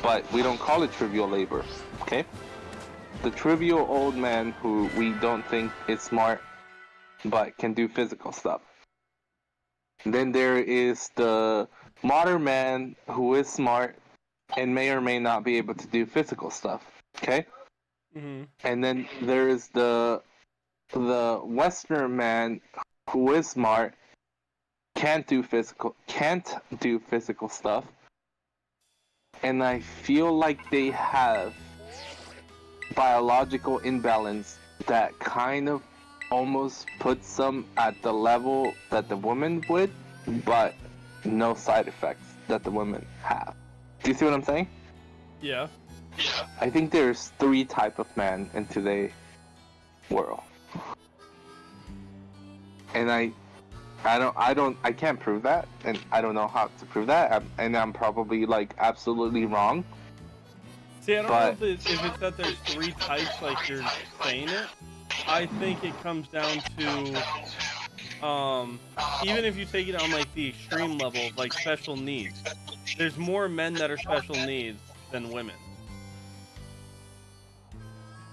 but we don't call it trivial labor, okay? The trivial old man who we don't think is smart, but can do physical stuff. Then there is the modern man who is smart and may or may not be able to do physical stuff, okay? Mm-hmm. And then there is the Western man who is smart, can't do physical stuff, and I feel like they have biological imbalance that kind of almost puts them at the level that the women would, but no side effects that the women have. Do you see what I'm saying? Yeah. I think there's 3 type of men in today's world, and I can't prove that, and I don't know how to prove that, and I'm probably like absolutely wrong. See, I don't know if it's that there's 3 types like you're saying it. I think it comes down to, even if you take it on like the extreme level of like special needs, there's more men that are special needs than women.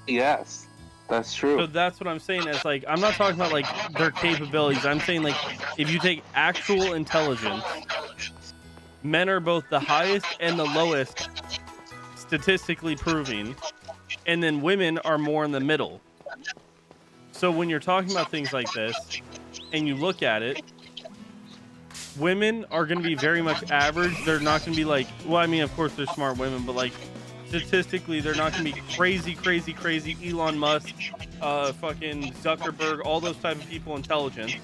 Yes, that's true. So that's what I'm saying. Is like, I'm not talking about like their capabilities. I'm saying like, if you take actual intelligence, men are both the highest and the lowest, statistically proving, and then women are more in the middle. So when you're talking about things like this, and you look at it, women are going to be very much average. They're not going to be like, well, I mean, of course, they're smart women, but like, statistically, they're not going to be crazy Elon Musk, fucking Zuckerberg, all those type of people intelligent.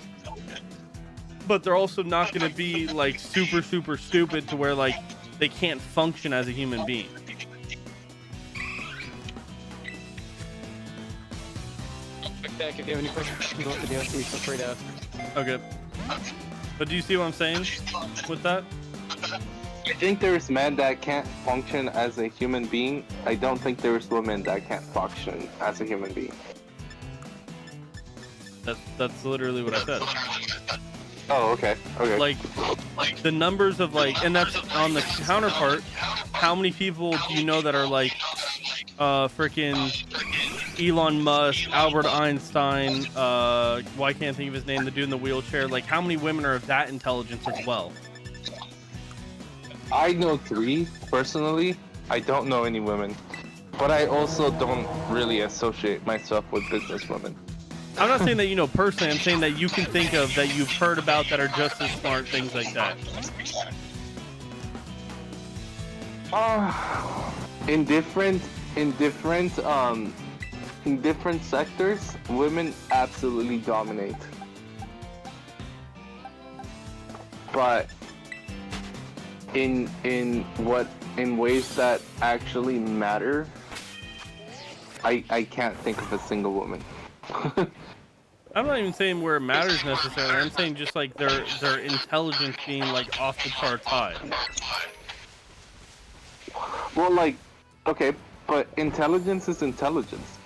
But they're also not going to be like super stupid to where like they can't function as a human being. If you have any questions about the DLC, feel free to ask. Okay. But do you see what I'm saying with that? I think there's men that can't function as a human being. I don't think there's women that can't function as a human being. That's literally what I said. Oh, okay. Okay. Like the numbers of like, and that's on the counterpart. How many people do you know that are like, freaking Elon Musk, Albert Einstein? Well, I can't think of his name. The dude in the wheelchair. Like, how many women are of that intelligence as well? I know 3 personally. I don't know any women, but I also don't really associate myself with businesswomen. I'm not saying that you know personally. I'm saying that you can think of that you've heard about that are just as smart, things like that. In different sectors, women absolutely dominate. But in ways that actually matter, I can't think of a single woman. I'm not even saying where it matters necessarily. I'm saying just like their intelligence being like off the charts high. Well, like, okay, but intelligence is intelligence.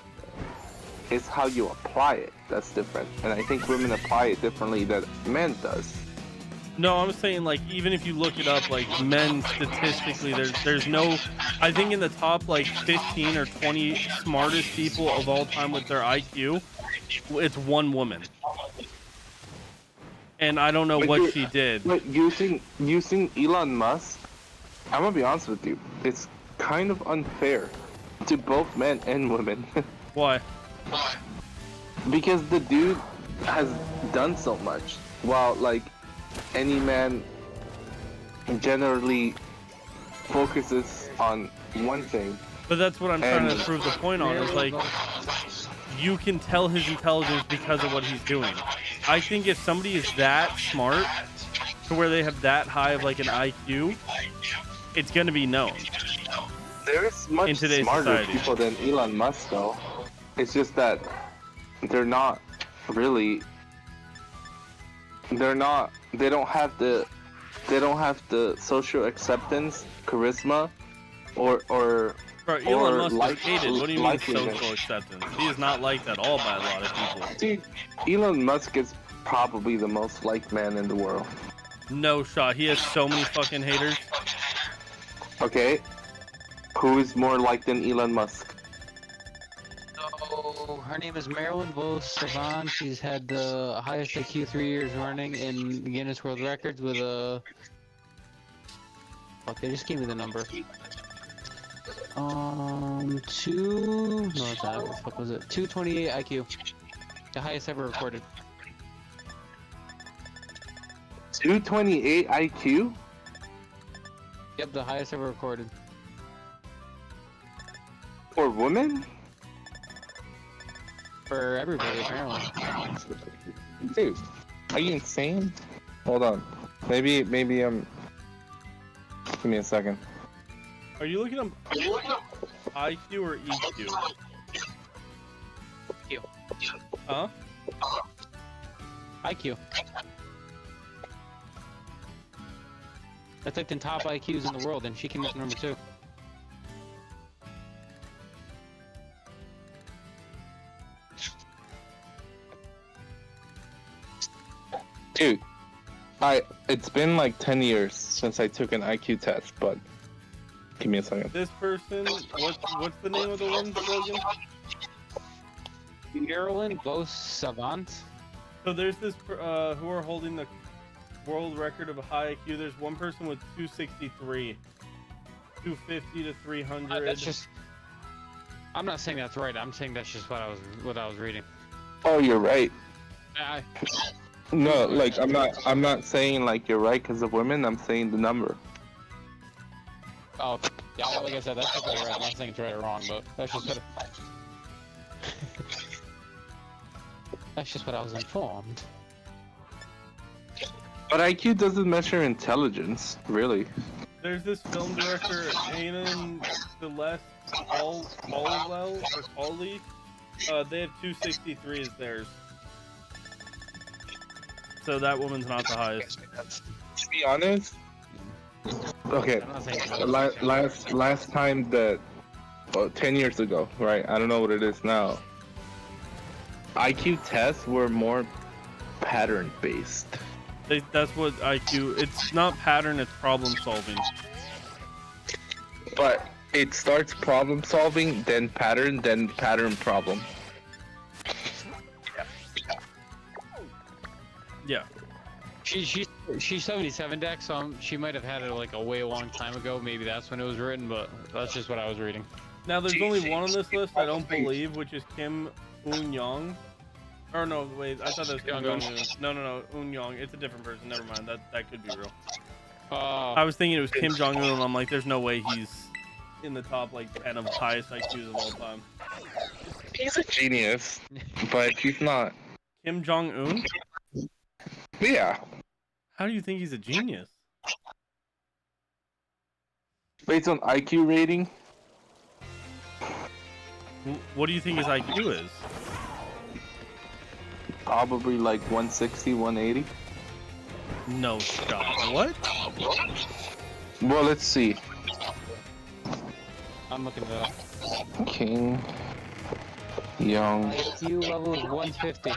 It's how you apply it that's different, and I think women apply it differently than men does. No, I'm saying like even if you look it up, like men statistically, there's no. I think in the top like 15 or 20 smartest people of all time with their IQ, it's one woman. And I don't know what she did. But using Elon Musk, I'm gonna be honest with you, it's kind of unfair to both men and women. Why? Because the dude has done so much, while like any man generally focuses on one thing. But that's what I'm trying to prove the point on. Is like you can tell his intelligence because of what he's doing. I think if somebody is that smart to where they have that high of like an IQ, it's gonna be known. There is much smarter people than Elon Musk, though. It's just that they're not really. They don't have the social acceptance, charisma, or Bro, Elon or Musk is hated. What do you mean likeliness. social acceptance? He is not liked at all by a lot of people. Dude, Elon Musk is probably the most liked man in the world. No shot. He has so many fucking haters. Okay, Who is more like than Elon Musk? So her name is Marilyn Vos Savant. She's had the highest IQ 3 years running in Guinness World Records with a. Fuck, they just gave me the number. Two. No, it's not. What the fuck was it? 228 IQ. The highest ever recorded. 228 IQ? Yep, the highest ever recorded. For women? For everybody, apparently. Dude, are you insane? Hold on. Maybe I'm... Give me a second. Are you looking up IQ or EQ? IQ. Huh? IQ. That's like the top IQs in the world, and she came up number 2. Dude, it's been like 10 years since I took an IQ test, but give me a second. This person, what's the name of the one, Logan? Marilyn Vos Savant. So there's this, who are holding the world record of a high IQ. There's one person with 263, 250 to 300. That's just. I'm not saying that's right. I'm saying that's just what I was reading. Oh, you're right. I, No, like I'm not saying like you're right because of women. I'm saying the number. oh, yeah. Like I said, that's just right. I'm not saying it's right or wrong, but that's just what. That's just what I was informed. But IQ doesn't measure intelligence, really. There's this film director, Anan Celeste Caldwell or Cawley. They have 263 as theirs. So that woman's not the highest. To be honest, okay. I'm not saying Last time that, 10 years ago, right? I don't know what it is now. IQ tests were more pattern based. That's what IQ. It's not pattern. It's problem solving. But it starts problem solving, then pattern problem. Yeah. She's 77 Dex, so she might have had it like a way long time ago. Maybe that's when it was written, but that's just what I was reading. Now there's only one on this list I don't believe, which is Kim Eun-young. Or no, wait, I thought that was Kim Jong-un. No, Eun-young. It's a different person. Never mind. That could be real. I was thinking it was Kim Jong-un, and I'm like, there's no way he's in the top like 10 of highest IQs of all time. He's a genius, but he's not. Kim Jong-un? Yeah. How do you think he's a genius? Based on IQ rating? What do you think his IQ is? Probably like 160, 180. No shot. What? Well, let's see. I'm looking it up. King Young. IQ level is 150.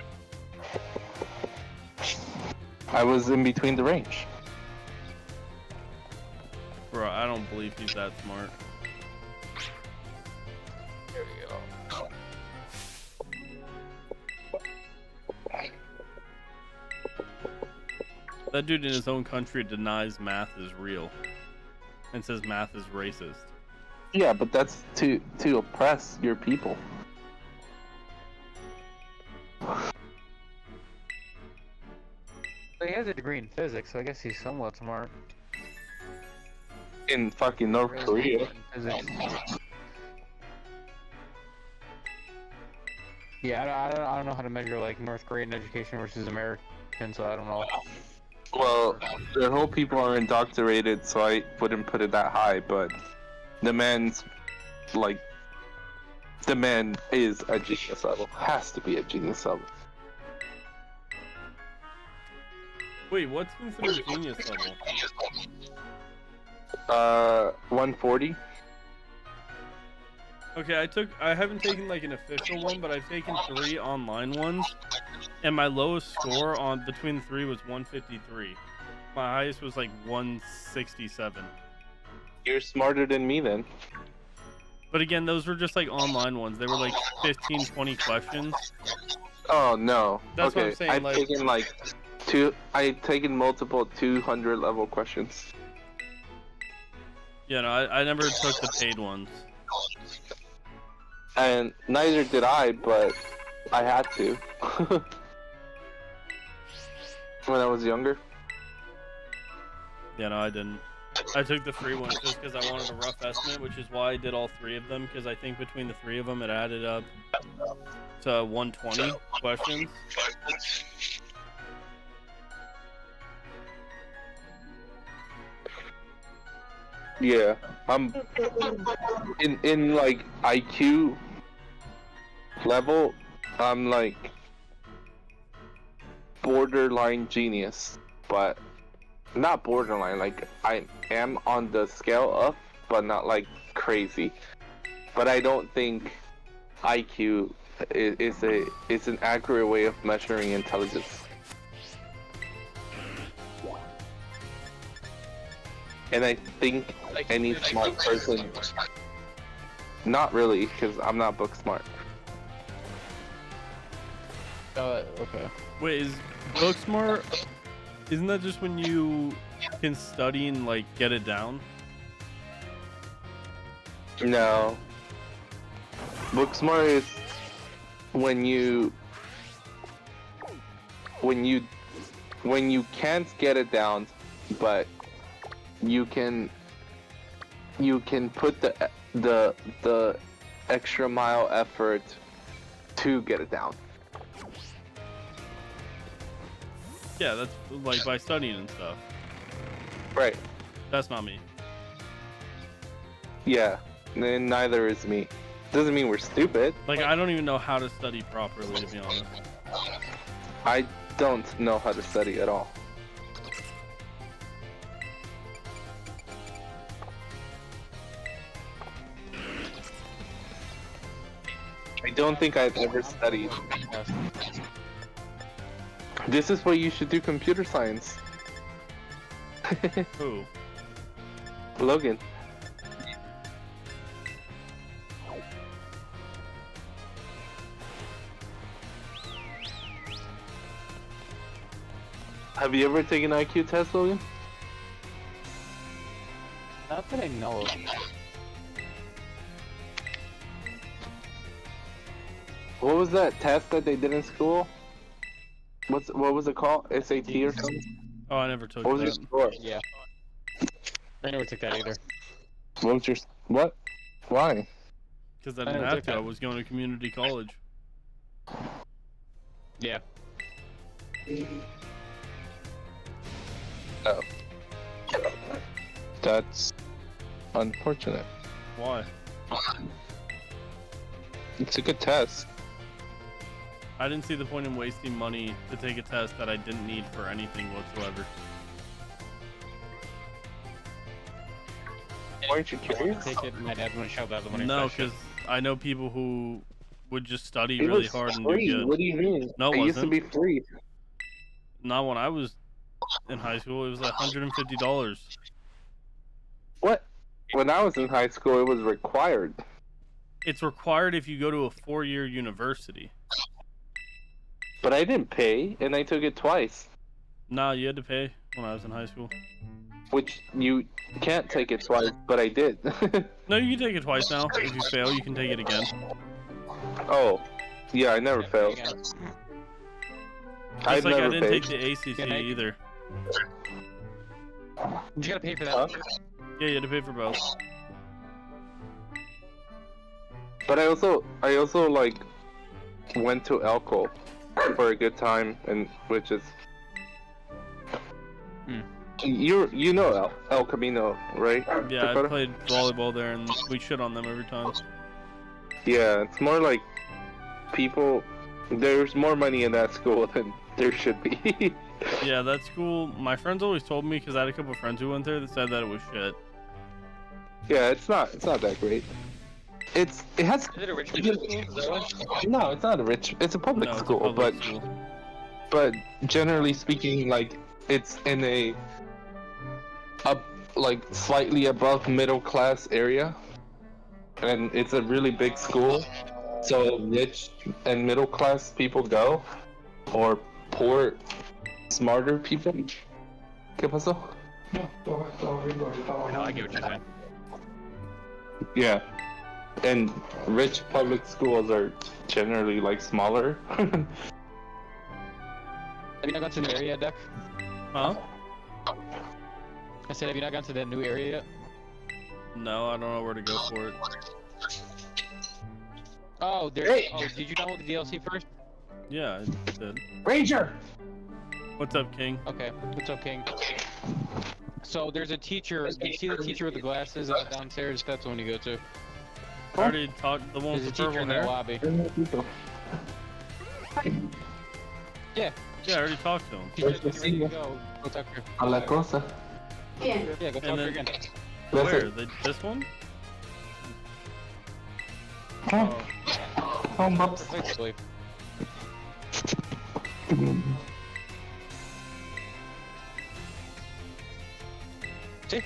I was in between the range. Bro, I don't believe he's that smart. There we go. That dude in his own country denies math is real and says math is racist. Yeah, but that's to oppress your people. He has a degree in physics, so I guess he's somewhat smart. In fucking North Korea. Physics. Yeah, I don't know how to measure like North Korean education versus American, so I don't know. Well, their whole people are indoctrinated, so I wouldn't put it that high, but the man's, like, the man is a genius level. Has to be a genius level. Wait, what's considered genius level? 140. Okay, I haven't taken like an official one, but I've taken 3 online ones, and my lowest score on between the 3 was 153. My highest was like 167. You're smarter than me then. But again, those were just like online ones. They were like 15, 20 questions. Oh no. That's what okay. I'm saying, I've like- taken I've taken multiple 200 level questions. Yeah, no, I never took the paid ones. And neither did I, but I had to. When I was younger. Yeah, no, I didn't. I took the free ones just because I wanted a rough estimate, which is why I did all 3 of them, because I think between the 3 of them it added up to 120 questions. Yeah, I'm in like IQ level, I'm like borderline genius, but not borderline, like I am on the scale up, but not like crazy. But I don't think IQ is an accurate way of measuring intelligence. And I think any smart person, not really, because I'm not book smart. Okay. Wait, is book smart? Isn't that just when you can study and like get it down? No. Book smart is when you can't get it down, but you can put the extra mile effort to get it down. Yeah, that's like by studying and stuff. Right. That's not me. Yeah. And neither is me. Doesn't mean we're stupid. Like, I don't even know how to study properly, to be honest. I don't know how to study at all. I don't think I've ever studied. This is why you should do computer science. Who? Logan. Have you ever taken an IQ test, Logan? Not that I know of. What was that test that they did in school? What was it called? SAT or something? Oh, I never took What was your that. score? Yeah. I never took that either. What was your what? Why? Because I I didn't never have took to. I that. was going to community college. Yeah. Oh. That's unfortunate. Why? It's a good test. I didn't see the point in wasting money to take a test that I didn't need for anything whatsoever. Weren't you curious? Take it, my dad wouldn't show that the money. No, because I know people who would just study It really was hard and free. do good. What do you mean? No, it It used to wasn't. be free. Not when I was in high school. It was like $150. What? When I was in high school, it was required. It's required if you go to a 4-year university. But I didn't pay, and I took it twice. Nah, you had to pay when I was in high school. Which you can't take it twice, but I did. No, you can take it twice now. If you fail, you can take it again. Oh, yeah, I never failed. Just I've like I never didn't paid. take the ACT Yeah, I- either. You gotta pay for that. Huh? Yeah, you had to pay for both. But I also like went to Elko for a good time, and which is you know El Camino, right? Yeah, I Dakota? played volleyball there, and we shit on them every time. Yeah, it's more like people. There's more money in that school than there should be. Yeah, that school, my friends always told me, because I had a couple friends who went there that said that it was shit. Yeah, it's not that great. It has Is it a rich people school? Is that what? no, it's not a rich. It's a public No, it's a school, public school. but generally speaking, like it's in a up like slightly above middle class area. and it's a really big school. So rich and middle class people go, or poor, smarter people. ¿Qué pasó? No, I get what you're saying. Yeah, and rich public schools are generally like smaller. Have you not gone to the new area, Duck? Huh? I said, have you not gone to that new area yet? No, I don't know where to go for it. Oh, there. Hey! Oh, did you download the DLC first? Yeah, I did. Ranger. What's up, King? Okay. What's up, King? So there's a teacher. You see the teacher with the glasses downstairs? That's the one you go to. I already talked. The one There's with a the teacher purple in the hair. lobby. Yeah. Yeah, I already talked to him. She said, "When you're ready to go, go talk to her." A la cosa. Yeah, go talk to her then- again. Where? This one? Oh, Bubs. Perfectly. See?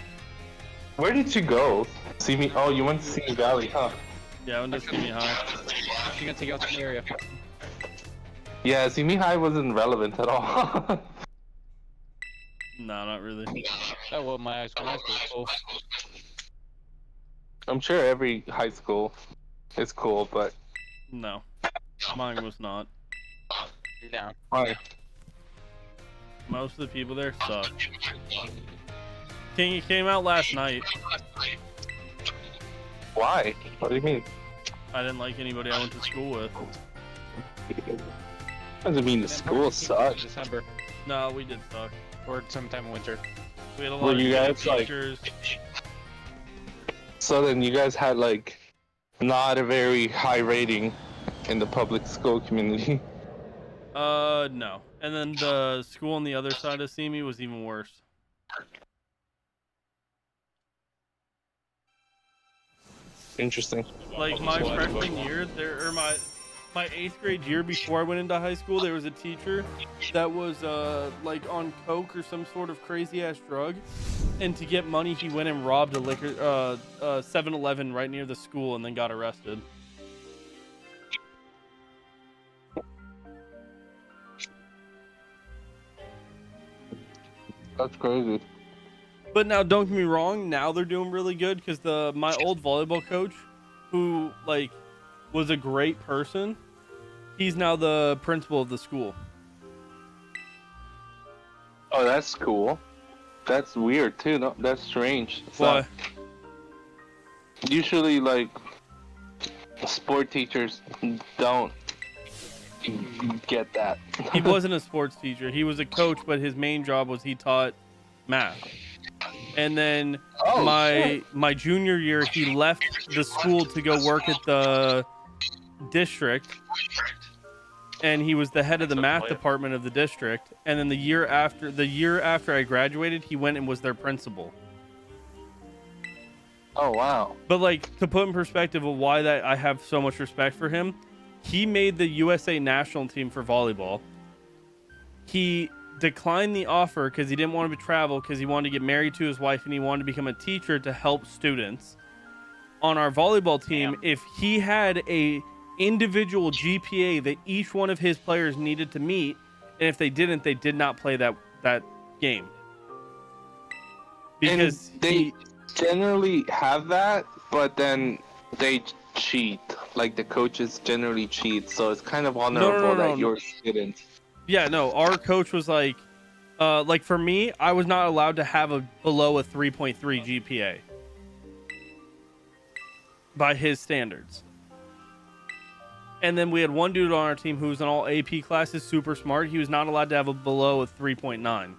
Where did you go? See me? Oh, you went to see me Valley, huh? Yeah, I'm just giving me high. She's gonna take you out to the area. Yeah, see me high wasn't relevant at all. No, not really. Oh well, my high school is cool. I'm sure every high school is cool, but No, mine was not. Yeah. why? Most of the people there suck. King, it came out last night. Why? What do you mean? I didn't like anybody I went to school with. Doesn't mean the school sucks. December No, we did suck. or sometime in winter. We had a Were lot of you good guys, like- teachers. So then you guys had like not a very high rating in the public school community. No. And then the school on the other side of Simi was even worse. Interesting. Like my freshman year, my 8th grade year before I went into high school, there was a teacher that was like on coke or some sort of crazy ass drug, and to get money he went and robbed a 7-Eleven right near the school and then got arrested. That's crazy. But now, don't get me wrong. Now they're doing really good because my old volleyball coach, who like was a great person, he's now the principal of the school. Oh, that's cool. That's weird too. No, that's strange. It's Why? not- Usually, like sport teachers don't get that. He wasn't a sports teacher. He was a coach, but his main job was he taught math. And then Oh, my junior year, he left the school to go work at the district, and he was the head of the math department of the district. And then the year after I graduated, he went and was their principal. Oh wow. But like, to put in perspective of why that I have so much respect for him, he made the USA national team for volleyball. He declined the offer because he didn't want to travel, because he wanted to get married to his wife and he wanted to become a teacher to help students. On our volleyball team, if he had a individual GPA that each one of his players needed to meet, and if they didn't, they did not play that game. Because and they generally have that, but then they cheat. Like the coaches generally cheat, so it's kind of honorable that yours didn't. Yeah, no, our coach was like for me, I was not allowed to have below a 3.3 GPA by his standards. And then we had one dude on our team who was in all AP classes, super smart. He was not allowed to have below a 3.9.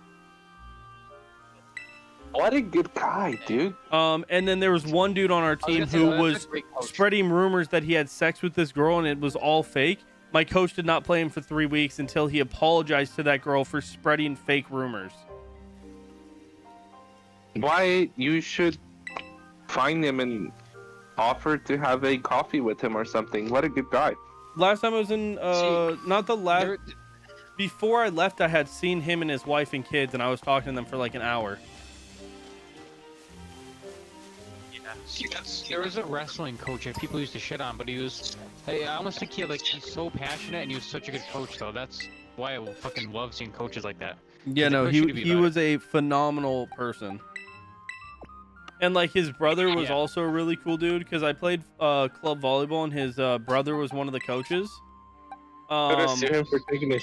What a good guy, dude. And then there was one dude on our team who was spreading rumors that he had sex with this girl and it was all fake. My coach did not play him for 3 weeks until he apologized to that girl for spreading fake rumors. Why you should find him and offer to have a coffee with him or something. What a good guy. Last time I was in, before I left, I had seen him and his wife and kids, and I was talking to them for like an hour. There was a wrestling coach that people used to shit on, but he was. I almost think he's so passionate, and he was such a good coach. Though that's why I fucking love seeing coaches like that. Yeah, no, he was a phenomenal person. And like his brother was also a really cool dude because I played club volleyball and his brother was one of the coaches. Better sue him for taking his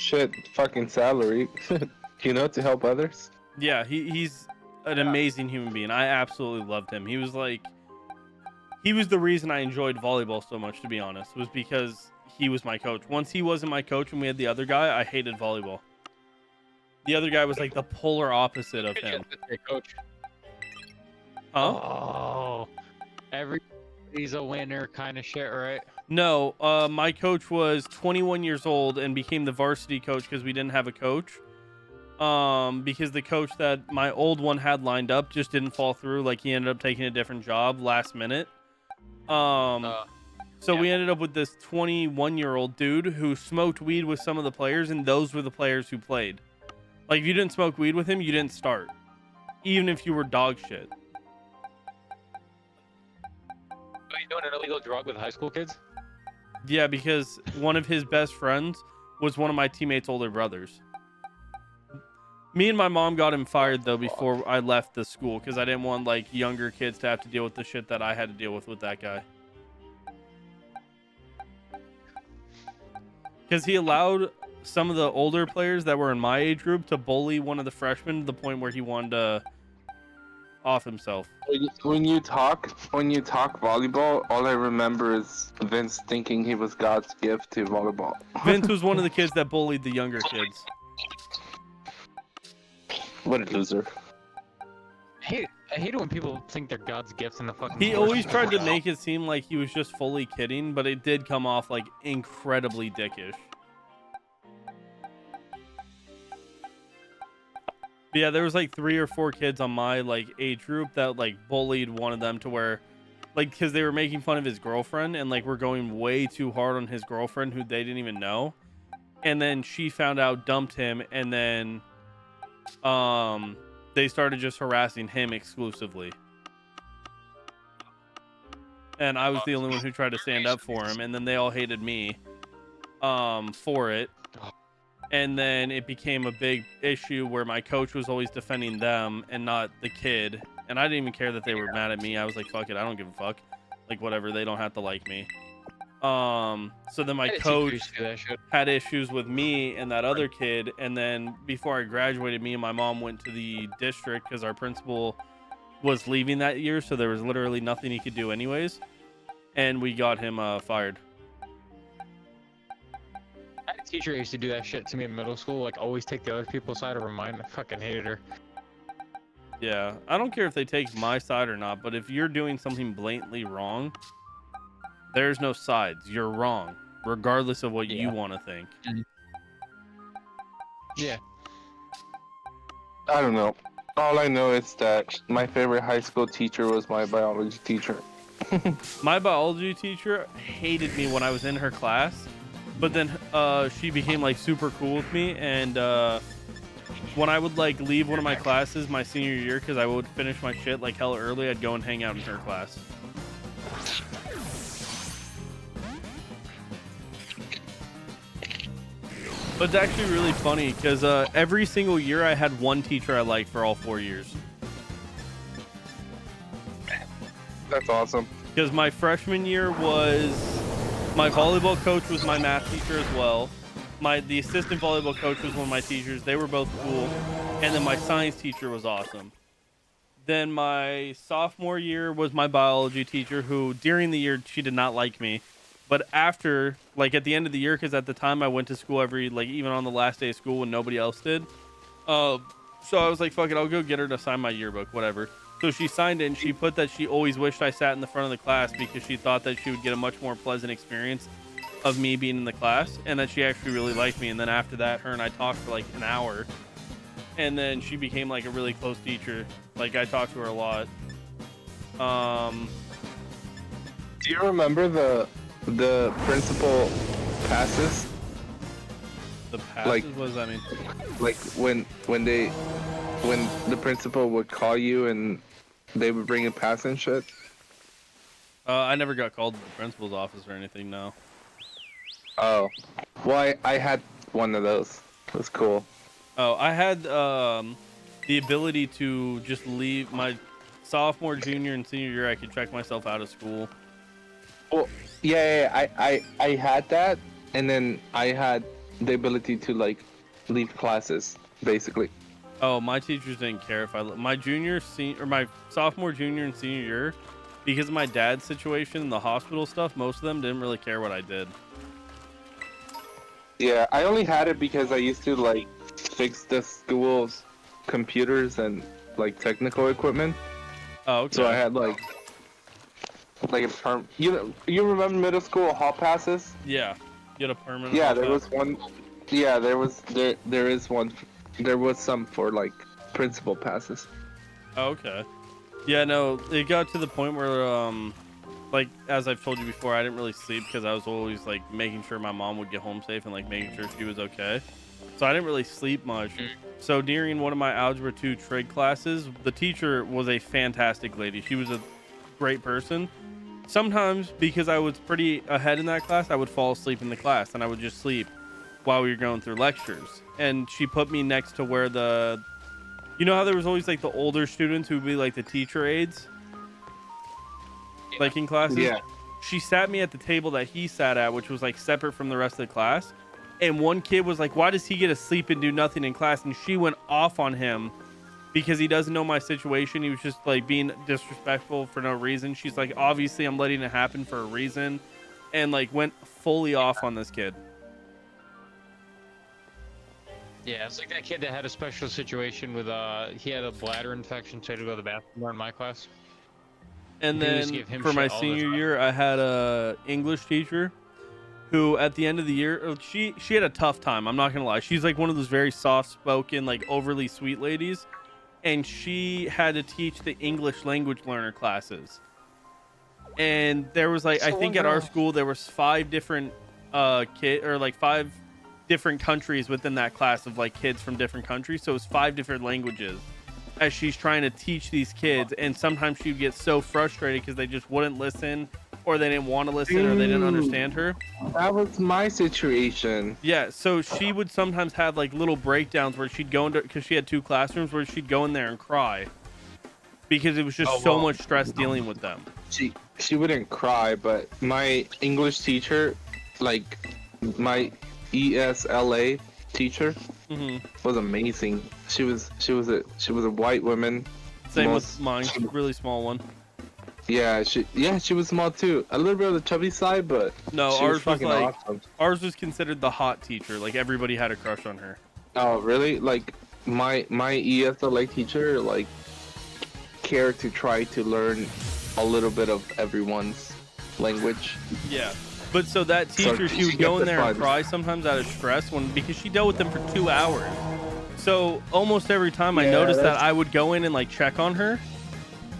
fucking salary, to help others. Yeah, he's an amazing human being. I absolutely loved him. He was the reason I enjoyed volleyball so much, to be honest, was because he was my coach. Once he wasn't my coach and we had the other guy, I hated volleyball. The other guy was like the polar opposite of him. Coach. Huh? Oh, everybody's a winner kind of shit, right? No, my coach was 21 years old and became the varsity coach because we didn't have a coach. Because the coach that my old one had lined up just didn't fall through. Like he ended up taking a different job last minute. So we ended up with this 21-year-old dude who smoked weed with some of the players, and those were the players who played. Like if you didn't smoke weed with him, you didn't start, even if you were dog shit. Are you doing an illegal drug with high school kids? Yeah, because one of his best friends was one of my teammates' older brothers. Me and my mom got him fired though before I left the school because I didn't want like younger kids to have to deal with the shit that I had to deal with that guy. Because he allowed some of the older players that were in my age group to bully one of the freshmen to the point where he wanted to off himself. When you talk volleyball, all I remember is Vince thinking he was God's gift to volleyball. Vince was one of the kids that bullied the younger kids. What a loser. I hate it when people think they're God's gifts in the fucking. He always tried to make it seem like he was just fully kidding, but it did come off like incredibly dickish. But yeah, there was like 3 or 4 kids on my like age group that like bullied one of them to where, like, because they were making fun of his girlfriend and like were going way too hard on his girlfriend who they didn't even know, and then she found out, dumped him, and then they started just harassing him exclusively. And I was the only one who tried to stand up for him, and then they all hated me for it. And then it became a big issue where my coach was always defending them and not the kid. And I didn't even care that they were mad at me. I was like, fuck it, I don't give a fuck. Like, whatever, they don't have to like me. So then my coach had issues with me and that other kid, and then before I graduated, me and my mom went to the district because our principal was leaving that year, so there was literally nothing he could do anyways, and we got him fired. I had a teacher who used to do that shit to me in middle school, like always take the other people's side over mine. I fucking hated her. Yeah, I don't care if they take my side or not, but if you're doing something blatantly wrong, there's no sides. You're wrong, regardless of what you want to think. Yeah. I don't know. All I know is that my favorite high school teacher was my biology teacher. My biology teacher hated me when I was in her class, but then she became like super cool with me, and when I would like leave one of my classes my senior year because I would finish my shit like hella early, I'd go and hang out in her class. But it's actually really funny because every single year I had one teacher I liked for all 4 years. That's awesome. Because my freshman year was my volleyball coach was my math teacher as well. The assistant volleyball coach was one of my teachers. They were both cool. And then my science teacher was awesome. Then my sophomore year was my biology teacher, who during the year she did not like me. But after, like at the end of the year, because at the time I went to school every, like even on the last day of school when nobody else did. So I was like, fuck it, I'll go get her to sign my yearbook, whatever. So she signed it, and she put that she always wished I sat in the front of the class because she thought that she would get a much more pleasant experience of me being in the class, and that she actually really liked me. And then after that, her and I talked for like an hour, and then she became like a really close teacher. Like I talked to her a lot. Do you remember the principal passes? The passes? Like, what does that mean? Like when the principal would call you and they would bring a pass and shit. I never got called to the principal's office or anything. No. Oh, well, I had one of those. It was cool. Oh, I had the ability to just leave my sophomore, junior, and senior year. I could check myself out of school. Well, yeah, I had that, and then I had the ability to like leave classes, basically. Oh, my teachers didn't care if my junior, senior, or my sophomore, junior, and senior year, because of my dad's situation and the hospital stuff. Most of them didn't really care what I did. Yeah, I only had it because I used to like fix the school's computers and like technical equipment. Oh, okay. So I had like a perm. You remember middle school hall passes? Yeah, get a permanent. Yeah, there was one. Yeah, there is one. There was some for like principal passes. Oh, okay. Yeah, no, it got to the point where like as I've told you before, I didn't really sleep because I was always like making sure my mom would get home safe and like making sure she was okay. So I didn't really sleep much. So during one of my Algebra 2 trig classes, the teacher was a fantastic lady. She was a great person. Sometimes because I was pretty ahead in that class, I would fall asleep in the class and I would just sleep while we were going through lectures. And she put me next to where you know how there was always like the older students who would be like the teacher aides? Like in classes? Yeah. She sat me at the table that he sat at, which was like separate from the rest of the class. And one kid was like, why does he get to sleep and do nothing in class? And she went off on him because he doesn't know my situation. He was just like being disrespectful for no reason. She's like, obviously I'm letting it happen for a reason. And like went fully off on this kid. Yeah, it's like that kid that had a special situation with he had a bladder infection, so he had to go to the bathroom in my class. And They just then give him for my shit all the senior time. year, I had a English teacher who at the end of the year, she had a tough time. I'm not going to lie. She's like one of those very soft-spoken, like overly sweet ladies. And she had to teach the English language learner classes. And there was like, I think at our school, there was 5 different five different countries within that class of like kids from different countries. So it was 5 different languages as she's trying to teach these kids. And sometimes she'd get so frustrated because they just wouldn't listen, or they didn't want to listen, or they didn't understand her. That was my situation. Yeah, so she would sometimes have like little breakdowns where she'd go into, because she had 2 classrooms, where she'd go in there and cry because it was just so much stress dealing with them. She wouldn't cry, but my English teacher, like my ESLA teacher, was amazing. She was a white woman. Same with mine, really small one. Yeah, she was small too. A little bit on the chubby side, but no, she ours was like awesome. Ours was considered the hot teacher. Like everybody had a crush on her. Oh, really? Like my ESLA teacher like cared to try to learn a little bit of everyone's language. Yeah. But so that teacher, she would go in there and cry sometimes out of stress because she dealt with them for 2 hours. So almost every time I noticed that, I would go in and like check on her.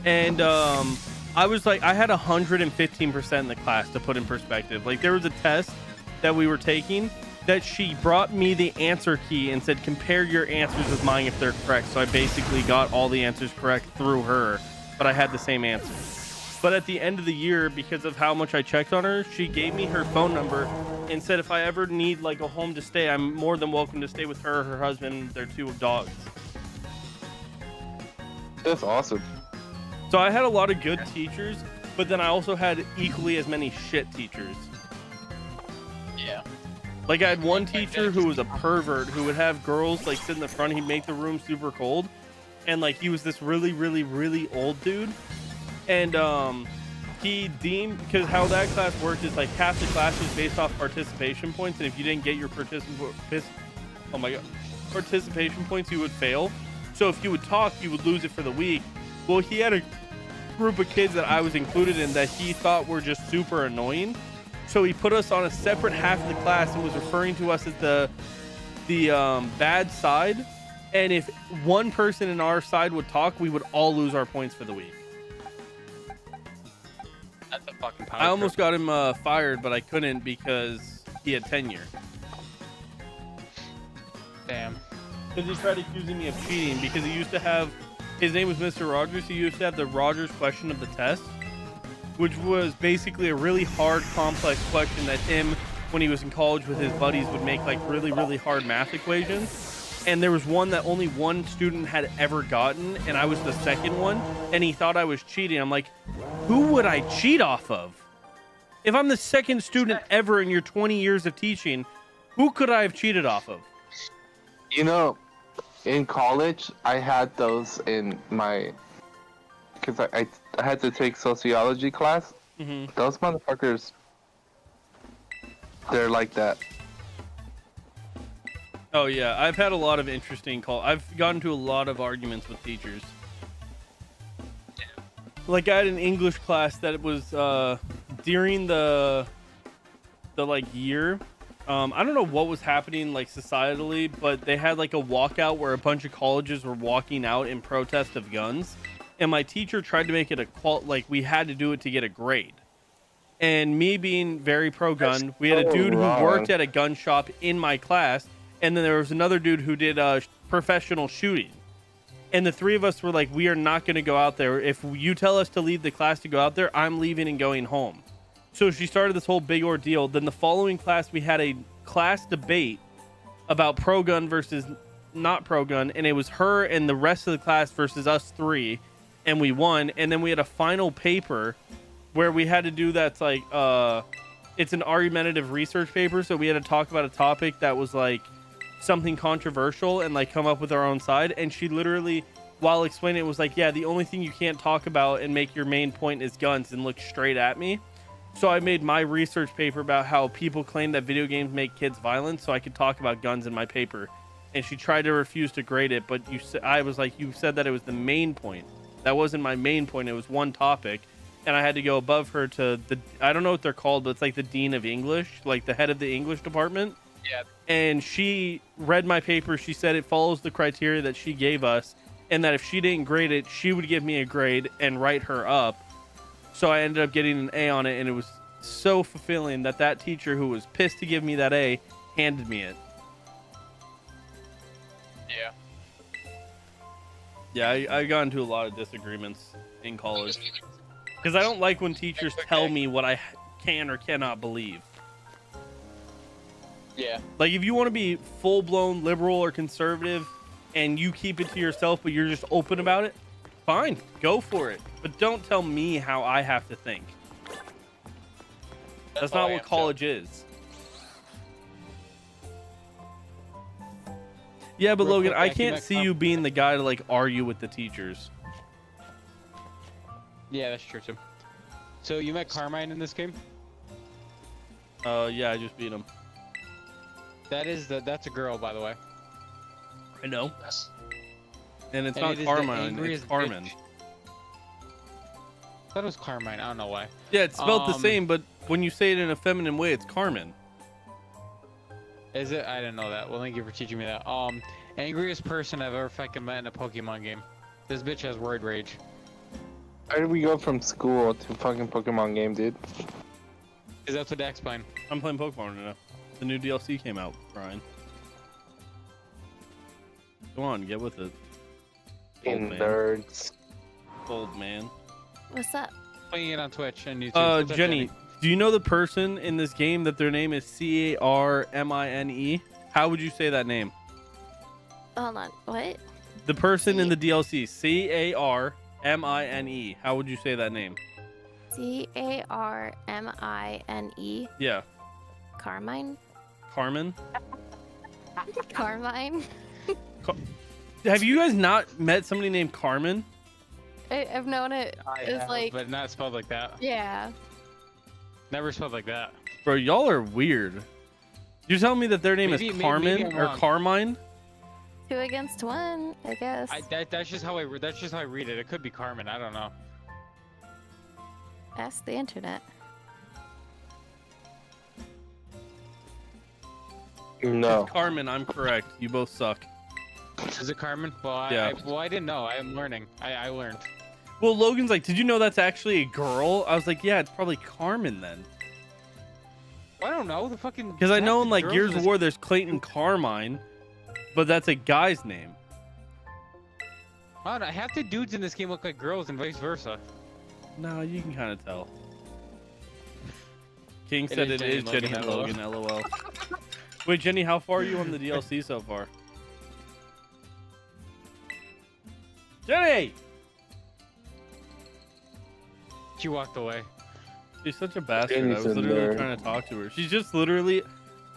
And I was like, I had 115% in the class, to put in perspective. Like there was a test that we were taking that she brought me the answer key and said, compare your answers with mine if they're correct. So I basically got all the answers correct through her, but I had the same answer. But at the end of the year, because of how much I checked on her, she gave me her phone number and said if I ever need like a home to stay, I'm more than welcome to stay with her, her husband, their 2 dogs. That's awesome. So I had a lot of good teachers, but then I also had equally as many shit teachers. Yeah. Like I had one teacher who was a pervert who would have girls like sit in the front. He'd make the room super cold, and like he was this really, really, really old dude. And he deemed, because how that class worked is like half the class was based off participation points, and if you didn't get your participation points, you would fail. So if you would talk, you would lose it for the week. Well, he had a group of kids that I was included in that he thought were just super annoying. So he put us on a separate half of the class and was referring to us as the bad side. And if one person in our side would talk, we would all lose our points for the week. That's a fucking power I almost got him fired, but I couldn't because he had tenure. Damn. Because he tried accusing me of cheating, because he used to have, his name was Mr. Rogers. He used to have the Rogers question of the test. which was basically a really hard, complex question that him, when he was in college with his buddies, would make like really, really hard math equations. And there was one that only one student had ever gotten, and I was the second one, and he thought I was cheating. I'm like, who would I cheat off of? If I'm the second student ever in your 20 years of teaching, who could I have cheated off of? You know, in college, I had those in my... Because I had to take sociology class. Mm-hmm. Those motherfuckers, they're like that. Oh yeah, I've had a lot of interesting I've gotten to a lot of arguments with teachers. Like I had an English class that was during the like year. I don't know what was happening like societally, but they had like a walkout where a bunch of colleges were walking out in protest of guns. And my teacher tried to make it like we had to do it to get a grade. And me being very pro-gun, we had a dude who worked at a gun shop in my class, and then there was another dude who did professional shooting. And the three of us were like, we are not going to go out there. If you tell us to leave the class to go out there, I'm leaving and going home. So she started this whole big ordeal. Then the following class, we had a class debate about pro-gun versus not pro-gun, and it was her and the rest of the class versus us three. And we won, and then we had a final paper where we had to do that's like it's an argumentative research paper, so we had to talk about a topic that was like something controversial and like come up with our own side. And she literally, while explaining it, was like, yeah, the only thing you can't talk about and make your main point is guns, and looked straight at me. So I made my research paper about how people claim that video games make kids violent, so I could talk about guns in my paper. And she tried to refuse to grade it, but I was like, you said that it was the main point. That wasn't my main point. It was one topic, and I had to go above her to the, I don't know what they're called, but it's like the dean of English, like the head of the English department. Yeah. And she read my paper. She said it follows the criteria that she gave us, and that if she didn't grade it, she would give me a grade and write her up. So I ended up getting an A on it, and it was so fulfilling that that teacher who was pissed to give me that A handed me it. Yeah. Yeah, I got into a lot of disagreements in college because I don't like when teachers tell me what I can or cannot believe. Yeah. Like if you want to be full-blown liberal or conservative and you keep it to yourself, but you're just open about it, fine, go for it. But don't tell me how I have to think. That's not what college is. Yeah, but Logan, I can't see you being the guy to like argue with the teachers. Yeah, that's true too. So you met Carmine in this game? Yeah, I just beat him. That's a girl, by the way. I know. And it's And not it is the Carmine, it's angriest Carmen. bitch. I thought it was Carmine. I don't know why. Yeah, it's spelled the same, but when you say it in a feminine way, it's Carmen. Is it? I didn't know that. Well, thank you for teaching me that. Angriest person I've ever fucking met in a Pokemon game. This bitch has word rage. How did we go from school to fucking Pokemon game, dude? Cause that's what Dax playing. I'm playing Pokemon right now. The new DLC came out, Brian. Come on, get with it. Old man. Nerds. Old man. What's up? Playing it on Twitch and YouTube. What's up, Jenny, do you know the person in this game that their name is Carmine? How would you say that name? Hold on. What? The person in the DLC, Carmine. How would you say that name? Carmine. Yeah. Carmine? Carmen? Carmine? Have you guys not met somebody named Carmen? I've known it. It's like, but not spelled like that. yeah. Never spelled like that. Bro, y'all are weird. You're telling me that their name Maybe is I'm Carmen or wrong. Carmine? 2 against 1, I guess. That's just how I read it. It could be Carmen. I don't know. Ask the internet. No. It's Carmen, I'm correct. You both suck. Is it Carmen? Well, Yeah. I didn't know. I am learning. I learned. Well, Logan's like, did you know that's actually a girl? I was like, yeah, it's probably Carmen then. I don't know. The fucking. Because I know in like girls Gears in of this- War there's Clayton Carmine, but that's a guy's name. I don't know. Half the dudes in this game look like girls and vice versa. No, you can kind of tell. King said it is Jenny and Logan. LOL. Wait, Jenny, how far are you on the DLC so far? Jenny! She walked away. She's such a bastard. Jenny's I was in literally there. trying to talk to her. She's just literally,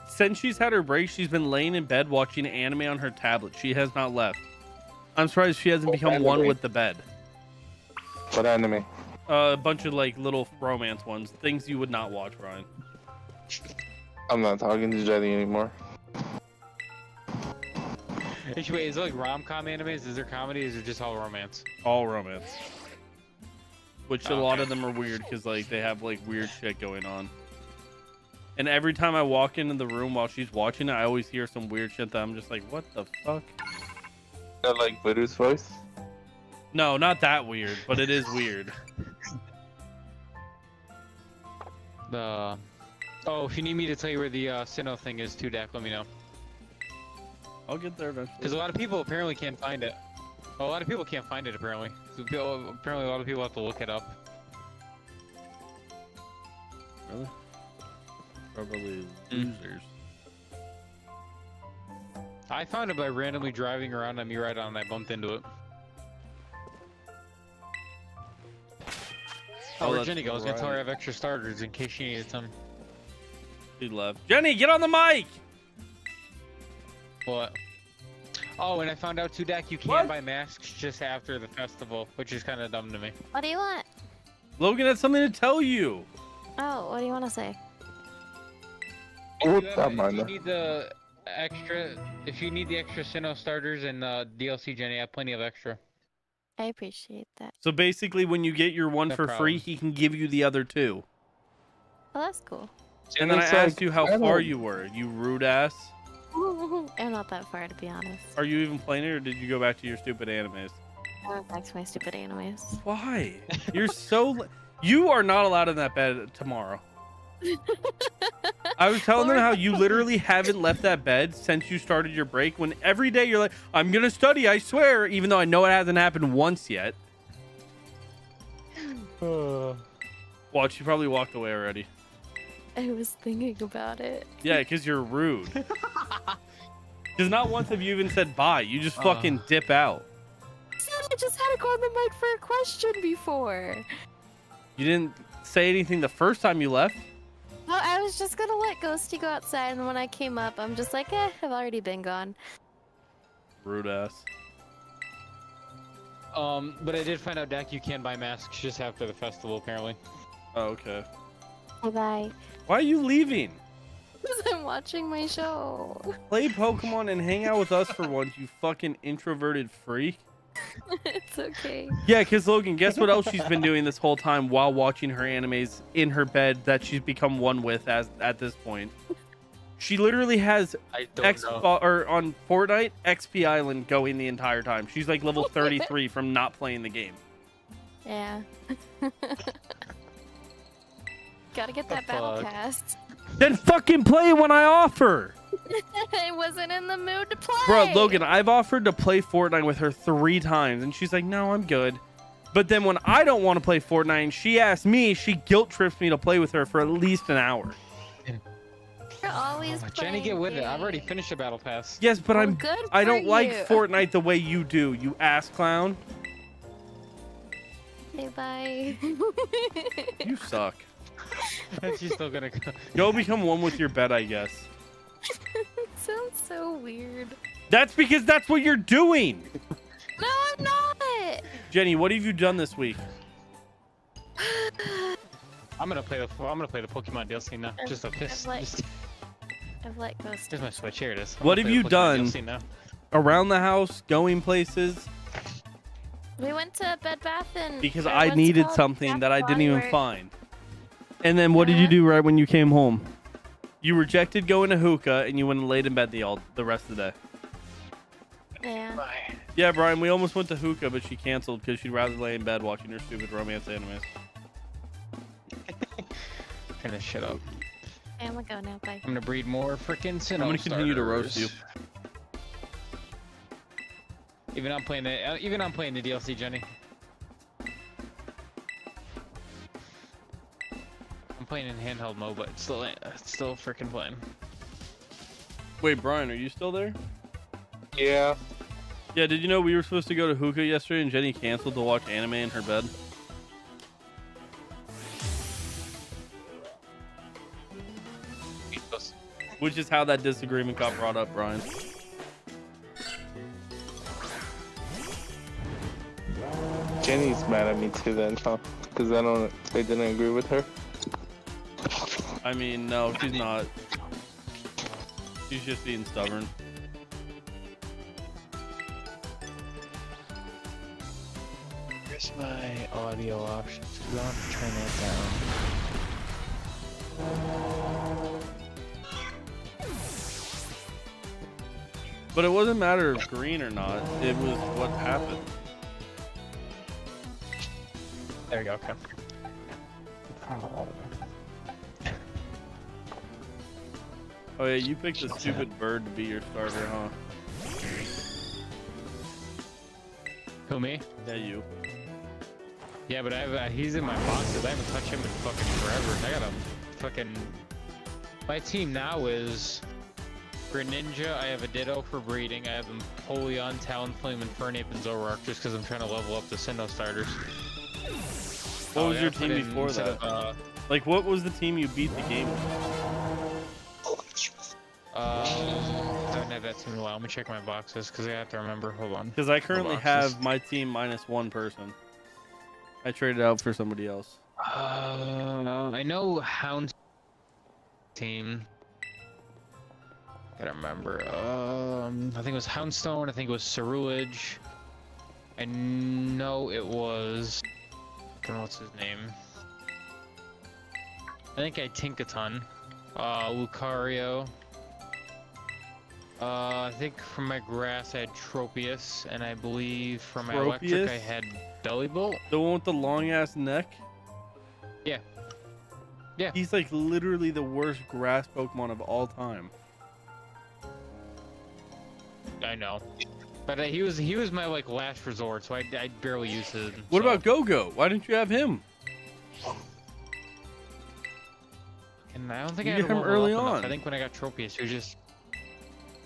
since she's had her break, she's been laying in bed watching anime on her tablet. She has not left. I'm surprised she hasn't become one with the bed. What anime? A bunch of like little romance ones, things you would not watch, Brian. I'm not talking to Jenny anymore. Wait, is it like rom-com animes? Is there comedy? Or is it just all romance? All romance. Which a Okay. lot of them are weird because like they have like weird shit going on. And every time I walk into the room while she's watching it, I always hear some weird shit that I'm just like, what the fuck? That like Voodoo's voice? No, not that weird, but it is weird. Oh, if you need me to tell you where the Sinnoh thing is too, Dak, let me know. I'll get there Because eventually. a lot of people apparently can't find it. Well, a lot of people can't find it apparently. So apparently a lot of people have to look it up. Really? Probably losers. I found it by randomly driving around on Miradon and I bumped into it. Oh, Where that's Jenny goes, gonna tell her I right. have extra starters in case she needed some. She left. Jenny, get on the mic! What? Oh, and I found out too, Dak, you can What? buy masks just after the festival, which is kind of dumb to me. What do you want? Logan had something to tell you. Oh, what do you want to say? What's If up, you man? need the extra Sinnoh starters and DLC, Jenny, I have plenty of extra. I appreciate that. So basically, when you get your one No for free, problem. he can give you the other two. Well, that's cool. And then I It's asked like, you how I far don't- you were. You rude ass. I'm not that far, to be honest. Are you even playing it, or did you go back to your stupid animes? I went back to my stupid animes. Why? You're so. You are not allowed in that bed tomorrow. I was telling them how you literally haven't left that bed since you started your break. When every day you're like, "I'm gonna study, I swear," even though I know it hasn't happened once yet. Watch, she probably walked away already. I was thinking about it. Yeah, because you're rude. Because not once have you even said bye. You just fucking dip out. I just had to go on the mic for a question before. You didn't say anything the first time you left. Well, I was just gonna let Ghosty go outside, and when I came up, I'm just like, I've already been gone. Rude ass. But I did find out, Dak, you can buy masks just after the festival, apparently. Oh, okay. Bye-bye. Why are you leaving? Because I'm watching my show. Play Pokemon and hang out with us for once, you fucking introverted freak. It's okay. Yeah, because Logan, guess what else she's been doing this whole time while watching her animes in her bed that she's become one with as at this point? She literally has I or on Fortnite XP Island going the entire time. She's like level 33 from not playing the game. Yeah. Gotta get that The battle fuck? pass. Then fucking play when I offer. I wasn't in the mood to play. Bro, Logan, I've offered to play Fortnite with her 3 times, and she's like, no, I'm good. But then when I don't want to play Fortnite and she asks me, she guilt trips me to play with her for at least an hour. You're always Jenny, get with it. I've already playing finished the battle pass. Yes, but Well, I'm good I for don't like you. Fortnite the way you do, you ass clown. Okay, bye. You suck. She's still gonna go. Go become one with your bed, I guess. It sounds so weird. That's because that's what you're doing. No, I'm not. Jenny, what have you done this week? I'm gonna play the Pokemon DLC now. Just a piss. like- Just, I've let Ghost. here's my Switch. Here it is. What I'm have gonna you play the Pokemon done? DLC now. Around the house, going places? We went to Bed Bath and. Because or I what's it needed called? something Bath that I and didn't Body even Works. find. And then what did you do right when you came home? You rejected going to hookah and you went and laid in bed the rest of the day. Yeah. Yeah, Brian, we almost went to hookah, but she canceled because she'd rather lay in bed watching her stupid romance animes. Turn this shit up. Okay, I'm gonna go now. Bye. I'm gonna breed more freaking Sinnoh I'm gonna continue to roast you. starters. Even I'm playing the DLC, Jenny. I'm I'm playing in handheld mode, but it's still freaking playing. Wait, Brian, are you still there? Yeah. Yeah, did you know we were supposed to go to hookah yesterday and Jenny canceled to watch anime in her bed? Which is how that disagreement got brought up, Brian. Jenny's mad at me too then, huh? Because they didn't agree with her. I mean, no, she's not. She's just being stubborn. Where's my audio options? I'm gonna have to turn that down. But it wasn't a matter of green or not. It was what happened. There we go. Okay. Oh yeah, you picked a stupid bird to be your starter, huh? Who, me? Yeah, you. Yeah, but he's in my boxes. I haven't touched him in fucking forever. I got a fucking. My team now is Greninja. I have a Ditto for breeding. I have Empoleon, Talonflame, and Fernape and Zoroark just because I'm trying to level up the Sinnoh starters. What was your team before that? Like, what was the team you beat the game with? I haven't had that team in a while. Let me check my boxes because I have to remember. Hold on. Because I currently have my team minus one person. I traded out for somebody else. I know Hound team. Gotta remember. I think it was Houndstone. I think it was Ceruledge. I know it was. I don't know what's his name. I think I had Tinkaton. Lucario. I think from my grass I had Tropius, and I believe from my electric I had Bellybolt. The one with the long ass neck? Yeah. Yeah. He's like literally the worst grass Pokemon of all time. I know. But he was my like last resort, so I barely used him. What about Go-Go? Why didn't you have him? And I don't think You I had get him level early up enough. on. I think when I got Tropius, he was just.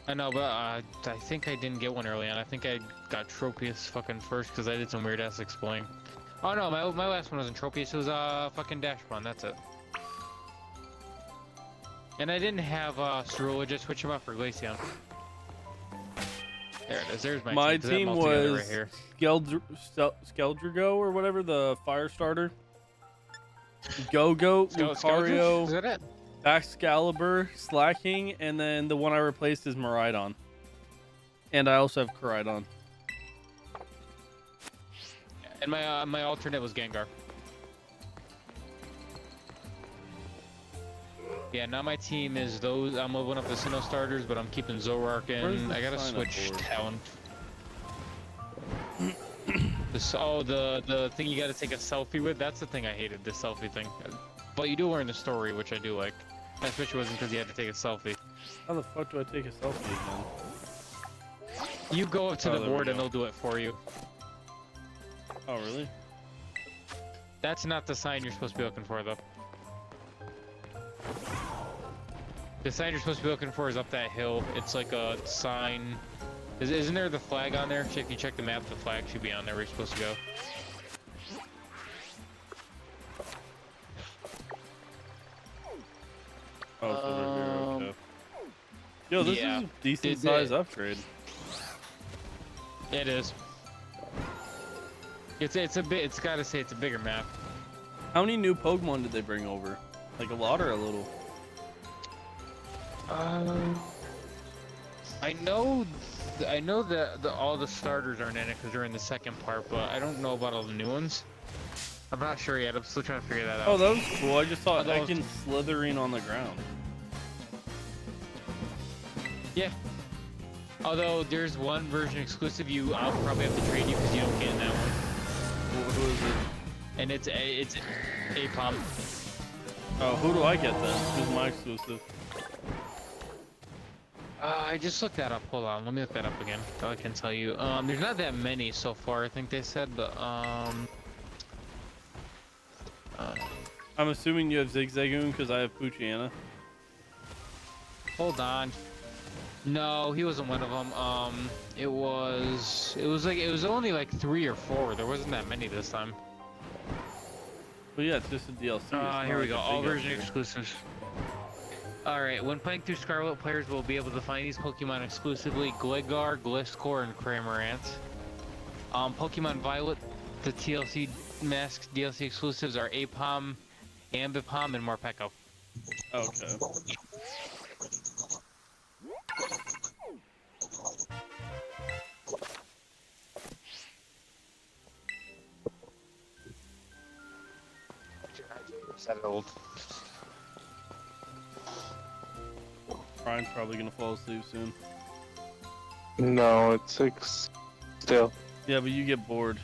I know, but I think I didn't get one early on. I think I got Tropius fucking first because I did some weird ass exploring. Oh no, my last one wasn't Tropius. It was fucking Dashbon. That's it. And I didn't have Ceruledge. I switched him out for Glaceon. There it is. There's My team. team was right here. Skeldrigo or whatever, the fire starter. Go-Go, Lucario, Is that it? Excalibur, Slacking, and then the one I replaced is Miraidon. And I also have Koraidon. And my alternate was Gengar. Yeah, now my team is those. I'm leveling up the Sinnoh starters, but I'm keeping Zoroark in. I gotta switch talent. The thing you gotta take a selfie with. That's the thing I hated. The selfie thing. But you do learn the story, which I do like. Especially wasn't because you had to take a selfie. How the fuck do I take a selfie again? You go up to the board and they'll do it for you. Oh, really? That's not the sign you're supposed to be looking for, though. The sign you're supposed to be looking for is up that hill. It's like a sign. Isn't there the flag on there? If you check the map, the flag should be on there where you're supposed to go. Oh, it's over here. Okay. Yo, this is a decent size upgrade. It is. It's a bit. It's gotta say it's a bigger map. How many new Pokemon did they bring over? Like a lot or a little? I know that all the starters aren't in it because they're in the second part, but I don't know about all the new ones. I'm not sure yet. I'm still trying to figure that out. Oh, that was cool. I just saw Ekans slithering on the ground. Yeah. Although there's one version exclusive I'll probably have to trade you because you don't get in that one. Who is it? And it's Apom. Oh, who do I get then? Who's my exclusive? I just looked that up. Hold on, let me look that up again. I can tell you. There's not that many so far. I think they said, but I I'm assuming you have Zigzagoon because I have Poochyena. Hold on. No, he wasn't one of them. It was only like 3 or 4. There wasn't that many this time. But yeah, it's just a DLC. Here we go. All version exclusives. Alright, when playing through Scarlet, players will be able to find these Pokemon exclusively: Gligar, Gliscor, and Cramorant. Pokemon Violet, the TLC Masks DLC exclusives are Apom, Ambipom, and Morpeko. Okay. Settled. Brian's probably gonna fall asleep soon. No, it's 6 still. Yeah, but you get bored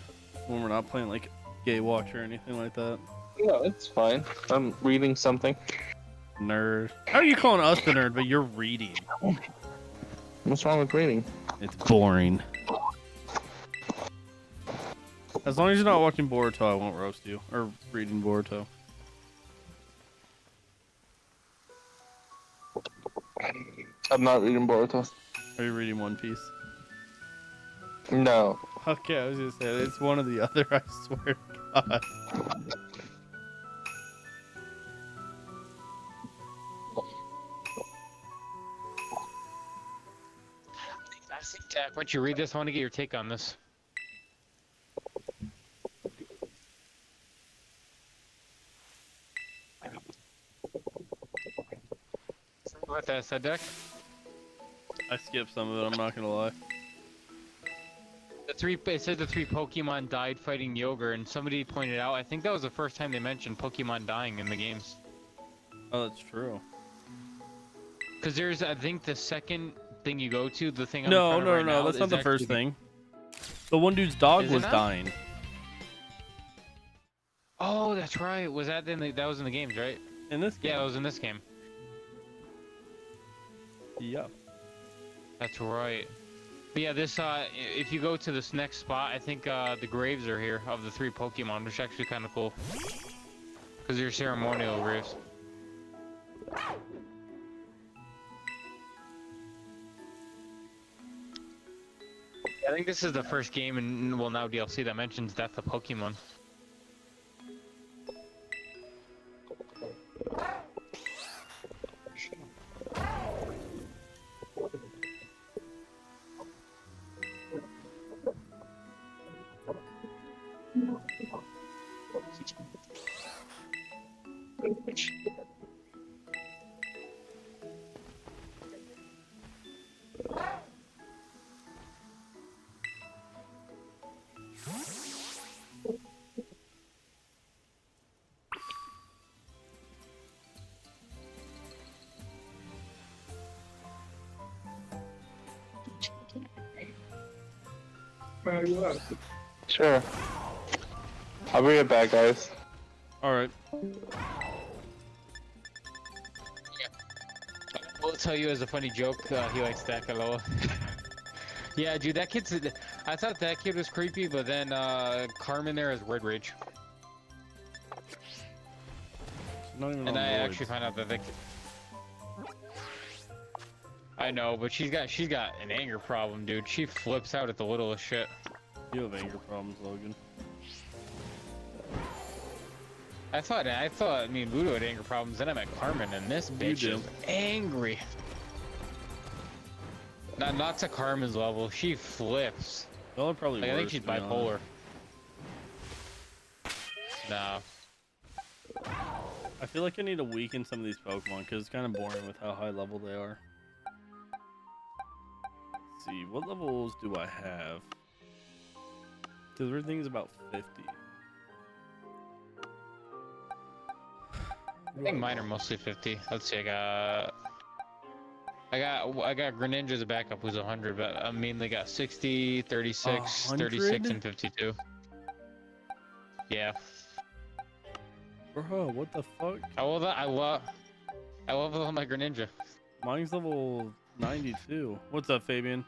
when we're not playing like Gay Watch or anything like that. No, it's fine. I'm reading something. Nerd. How are you calling us the nerd, but you're reading? What's wrong with reading? It's boring. As long as you're not watching Boruto, I won't roast you. Or reading Boruto. I'm not reading Boruto. Are you reading One Piece? No. Okay, I was gonna say, it's one or the other, I swear to God. Jack, once you read this, I want to get your take on this. What that said, Deck? I skipped some of it, I'm not gonna lie. It said the 3 Pokemon died fighting Kyogre, and somebody pointed out, I think that was the first time they mentioned Pokemon dying in the games. Oh, that's true. Because there's, I think, the second thing you go to, the thing I'm No, in front of right now that's not is the first actually thing. The one dude's dog Is it was not? dying. Oh, that's right. Was that in the, that was in the games, right? In this game? Yeah, it was in this game. Yeah. That's right. But yeah, this if you go to this next spot, I think the graves are here of the 3 Pokemon, which is actually kind of cool. Because they're ceremonial graves. I think this is the first game in, well, now DLC that mentions Death of Pokemon. Sure. I'll be right back, guys. Alright. I'll tell you as a funny joke, he likes Dakaloa. Yeah, dude, that kid's... I thought that kid was creepy, but then Carmen there is Red Rage. Not even And on I Lloyd's. actually found out that the... I know, but she's got an anger problem, dude. She flips out at the littlest shit. You have anger problems, Logan. I thought me and Voodoo had anger problems, then I met Carmen, and this bitch do. is angry. Not to Carmen's level, she flips. Y'all are probably Like, worse, I think she's to be honest. bipolar. No. I feel like I need to weaken some of these Pokemon because it's kind of boring with how high level they are. Let's see, what levels do I have? Because everything's about 50. I think mine are mostly 50. Let's see, I got Greninja as a backup who's 100, but I mainly got 60, 36, 36, 100? and 52. Yeah. Bro, what the fuck? I love all my Greninja. Mine's level 92. What's up, Fabian?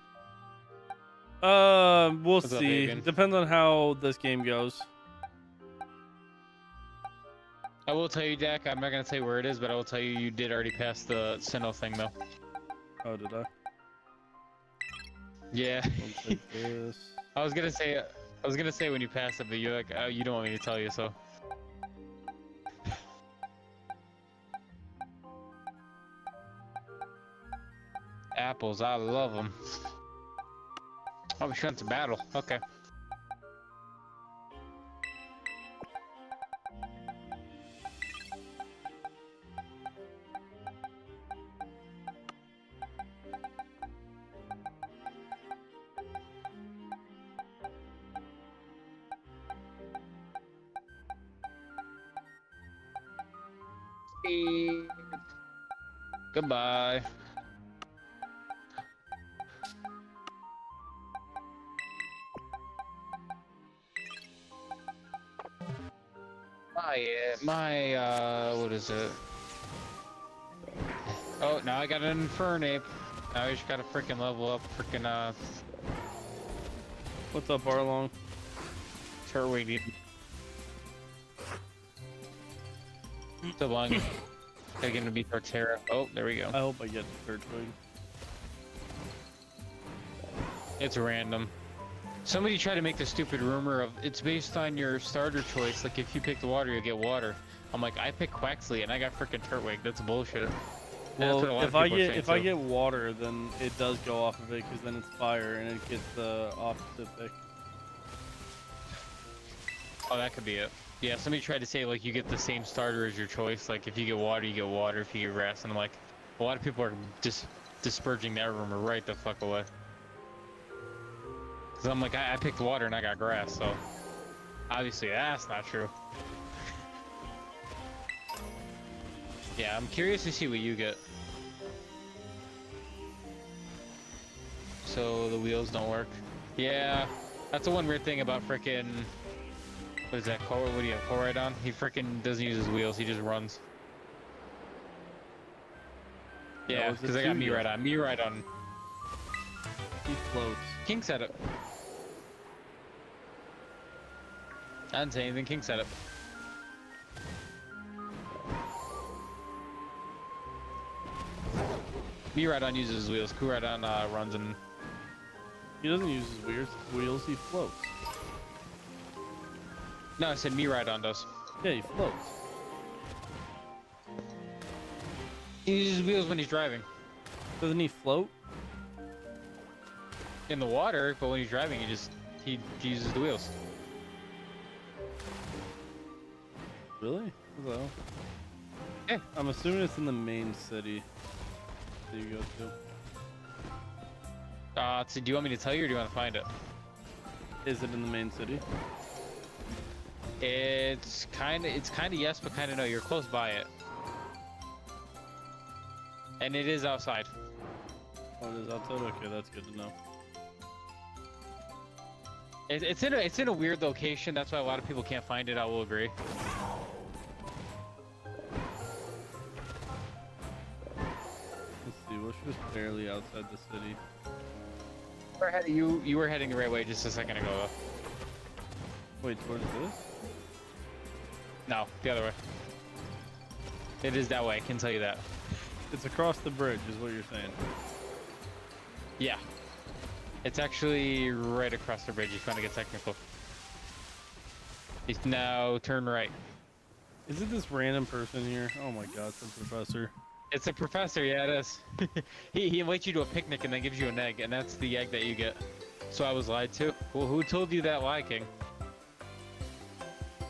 We'll What's up, see. Fabian? Depends on how this game goes. I will tell you, Dak, I'm not gonna say where it is, but I will tell you, you did already pass the Sinnoh thing, though. Oh, did I? Yeah. I'll take this. I was gonna say when you pass it, but you're like, oh, you don't want me to tell you, so. Apples, I love them. Oh, we went to battle. Okay. Goodbye. What is it? Oh, now I got an Infernape. Now I just gotta freaking level up What's up, Arlong? Turtwig. So long. They're gonna be Torterra. Oh, there we go. I hope I get the third twig. It's random. Somebody tried to make the stupid rumor of it's based on your starter choice. Like if you pick the water, you get water. I'm like, I picked Quaxley and I got freaking Turtwig. That's bullshit. And that's what a Well, lot if of I people are get saying, if I too. get water, then it does go off of it because then it's fire and it gets the opposite pick. Oh, that could be it. Yeah, somebody tried to say like you get the same starter as your choice. Like if you get water, you get water. If you get grass, and I'm like, a lot of people are just disparaging that rumor right the fuck away. Cause I'm like, I picked water and I got grass, so obviously that's not true. Yeah, I'm curious to see what you get. So the wheels don't work. Yeah, that's the one weird thing about frickin'. What is that? What do you have? Koraidon? He frickin' doesn't use his wheels. He just runs. Yeah, because I got Miraidon. Miraidon. He floats. King said it. I didn't say anything. King said it. Miraidon uses his wheels. Koraidon runs and. He doesn't use his wheels. He floats. No, I said Miraidon does. Yeah, he floats. He uses his wheels when he's driving. Doesn't he float? In the water, but when he's driving, he uses the wheels. Really? Well, Yeah. I'm assuming it's in the main city that you go to. So do you want me to tell you, or do you want to find it? Is it in the main city? It's kind of yes, but kind of no. You're close by it, and it is outside. Oh, it is outside? Okay, that's good to know. It's in a weird location. That's why a lot of people can't find it. I will agree. Let's see, we're just barely outside the city. You were heading the right way just a second ago, though. Wait, towards this? No, the other way. It is that way. I can tell you that. It's across the bridge, is what you're saying. Yeah. It's actually right across the bridge. If you want to get technical. It's now turn right. Is it this random person here? Oh my god, some professor. It's a professor, yeah, it is. he invites you to a picnic and then gives you an egg, and that's the egg that you get. So I was lied to. Well, who told you that lie, King?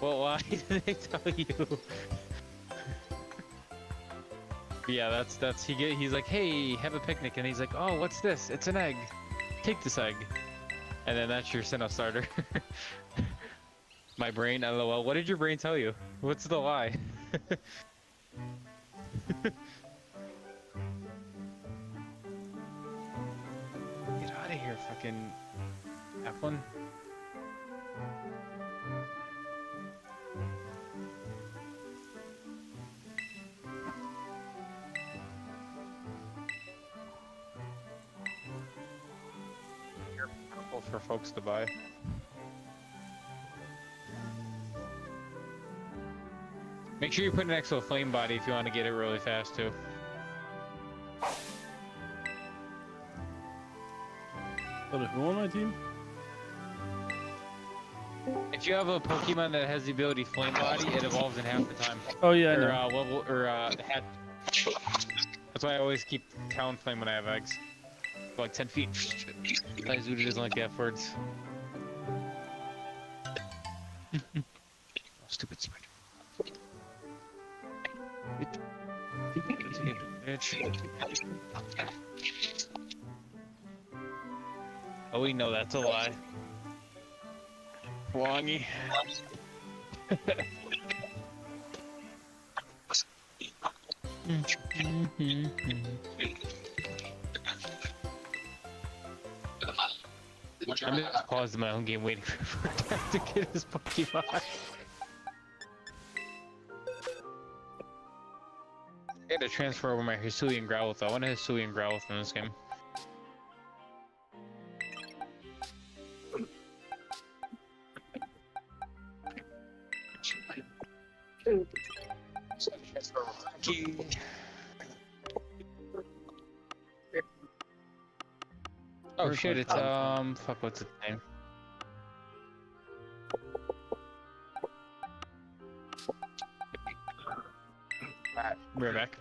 Well, why did they tell you? Yeah, he's like, hey, have a picnic, and he's like, oh, what's this? It's an egg. Take this egg. And then that's your Sinnoh starter. My brain, LOL. What did your brain tell you? What's the lie? Get out of here, fucking F1. You're purple for folks to buy. Make sure you put next to a flame body if you want to get it really fast too. But who on my team? If you have a Pokemon that has the ability Flame Body, it evolves in half the time. Oh yeah, I Or know. level or hat. That's why I always keep Talonflame when I have eggs. Go like 10 feet. That Zuda doesn't like the F words. Oh, stupid spider. Bitch. Oh, we know that's a lie. Wongy. I'm just pausing my own game waiting for Dad to get his Pokemon. I had to transfer over my Hisuian Growlithe. I want a Hisuian Growlithe in this game. Oh shit, it's fuck, what's its name? Alright, we're back.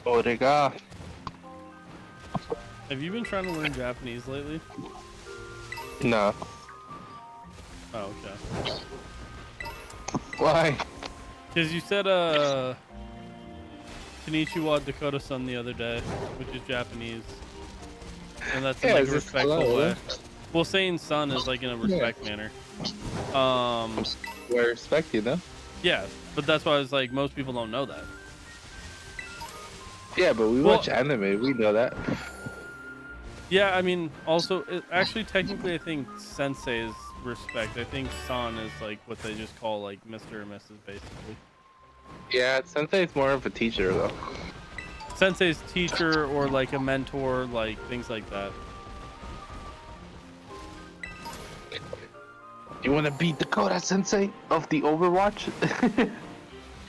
Orega. Have you been trying to learn Japanese lately? No. Oh, okay. Why? Because you said Konnichiwa Dakota-san the other day, which is Japanese, and that's in Yeah, like is a this respectful hello? way. Well, saying son is like in a respect manner. I respect you, though. Yeah, but that's why I was like, most people don't know that. Yeah, but we Well- watch anime. We know that. Yeah, I mean, also, actually, technically, I think sensei is respect. I think san is like what they just call like Mr. or Mrs. basically. Yeah, Sensei's more of a teacher, though. Sensei's teacher or like a mentor, like things like that. You want to beat Dakota Sensei of the Overwatch?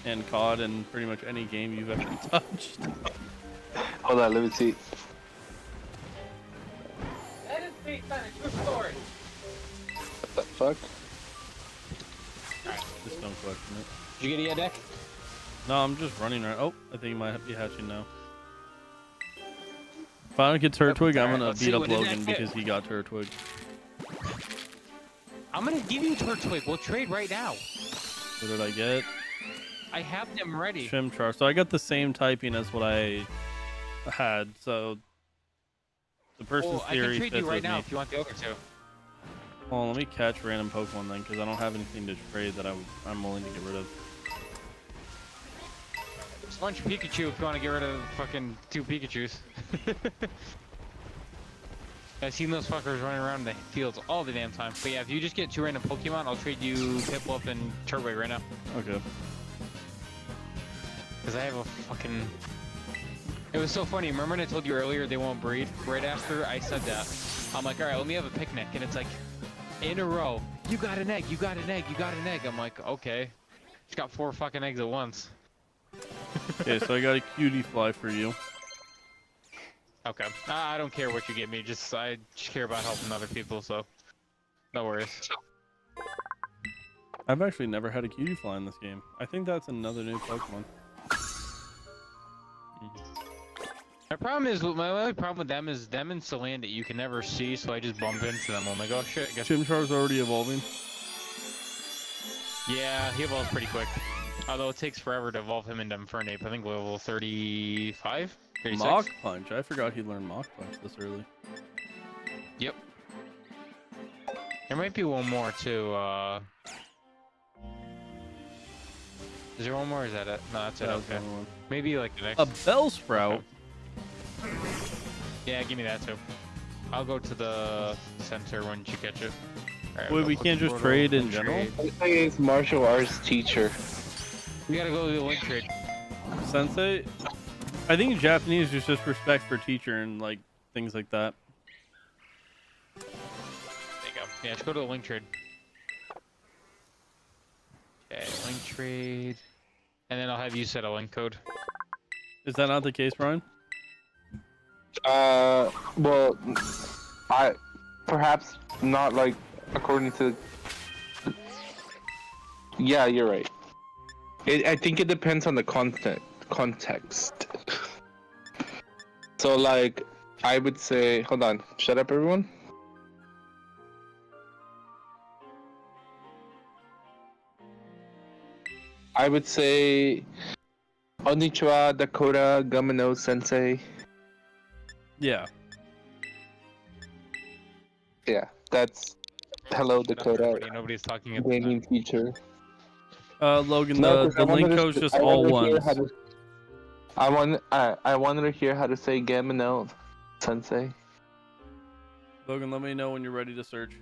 And COD and pretty much any game you've ever touched. Hold on, let me see. That is based on a true story. What the fuck? Just don't question it. Did you get a deck? No, I'm just running right. Oh, I think he might be hatching now. If I don't get Turtwig, I'm gonna Let's beat see, up what did that Logan hit? because he got Turtwig. I'm gonna give you Turtwig. We'll trade right now. What did I get? I have them ready. Chimchar. So I got the same typing as what I had. So the person's Well, I theory can trade fits you right with now me. if you want the other two. Hold on, let me catch random Pokemon then, because I don't have anything to trade that I'm willing to get rid of. There's a bunch of Pikachu if you want to get rid of fucking 2 Pikachus. I've seen those fuckers running around the fields all the damn time. But yeah, if you just get 2 random Pokemon, I'll trade you Piplup and Turtwig right now. Okay. Because I have a fucking... It was so funny. Remember when I told you earlier they won't breed? Right after I said that, I'm like, alright, let me have a picnic. And it's like, in a row, you got an egg, you got an egg, you got an egg. I'm like, okay. Just got 4 fucking eggs at once. Okay, so I got a cutie fly for you. Okay. I don't care what you give me. I just care about helping other people, so no worries. I've actually never had a cutie fly in this game. I think that's another new Pokemon. My problem is, my only problem with them is them in Salandit you can never see, so I just bump into them. I'm like, oh shit, I guess. Chimchar's already evolving. Yeah, he evolves pretty quick. Although it takes forever to evolve him into Infernape. I think level 35? 36? Mach Punch. I forgot he learned Mach Punch this early. Yep. There might be one more too. Is there one more? Or is that it? No, that's it. That was the Okay. other one. Maybe like the next. A Bellsprout. Okay. Yeah, give me that too. I'll go to the center when you catch it. Alright, Wait, we'll we go can't to just portal trade in and general? trade. Sensei is martial arts teacher. We gotta go to the link trade. sensei. I think in Japanese is just respect for teacher and like things like that. There you go. Yeah, just go to the link trade. Okay, link trade. And then I'll have you set a link code. Is that not the case, Brian? Well, I perhaps not like according to. Yeah, you're right. I think it depends on the context. So, like, I would say, hold on, shut up, everyone. I would say, Konnichiwa, Dakota, Gamino Sensei. Yeah. Yeah, that's hello, Dakota, Everybody, nobody's talking at the gaming time. teacher. Logan, No, the 'cause I link wanted to code's s- just I all wanted to hear ones. how to- I wanted to hear how to say Gamino Sensei. Logan, let me know when you're ready to search.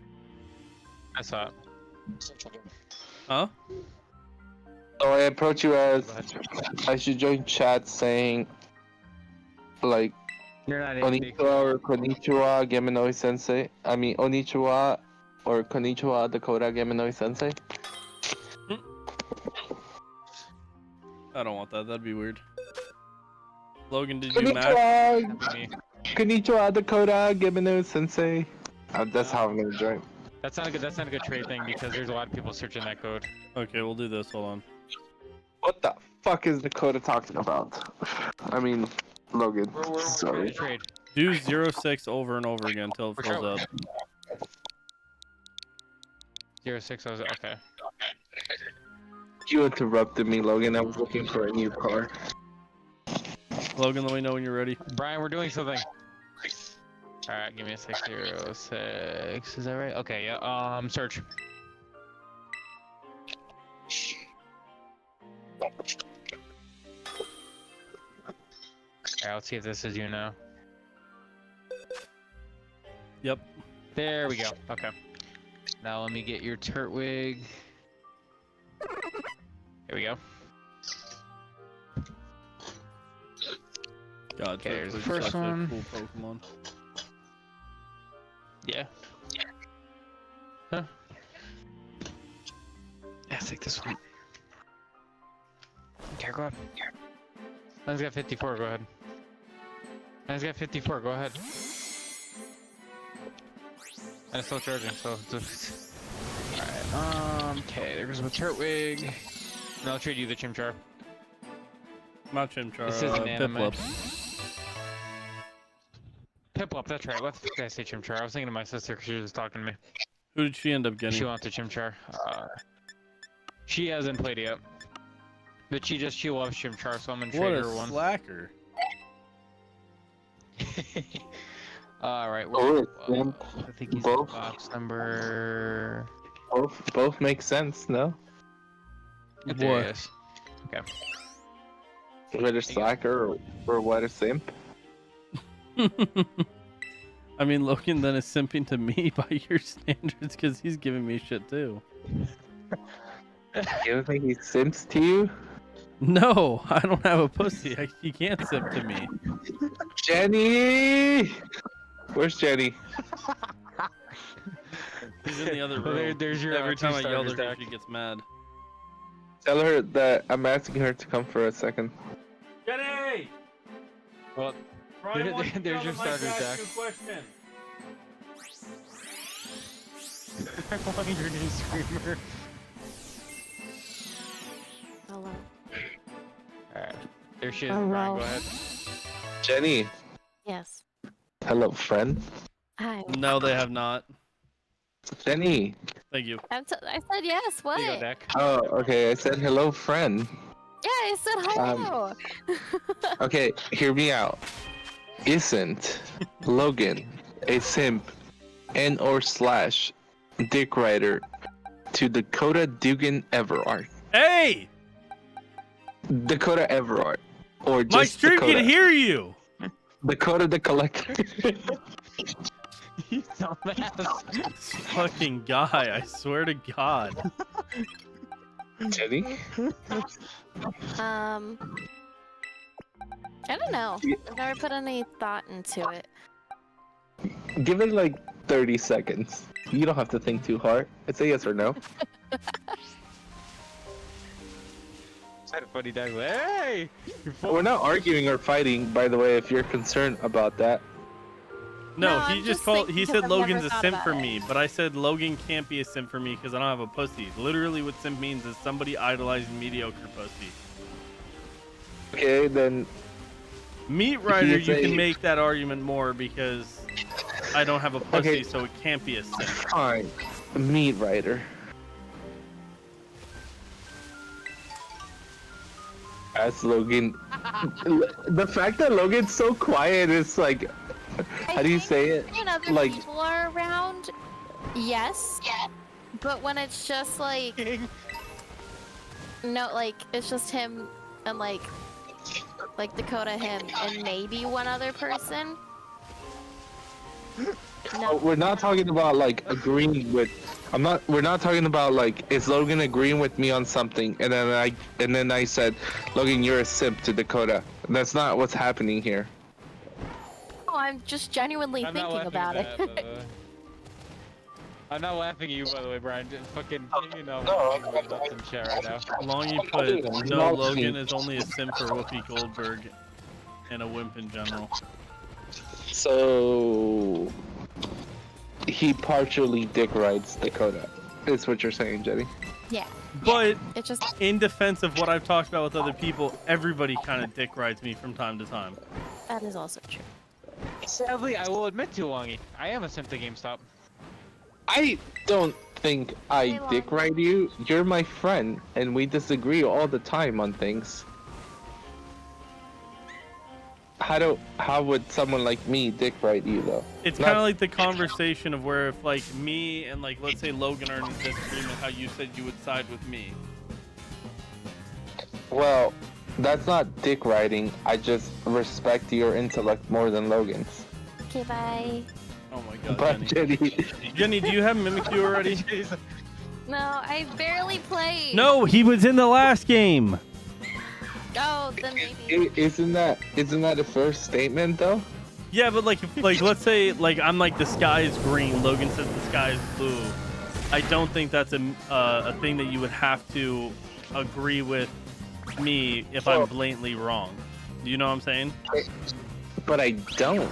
I saw it. Huh? So I approach you as I should join chat saying like You're not Konnichiwa or Konnichiwa Gaminoi Sensei. I mean Konnichiwa or Konnichiwa Dakota Gaminoi Sensei. I don't want that. That'd be weird. Logan, did you match? Konnichiwa, Konnichiwa Dakota Gaminoi Sensei. That's how I'm gonna join. That's not a good. That's not a good trade thing because there's a lot of people searching that code. Okay, we'll do this. Hold on. What the fuck is Dakota talking about? I mean, Logan. We're Sorry. trade. Do 06 over and over again until it We're fills trying- up. 06. I was okay. You interrupted me, Logan. I was looking for a new car. Logan, let me know when you're ready. Brian, we're doing something. All right, give me a 606. Is that right? Okay. Yeah. Search. Alright, let's see if this is you now. Yep. There we go. Okay. Now let me get your Turtwig. Here we go. God, Okay, there's the Turtwig's first such a one. Cool Pokemon. Yeah. Huh? Yeah, take this one. Okay, go ahead. Mine's got 54, go ahead. Mine's got 54, go ahead. And it's still charging, so... Alright, okay, there goes my Turtwig. And I'll trade you the Chimchar. Not Chimchar, This isn't anime. Piplup. Piplup, that's right. What the fuck did I say Chimchar? I was thinking of my sister because she was just talking to me. Who did she end up getting? She wants a Chimchar. She hasn't played it yet. But she loves Chimchar, so I'm gonna What trade a her one. slacker. Alright, Oh, well, I think he's in both. box number... Both make sense, no? There he What? is. Okay. Whether slacker or what a simp. I mean, Logan then is simping to me by your standards because he's giving me shit too. You don't think he simps to you? No, I don't have a pussy. He can't simp to me. Jenny! Where's Jenny? He's in the other Well, room. there's your Every time I yell two at her, starters she gets mad. Tell her that I'm asking her to come for a second. Jenny! Well, Brian wants to there's get your on the mic to starters, ask Jack. you a question. I want your new screamer. Hello. Alright. There she is. Oh, Brian, wow. go ahead. Jenny, Yes. hello, friend. Hi. No, they have not. Jenny. Thank you. I said yes. What? There you go, Deck. Oh, okay. I said hello, friend. Yeah, I said hello. Okay, hear me out. Isn't Logan a simp and/or / dick rider to Dakota Dugan Everard? Hey! Dakota Everard, or My just stream Dakota? can hear you! Dakota the Collector. You dumbass. This fucking guy, I swear to God. Jenny. I don't know. I've never put any thought into it. Give it like 30 seconds. You don't have to think too hard. It's a yes or no. Had a funny day. Hey! We're not arguing or fighting, by the way, if you're concerned about that. No, No, he I'm just just called. thinking He 'cause said I've Logan's never a thought simp about for it. me, but I said Logan can't be a simp for me because I don't have a pussy. Literally, what simp means is somebody idolizing mediocre pussy. Okay, then Meat Rider, is you a- can make that argument more because I don't have a pussy, Okay. so it can't be a simp. fine. Meat Rider. As Logan. The fact that Logan's so quiet is like. How do you say it? When other Like- people are around, yes. But when it's just like, no, like it's just him and like Dakota, him, and maybe one other person. No. We're not talking about like agreeing with. We're not talking about like is Logan agreeing with me on something, and then I said, Logan, you're a simp to Dakota. That's not what's happening here. Oh, I'm just genuinely I'm not thinking laughing about at it. that, by the way. I'm not laughing at you, by the way, Brian. Just fucking, you know, No, that's some shit right now. Long you put it, no, Logan is only a simp for Whoopi Goldberg and a wimp in general. So he partially dick rides Dakota. Is what you're saying, Jenny? Yeah, But it just in defense of what I've talked about with other people, everybody kind of dick rides me from time to time. that is also true. Sadly, I will admit to Longy, I am a simp to GameStop. I don't think I Hey, dick Lonnie. ride you. You're my friend, and we disagree all the time on things. How would someone like me dick ride you though? It's Not- kind of like the conversation of where if like me and like let's say Logan are in a disagreement, how you said you would side with me. Well, that's not dick riding. I just respect your intellect more than Logan's. Okay, bye. Oh my god, But Jenny. Jenny, Jenny, do you have Mimikyu already? No, I barely played. No, he was in the last game. Oh, then maybe. isn't that a first statement though? Yeah, but like let's say like I'm like the sky is green. Logan says the sky is blue. I don't think that's a thing that you would have to agree with me if I'm blatantly wrong. Do you know what I'm saying? But I don't.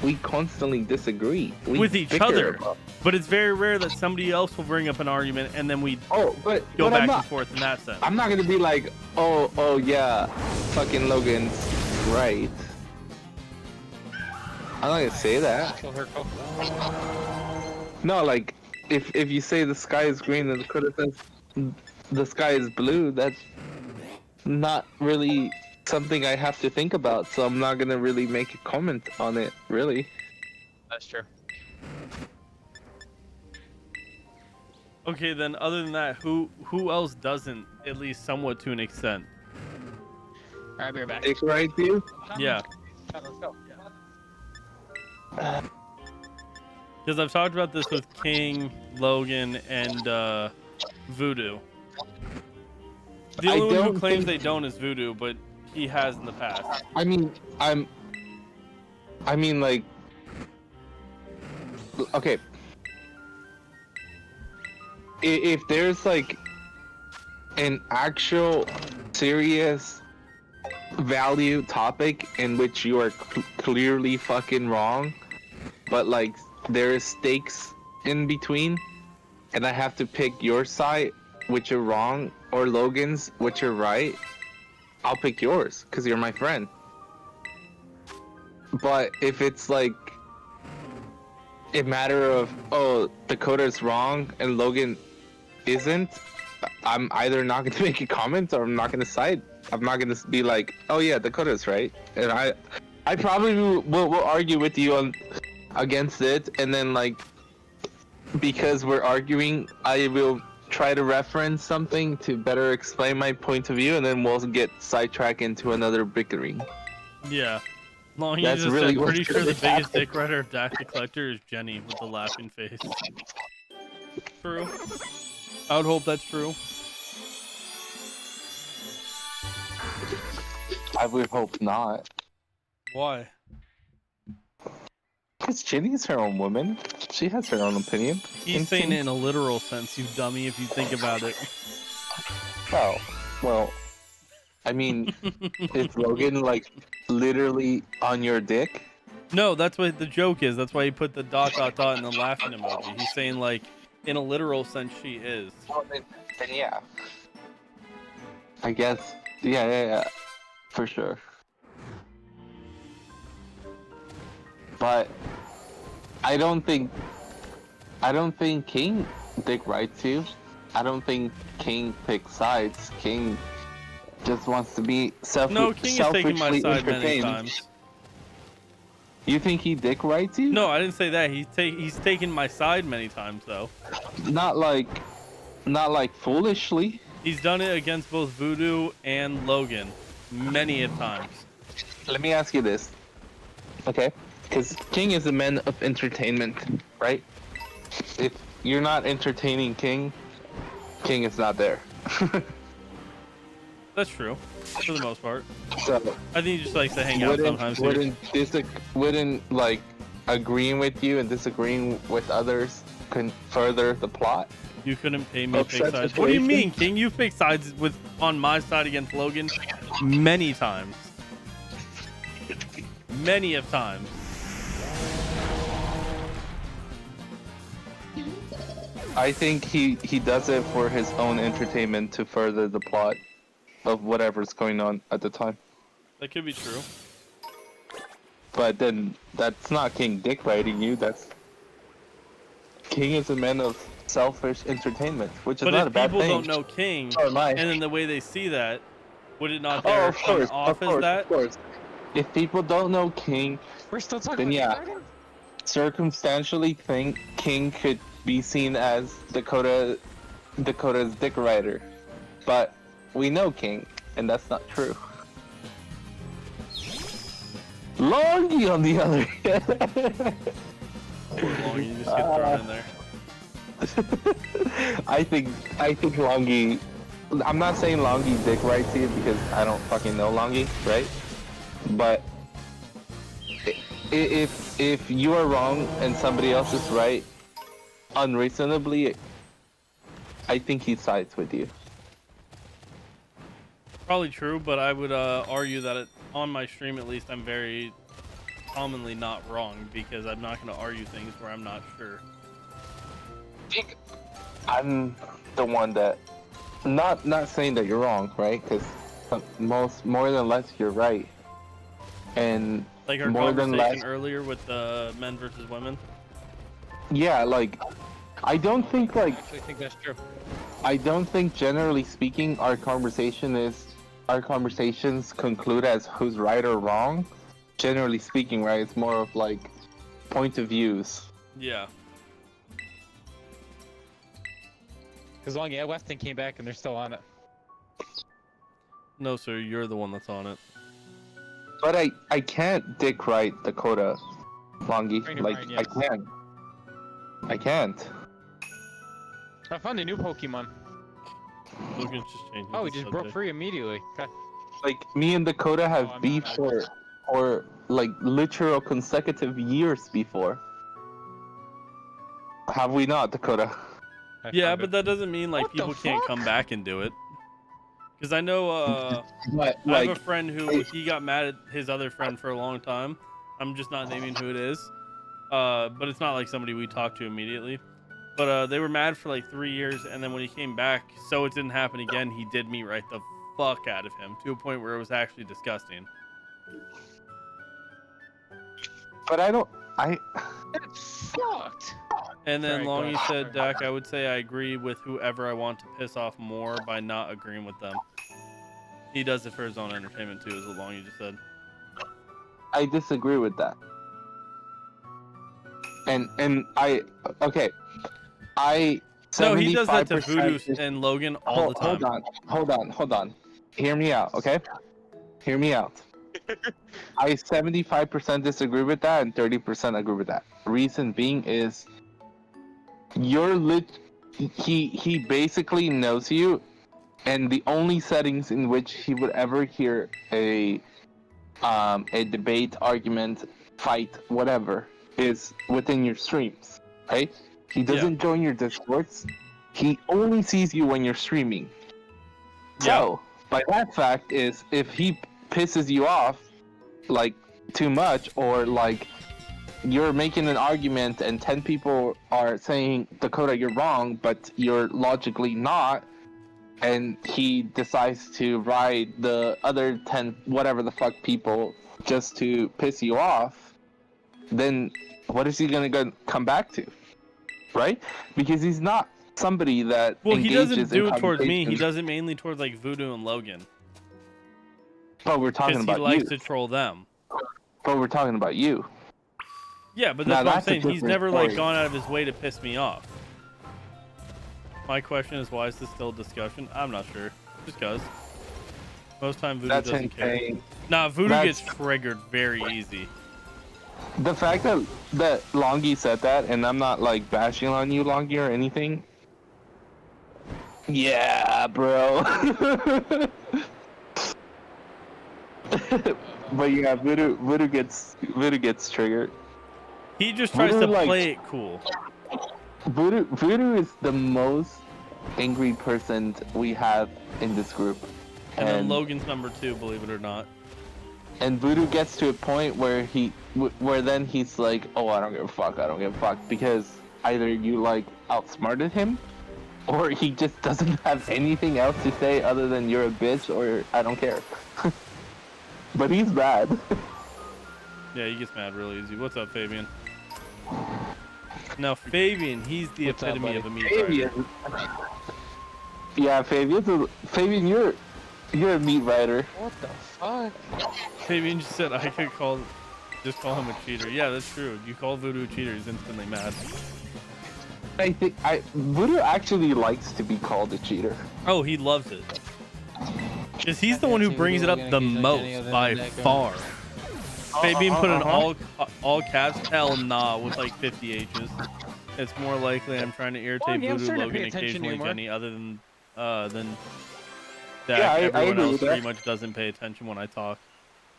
We constantly disagree. We With each bicker other. about- But it's very rare that somebody else will bring up an argument and then we Oh, but go but back I'm not, and forth in that sense. I'm not gonna be like, oh yeah, fucking Logan's right. I'm not gonna say that. So hurtful. No, like if you say the sky is green and Dakota says the sky is blue, that's not really something I have to think about. So I'm not gonna really make a comment on it, really. That's true. Okay, then other than that, who else doesn't, at least somewhat to an extent? Alright, be right back. Dick right, you? Yeah. Let's go. Because I've talked about this with King, Logan, and Voodoo. The I only one who don't claims think- they don't is Voodoo, but he has in the past. I mean, like, okay. If there's like an actual serious value topic in which you are clearly fucking wrong, but like there is stakes in between, and I have to pick your side, which you're wrong, or Logan's, which you're right, I'll pick yours because you're my friend. But if it's like a matter of, oh, Dakota's wrong and Logan isn't, I'm either not going to make a comment or I'm not going to side. I'm not going to be like, oh yeah, Dakota's right. And I probably will argue with you on against it, and then like because we're arguing, I will try to reference something to better explain my point of view, and then we'll get sidetracked into another bickering. Yeah. Long you That's just really said, what's pretty sure the gonna biggest happen. dick rider of Dash the Collector is Jenny with the laughing face. True. I would hope that's true. I would hope not. Why? Because Ginny's her own woman. She has her own opinion. He's saying it in a literal sense, you dummy, if you think about it. Oh, well, I mean, is Logan, like, literally on your dick? No, that's what the joke is. That's why he put the ... and the laughing emoji. He's saying, like, in a literal sense, she is. Well, then yeah. I guess, yeah, for sure. But I don't think King dick rights you. I don't think King picks sides. King just wants to be No, King has taken my selfishly side many entertained. times. You think he dick rights you? No, I didn't say that. He's taken my side many times, though. Not like foolishly. He's done it against both Voodoo and Logan many a times. Let me ask you this, okay? Because King is a man of entertainment, right? If you're not entertaining King, King is not there. That's true, for the most part. So I think he just likes to hang out sometimes. wouldn't like agreeing with you and disagreeing with others can further the plot? You couldn't pay me to pick Upset sides. What do you situation? mean, King? You picked sides on my side against Logan many times. Many of times. I think he does it for his own entertainment to further the plot of whatever's going on at the time. That could be true. But then that's not King dick riding you. That's King is a man of selfish entertainment, which is But not if a bad people thing. don't know King, Or life. and then the way they see that, would it not Oh, there of come course, off as that? of course. If people don't know King, We're still talking then about yeah, Jordan? circumstantially think King could be seen as Dakota's dick rider, but we know King, and that's not true. Longy on the other hand. Poor Long, you just get thrown in there. I think Longy. I'm not saying Longy dick rights you because I don't fucking know Longy, right? But if you are wrong and somebody else is right, unreasonably, I think he sides with you. Probably true, but I would argue that on my stream, at least, I'm very commonly not wrong because I'm not going to argue things where I'm not sure. I'm the one that, not saying that you're wrong, right? Because more than less you're right, and Like our more than conversation less, earlier with the men versus women. yeah. Like, I don't think I actually think that's true. I don't think generally speaking our conversations conclude as who's right or wrong. Generally speaking, right? It's more of like point of views. Yeah. Because Long, yeah, left and came back and they're still on it. No, sir, you're the one that's on it. But I can't dick right Dakota, Longy. Trainer Like Brian, yes. I can't. I found a new Pokemon. Logan's just changing Oh, the he just broke subject. free immediately. Okay. Like me and Dakota have Oh, I'm beef not- for like literal consecutive years before. Have we not, Dakota? I Yeah, found but it. that doesn't mean like What the people can't fuck? come back and do it. Because I know But I have like a friend who he got mad at his other friend for a long time. I'm just not naming who it is. But it's not like somebody we talked to immediately. But they were mad for like 3 years, and then when he came back, so it didn't happen again, he did meat right the fuck out of him to a point where it was actually disgusting. but I don't That's fucked. And then Sorry, go Longy ahead. said, Dak, I would say I agree with whoever I want to piss off more by not agreeing with them. He does it for his own entertainment too, is what Longy just said. I disagree with that. And I okay. No, he does that to 75% Voodoo is- and Logan all the time. Hold on. Hear me out, okay? Hear me out. I 75% disagree with that and 30% agree with that. Reason being is he basically knows you and the only settings in which he would ever hear a debate, argument, fight, whatever, is within your streams, right? He doesn't join your discords. He only sees you when you're streaming. So, by that fact is, if he pisses you off, like, too much, or, like, you're making an argument and 10 people are saying, Dakota, you're wrong, but you're logically not, and he decides to ride the other 10 whatever the fuck people just to piss you off, then what is he gonna come back to, right? Because he's not somebody that he doesn't engages do in it towards me. He conversations. does it mainly towards like Voodoo and Logan. But we're talking Because he about you. likes to troll them. But we're talking about you. Yeah, but Now, that's what I'm that's a saying. He's different never like story. gone out of his way to piss me off. My question is, why is this still a discussion? I'm not sure. Just cause. Most time Voodoo That's doesn't care. insane. Nah, Voodoo That's- gets triggered very easy. The fact that Longy said that, and I'm not like bashing on you, Longy, or anything. Yeah, bro. But yeah, Voodoo gets triggered. He just tries Voodoo, to like- play it cool. Voodoo is the most angry person we have in this group. And then Logan's number 2, believe it or not. And Voodoo gets to a point where where then he's like, oh, I don't give a fuck, because either you like outsmarted him, or he just doesn't have anything else to say other than you're a bitch or I don't care. But he's bad. Yeah, he gets mad really easy. What's up, Fabian? Now, Fabian, he's the What's up, epitome buddy? of a meat rider. Fabian. Yeah, Fabian, you're a meat rider. What the fuck? Fabian just said I could just call him a cheater. Yeah, that's true. You call Voodoo a cheater, he's instantly mad. I think Voodoo actually likes to be called a cheater. Oh, he loves it. Because he's the one who brings it up the most by far. Fabian put in all caps, hell nah, with like 50 H's. It's more likely I'm trying to irritate yeah, I'm Voodoo, starting to Logan, pay attention occasionally anymore. Jenny, other than that, Yeah, I everyone agree else with pretty that. much doesn't pay attention when I talk.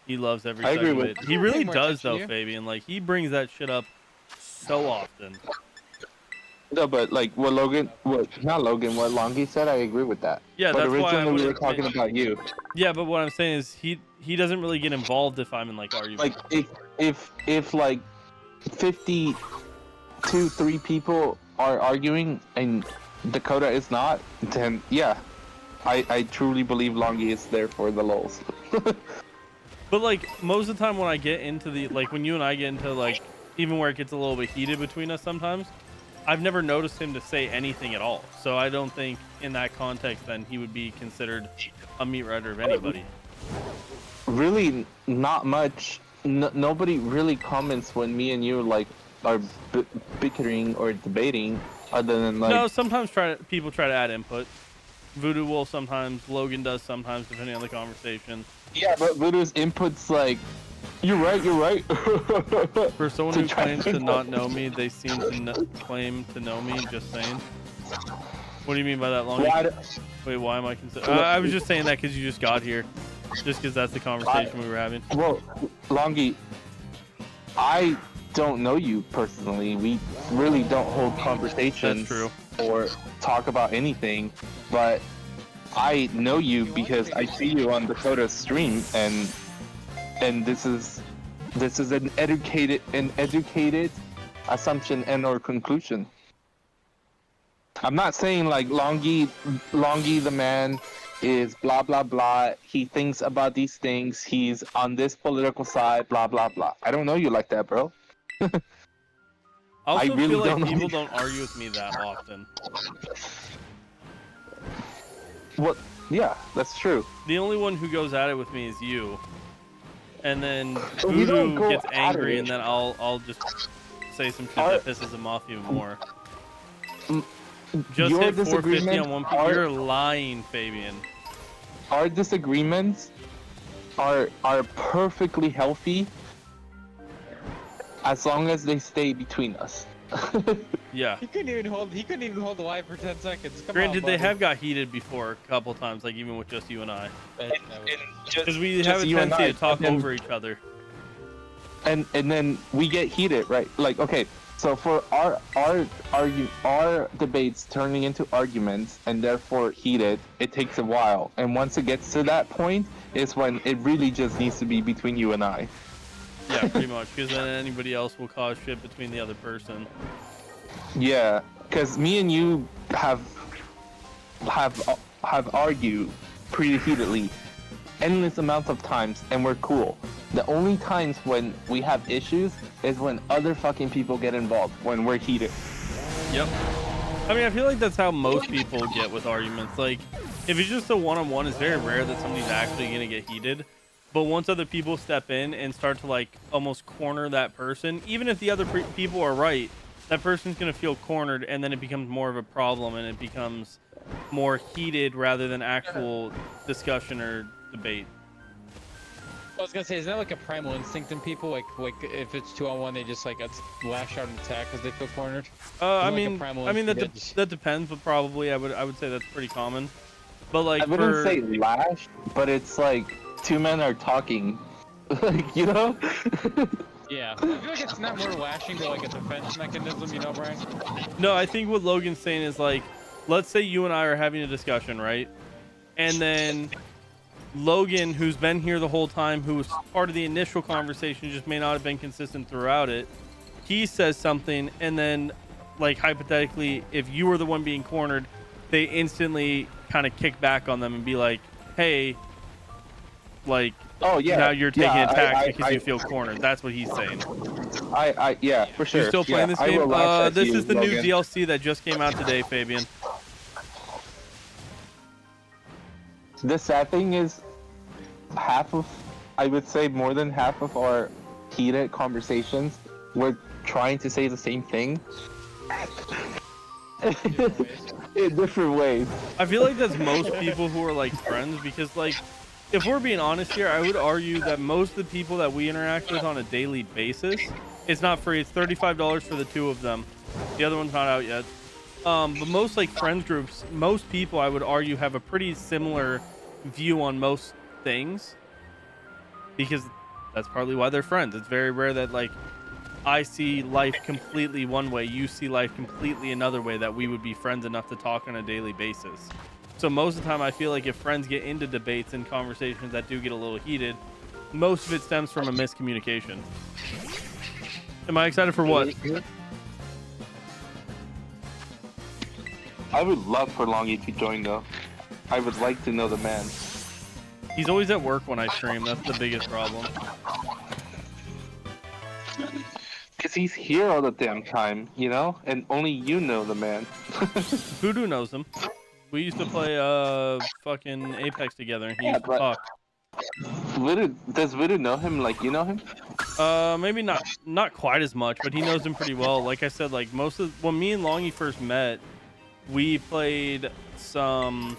He loves every I agree second of with- it. He really Pay more does attention though, to you. Fabian. Like he brings that shit up so often. No, but like what Longy said, I agree with that. Yeah, But that's why I originally we were wouldn't talking mention- about you. Yeah, but what I'm saying is he doesn't really get involved if I'm in like arguments. Like if like 3 people are arguing and Dakota is not, then yeah, I truly believe Longy is there for the lulz. But like most of the time when I get into the like when you and I get into like even where it gets a little bit heated between us sometimes, I've never noticed him to say anything at all. So I don't think in that context then he would be considered a meat rider of anybody. Really, not much. Nobody really comments when me and you like are bickering or debating, other than like. No, sometimes people try to add input. Voodoo will sometimes, Logan does sometimes, depending on the conversation. Yeah, but Voodoo's inputs like, you're right. For someone To who try claims to to not know me, they seem to claim to know me. Just saying. What do you mean by that, Longy? Wait, why am I considered? I was just saying that because you just got here. Just because that's the conversation we were having. Well, Longy, I don't know you personally. We really don't hold conversations That's true. or talk about anything, but I know you because I see you on Dakota's stream, and this is an educated assumption and or conclusion. I'm not saying like Longy the man is blah blah blah. He thinks about these things. He's on this political side. Blah blah blah. I don't know you like that, bro. I also really feel like don't know. people don't argue with me that often. What? Yeah, that's true. The only one who goes at it with me is you. And then We don't Voodoo go gets at angry, it. and then I'll just say some shit that pisses him off even more. Just Your hit 450 on disagreements one piece. are- You're lying, Fabian. Our disagreements are perfectly healthy as long as they stay between us. Yeah. He couldn't even hold the line for 10 seconds. Come Granted, on, they buddy. have got heated before a couple times, like even with just you and I, because we just have a you and tendency I, to talk but then- over each other. and then we get heated, right? Like, okay, so for our debates turning into arguments and therefore heated, it takes a while. And once it gets to that point, is when it really just needs to be between you and I. Yeah, pretty much, because then anybody else will cause shit between the other person. Yeah, because me and you have argued pretty heatedly endless amounts of times, and we're cool. The only times when we have issues is when other fucking people get involved, when we're heated. Yep. I mean, I feel like that's how most people get with arguments. Like, if it's just a one-on-one, it's very rare that somebody's actually gonna get heated. But once other people step in and start to like almost corner that person, even if the other people are right, that person's gonna feel cornered, and then it becomes more of a problem, and it becomes more heated rather than actual discussion or debate. I was gonna say, isn't that like a primal instinct in people? Like if it's 2-on-1, they just like lash out and attack because they feel cornered. I Isn't it like a mean, primal I mean that instinct that depends, but probably I would say that's pretty common. But like I wouldn't for, say lash, but it's like two men are talking, like, you know? Yeah, I feel like it's not more lashing, but like a defense mechanism, you know, Brian? no, I think what Logan's saying is like, let's say you and I are having a discussion, right? And then Logan, who's been here the whole time, who was part of the initial conversation, just may not have been consistent throughout it. He says something, and then, like, hypothetically, if you were the one being cornered, they instantly kind of kick back on them and be like, hey, like, Oh yeah. now you're taking yeah, attacks because you feel cornered. That's what he's saying. Yeah, for sure. You're still playing this I game? will lash at This you, is the new Logan. DLC that just came out today, Fabian. The sad thing is, I would say more than half of our heated conversations, we're trying to say the same thing in different ways. I feel like that's most people who are like friends, because like, if we're being honest here, I would argue that most of the people that we interact with on a daily basis, it's not free. It's $35 for the two of them. The other one's not out yet. But most like friends groups, most people I would argue have a pretty similar view on most things, because that's partly why they're friends. It's very rare that like I see life completely one way, you see life completely another way, that we would be friends enough to talk on a daily basis. So most of the time I feel like if friends get into debates and conversations that do get a little heated, most of it stems from a miscommunication. Am I excited for what? I would love for Longy to join though. I would like to know the man. He's always at work when I stream. That's the biggest problem. Cause he's here all the damn time, you know? And only you know the man. Voodoo knows him. We used to play fucking Apex together, and he used to but- talk. Does Voodoo know him like you know him? Maybe not quite as much, but he knows him pretty well. Like I said, like when me and Longy first met, we played some,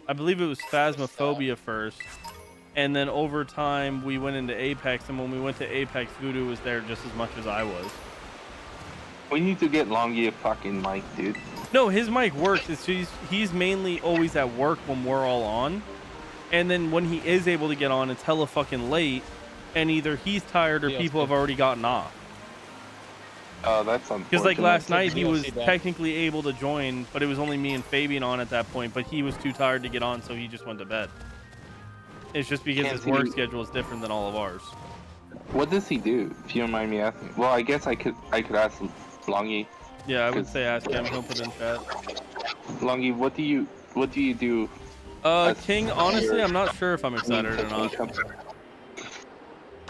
I believe it was Phasmophobia first, and then over time we went into Apex, and when we went to Apex, Voodoo was there just as much as I was. We need to get Longy a fucking mic, dude. No, his mic works. It's he's mainly always at work when we're all on, and then when he is able to get on, it's hella fucking late, and either he's tired or Yeah, people have already gotten off. Oh, that's unfortunate. Because like last night he was DLC back. technically able to join, but it was only me and Fabian on at that point, but he was too tired to get on, so he just went to bed. It's just because Can't his work see- schedule is different than all of ours. What does he do? If you don't mind me asking. Well, I guess I could ask Longy. Yeah, I would say ask him. He'll put it in chat. Longy, what do you do? King, honestly, I'm not sure if I'm excited or not.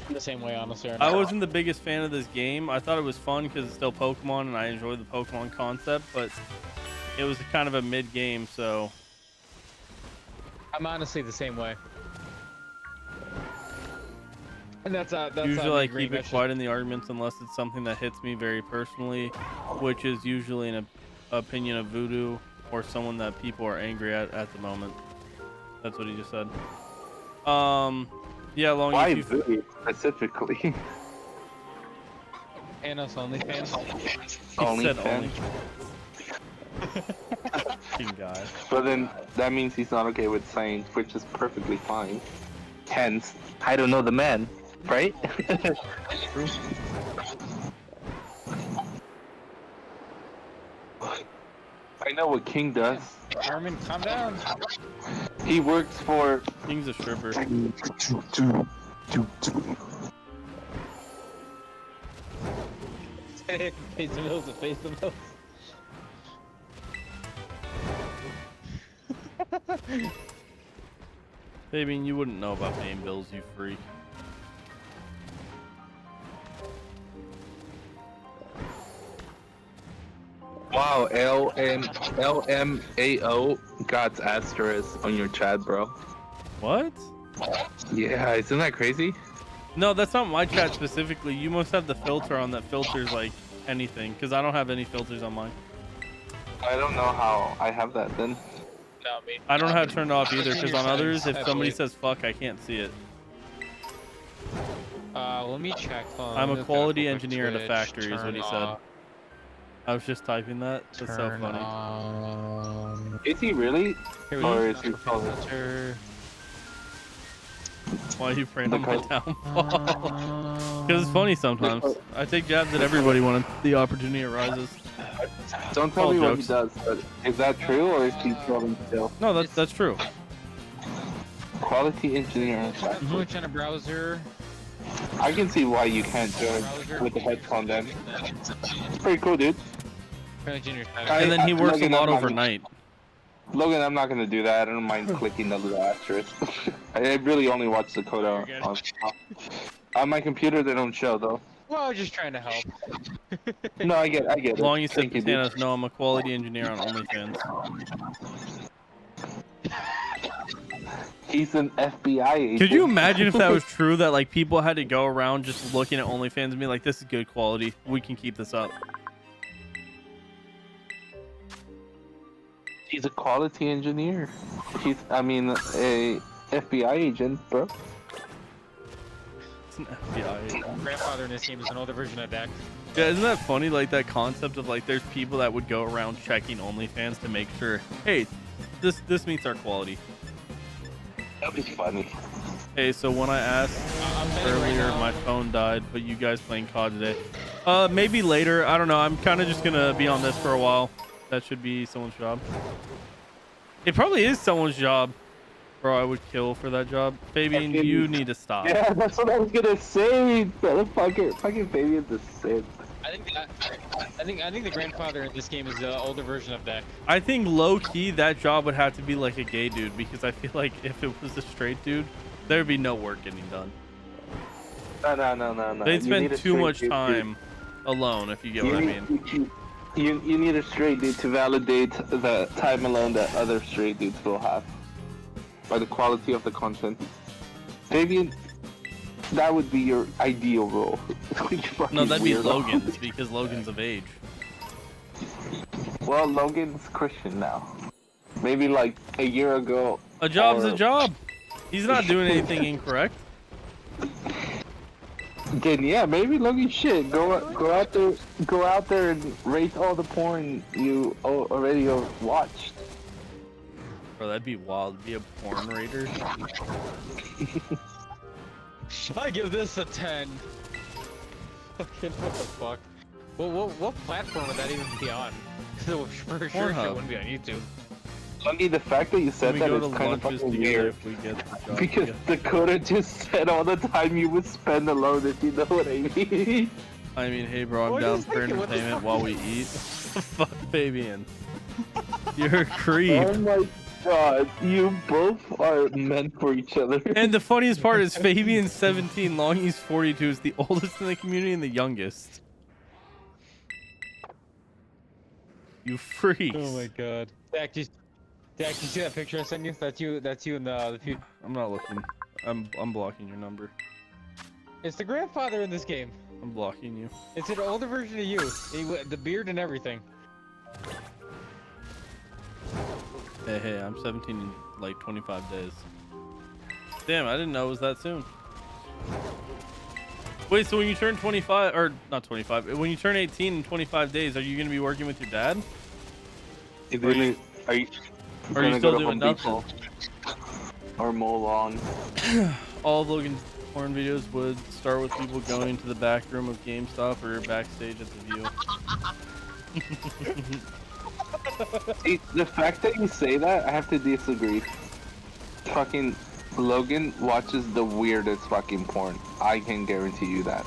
The same way, honestly. I wasn't the biggest fan of this game. I thought it was fun because it's still Pokemon, and I enjoy the Pokemon concept, but it was kind of a mid-game, so... I'm honestly the same way. And that's usually I keep it quiet in the arguments unless it's something that hits me very personally, which is usually an opinion of Voodoo or someone that people are angry at the moment. That's what he just said. Yeah, Long. Why Voodoo specifically? Thanos OnlyFans. He said OnlyFans. Fucking guy. But then that means he's not okay with science, which is perfectly fine. Hence, I don't know the man, right? I know what King does. Armin, calm down. He works for. King's a stripper. Face the mills, face the mills. Fabian, you wouldn't know about paying bills, you freak. Wow, LMAO God's asterisk on your chat, bro. What? Yeah, isn't that crazy? No, that's not my chat specifically. You must have the filter on that filters like anything, because I don't have any filters on mine. I don't know how I have that then. No, me. I don't know how to turn it off either, because on others, if somebody says fuck, I can't see it. Let me check. I'm a quality engineer at a factory, is what he said. I was just typing that. That's so funny. Is he really? Or is he Why are you praying on my downfall? Because it's funny sometimes. I take jabs at everybody when the opportunity arises. Don't tell All me jokes. what he does, but is that true or is he trolling still? No, that's true. Quality engineer. Switch on a browser. I can see why you can't join with the headphone then. It's pretty cool, dude. Engineer. And then he works a Logan, lot I'm not overnight. Logan, I'm not gonna do that. I don't mind clicking the little asterisk. I really only watch the code on my computer. They don't show though. Well, I was just trying to help. No, I get it. As long as you said Thank you, dude. Thanos, no, I'm a quality engineer on OnlyFans. He's an FBI agent. Could you imagine if that was true, that like people had to go around just looking at OnlyFans and be like, this is good quality, we can keep this up? He's a quality engineer. He's, I mean, a FBI agent, bro. It's an FBI agent. Grandfather in this game is an older version of Dex. Yeah, isn't that funny? Like that concept of like, there's people that would go around checking OnlyFans to make sure, hey, this meets our quality. That'd be funny. Hey, so when I asked earlier, my phone died, but you guys playing COD today? Maybe later. I don't know. I'm kind of just gonna be on this for a while. That should be someone's job. It probably is someone's job. Bro, I would kill for that job. Fabian, you need to stop. Yeah, that's what I was gonna say. Motherfucker, fucking Fabian's a sin. I think the grandfather in this game is the older version of Dex. I think low key that job would have to be like a gay dude, because I feel like if it was a straight dude, there'd be no work getting done. No. They'd You need spend a too straight much dude, time alone, if you get what I mean. You need a straight dude to validate the time alone that other straight dudes will have, by the quality of the content. Fabian, that would be your ideal role. No, that'd be Weirdo. Logan's, because Logan's of age. Well, Logan's Christian now. Maybe like a year ago. A job's or- a job. He's not doing anything incorrect. Then yeah, maybe Logan shit. Go out there and rate all the porn you already watched. Bro, that'd be wild. Be a porn raider. I give this a 10. Fucking what the fuck? What platform would that even be on? For sure it Pornhub. wouldn't be on YouTube. Logan, the fact that you Can said we that go is to kind of lunches fucking together weird. if we get the job Because together? Dakota just said all the time you would spend alone, if you know what I mean. I mean, hey bro, I'm What down is for that? What the entertainment fuck? while we eat. Fuck Fabian. You're a creep. Oh my god, you both are meant for each other. And the funniest part is Fabian's 17, Longy's 42, is the oldest in the community and the youngest. You freaks. Oh my god. Dak, you see that picture I sent you? That's you in the future. I'm not looking. I'm blocking your number. It's the grandfather in this game. I'm blocking you. It's an older version of you. The beard and everything. Hey, I'm 17 in like 25 days. Damn, I didn't know it was that soon. Wait, so when you turn 25, or not 25, when you turn 18 in 25 days, are you going to be working with your dad? Are you Or are you gonna still go to doing Home nothing? Depot or mow lawn? All of Logan's porn videos would start with people going to the back room of GameStop or backstage at the View. See, the fact that you say that, I have to disagree. Fucking Logan watches the weirdest fucking porn. I can guarantee you that.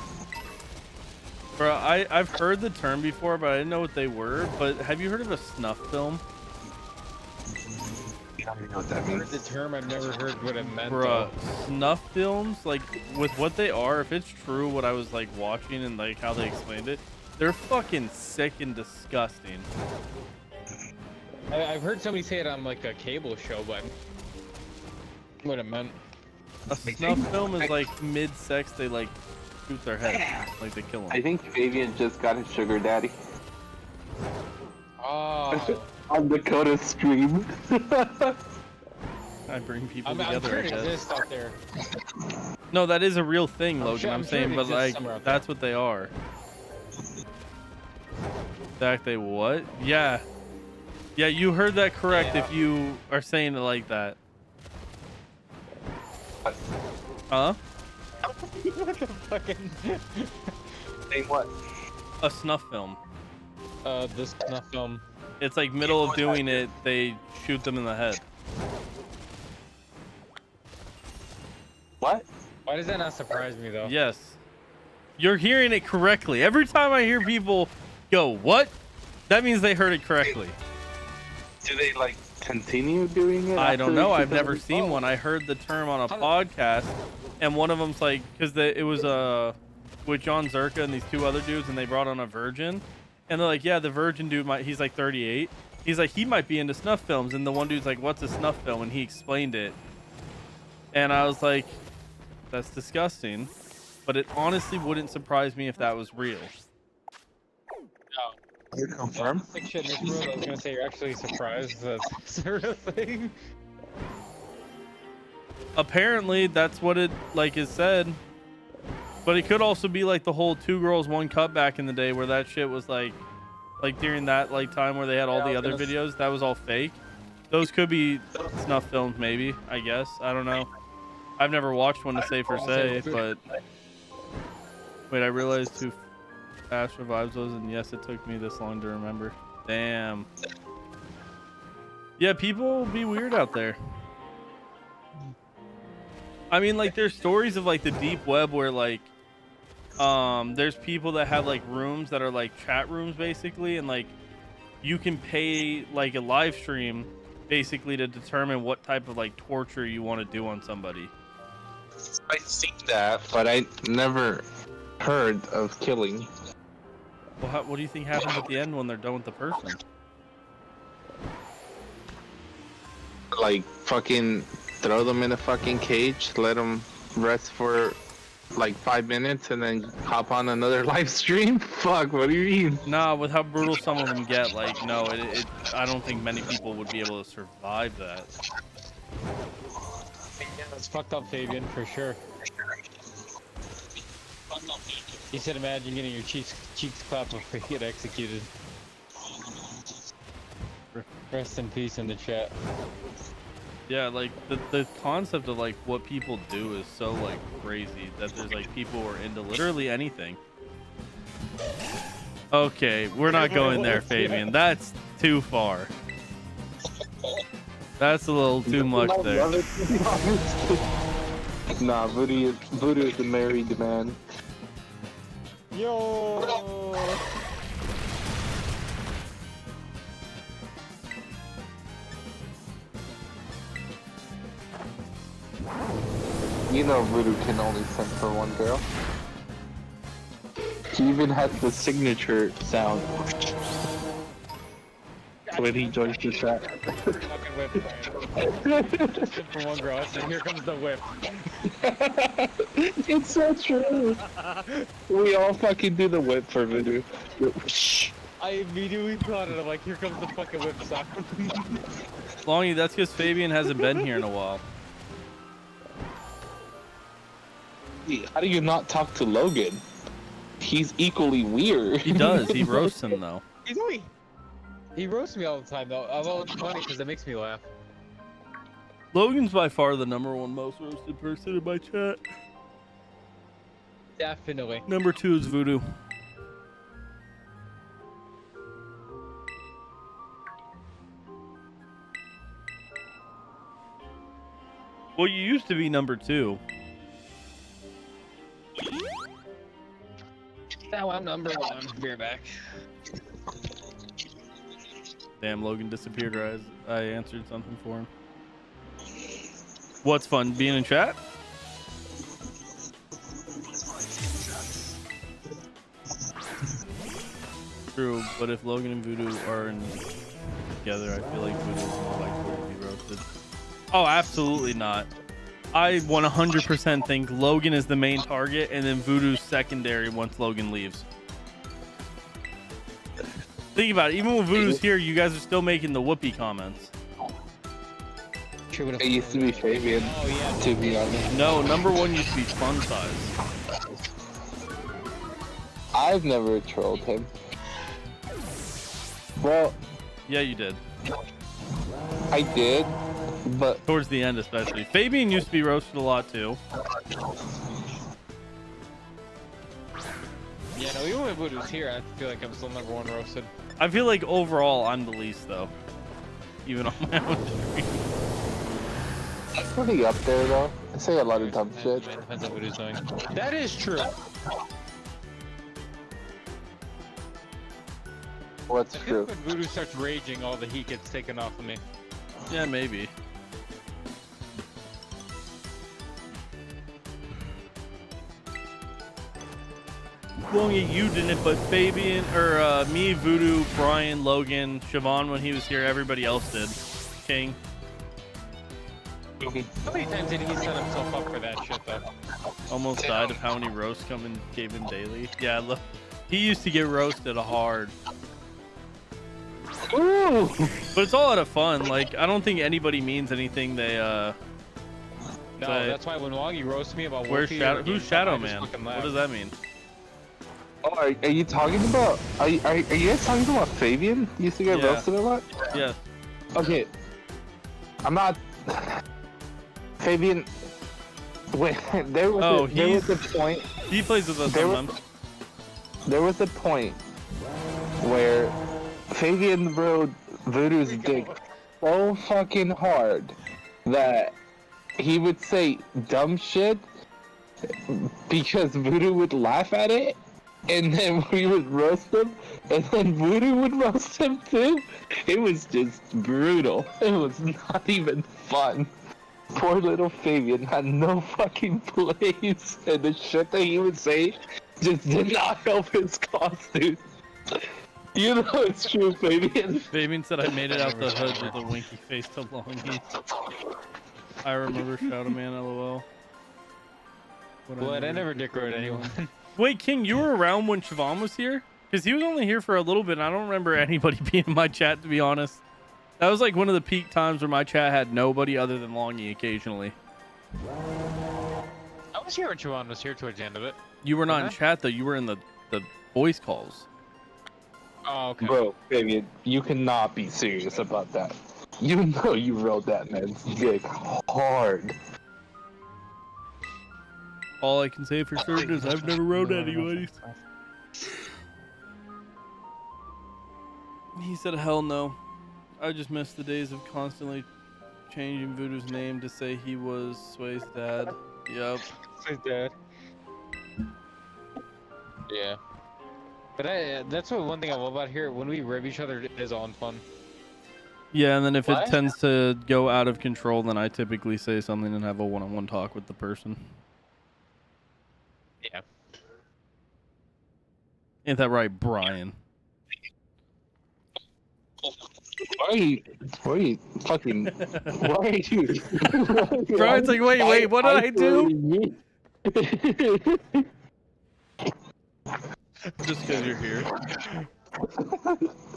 Bro, I've heard the term before, but I didn't know what they were. But have you heard of a snuff film? I don't even know what that I heard means. the term, I've never heard what it meant. Bruh, snuff films, like with what they are, if it's true what I was like watching and like how they explained it, they're fucking sick and disgusting. I've heard somebody say it on like a cable show, but what it meant. A snuff film is like mid-sex, they like shoot their head, like they kill them. I think Fabian just got his sugar daddy Oh, on Dakota's stream. I bring people I'm together, sure I it guess. exists out there. No, that is a real thing, Logan. sure- I'm I'm sure saying, it but exists like somewhere out there. that's what they are. Fact, they what? Yeah, yeah. You heard that correct. Yeah. If you are saying it like that. Huh? What the fucking? Say what? A snuff film. This snuff film. It's like middle of doing it, they shoot them in the head. What? Why does that not surprise me though? Yes. You're hearing it correctly. Every time I hear people go, what? That means they heard it correctly. Do they like continue doing it? I after don't they know. shoot I've them? never seen one. I heard the term on a podcast, and one of them's like, because it was with John Zerka and these two other dudes, and they brought on a virgin, and they're like, yeah, the virgin dude he's like 38. He's like, he might be into snuff films, and the one dude's like, what's a snuff film? And he explained it, and I was like, that's disgusting, but it honestly wouldn't surprise me if that was real. You confirm? Like shit in this world, I was gonna say you're actually surprised that's a real thing. Apparently, that's what it like is said. But it could also be like the whole 2 girls 1 cup back in the day, where that shit was like during that like time where they had all the other videos, that was all fake. Those could be snuff films, maybe. I guess I don't know. I've never watched one to say for say, but wait, I realized who Astro Vibes was, and yes, it took me this long to remember. Damn. Yeah, people be weird out there. I mean, like, there's stories of like the deep web where like there's people that have like rooms that are like chat rooms basically, and like you can pay like a live stream basically to determine what type of like torture you want to do on somebody. I see that, but I never heard of killing. Well, what do you think happens at the end when they're done with the person? Like fucking throw them in a fucking cage, let them rest for like 5 minutes, and then hop on another live stream? Fuck, what do you mean? Nah, with how brutal some of them get, like, no, I don't think many people would be able to survive that. Yeah, that's fucked up, Fabian, for sure. He said, imagine getting your cheeks clapped before you get executed. Rest in peace in the chat. Yeah, like the concept of like what people do is so like crazy that there's like people who are into literally anything. Okay, we're not going there, Fabian. That's too far. That's a little too much there. Nah, Voodoo is a married man. Yo! You know Voodoo can only send for one girl. He even has the signature sound when he joins the chat. Fucking whip. For one girl, so here comes the whip. It's so true. We all fucking do the whip for Voodoo. Shh. I immediately thought it, I'm like, here comes the fucking whip sound. Longy, that's because Fabian hasn't been here in a while. how do you not talk to Logan? He's equally weird. He does. He roasts him though. He roasts me all the time though. Although it's funny because it makes me laugh. Logan's by far the #1 most roasted person in my chat. Definitely. Number 2 is Voodoo. Well, you used to be number 2. Now I'm number 1. Beer back. Damn, Logan disappeared or I answered something for him. What's fun, being in chat? True, but if Logan and Voodoo are together, I feel like Voodoo is more likely to be roasted. Oh, absolutely not. I 100% think Logan is the main target, and then Voodoo's secondary once Logan leaves. Think about it. Even when Voodoo's here, you guys are still making the whoopee comments. It used to be Fabian, to be honest. No, number 1 used to be Fun Size. I've never trolled him. Well, Yeah, you did. I did, but Towards the end, especially. Fabian used to be roasted a lot too. Yeah, no, even when Voodoo's here, I feel like I'm still number 1 roasted. I feel like overall, I'm the least though. Even on my own stream. it's pretty up there though. I say a lot of dumb shit. Depends on Voodoo's doing. That is true. What's I feel true? like when Voodoo starts raging, all the heat gets taken off of me. Yeah, maybe. Longy, you didn't, but Fabian, or me, Voodoo, Brian, Logan, Siobhan when he was here, everybody else did. King. How many times did he set himself up for that shit though? Almost died of how many roasts come and gave him daily. Yeah, look, he used to get roasted hard. Ooh! But it's all out of fun. Like, I don't think anybody means anything they, No, But- that's why when Woggy roasted me about where's Wolfie Shadow? or Who's GameStop, Shadow I just Man? fucking What laughed. does that mean? Oh, are you talking about? Are you guys talking about Fabian? He used to get Yeah. roasted a lot. Yeah. Okay, I'm not. Fabian. Wait, there was a point. He plays with us There was- sometimes. There was a point where Fabian rode Voodoo's dick so fucking hard that he would say dumb shit because Voodoo would laugh at it, and then we would roast him, and then Voodoo would roast him too. It was just brutal. It was not even fun. Poor little Fabian had no fucking place, and the shit that he would say just did not help his cause, dude. You know it's true, Fabian. Fabian said I made it out the hood with a winky face to Longy. I remember Shadow Man, lol. What? I never dick rode anyone. Wait, King, you were around when Siobhan was here? Because he was only here for a little bit, and I don't remember anybody being in my chat, to be honest. That was like one of the peak times where my chat had nobody other than Longy occasionally. I was here when Siobhan was here towards the end of it. You were not in Okay. chat, though. You were in the voice calls. Oh, okay. Bro, Fabian, you cannot be serious about that. You know you rode that man's dick hard. All I can say for certain is I've never rode anybody's. He said, hell no. I just miss the days of constantly changing Voodoo's name to say he was Sway's dad. Yup. His dad. Yeah. But that's one thing I love about here. When we rib each other, it is on fun. Yeah, and then if What? it tends to go out of control, then I typically say something and have a one-on-one talk with the person. Yeah. Ain't that right, Brian? Why are you fucking, why are you? Brian's like, wait, what did I do? Just because you're here.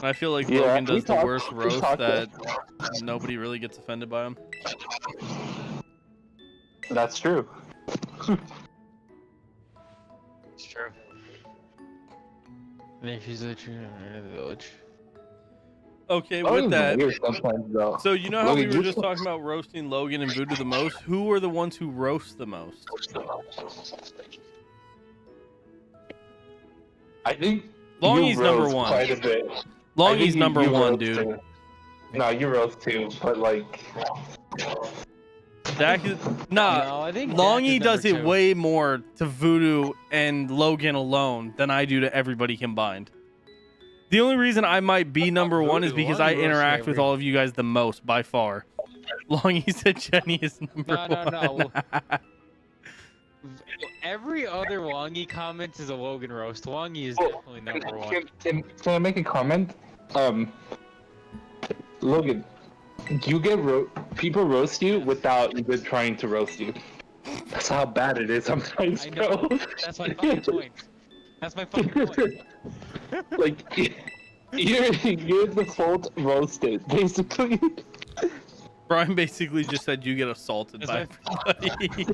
I feel like Yeah, Logan we does the talked- worst we roast talked. that nobody really gets offended by him. That's true. And then she's literally in the village. Okay, Oh, with it's that, weird sometimes though. so you know how we Logan, were just talking about roasting Logan and Voodoo the most? Who are the ones who roast the most? I think Longy's you number roast one. quite a bit. I Longy's think number you one, roast dude. too. No, you roast too, but like, Dak is nah. No, I think Dak Longy is does number it two. way more to Voodoo and Logan alone than I do to everybody combined. The only reason I might be number one is Voodoo, because Longy I roasted interact with every- all of you guys the most by far. Longy said Jenny is number No. one. Every other Wongy comment is a Logan roast. Wongy is definitely number one. can I make a comment? Logan, you get people roast you without even trying to roast you. That's how bad it is sometimes, I know. bro. That's my fucking point. That's my fucking point. Like, you're the fault roasted, basically. Brian basically just said you get assaulted by everybody.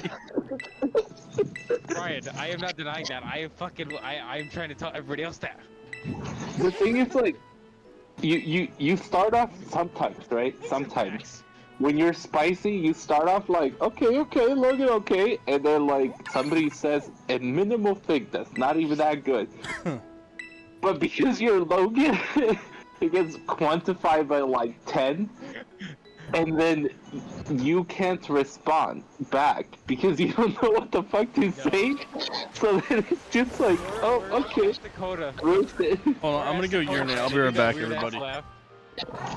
Brian, I am not denying that. I'm trying to tell everybody else that. The thing is, like, you start off sometimes, right? Sometimes. When you're spicy, you start off like, okay, Logan, okay, and then like somebody says a minimal thing that's not even that good. But because you're Logan, it gets quantified by like 10, and then you can't respond back because you don't know what the fuck to say. So then it's just like, oh, okay, Dakota. roast it. Hold on, I'm gonna go urinate. I'll be right back, everybody.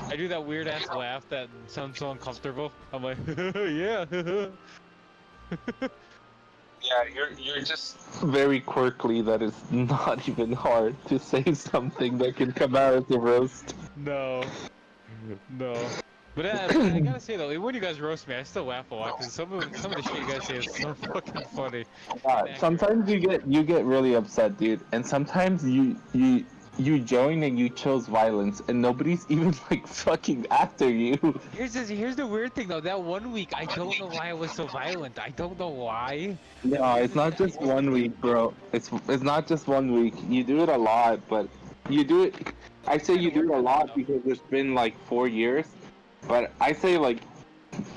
I do that weird ass laugh that sounds so uncomfortable. I'm like, yeah. Yeah, you're just very quirky that it's not even hard to say something that can come out as a roast. No. But I gotta say though, when you guys roast me, I still laugh a lot because some of the shit you guys say is so fucking funny. Sometimes you get really upset, dude, and sometimes you join and you chose violence, and nobody's even like fucking after you. Here's the weird thing though. That one week, I don't know why I was so violent. I don't know why. No, it's not just 1 week, bro. It's not just 1 week. You do it a lot, but you do it. I say you do it a lot because it's been like 4 years, but I say like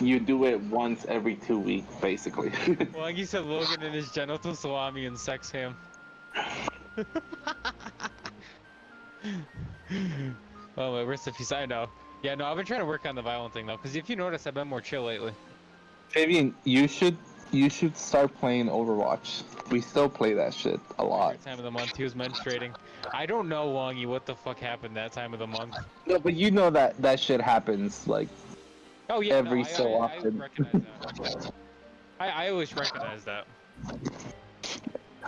you do it once every 2 weeks, basically. Well, like you said, Logan and his genital salami and sex ham. Oh, my rest of peace. I know. Yeah, no, I've been trying to work on the violent thing though, because if you notice, I've been more chill lately. Fabian, you should start playing Overwatch. We still play that shit a lot. Every time of the month, he was menstruating. I don't know, Wongy, what the fuck happened that time of the month. No, but you know that shit happens like Oh yeah, every no, so I often. recognize that. I always recognize that.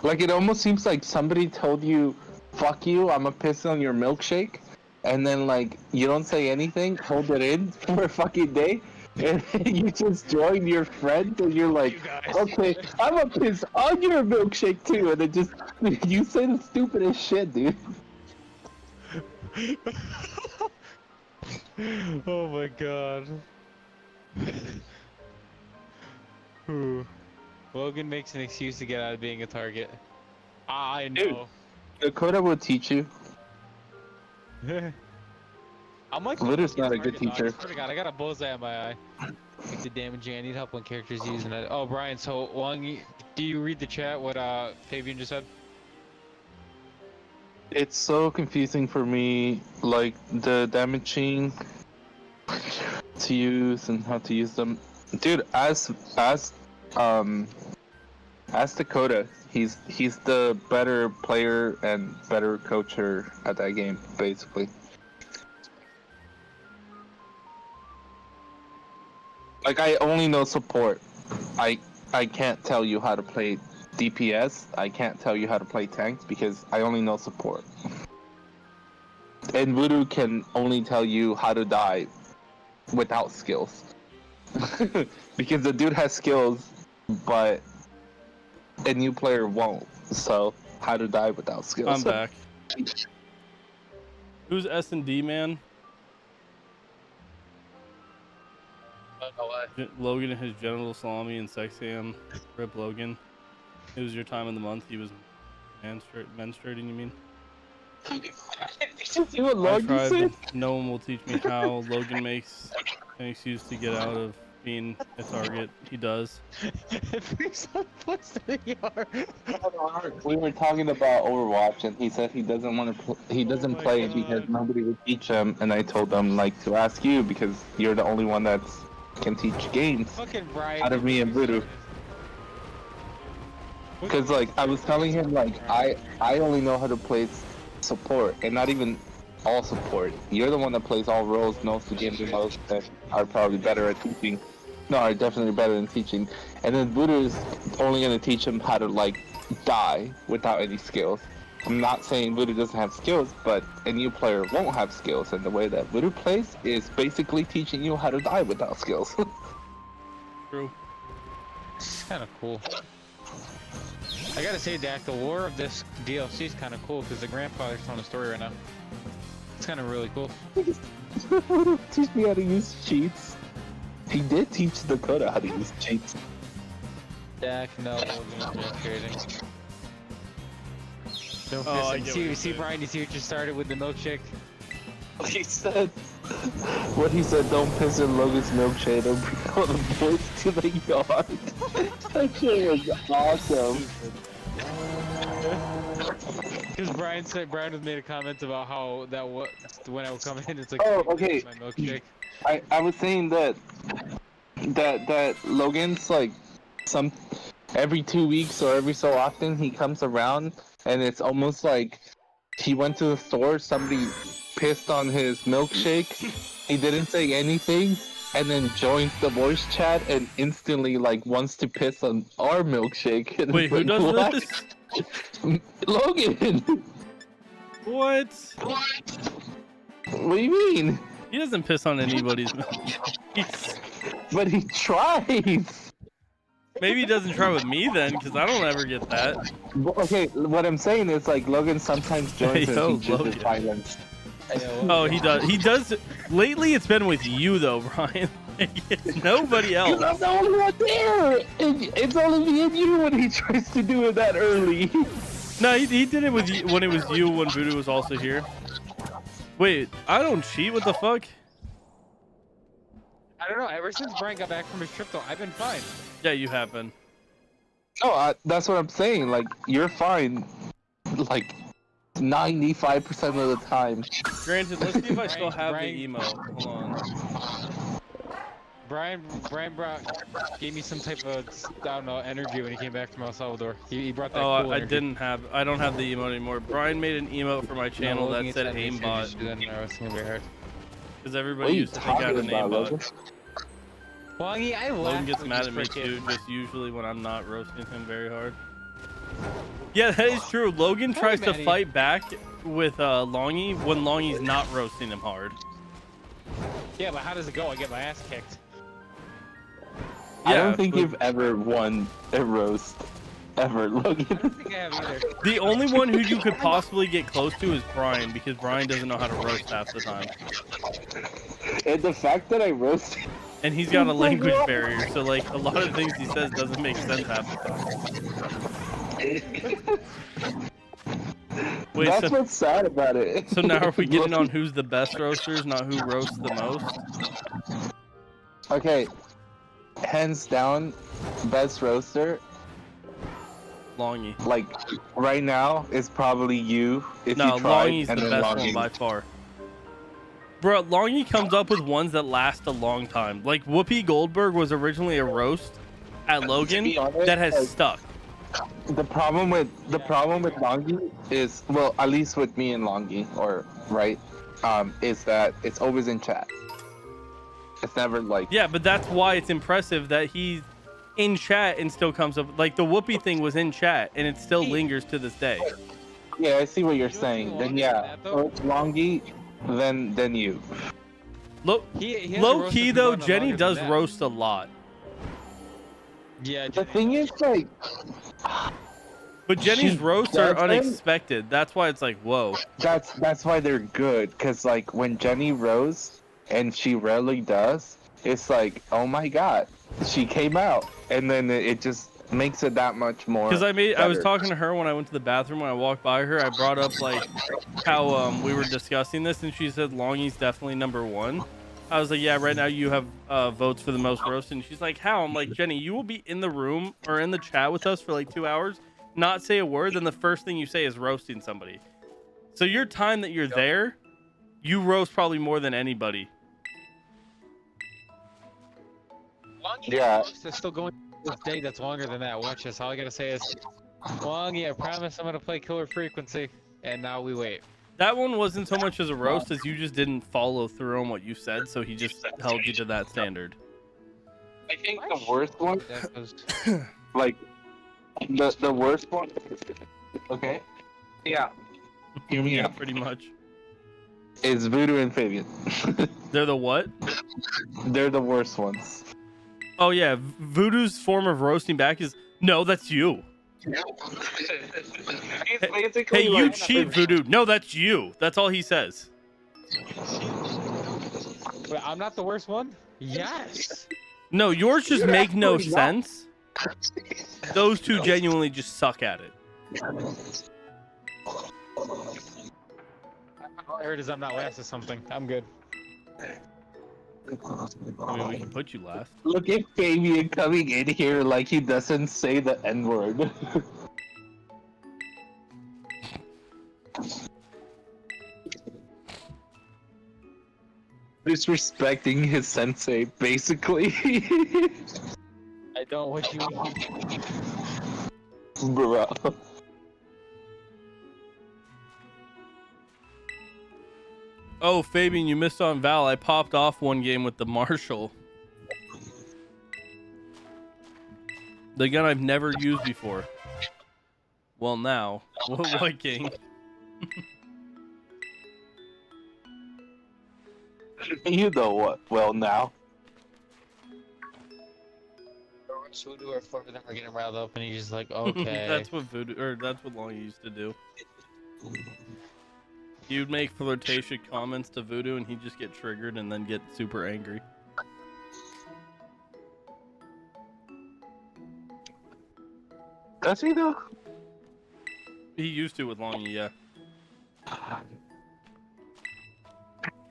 Like it almost seems like somebody told you, "Fuck you, I'ma piss on your milkshake," and then like you don't say anything, hold it in for a fucking day, and then you just join your friend and you're like, "Okay, I'ma piss on your milkshake too," and it just you say the stupidest shit, dude. Oh my god. Logan makes an excuse to get out of being a target. I know. Dakota will teach you. I'm like Glitter's not a good target, dog. teacher. I swear to God, I got a bullseye on my eye. Like the damaging. I need help when characters using it. Oh, Brian. So, Wongy, do you read the chat? What Fabian just said? It's so confusing for me, like the damaging to use and how to use them. Dude, as Dakota, he's the better player and better coacher at that game, basically. Like I only know support. I can't tell you how to play DPS. I can't tell you how to play tanks because I only know support. And Voodoo can only tell you how to die without skills. Because the dude has skills, but a new player won't. So how to die without skills. I'm back. Who's S&D, man? Logan and his genital salami and sex ham. Rip Logan. It was your time of the month. He was menstruating, you mean? See what I Logan tried, said? but no one will teach me how. Logan makes an excuse to get out of being a target. He does. We were talking about Overwatch, and he said he doesn't want to. He doesn't my play it because God. nobody would teach him. And I told him like to ask you because you're the only one that can teach games Fucking Brian. out of me and Voodoo. Because like I was telling him like I only know how to play support and not even all support. You're the one that plays all roles, knows the game the most, and are probably better at teaching. No, are definitely better than teaching. And then Voodoo is only gonna teach him how to like die without any skills. I'm not saying Voodoo doesn't have skills, but a new player won't have skills, and the way that Voodoo plays is basically teaching you how to die without skills. True. It's kind of cool. I gotta say, Dak, the lore of this DLC is kind of cool because the grandfather's telling a story right now. It's kind of really cool. Teach me how to use cheats. He did teach Dakota how to use cheats. Dak, no, Logan, trading. No Oh, I pissing. get what See, you're see, saying. Brian, you see what you started with the milkshake? He said, what he said, don't piss in Logan's milkshake and bring all the boys to the yard. That shit was awesome. Because Brian has made a comment about how that when I would come in, it's like, Oh, "Hey, okay. my milkshake." I was saying that Logan's like every 2 weeks or every so often he comes around and it's almost like he went to the store, somebody pissed on his milkshake, he didn't say anything, and then joins the voice chat and instantly like wants to piss on our milkshake. And Wait, it's who like, does what? this? Logan. What? What do you mean? He doesn't piss on anybody's milk. But he tries. Maybe he doesn't try with me then, because I don't ever get that. Okay, what I'm saying is like Logan sometimes joins Hey, and yo, teaches his Logan. violence. Oh, he does. He does. Lately, it's been with you though, Brian. It's nobody Because else. I'm the only one there. It's only me and you when he tries to do it that early. No, he did it with you when it was you when Voodoo was also here. Wait, I don't cheat. What the fuck? I don't know. Ever since Brian got back from his trip, though, I've been fine. Yeah, you have been. No, that's what I'm saying. Like you're fine. Like 95% of the time. Granted, let's see if I still have Brian- the emo. Hold on. Brian gave me some type of, I don't know, energy when he came back from El Salvador. He brought that Oh, cool I energy. didn't have. I don't have the emote anymore. Brian made an emote for my channel that said aimbot because everybody What are you used to think I had talking an about, Logan? aimbot. Well, yeah, I Logan laughed gets when mad you at me just too, freaking- just usually when I'm not roasting him very hard. Yeah, that is true. Logan tries to Manny. fight back with Longy when Longy's not roasting him hard. Yeah, but how does it go? I get my ass kicked. I Yeah, don't think but you've ever won a roast. Ever, I Logan. don't think I have either. the only one who you could possibly get close to is Brian because Brian doesn't know how to roast half the time. And the fact that I roast And he's got a language barrier, so like a lot of things he says doesn't make sense half the time. Wait, that's so, what's sad about it. so now are we getting on who's the best roasters, not who roasts the most? Okay, hands down, best roaster, Longy. like right now, is probably you. If No, you tried, Longy's the and then best Longy. one by far. Bro, Longy comes up with ones that last a long time. Like Whoopi Goldberg was originally a roast at Logan be honest, that has like- stuck. The problem with Longy is, well, at least with me and Longy, or right, is that it's always in chat. It's never like Yeah, but that's why it's impressive that he's in chat and still comes up. Like the Whoopi thing was in chat and it still lingers to this day. yeah, I see what you're You know saying. what's Then Longy yeah, in that, though? first Longy, then you. Low, He hasn't low roasted key people though, in a Jenny longer than does that. roast a lot. Yeah, The Jenny thing does. is, like, But Jenny's She roasts are doesn't- unexpected. That's why it's like, whoa. that's why they're good. Cause like when Jenny roasts, and she rarely does, it's like, oh my god, she came out, and then it just makes it that much more. Because I was better. talking to her when I went to the bathroom. When I walked by her, I brought up like how we were discussing this, and she said Longy's definitely number one. I was like, yeah, right now you have votes for the most roast, and she's like, how? I'm like, Jenny, you will be in the room or in the chat with us for like 2 hours, not say a word, then the first thing you say is roasting somebody. So your time that you're there, you roast probably more than anybody. Yeah. They're still going to this day that's longer than that. Watch this. All I gotta say is, Longy, I promise I'm gonna play Killer Frequency. And now we wait. That one wasn't so much as a roast as you just didn't follow through on what you said, so he just held you to that standard. I think the worst one, That was... like, the worst one. Okay. Yeah. Hear me Yeah, out. pretty much. Is Voodoo and Fabian. They're the what? They're the worst ones. Oh yeah, Voodoo's form of roasting back is no, that's you. Hey, you cheat, Voodoo. No, that's you. That's all he says. Wait, I'm not the worst one? Yes. No, yours just make no sense. Those two genuinely just suck at it. All I heard is I'm not last or something. I'm good. I mean, we can put you last. Look at Fabian coming in here like he doesn't say the N-word. Disrespecting his sensei, basically. I don't what you mean. Bro. Oh, Fabian, you missed on Val. I popped off one game with the Marshall. The gun I've never used before. Well, now. What game? You know what? Well, now. Voodoo or four of them are getting riled up, and he's just like, okay. That's what Voodoo, or that's what Long used to do. He would make flirtatious comments to Voodoo, and he'd just get triggered and then get super angry. Does he though? He used to with Longy, yeah.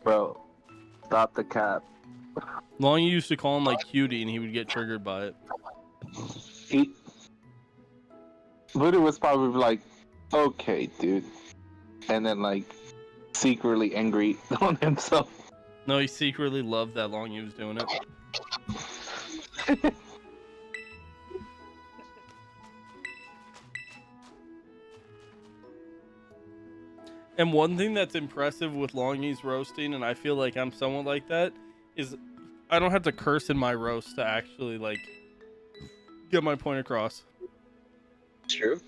Bro, stop the cap. Longy used to call him like cutie, and he would get triggered by it. Voodoo was probably like, okay, dude. And then like, secretly angry on himself. No, he secretly loved that Longy was doing it. And one thing that's impressive with Longy's roasting, and I feel like I'm somewhat like that, is I don't have to curse in my roast to actually like get my point across. True.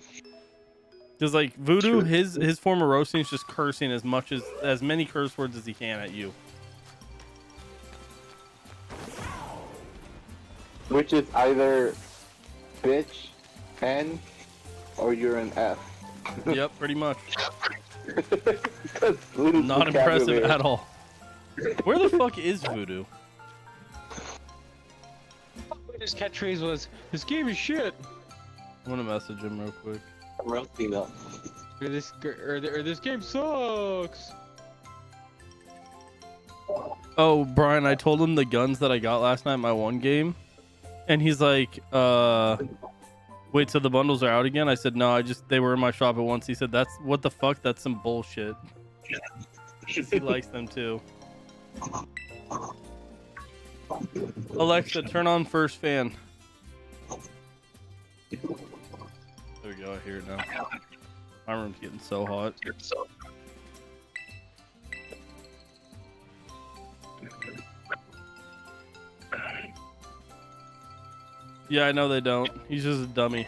Because like Voodoo, his form of roasting is just cursing as many curse words as he can at you. Which is either bitch, N, or you're an F. Yep, pretty much. That's Voodoo's Not impressive vocabulary. at all. Where the fuck is Voodoo? His catchphrase was, "This game is shit." I'm gonna message him real quick. I'm roasting up. Or this game sucks. Oh, Brian, I told him the guns that I got last night in my one game, and he's like, wait till the bundles are out again. I said, no, they were in my shop at once. He said, that's what the fuck? That's some bullshit. He likes them too. Alexa, turn on first fan. There we go. I hear it now. My room's getting so hot. Yeah, I know they don't. He's just a dummy.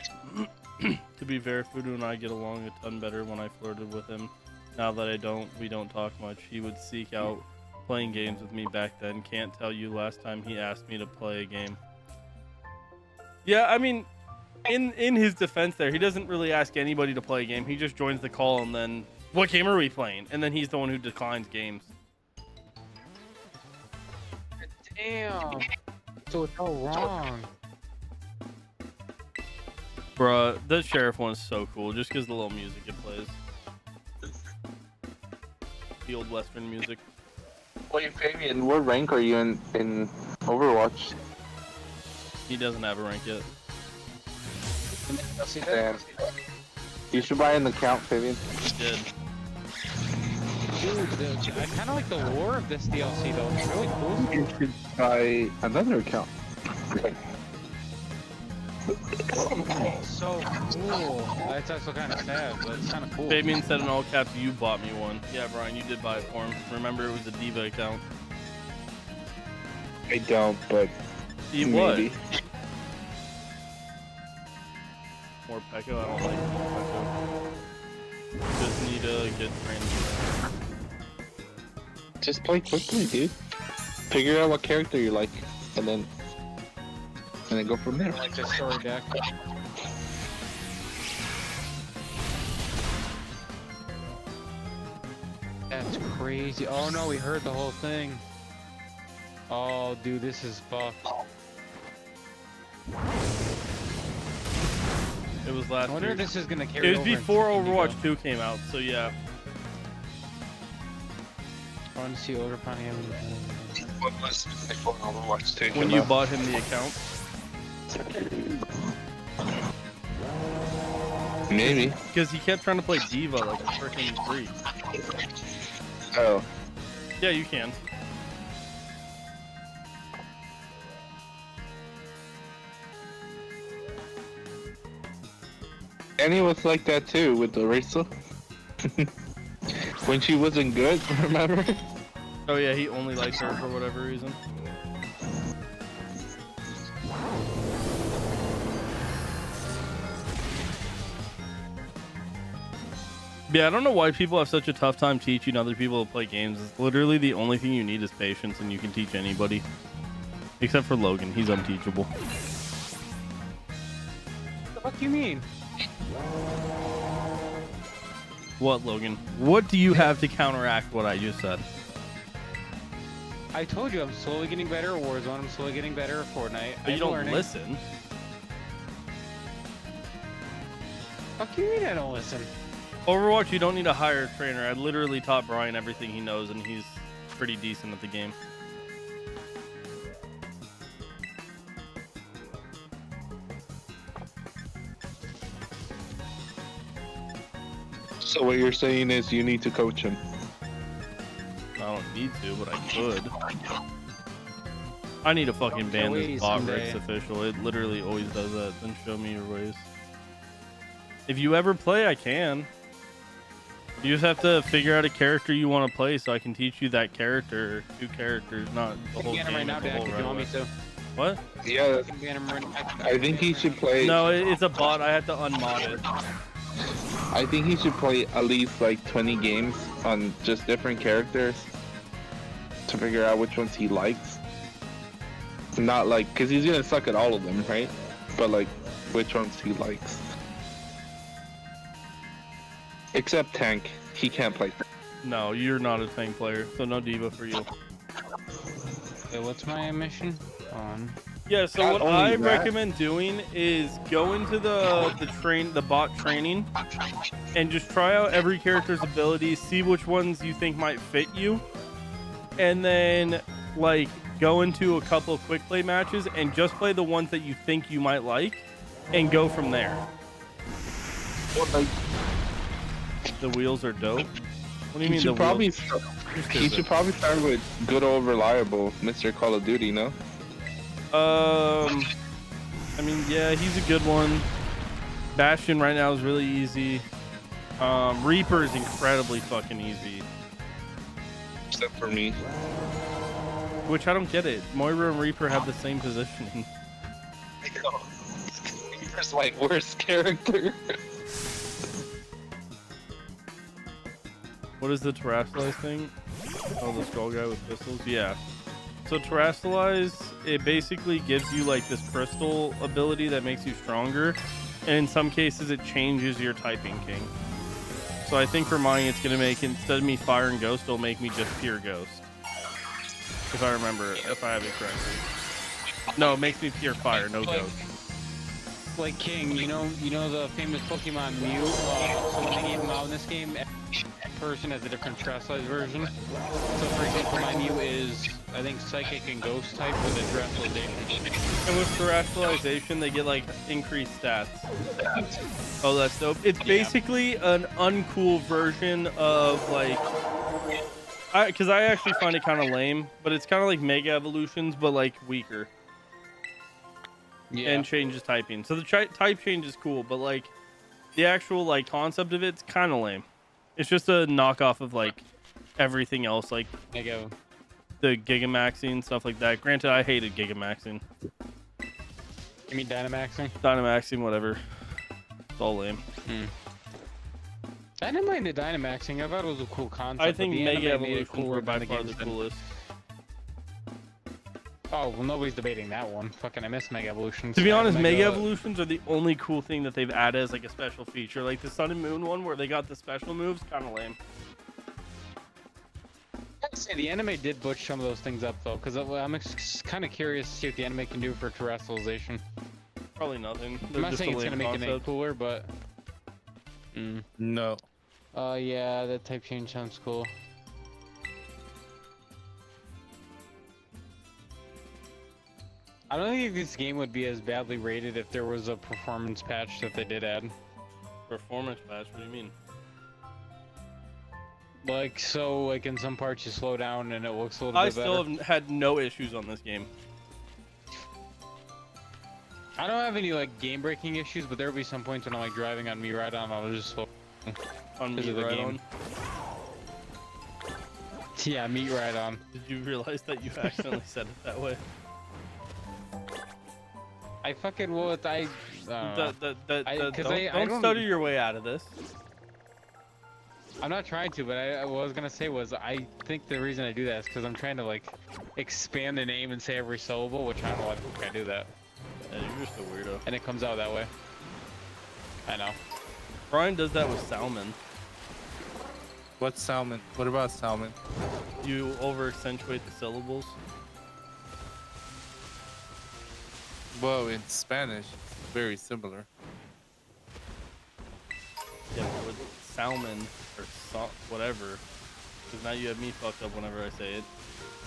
To be fair, Fudu and I get along a ton better when I flirted with him. Now that we don't talk much. He would seek out playing games with me back then. Can't tell you last time he asked me to play a game. Yeah, I mean, in his defense there, he doesn't really ask anybody to play a game. He just joins the call and then, what game are we playing? And then he's the one who declines games. Damn. So it's all wrong. Bruh, the sheriff one is so cool just because the little music it plays. The old western music. Wait, Fabian, what rank are you in Overwatch? He doesn't have a rank yet. Damn. You should buy an account, Fabian. He did. Dude, I kind of like the lore of this DLC though. It's really cool. You should buy another account. So cool. That's also kind of sad, but it's kind of cool. Fabian said in all caps, you bought me one. Yeah, Brian, you did buy it for him. Remember, it was a Diva account. I don't, but He maybe. what? More Pekka? I don't like more Pekka. Just need to get trained. Just play quickly, dude. Figure out what character you like, and then go from there. I like this story deck. That's crazy. Oh no, we heard the whole thing. Oh, dude, this is fucked. It was I last wonder year. if this is gonna carry It was over before into Overwatch Indigo. 2 came out, so yeah. I want to see Overpony having. What was before Overwatch 2? When you bought him the account. Maybe. Because he kept trying to play Diva like a freaking freak. Oh. Yeah, you can. Annie was like that too with the Rachel. When she wasn't good, remember? Oh yeah, he only likes her for whatever reason. Yeah, I don't know why people have such a tough time teaching other people to play games. It's literally the only thing you need is patience, and you can teach anybody. Except for Logan, he's unteachable. What the fuck do you mean? What, Logan? What do you have to counteract what I just said? I told you I'm slowly getting better at Warzone. I'm slowly getting better at Fortnite. But you don't listen. Fuck you mean I don't listen? Overwatch, you don't need to hire a trainer. I literally taught Brian everything he knows, and he's pretty decent at the game. So what you're saying is you need to coach him. I don't need to, but I could. I need to fucking ban Ways this bot someday. Rick's official. It literally always does that. Then show me your ways. If you ever play, I can. You just have to figure out a character you want to play so I can teach you that character, or 2 characters, not the I whole can ban him game. right now, as a Dak, whole if right you want me away. to. What? Yeah, I can ban him right I think he should play. No, it's a bot. I have to unmod it. I think he should play at least like 20 games on just different characters to figure out which ones he likes. Not like, because he's gonna suck at all of them, right? But like, which ones he likes. Except tank, he can't play. No, you're not a tank player, so no diva for you. Okay, what's my mission? On. Yeah, so Not what only I that- recommend doing is go into the bot training and just try out every character's abilities, see which ones you think might fit you, and then like go into a couple of quick play matches and just play the ones that you think you might like and go from there. Like, The wheels are dope. What do you he mean should the probably wheels? You're he stupid. should probably start with good old reliable Mr. Call of Duty, no? I mean, yeah, he's a good one. Bastion right now is really easy. Reaper is incredibly fucking easy. Except for me. Which I don't get it. Moira and Reaper have the same positioning. Reaper's my worst character. What is the Terrasilize thing? Oh, the skull guy with pistols? Yeah. So Terrasilize, it basically gives you like this crystal ability that makes you stronger. And in some cases, it changes your typing king. So I think for mine, it's going to make, instead of me fire and ghost, it'll make me just pure ghost. If I remember, if I have it correctly. No, it makes me pure fire, no ghost. like King, you know the famous Pokemon Mew. So when they gave him out in this game, every person has a different terrestrialized version. So for example, my Mew is, I think, Psychic and Ghost type with a terrestrialization. And with terrestrialization, they get like increased stats. Oh, that's dope. It's basically an uncool version of like, because I actually find it kind of lame, but it's kind of like Mega Evolutions, but like weaker. Yeah. And changes typing. So the type change is cool, but like the actual like concept of it's kind of lame. It's just a knockoff of like everything else, like Mega. the Gigamaxing stuff like that. Granted, I hated Gigamaxing, You mean Dynamaxing? Dynamaxing, whatever. It's all lame. I didn't mind the Dynamaxing. I thought it was a cool concept. I think but the Mega anime made it Evolutions cooler were by than far the games did. coolest. Oh, well, nobody's debating that one. Fucking, I miss Mega Evolutions. To be honest, Mega Evolutions are the only cool thing that they've added as like a special feature. Like the Sun and Moon one where they got the special moves, kind of lame. I'd say the anime did butch some of those things up though, because I'm kind of curious to see what the anime can do for terrestrialization. Probably nothing. I'm They're not just saying a it's lame gonna make it any concept. cooler, but. No. Yeah, that type change sounds cool. I don't think this game would be as badly rated if there was a performance patch that they did add. Performance patch? What do you mean? Like, so, like in some parts you slow down and it looks a little I bit better. still have had no issues on this game. I don't have any like game-breaking issues, but there'll be some points when I'm like driving on me right on, I'll just slow. On Because me of the right game. on. Yeah, meet right on. Did you realize that you accidentally said it that way? I fucking will. I don't know. Don't stutter your way out of this. I'm not trying to, but what I was gonna say was I think the reason I do that is because I'm trying to like expand the name and say every syllable, which I don't know why I do that. Yeah, you're just a weirdo. And it comes out that way. I know. Brian does that with salmon. What's salmon? What about salmon? You over accentuate the syllables. Well, in Spanish, it's very similar. Yeah, but with salmon or whatever, because now you have me fucked up whenever I say it.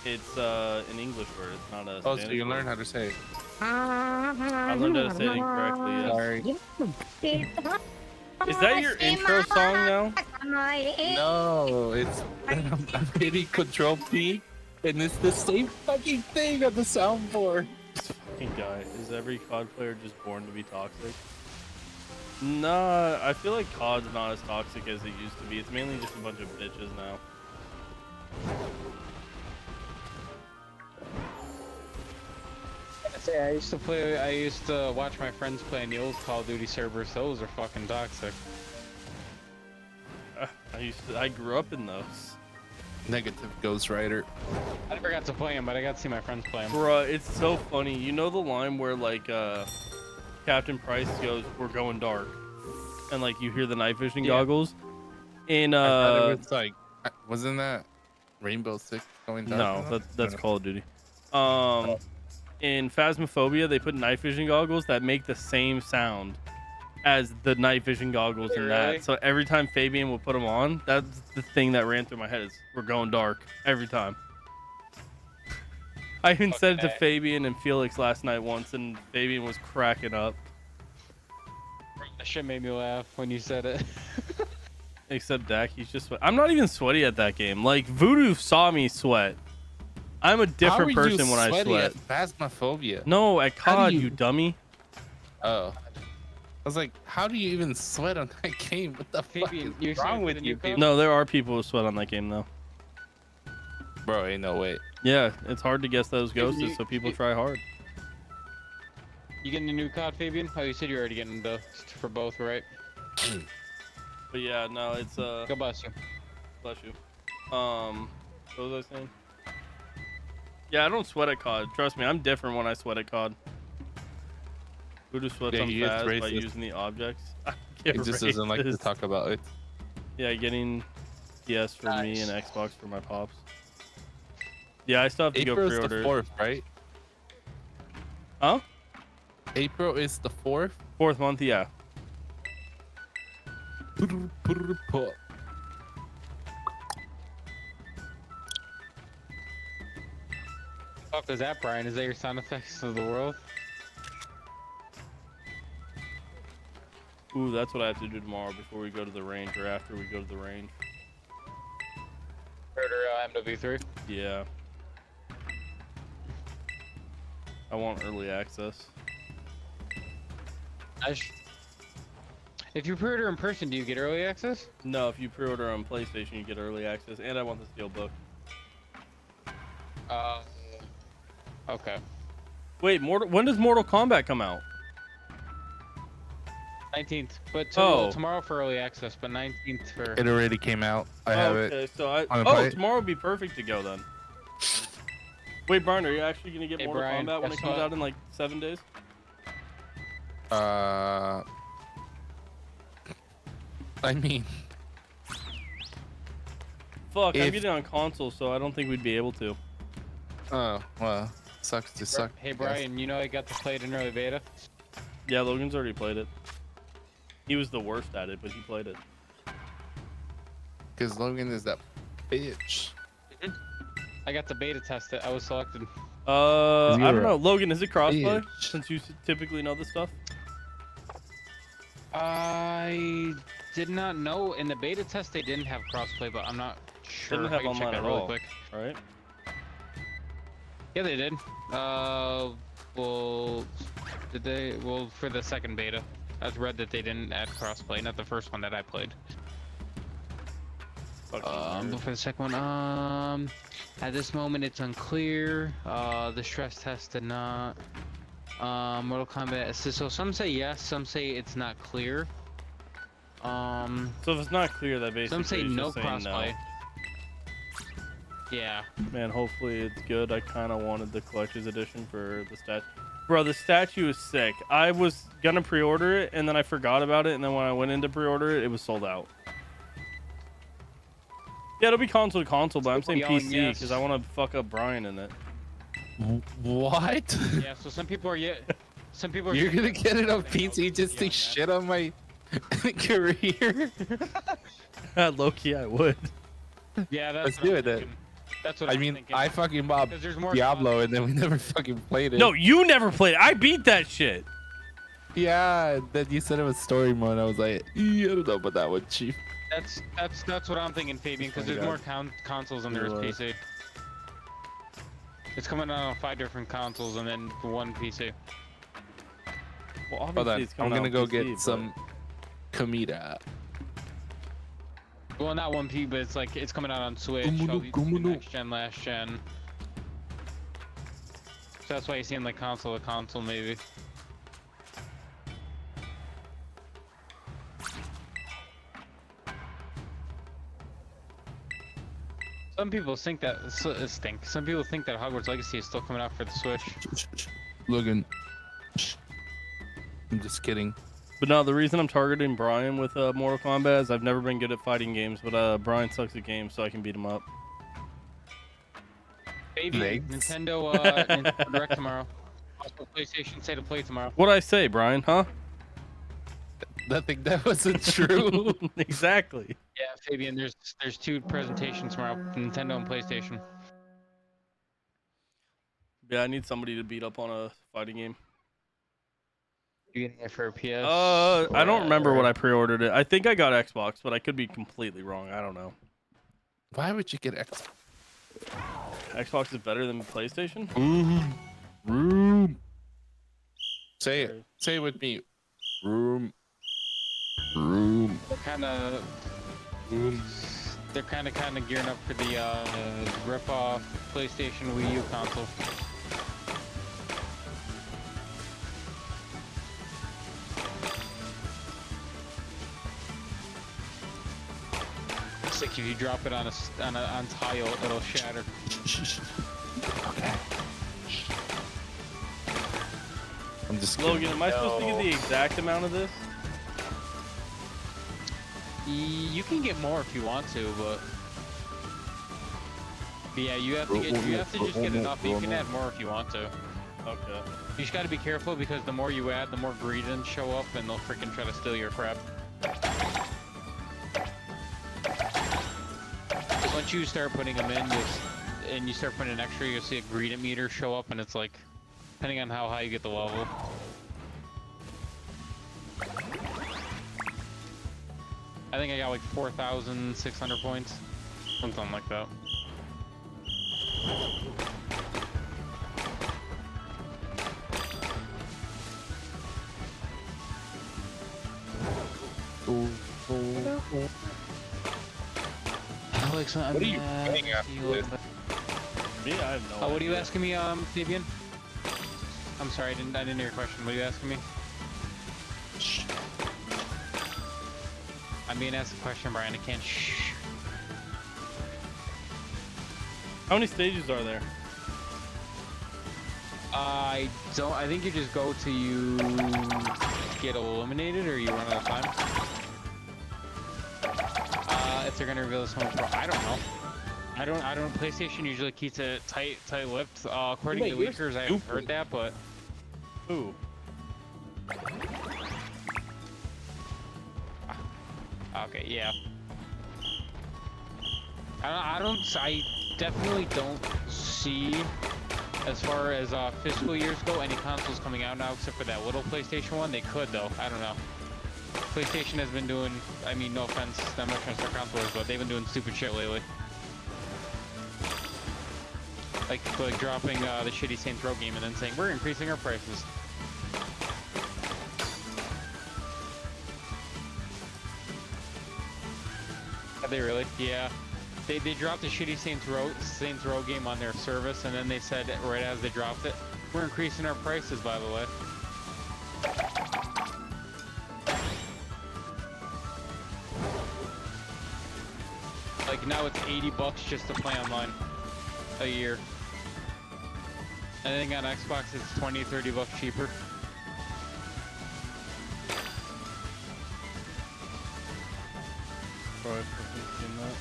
It's an English word. It's not a. Oh, Spanish so you word. learn how to say it. I learned how to say it incorrectly. Yes. Sorry. Is that your intro song now? No, it's I'm hitting Control P, and it's the same fucking thing on the soundboard. This fucking guy. Is every COD player just born to be toxic? Nah, I feel like COD's not as toxic as it used to be. It's mainly just a bunch of bitches now. I used to watch my friends play in the old Call of Duty servers. Those are fucking toxic. I grew up in those. Negative Ghost Rider. I never got to play them, but I got to see my friends play them. Bruh, it's so funny. You know the line where like Captain Price goes, "We're going dark," and like you hear the night vision goggles. In I thought it was like, wasn't that Rainbow Six going dark? no, that's Call of Duty. In Phasmophobia, they put night vision goggles that make the same sound as the night vision goggles in Really? that. So every time Fabian would put them on, that's the thing that ran through my head is we're going dark every time. I even said it to Fabian and Felix last night once, and Fabian was cracking up. That shit made me laugh when you said it. Except Dak, he's just sweat. I'm not even sweaty at that game. Like Voodoo saw me sweat. I'm a different person when I sweat. Phasmophobia. No, at How COD, do you... you- dummy. Oh. I was like, how do you even sweat on that game? What the fuck Fabian, is you're wrong saying with the you new people? No, there are people who sweat on that game though. Bro, ain't no way. Yeah, it's hard to guess those ghosts, so people try hard. You getting a new COD, Fabian? Oh, you said you're already getting the for both, right? But yeah, no, it's God bless you. bless you. What was I saying? Yeah, I don't sweat at COD. Trust me, I'm different when I sweat at COD. Voodoo sweats Yeah, on he is fast by racist. using the objects. He just doesn't like to Racist. talk about it. Yeah, getting PS for me Nice. and Xbox for my pops. Yeah, I still have to April go is the pre-order. 4th, right? Huh? April is the 4th? 4th month, yeah. Fuck is that, Brian? Is that your sound effects of the world? Ooh, that's what I have to do tomorrow before we go to the range, or after we go to the range. MW3. Yeah. I want early access. If you pre-order in person, do you get early access? No, if you pre-order on PlayStation, you get early access, and I want the Steelbook. Okay. Wait, when does Mortal Kombat come out? 19th, but Oh. tomorrow for early access, but 19th for. It already came out. I have okay, it. so on the plate. tomorrow would be perfect to go then. Wait, Brian, are you actually gonna get Hey, Mortal Brian, Kombat when it guess comes what? out in like 7 days? I mean, Fuck, I'm If- getting on console, so I don't think we'd be able to. oh well, sucks to suck. Hey Brian, you know I got to play it in early beta. Yeah, Logan's already played it. He was the worst at it, but he played it. Because Logan is that bitch. I got to beta test it. I was selected. I You're don't a know. Logan, is it crossplay? bitch. Since you typically know this stuff. I did not know in the beta test they didn't have crossplay, but I'm not sure. Didn't I have can check online that at really all. quick. Right? Yeah, they did. Well, did they? Well, for the second beta, I read that they didn't add crossplay, not the first one that I played. Fucking But weird. for the second one, at this moment it's unclear. The stress test did not. Mortal Kombat assist. So some say yes, some say it's not clear. So if it's not clear, that basically Some say is no just saying crossplay. Yeah. Man, hopefully it's good. I kind of wanted the collector's edition for the statue. Bro, the statue is sick. I was gonna pre-order it, and then I forgot about it, and then when I went in to pre-order it, it was sold out. Yeah, it'll be console to console, but I'm saying Yelling PC yes. because I want to fuck up Brian in it. What? Yeah. So some people are some people are. You're gonna get it on They know PC just to yelling at. shit on my career? Low-key, I would. Yeah, that's Let's what do I'm it then. thinking. That's what I I'm mean, thinking. I fucking bought 'Cause there's more Diablo and then we never fucking played it. No, you never played it. I beat that shit. Yeah, then you said it was story mode. I was like, I don't know about that one, chief. That's what I'm thinking, Fabian, because there's more consoles than there is Really? PC. It's coming out on 5 different consoles and then 1 PC. Well, Hold obviously on, it's I'm coming gonna out go on PC, get but- some Kamita. Well, not 1P, but it's like it's coming out on Switch. Gumulu, obviously gumulu. next gen, last gen. So that's why you're seeing like console to console, maybe. Some people think that Some people think that Hogwarts Legacy is still coming out for the Switch. Logan. I'm just kidding. But no, the reason I'm targeting Brian with Mortal Kombat is I've never been good at fighting games, but Brian sucks at games, so I can beat him up. Baby, Legs. Nintendo Direct tomorrow. Also, PlayStation State of Play tomorrow. What'd I say, Brian? Huh? Nothing that wasn't true. Exactly. Yeah, Fabian, there's 2 presentations tomorrow, Nintendo and PlayStation. Yeah, I need somebody to beat up on a fighting game. You getting it for a PS? I don't remember what I pre-ordered it. I think I got Xbox, but I could be completely wrong. I don't know. Why would you get X? Xbox is better than PlayStation? Room. Say it. Say it with me. Room. Room. They're kind of gearing up for the rip-off PlayStation Wii U console. It's like if you drop it on tile, it'll shatter. Okay. I'm just Logan, am I supposed to get the exact amount of this? You can get more if you want to, but yeah, you have to just get enough. But you can add more if you want to. Okay. You just gotta be careful because the more you add, the more greedens show up and they'll freaking try to steal your crap. Once you start putting them in, and you start putting in extra, you'll see a greedent meter show up and it's like, depending on how high you get the level. I think I got like 4,600 points. Something like that. Alex, What are you doing after this? Me, I have no idea. what are you asking me, Fabian? I'm sorry, I didn't hear your question. What are you asking me? I'm being asked a question, Brian. I can't shh. How many stages are there? I think you just go till you get eliminated or you run out of time. If they're gonna reveal this one, I don't know. I don't. PlayStation usually keeps it tight-lipped. According to leakers, I haven't heard that, but. Ooh. Okay, yeah. I definitely don't see, as far as fiscal years go, any consoles coming out now except for that little PlayStation one. They could though. I don't know. PlayStation has been doing, I mean, no offense, that much against their consoles, but they've been doing stupid shit lately. Like dropping the shitty Saints Row game and then saying, we're increasing our prices. Have they really? Yeah. They dropped the shitty Saints Row game on their service, and then they said, right as they dropped it, we're increasing our prices, by the way. Like now it's $80 just to play online a year. I think on Xbox it's $20-30 cheaper. Probably seen that.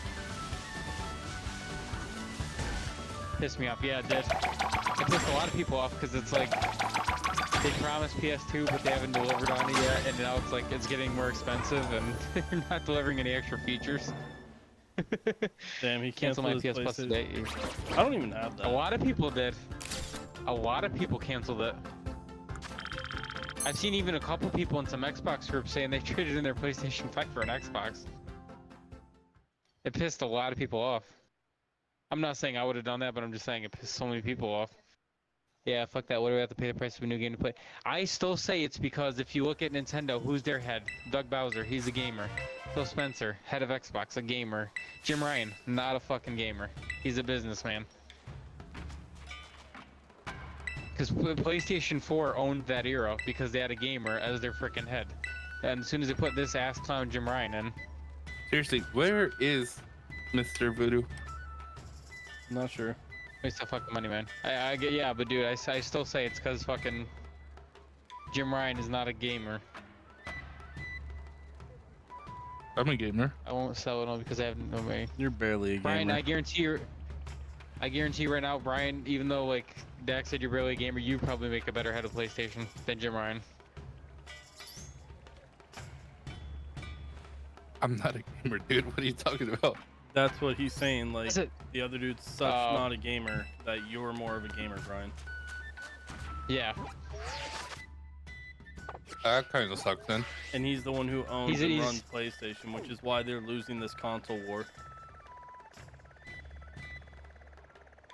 Pissed me off. Yeah, it did. It pissed a lot of people off because it's like they promised PS2 but they haven't delivered on it yet, and now it's like it's getting more expensive and they're not delivering any extra features. Damn, he Cancel my canceled PS his Plus today. I don't even have that. A lot of people did. A lot of people canceled it. I've seen even a couple people in some Xbox groups saying they traded in their PlayStation 5 for an Xbox. It pissed a lot of people off. I'm not saying I would have done that, but I'm just saying it pissed so many people off. Yeah, fuck that. What do we have to pay the price of a new game to play? I still say it's because if you look at Nintendo, who's their head? Doug Bowser, he's a gamer. Phil Spencer, head of Xbox, a gamer. Jim Ryan, not a fucking gamer. He's a businessman. Because PlayStation 4 owned that era because they had a gamer as their freaking head. And as soon as they put this ass clown Jim Ryan in. Seriously, where is Mr. Voodoo? Not sure. Waste of fucking money, man. I get, yeah, but dude, I still say it's because fucking Jim Ryan is not a gamer. I'm a gamer. I won't sell it all because I have no way. You're barely a gamer. Brian, I guarantee you right now, Brian, even though like Dak said you're barely a gamer, you probably make a better head of PlayStation than Jim Ryan. I'm not a gamer, dude. What are you talking about? That's what he's saying. Like Is it? the other dude's such not a gamer that you're more of a gamer, Brian. Yeah. That kind of sucks then. And he's the one who owns He's- and runs PlayStation, which is why they're losing this console war.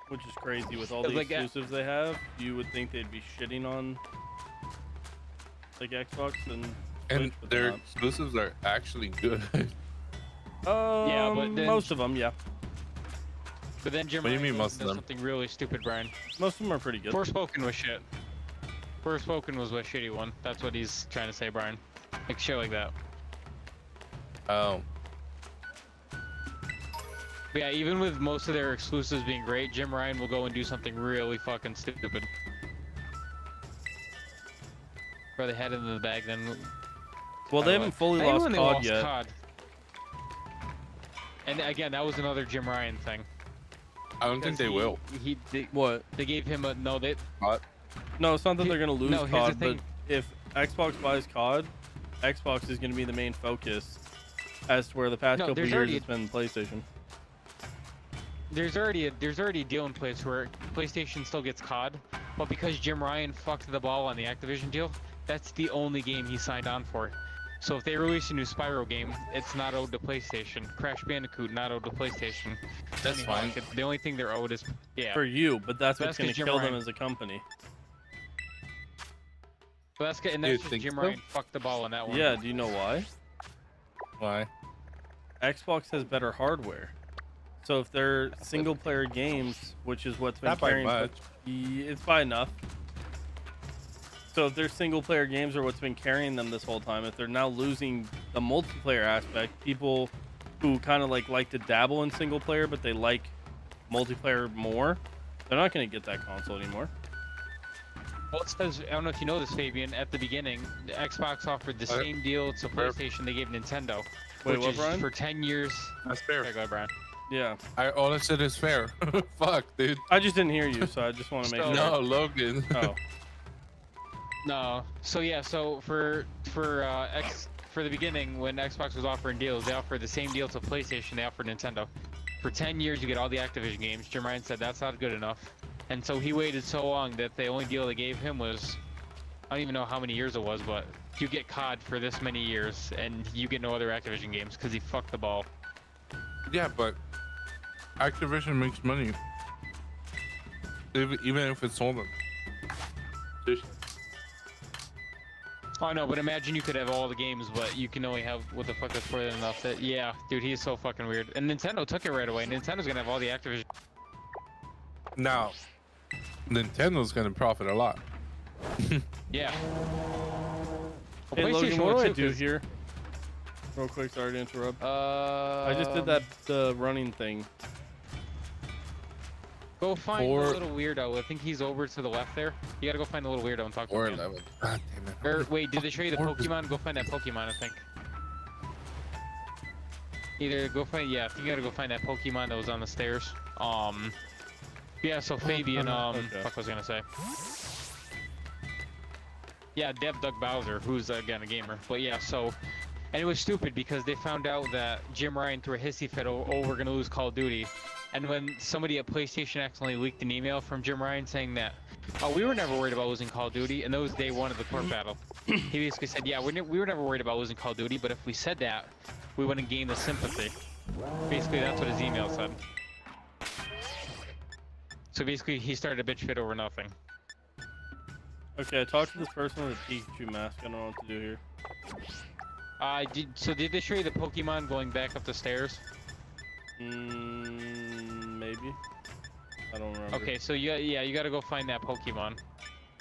Which is crazy with all the Like, exclusives they have. You would think they'd be shitting on like Xbox and And Switch, but their they're not. exclusives are actually good. Yeah, but then- most of them, yeah. But then Jim What do you Ryan mean most of does them? something really stupid, Brian. Most of them are pretty good. Forspoken was shit. Forspoken was a shitty one. That's what he's trying to say, Brian. Like shit like that. Oh. But yeah, even with most of their exclusives being great, Jim Ryan will go and do something really fucking stupid. Rather head in the bag than. Well, they haven't fully lost When they COD lost yet. COD. And again, that was another Jim Ryan thing. I don't think they will. They What? gave him a no. They What? No, it's not that they're gonna lose no, here's the COD, but thing. if Xbox buys COD, Xbox is gonna be the main focus as to where the past No, couple there's years already it's been PlayStation. There's already a deal in place where PlayStation still gets COD, but because Jim Ryan fucked the ball on the Activision deal, that's the only game he signed on for. So if they release a new Spyro game, it's not owed to PlayStation. Crash Bandicoot not owed to PlayStation. That's Anyhow, fine. The only thing they're owed is For you, but that's But what's that's gonna 'cause Jim kill them Ryan- as a company. But that's good, and You that's just think Jim so? Ryan fucked the ball on that one. Yeah, do you know why? Why? Xbox has better hardware. So if they're single player games, which is what's been Not by carrying much. it's by enough. So if their single player games are what's been carrying them this whole time, if they're now losing the multiplayer aspect, people who kind of like to dabble in single player but they like multiplayer more, they're not going to get that console anymore. Well, it says, I don't know if you know this, Fabian, at the beginning, the Xbox offered the same deal to PlayStation they gave Nintendo. Wait, which what, is Brian? for 10 years. That's fair. Okay, go ahead, Brian. Yeah. All I said is fair. Fuck, dude. I just didn't hear you, so I just want to make So- sure. No, Logan. Oh. No. So yeah, so for the beginning, when Xbox was offering deals, they offered the same deal to PlayStation they offered Nintendo. For 10 years, you get all the Activision games. Jim Ryan said that's not good enough. And so he waited so long that the only deal they gave him was, I don't even know how many years it was, but you get COD for this many years, and you get no other Activision games because he fucked the ball. Yeah, but Activision makes money. Even if it's stolen. Oh no, but imagine you could have all the games, but you can only have what the fuck is more than enough. That yeah, dude, he's so fucking weird. And Nintendo took it right away. Nintendo's gonna have all the Activision. Now, Nintendo's gonna profit a lot. Yeah. Hey, PlayStation Logan, what would do I too, do 'cause- here? Real quick, sorry to interrupt. I I just did the running thing. Go find Or- the little weirdo. I think he's over to the left there. You gotta go find the little weirdo and talk to Or him. 11. God damn it. Or wait, did they show you the Or- Pokemon? Go find that Pokemon, I think. Either go find, yeah, I think you gotta go find that Pokemon that was on the stairs. Yeah, so Fabian, Okay. fuck was I gonna say? Yeah, Deb Doug Bowser, who's again a gamer. But yeah, so, and it was stupid because they found out that Jim Ryan threw a hissy fit, oh, we're gonna lose Call of Duty. And when somebody at PlayStation accidentally leaked an email from Jim Ryan saying that, oh, we were never worried about losing Call of Duty, and that was day one of the court battle. He basically said, yeah, we were never worried about losing Call of Duty, but if we said that, we wouldn't gain the sympathy. Basically, that's what his email said. So basically, he started a bitch fit over nothing. Okay, I talked to this person with a Pikachu mask. I don't know what to do here. Did they show you the Pokemon going back up the stairs? Maybe. I don't remember. Okay, so you gotta go find that Pokemon.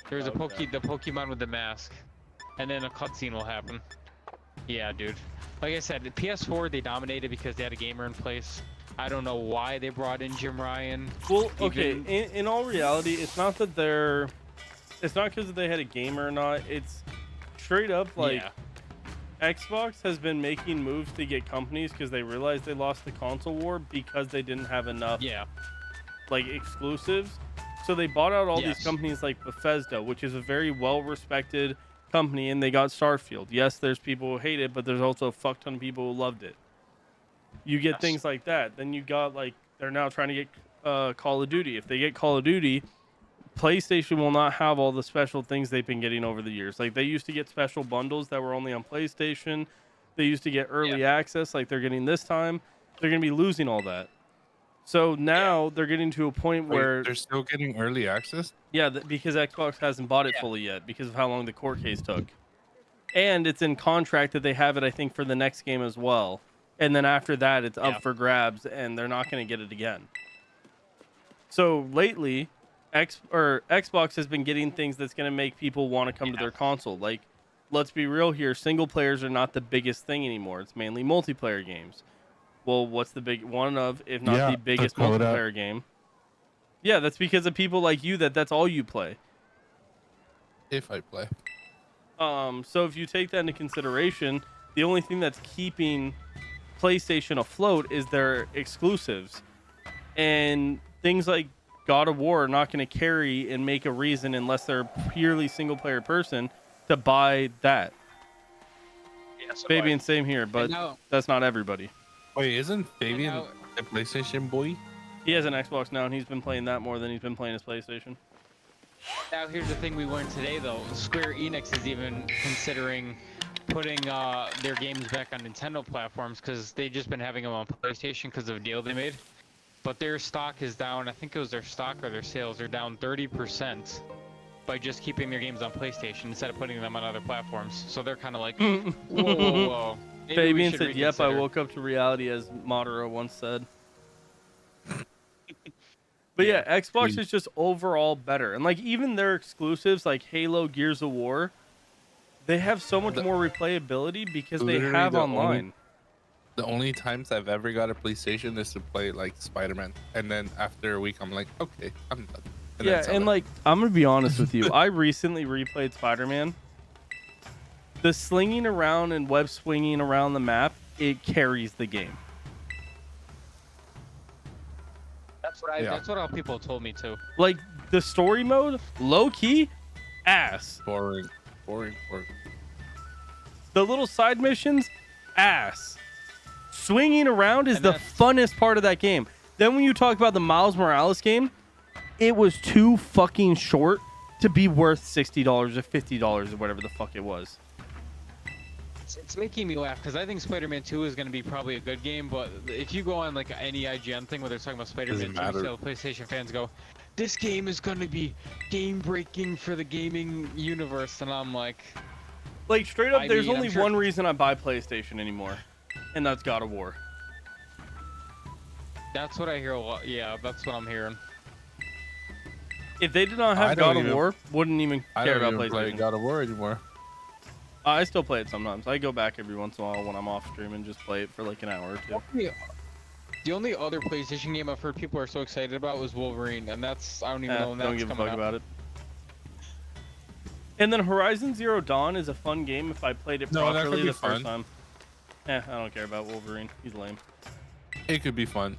There's the Pokemon with the mask, and then a cutscene will happen. Yeah, dude. Like I said, the PS4 they dominated because they had a gamer in place. I don't know why they brought in Jim Ryan. Well, okay. Even- In all reality, it's not that it's not because they had a gamer or not. It's straight up like Yeah. Xbox has been making moves to get companies because they realized they lost the console war because they didn't have enough Yeah. like exclusives. So they bought out all Yes. these companies like Bethesda, which is a very well-respected company, and they got Starfield. Yes, there's people who hate it, but there's also a fuck ton of people who loved it. You get Yes. things like that. Then you got like they're now trying to get Call of Duty. If they get Call of Duty, PlayStation will not have all the special things they've been getting over the years. Like they used to get special bundles that were only on PlayStation. They used to get early access like they're getting this time. They're going to be losing all that. So now they're getting to a point where they're still getting early access. yeah, because Xbox hasn't bought it fully yet because of how long the court case took. And it's in contract that they have it, I think, for the next game as well. And then after that, it's up for grabs, and they're not going to get it again. So lately, Xbox has been getting things that's going to make people want to come to their console. Like, let's be real here, single players are not the biggest thing anymore. It's mainly multiplayer games. Well, what's the big one of, if not the biggest multiplayer game? Yeah, that's because of people like you that's all you play. If I play. So if you take that into consideration, the only thing that's keeping PlayStation afloat is their exclusives. And things like God of War are not going to carry and make a reason unless they're a purely single player person to buy that. Yeah, so Fabian, same here, but now- that's not everybody. Wait, isn't Fabian now- a PlayStation boy? He has an Xbox now, and he's been playing that more than he's been playing his PlayStation. Now here's the thing we learned today though. Square Enix is even considering putting their games back on Nintendo platforms because they've just been having them on PlayStation because of a deal they made. But their stock is down. I think it was their stock or their sales are down 30% by just keeping their games on PlayStation instead of putting them on other platforms. So they're kind of like, whoa, whoa, whoa. Maybe we Fabian should said, "Yep, I reconsider." woke up to reality," as Madara once said. But yeah, Xbox is just overall better, and like even their exclusives, like Halo, Gears of War, they have so much more replayability because they Literally have the online. The only times I've ever got a PlayStation is to play like Spider-Man, and then after a week I'm like, okay, I'm done. And Yeah, then sell and it. like I'm gonna be honest with you, I recently replayed Spider-Man. The slinging around and web swinging around the map, it carries the game. That's what all people told me too. Like the story mode, low key, ass. boring. The little side missions, ass. Swinging around is And the that's- funnest part of that game. Then when you talk about the Miles Morales game, it was too fucking short to be worth $60 or $50 or whatever the fuck it was. It's making me laugh because I think Spider-Man 2 is going to be probably a good game, but if you go on like any IGN thing where they're talking about Spider-Man 2, matter. so PlayStation fans go, this game is going to be game-breaking for the gaming universe, and I'm like, Like straight up, I there's mean, I'm only sure- one reason I buy PlayStation anymore, and that's God of War. that's what I hear a lot. Yeah, that's what I'm hearing. If they did not I have don't God of even- War, wouldn't even I care don't about even play PlayStation. God of War anymore. I still play it sometimes. I go back every once in a while when I'm off stream and just play it for like an hour or two. The only other PlayStation game I've heard people are so excited about was Wolverine, and that's, I don't even know when that's Don't give a coming fuck out. about it. And then Horizon Zero Dawn is a fun game if I played it No, that could properly be the first fun. time. I don't care about Wolverine. He's lame. It could be fun.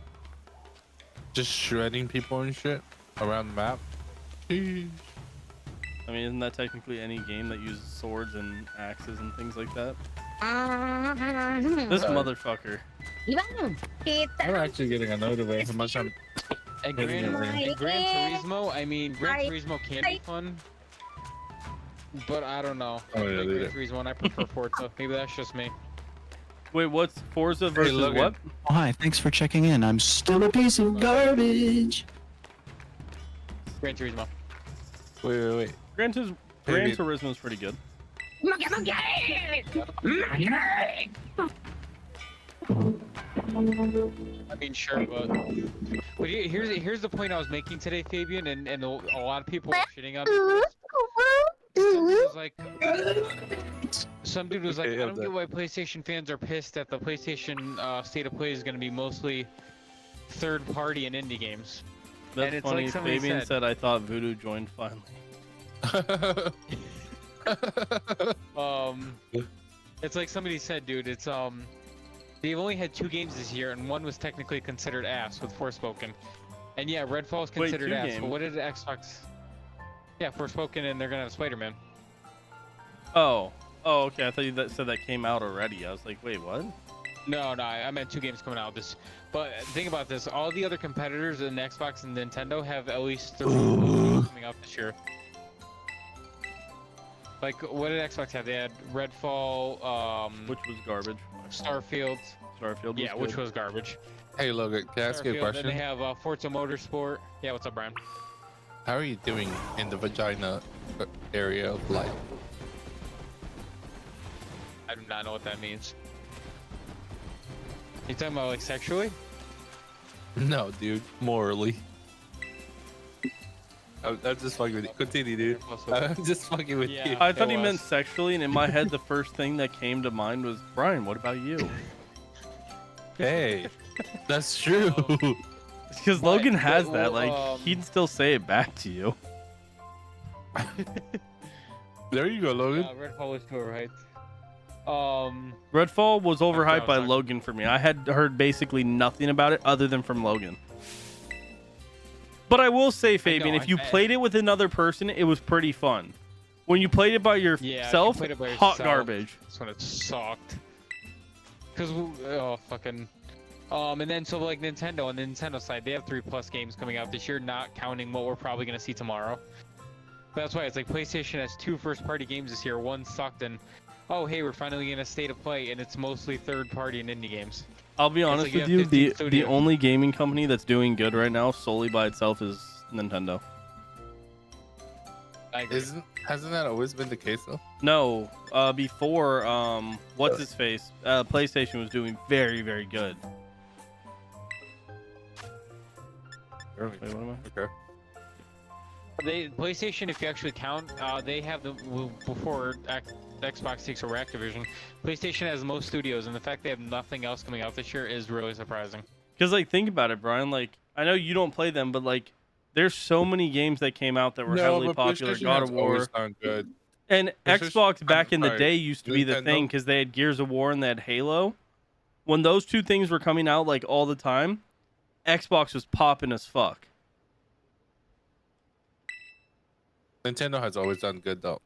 Just shredding people and shit around the map. Sheesh. I mean, isn't that technically any game that uses swords and axes and things like that? This motherfucker. I'm actually getting annoyed with how much I'm. And Hitting it right. and Gran Turismo, I mean, Gran Turismo can be fun, but I don't know. Oh, I yeah, like they Gran do. Turismo, and I prefer Forza. Maybe that's just me. Wait, what's Forza versus Logan. what? Oh, hi, thanks for checking in. I'm still a piece of garbage. Gran Turismo. Wait. Gran Maybe- Turismo is pretty good. I mean, sure, but here's the point I was making today, Fabian, and a lot of people are shitting on me. Some dude was like, Okay, I don't yeah, get why PlayStation fans are pissed that the PlayStation State of Play is going to be mostly third party and indie games. That's And it's funny. like somebody Fabian said- said, I thought Voodoo joined finally. It's like somebody said, dude. It's they've only had 2 games this year, and one was technically considered ass with Forspoken. And yeah, Redfall is Wait, considered 2 ass. games? But what did Xbox? Yeah, Forspoken, and they're gonna have Spider-Man. Oh, okay. I thought you said that came out already. I was like, wait, what? No, I meant 2 games coming out this. But think about this: all the other competitors in Xbox and Nintendo have at least 3 games coming out this year. Like, what did Xbox have? They had Redfall, Which was garbage. Starfield. Starfield. Yeah, was which good. was garbage. Hey Logan, can I ask you a Starfield, question? Then they have Forza Motorsport. Yeah, what's up, Brian? How are you doing in the vagina area of life? I do not know what that means. You talking about like sexually? No, dude, morally. I'm just fucking with you. Continue, dude. I'm just fucking with Yeah. you. I thought he was. meant sexually, and in my head, the first thing that came to mind was, Brian, what about you? Hey, that's true. Because But- Logan has but, that. Like, um, he'd still say it back to you. There you go, Logan. Redfall was too overhyped. Redfall was overhyped by talking- Logan for me. I had heard basically nothing about it other than from Logan. But I will say, Fabian, if you I- played it with another person, it was pretty fun. When you played it by Yeah, yourself, if you played it by hot yourself, garbage. That's when it sucked. Cause oh fucking. And then so like Nintendo on the Nintendo side, they have 3+ games coming out this year, not counting what we're probably gonna see tomorrow. But that's why it's like PlayStation has 2 first-party games this year. One sucked, and oh hey, we're finally in a state of play, and it's mostly third-party and indie games. I'll be honest like you with have you, 15 the studios. only gaming company that's doing good right now solely by itself is Nintendo. I agree. Hasn't that always been the case though? No, before what's his face? PlayStation was doing very, very good. Wait, what am I? Okay. PlayStation, if you actually count, they have the before Xbox takes over Activision. PlayStation has the most studios, and the fact they have nothing else coming out this year is really surprising. Because like, think about it, Brian. Like, I know you don't play them, but like, there's so many games that came out that were heavily popular. PlayStation God has of War always done good. and PlayStation- Xbox back in the sorry, day used to be the Nintendo- thing because they had Gears of War and they had Halo. When those two things were coming out like all the time, Xbox was popping as fuck. Nintendo has always done good though.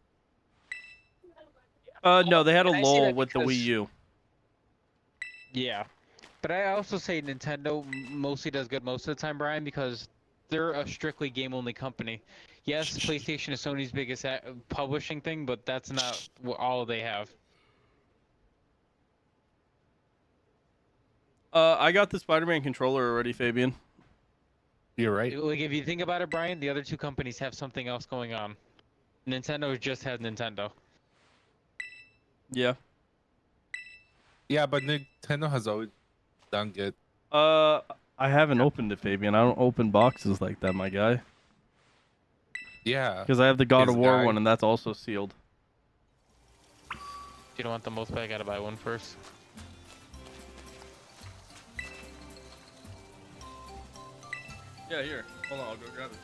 No, they had a And I say lull that with the because- Wii U. Yeah, but I also say Nintendo mostly does good most of the time, Brian, because they're a strictly game-only company. Yes, PlayStation is Sony's biggest publishing thing, but that's not all they have. I got the Spider-Man controller already, Fabian. You're right. Like, if you think about it, Brian, the other two companies have something else going on. Nintendo just has Nintendo. Yeah. Yeah, but Nintendo has always done good. I haven't opened it, Fabian. I don't open boxes like that, my guy. Yeah. Because I have the God His of War guy. one, and that's also sealed. If you don't want the most, but I gotta buy one first. Yeah, here. Hold on, I'll go grab it.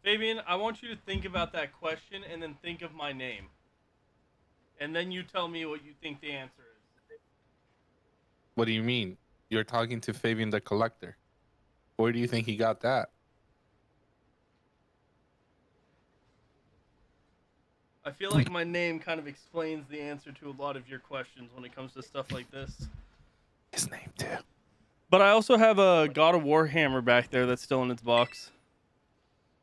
Fabian, I want you to think about that question and then think of my name. And then you tell me what you think the answer is. What do you mean? You're talking to Fabian the Collector. Where do you think he got that? I feel like my name kind of explains the answer to a lot of your questions when it comes to stuff like this. His name too. But I also have a God of War hammer back there that's still in its box.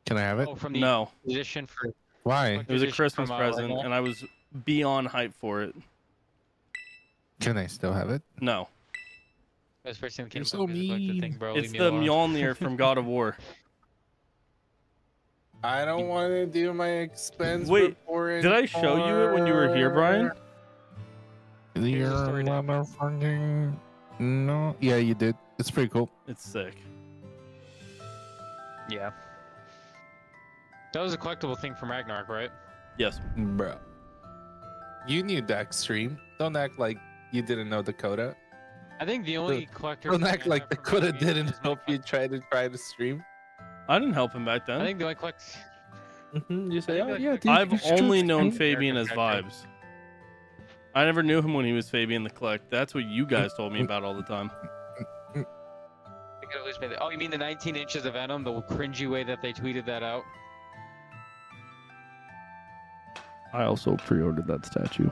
Can I have it? Oh, from the No, edition for Why? it was a Edition Christmas from, present, Lego. and I was beyond hype for it. Can I still have it? No, That's the first thing that came You're to so my music collector mean. thing, bro. it's Leave me the alone. Mjolnir from God of War. I don't want to do my expense Wait, report. Did I show you it when you were here, Brian? Here's the story now. motherfucking... No. Yeah, you did. It's pretty cool. It's sick. Yeah. That was a collectible thing from Ragnarok, right? Yes. Bruh. You knew that stream. Don't act like you didn't know Dakota. I think the only collector. Don't thing act I like have from Dakota that game didn't is my help you try to stream. I didn't help him back I then. think the only collect. You say, I think oh like yeah, the- dude, I've you should only stream." known Fabian as Okay. Vibes. I never knew him when he was Fabian the Collect. That's what you guys told me about all the time. I could at least made it. Oh, you mean the 19 inches of Venom? The cringy way that they tweeted that out. I also pre-ordered that statue.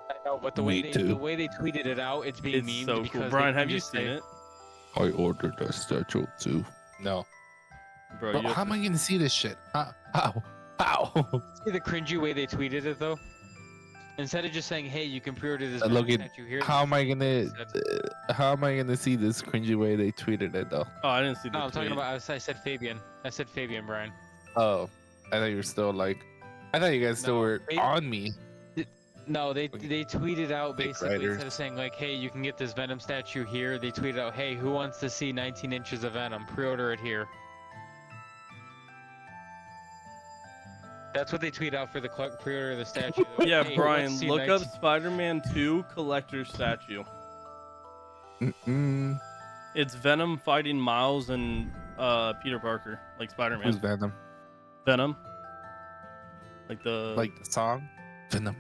I know, but the Me way too. the way they tweeted it out, it's being It's memed so because cool. Brian, they have you just seen say- it? I ordered a statue too. No. Bro, Bro, you how am I gonna see this shit? How? How? See the cringy way they tweeted it though. Instead of just saying, "Hey, you can pre-order this Look Venom at statue here," how am I gonna? said- How am I gonna see this cringy way they tweeted it though? Oh, I didn't see the No, I'm talking tweet. about. I said Fabian. I said Fabian, Brian. Oh, I thought you were still like. I thought you guys still No, were they- on me. No, they tweeted out Dick basically riders. instead of saying like, "Hey, you can get this Venom statue here," they tweeted out, "Hey, who wants to see 19 inches of Venom? Pre-order it here." That's what they tweet out for the pre-order of the statue. Yeah, Hey, Brian, let's see look up 19 Spider-Man 2 collector's statue. Mm-mm. It's Venom fighting Miles and Peter Parker, like Who's Spider-Man. Venom? Venom. Like the Like the song? Venom.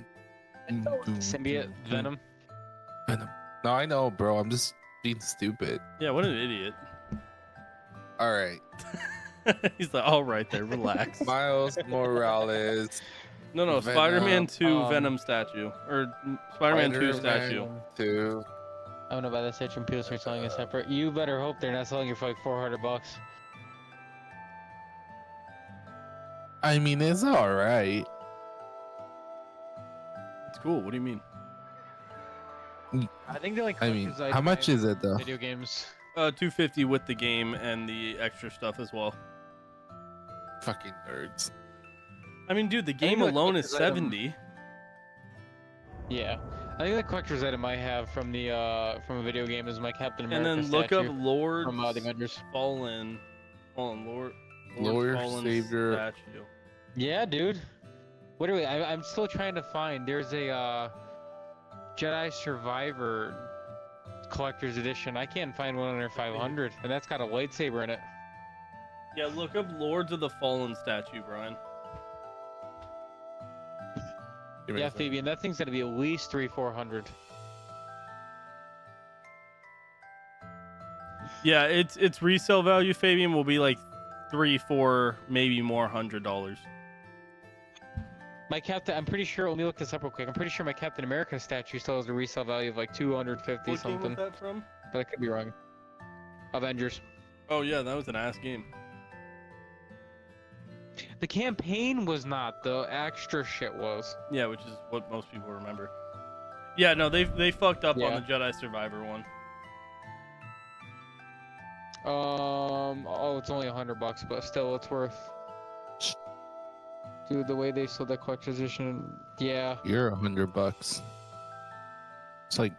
Symbiote Venom. Venom. No, I know, bro. I'm just being stupid. Yeah, what an idiot. All right. He's like, all right there, relax. Miles Morales. No, Venom, Spider-Man 2 Venom statue. Or Spider-Man 2 statue. 2. I'm gonna buy that statue and people start selling it separate. You better hope they're not selling it for like $400. I mean, it's all right. It's cool. What do you mean? I think they're like. I mean, collector's how item much is it though? Video games. $250 with the game and the extra stuff as well. Fucking nerds. I mean, dude, the game like alone is collector's item. 70. Yeah, I think the collector's item I have from the from a video game is my Captain And America then look up statue Lord from the Avengers. Fallen. Hold on, Lord Lord Fallen Savior. statue. Yeah, dude. What are we? I'm still trying to find. There's a Jedi Survivor collector's edition. I can't find one under 500, and that's got a lightsaber in it. Yeah, look up Lords of the Fallen statue, Brian. Give me Yeah, a second. Fabian, that thing's gonna be at least 300-400. Yeah, its resale value, Fabian, will be like $300, $400, maybe more $100. My Captain, I'm pretty sure. Let me look this up real quick. I'm pretty sure my Captain America statue still has a resale value of like 250 What game something, was that from? but I could be wrong. Avengers. Oh yeah, that was an ass game. The campaign was not. The extra shit was. Yeah, which is what most people remember. Yeah, no, they fucked up on Yeah. the Jedi Survivor one. Oh, it's only $100, but still, it's worth. Dude, the way they sold that collector's edition, yeah. You're $100. It's like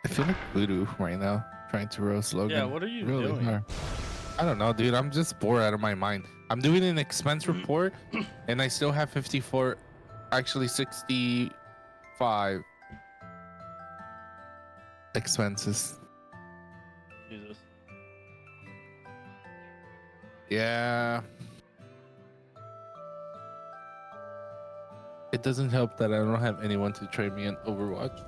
I feel like voodoo right now, trying to roast Logan. Yeah, what are you Really doing? hard. I don't know, dude. I'm just bored out of my mind. I'm doing an expense report, and I still have 54, actually 65 expenses. Jesus. Yeah. It doesn't help that I don't have anyone to trade me in Overwatch.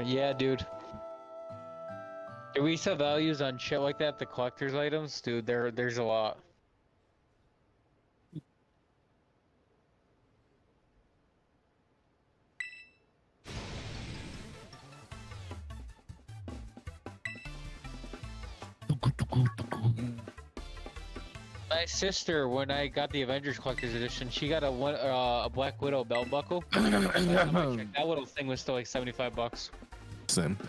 Yeah, dude. The resale values on shit like that, the collector's items, dude, there's a lot. My sister, when I got the Avengers Collector's Edition, she got a Black Widow belt buckle. Last time I checked, that little thing was still like $75. Simp.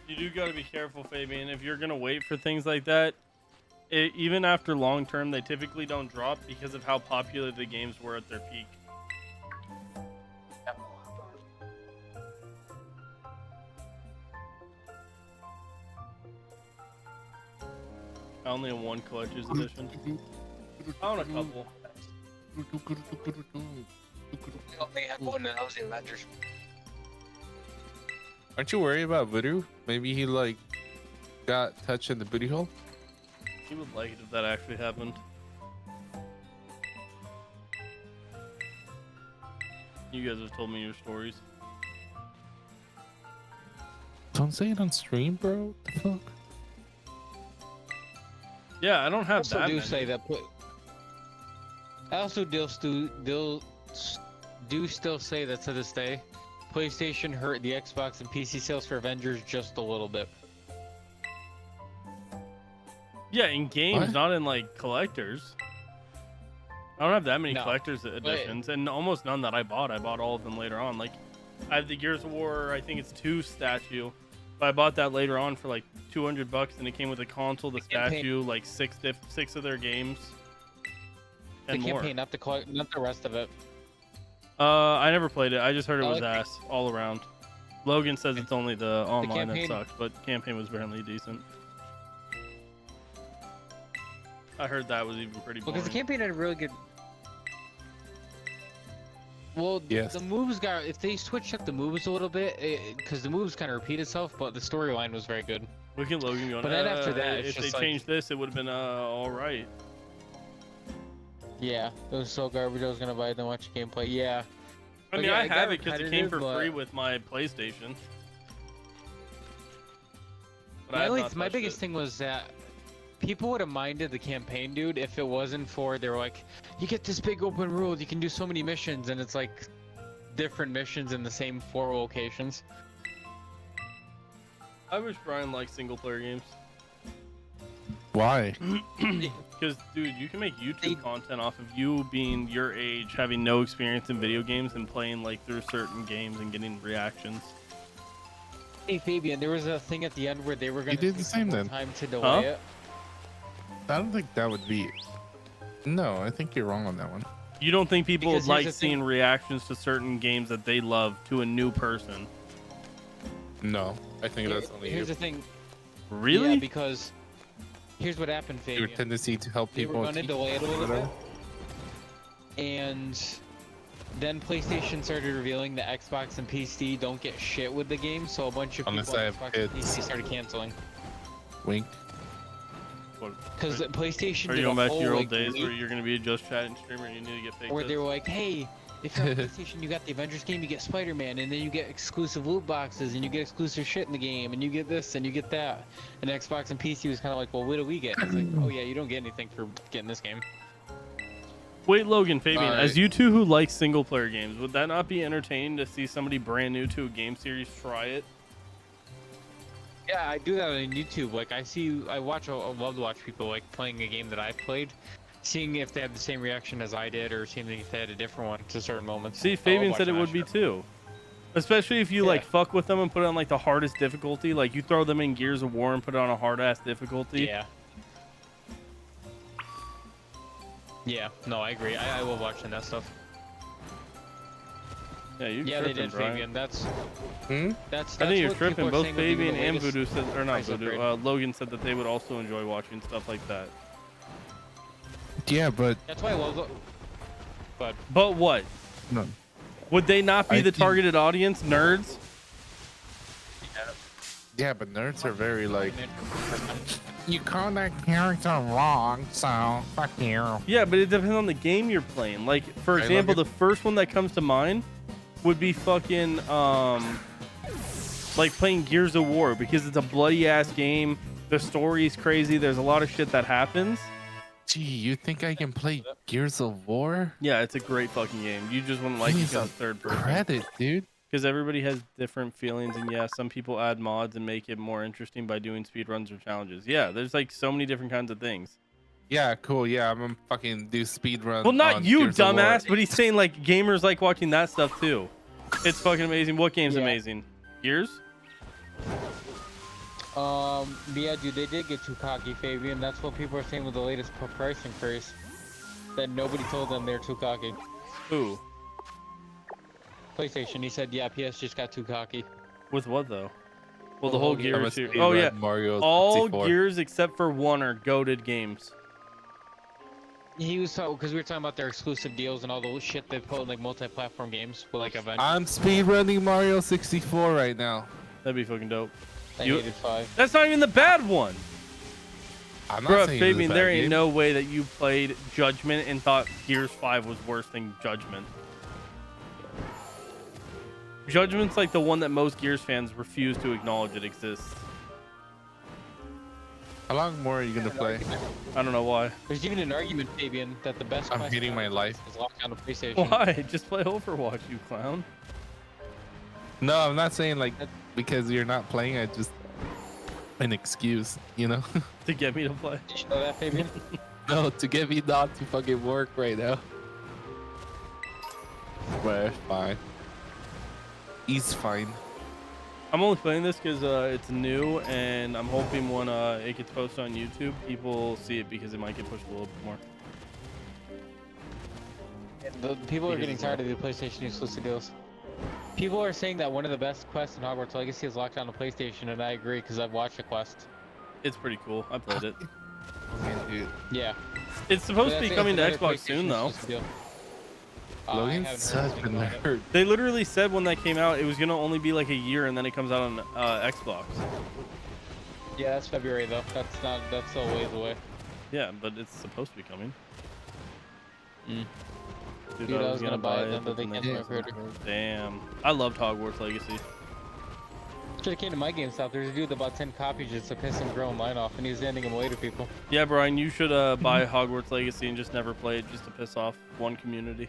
You do gotta be careful, Fabian. If you're gonna wait for things like that, even after long term, they typically don't drop because of how popular the games were at their peak. I only own one collector's edition. I own a couple. They had one of those Avengers. Aren't you worried about voodoo? Maybe he like got touched in the booty hole. He would like it if that actually happened. You guys have told me your stories. Don't say it on stream, bro. The fuck? Yeah, I don't have Also that do many. say that. I also do still say that to this day, PlayStation hurt the Xbox and PC sales for Avengers just a little bit. Yeah, in games, What? not in like collectors. I don't have that many No. collector's editions, and almost none that I bought. I bought all of them later on. Like, I have the Gears of War, I think it's 2 statue, but I bought that later on for like $200, and it came with a console, the campaign. statue, like six of their games, and The more. campaign, not the rest of it. I never played it. I just heard it I was like- ass all around. Logan says it's only the online that campaign- sucks, but campaign was apparently decent. I heard that was even pretty boring. Because the campaign had a really good. Well, Yes. the moves got. If they switched up the moves a little bit, because the moves kind of repeat itself, but the storyline was very good. Look at Logan going. But then after that, it's if they just like- changed this, it would have been all right. Yeah, it was so garbage. I was gonna buy it and watch gameplay. Yeah. I mean, Okay, I it got have it because it came for repetitive, free but- with my PlayStation. But I My, have only, not my touched biggest it. thing was that people would have minded the campaign, dude, if it wasn't for they were like, you get this big open world, you can do so many missions, and it's like different missions in the same 4 locations. I wish Brian liked single player games. Why? Because, dude, you can make YouTube content off of you being your age, having no experience in video games, and playing like through certain games and getting reactions. Hey Fabian, there was a thing at the end where they were gonna did the take same more then. time to delay Huh? it. I don't think that would be. No, I think you're wrong on that one. You don't think people Because would here's like the thing- seeing reactions to certain games that they love to a new person? No, I think that's only Here's you. the thing. Really? Yeah, because here's what happened, Your Fabian. tendency to help They were people. gonna teach delay it a little whatever. bit, and then PlayStation started revealing that Xbox and PC don't get shit with the game, so a bunch of people on Unless I have Xbox and kids. PC started canceling. Wink. Because PlayStation Are did you going a back to whole, your old like, days week where you're going to be a just chatting streamer and you need to get fake where they tits? were like, hey, if you're on PlayStation, you got the Avengers game, you get Spider-Man, and then you get exclusive loot boxes, and you get exclusive shit in the game, and you get this, and you get that. And Xbox and PC was kind of like, well, what do we get? It's like, oh yeah, you don't get anything for getting this game. Wait, Logan, Fabian, Alright. as you two who like single player games, would that not be entertaining to see somebody brand new to a game series try it? Yeah, I do that on YouTube. Like, I love to watch people like playing a game that I've played, seeing if they have the same reaction as I did, or seeing if they had a different one to certain moments. See, I'll Fabian watch said it that would be shit. too. Especially if you like Yeah. fuck with them and put it on like the hardest difficulty. Like you throw them in Gears of War and put it on a hard ass difficulty. Yeah. Yeah, no, I agree. I love watching that stuff. Yeah, you Yeah, they tripping, did, Brian. Fabian. That's Hmm? that's. I think you're what people tripping. are Both saying would be the Fabian and latest- Voodoo said, or not price Voodoo, upgrade. Logan said that they would also enjoy watching stuff like that. Yeah, but That's why I love. But what? no. Would they not be I the think- targeted audience? Nerds? Yeah, but nerds are very like. You call that character wrong, so fuck you. Yeah, but it depends on the game you're playing. Like, for I example, love the first one that comes to mind would be fucking, like playing Gears of War because it's a bloody ass game. The story's crazy. There's a lot of shit that happens. Gee, you think I can play Gears of War? Yeah, it's a great fucking game. You just wouldn't like it Please, because it's third person. Credit, dude. Because everybody has different feelings, and yeah, some people add mods and make it more interesting by doing speedruns or challenges. Yeah, there's like so many different kinds of things. Yeah, cool. Yeah, I'm gonna fucking do speedrun. Well, not on you, Gears of War. dumbass, but he's saying like gamers like watching that stuff too. It's fucking amazing. What game's Yeah. amazing? Gears? Yeah, dude, they did get too cocky, Fabian. That's what people are saying with the latest price increase. That nobody told them they're too cocky. Who? PlayStation, he said, yeah, PS just got too cocky. With what though? Well, Well, the whole yeah, I'm Gears gonna series. Oh speedrun yeah, Mario all 64. Gears except for one are goated games. He was talking, because we were talking about their exclusive deals and all the shit they put in like multi-platform games with like Avengers. I'm speedrunning Mario 64 right now. That'd be fucking dope. I you- hated 5. That's not even the bad one. I'm not Bro, saying it's a Fabian, bad there ain't game. no way that you played Judgment and thought Gears 5 was worse than Judgment. Judgment's like the one that most Gears fans refuse to acknowledge it exists. How long more are you gonna play? I don't know why. There's even an argument, Fabian, that the best I'm quest hating my on life. is locked on a PlayStation. Why? Just play Overwatch, you clown. No, I'm not saying like because you're not playing. I just an excuse, you know. To get me to play. Did you know that, Fabian? No, to get me not to fucking work right now. But fine. He's fine. I'm only playing this because it's new, and I'm hoping when it gets posted on YouTube, people see it because it might get pushed a little bit more. The people are getting tired of the PlayStation exclusive deals. People are saying that one of the best quests in Hogwarts Legacy is locked on the PlayStation, and I agree because I've watched the quest. It's pretty cool. I played it. Can't do it. Yeah. It's supposed to be coming to Xbox soon, though. Logan's such a nerd. They literally said when that came out, it was gonna only be like a year, and then it comes out on Xbox. Yeah, that's February though. That's still a ways away. Yeah, but it's supposed to be coming. Dude, I was gonna buy it, then but they then canceled my pre-order. Damn, I loved Hogwarts Legacy. Should've came to my GameStop. There's a dude that bought 10 copies just to piss him girl line off, and he was handing them away to people. Yeah, Brian, you should buy Hogwarts Legacy and just never play it, just to piss off one community.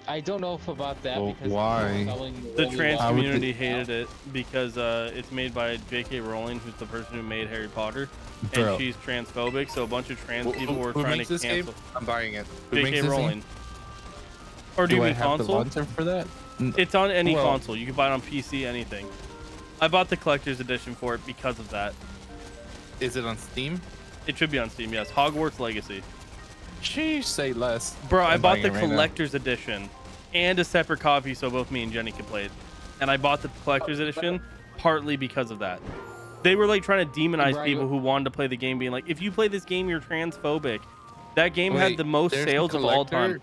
I don't know if about that Well, because why? The only trans one- community hated it because it's made by J.K. Rowling, who's the person who made Harry Potter, Bro. and she's transphobic. So a bunch of trans people were Who trying makes to this cancel game? I'm buying it. Who makes J.K. this game? Rowling. Or do you I mean have the console? launcher for that? It's on any Well- console. You can buy it on PC, anything. I bought the collector's edition for it because of that. Is it on Steam? It should be on Steam, yes. Hogwarts Legacy. Sheesh, say less. Bro, I I'm bought buying the it right now. collector's edition and a separate copy so both me and Jenny could play it. And I bought the collector's edition partly because of that. They were like trying to demonize Brian, people who wanted to play the game, being like, if you play this game, you're transphobic. That game had Wait, the most there's a sales of all time. collector?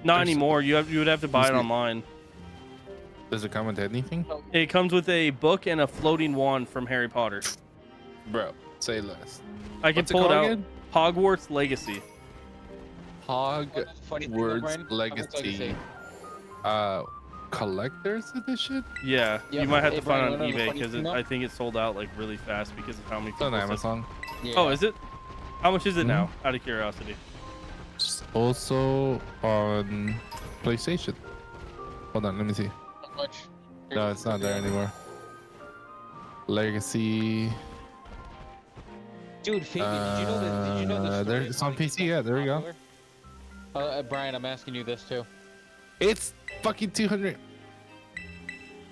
Not There's- anymore. You would have to buy it Is it- online. Does it come with anything? It comes with a book and a floating wand from Harry Potter. Bro, say less. I can What's it pull it called out. again? Hogwarts Legacy. Funny thing though, Hogwarts Brian, Legacy. Collector's edition? Yeah, Yeah, you might have hey, to find it Brian, on wanna know the eBay funny because thing, though? I think it sold out like really fast because of how many It's people. on said- Amazon. Yeah. Oh, is it? How much is it Mhm. now? Out of curiosity. It's also on PlayStation. Hold on, let me see. How much? No, it's not there anymore. Legacy. Dude, Fabian, did you know that? Did you know the there- story it's of on how PC, he yeah, got there we go. popular? Brian, I'm asking you this too. It's fucking 200.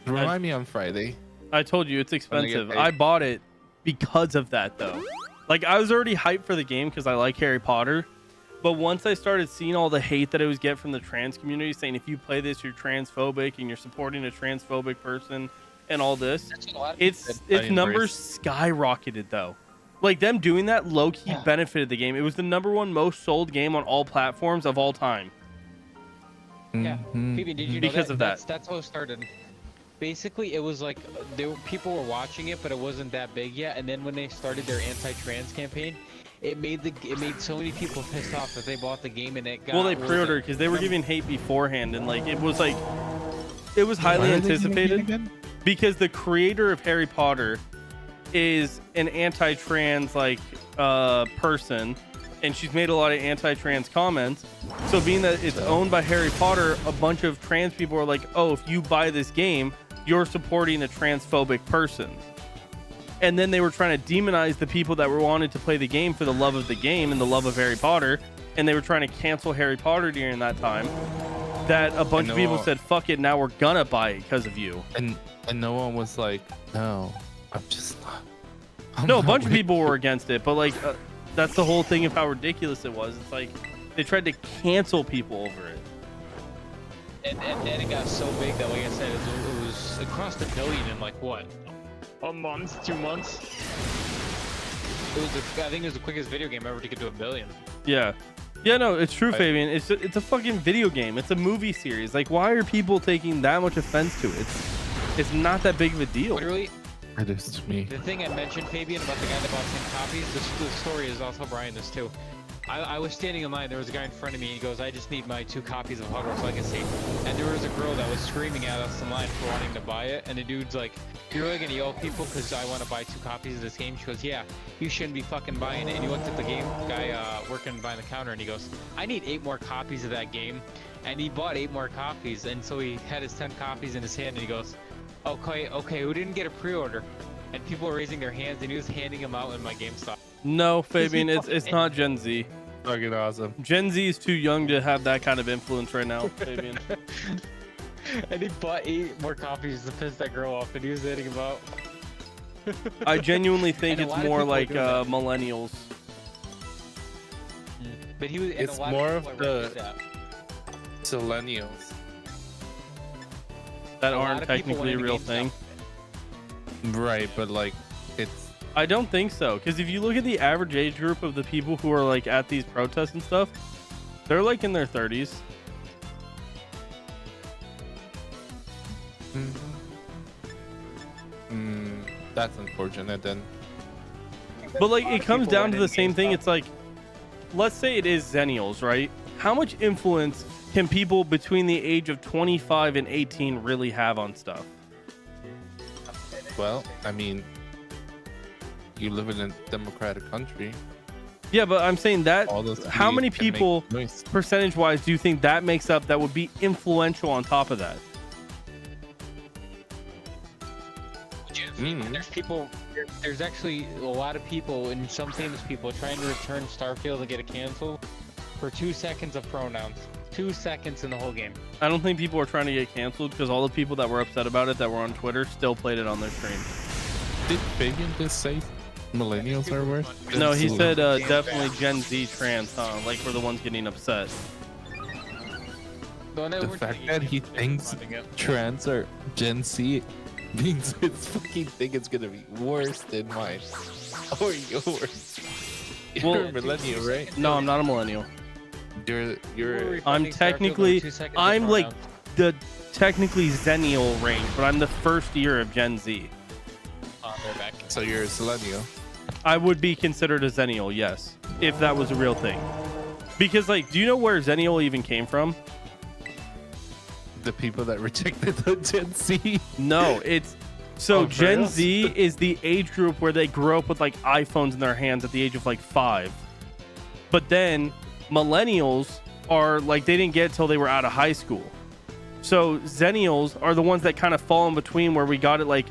Remind me on Friday. I told you it's When they get expensive. paid. I bought it because of that though. Like I was already hyped for the game because I like Harry Potter. But once I started seeing all the hate that I was getting from the trans community saying if you play this you're transphobic and you're supporting a transphobic person and all this, That's what a lot of people said. its I numbers skyrocketed though. Like them doing that low key Yeah. benefited the game. It was the #1 most sold game on all platforms of all time. Yeah. Mhm. Fabian, did you know Because that? of that. That's how it started. Basically, it was like people were watching it, but it wasn't that big yet. And then when they started their anti-trans campaign, it made so many people pissed off that they bought the game and it got. Well, they what was pre-ordered it? because they were giving hate beforehand, and like it was highly Why are they giving it anticipated again? because the creator of Harry Potter is an anti-trans person, and she's made a lot of anti-trans comments. So being that it's owned by Harry Potter, a bunch of trans people are like, "Oh, if you buy this game, you're supporting a transphobic person." And then they were trying to demonize the people that were wanted to play the game for the love of the game and the love of Harry Potter, and they were trying to cancel Harry Potter during that time. That a bunch of people said, "Fuck it, now we're gonna buy it because of you." And no one was like, no, I'm just not. I'm No, a not bunch of with people you." were against it, but like that's the whole thing of how ridiculous it was. It's like they tried to cancel people over it. And then it got so big that, like I said, it was across the billion in like what, a month, 2 months. It was, I think it was the quickest video game ever to get to $1 billion. Yeah. Yeah, no, it's true, I- Fabian. It's a fucking video game. It's a movie series. Like, why are people taking that much offense to it? It's not that big of a deal. Literally, It is to me. the thing I mentioned, Fabian, about the guy that bought 10 copies, the story is also Brian this too. I was standing in line, there was a guy in front of me, he goes, I just need my 2 copies of Hogwarts Legacy. And there was a girl that was screaming at us in line for wanting to buy it, and the dude's like, you're really gonna yell at people because I want to buy 2 copies of this game? She goes, yeah, you shouldn't be fucking buying it. And he looked at the game guy working behind the counter, and he goes, I need 8 more copies of that game. And he bought 8 more copies, and so he had his 10 copies in his hand, and he goes, okay, who didn't get a pre-order? And people were raising their hands, and he was handing them out in my GameStop. No, Fabian, it's not Gen Z. Fucking awesome. Gen Z is too young to have that kind of influence right now, Fabian. And he bought 8 more copies to piss that girl off, and he was hitting them out. I genuinely think And a it's lot of more people are like doing that. millennials. But he was. And It's a lot more of of people are the- that. Millennials. that A lot aren't of people technically a went real into thing. GameStop. Right, but like it's I don't think so, because if you look at the average age group of the people who are like at these protests and stuff, they're like in their 30s. that's unfortunate then. But like it comes down to the same thing. It's like, let's say it is Zennials, right? How much influence can people between the age of 25 and 18 really have on stuff? Well, I mean, you live in a democratic country. Yeah, but I'm saying that All those how many can make people noise. percentage wise do you think that makes up that would be influential on top of that? There's people. There's actually a lot of people, and some famous people, trying to return Starfield and get it canceled for 2 seconds of pronouns. 2 seconds in the whole game. I don't think people are trying to get canceled because all the people that were upset about it that were on Twitter still played it on their stream. Did Fabian just say millennials are worse? No, he said definitely Gen Z trans, huh? Like we're the ones getting upset. The fact that he thinks trans are Gen Z means his fucking thing is gonna be worse than mine or yours. You're Well, a millennial, right? No, I'm not a millennial. You're I'm technically, I'm like the technically Zennial range, but I'm the first year of Gen Z. so you're a millennial. I would be considered a Zennial, yes, if that was a real thing. Because like, do you know where Zennial even came from? The people that rejected the Gen Z. No, it's so Oh, for Gen real? Z is the age group where they grew up with like iPhones in their hands at the age of like 5. But then millennials are like they didn't get it till they were out of high school. So Zennials are the ones that kind of fall in between where we got it like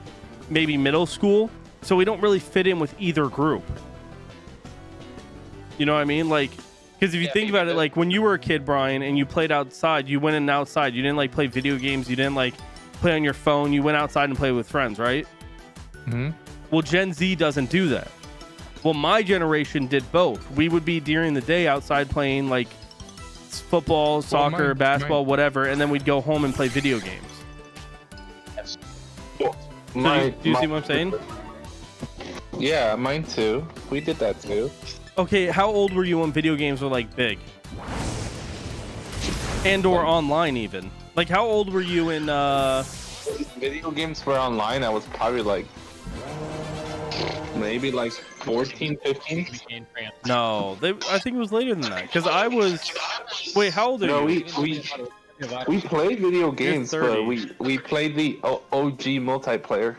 maybe middle school. So we don't really fit in with either group. You know what I mean? Like, because if you think about it, like when you were a kid, Brian, and you played outside, you went in and outside. You didn't like play video games. You didn't like play on your phone. You went outside and played with friends, right? Mm-hmm. Well, Gen Z doesn't do that. Well, my generation did both. We would be during the day outside playing like football, soccer, basketball, whatever, and then we'd go home and play video games. So do you see what I'm saying? Yeah, mine too. We did that too. Okay, how old were you when video games were like big? And or online even? Like how old were you in Video games were online. I was probably like maybe like 14, 15. No, I think it was later than that. Because I was wait, how old are No, you? we played video games, 30. but we played the OG multiplayer.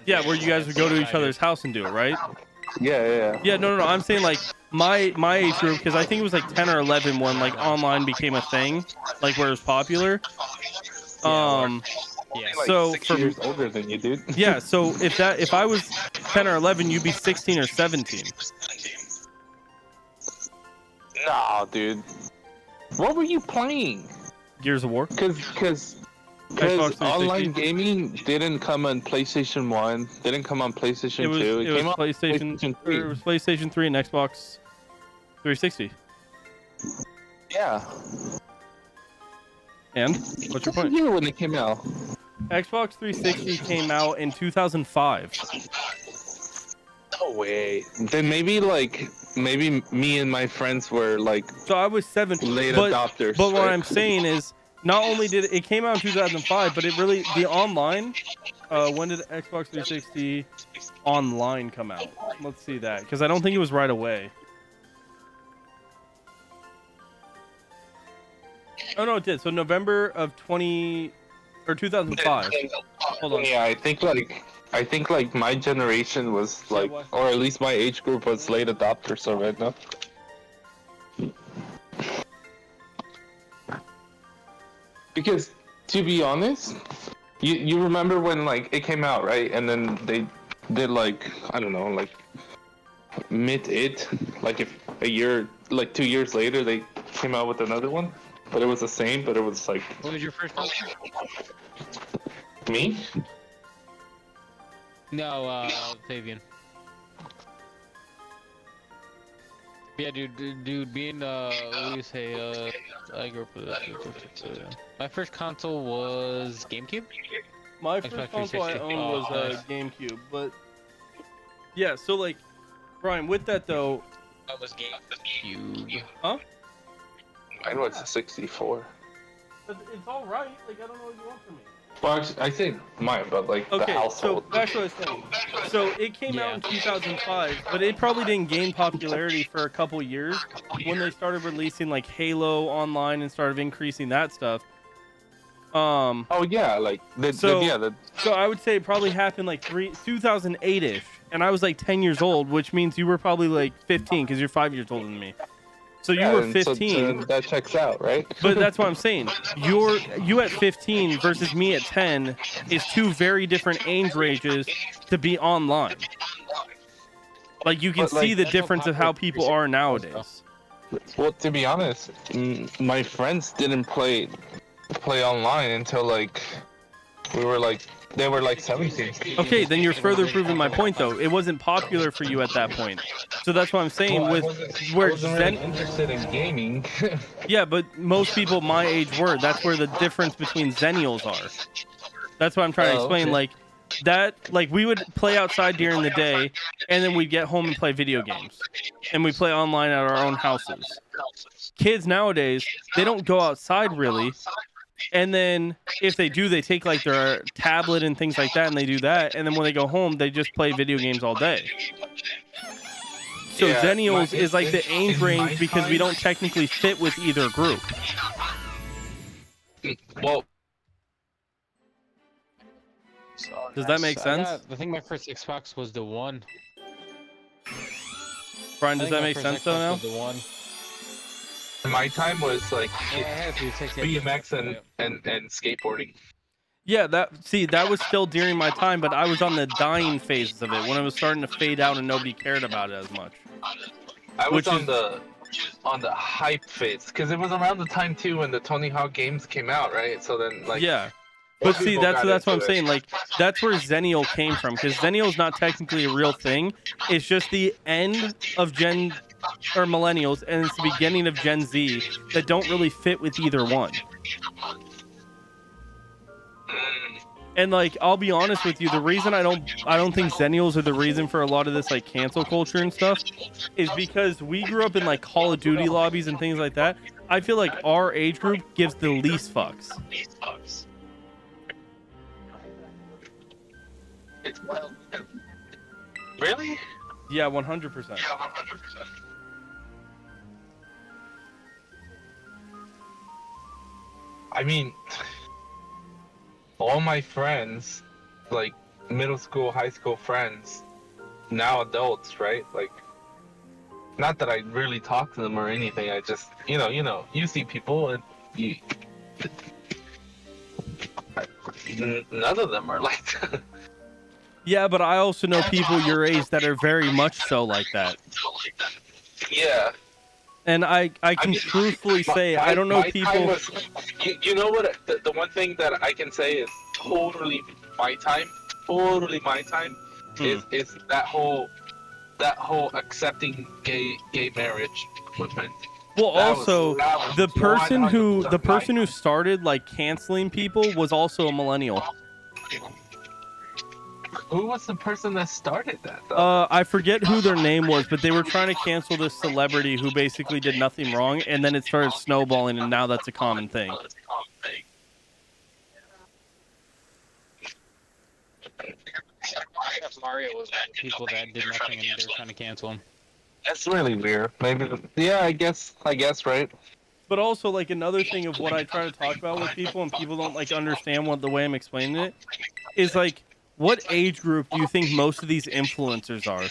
Yeah, where you guys would go to each other's house and do it, right? Yeah. Yeah, no. I'm saying like my age group, because I think it was like 10 or 11 when like online became a thing, like where it was popular. Like So 6 for years older than you, dude. yeah, so if I was 10 or 11, you'd be 16 or 17. No, dude. What were you playing? Gears of War. Because Xbox 360. online gaming didn't come on PlayStation 1, didn't come on PlayStation 2. It was came on PlayStation 3. It was PlayStation 3 and Xbox 360. Yeah. And what's your point? year when it came out? Xbox 360 came out in 2005. No way. Then maybe me and my friends were like So I was 7. late but, adopters. But what right? I'm saying is, not only did it came out in 2005, but it really the online. When did Xbox 360 online come out? Let's see that, because I don't think it was right away. Oh no, it did. So November of 2005. Hold on. Yeah, I think like my generation was like, what? or at least my age group was late adopters already. No? Because to be honest, you remember when like it came out, right? And then they did like, I don't know, like like if a year, like 2 years later, they came out with another one, but it was the same, but it was like What was your first one? me. No, Fabian. Yeah, dude, being what do you say? I grew up with my first console was GameCube. My Xbox first console I 360. owned Oh, was nice. GameCube, but yeah. So like, Brian, with that though, That was GameCube. huh? I know it's a 64. But it's all right. Like I don't know what you want from me. Well, actually, I say mine, but like the Okay, so household. back to what I was saying. So it came out in 2005, but it probably didn't gain popularity for a couple years when they started releasing like Halo Online and started increasing that stuff. Oh yeah, like So- the So I would say it probably happened like 2008-ish, and I was like 10 years old, which means you were probably like 15 because you're 5 years older than me. So you were and so 15. that checks out, right? But that's what I'm saying. You at 15 versus me at 10 is two very different age ranges to be online. Like you can But, like, see the that's how difference of how people are nowadays. Well, to be honest, my friends didn't play online until like they were like 17. Okay, then you're further proving my point though. It wasn't popular for you at that point. So that's what I'm saying Well, with I where wasn't really interested in gaming. Yeah, but most people my age were. That's where the difference between Zennials are. That's what I'm trying to Oh, explain. okay. Like we would play outside during the day, and then we'd get home and play video games, and we play online at our own houses. Kids nowadays, they don't go outside really, and then if they do, they take like their tablet and things like that, and they do that, and then when they go home, they just play video games all day. So Yeah, Zennials my- is like the age in my range because we time- don't technically fit with either group. Well, Does that make sense? I think my first Xbox was the one. Brian, I does think that my make first sense though Xbox now? was the one. my time was like Yeah, I had a 360. BMX and skateboarding. Yeah, that was still during my time, but I was on the dying phases of it when it was starting to fade out and nobody cared about it as much. I was Which on is- the hype phase because it was around the time too when the Tony Hawk games came out, right? So then like Yeah. more But see, people that's got what I'm into it. saying. Like, that's where Zennial came from, because Zennial's not technically a real thing. It's just the end of Gen or Millennials, and it's the beginning of Gen Z that don't really fit with either one. And like, I'll be honest with you, the reason I don't think Zennials are the reason for a lot of this like cancel culture and stuff is because we grew up in like Call of Duty lobbies and things like that. I feel like our age group gives the least fucks. Really? Yeah, 100%. I mean, all my friends, like middle school, high school friends, now adults, right? Like, not that I really talk to them or anything. I just, you see people and you. None of them are like that. Yeah, but I also know people your age that are very much so like that. Yeah. And I can mean, truthfully say, my- I don't know my time people. was- you know what? The one thing that I can say is totally my time. Totally my time is that whole accepting gay marriage movement. Well, that was- also that was the person who 100% started like canceling people was also a millennial. Who was the person that started that? Though? I forget who their name was, but they were trying to cancel this celebrity who basically did nothing wrong, and then it started snowballing, and now that's a common thing. Mario was one of the people that did nothing and they were trying to cancel him. That's really weird. Maybe. Yeah, I guess. Right. But also, like, another thing of what I try to talk about with people, and people don't like understand what the way I'm explaining it, is like, what age group do you think most of these influencers are?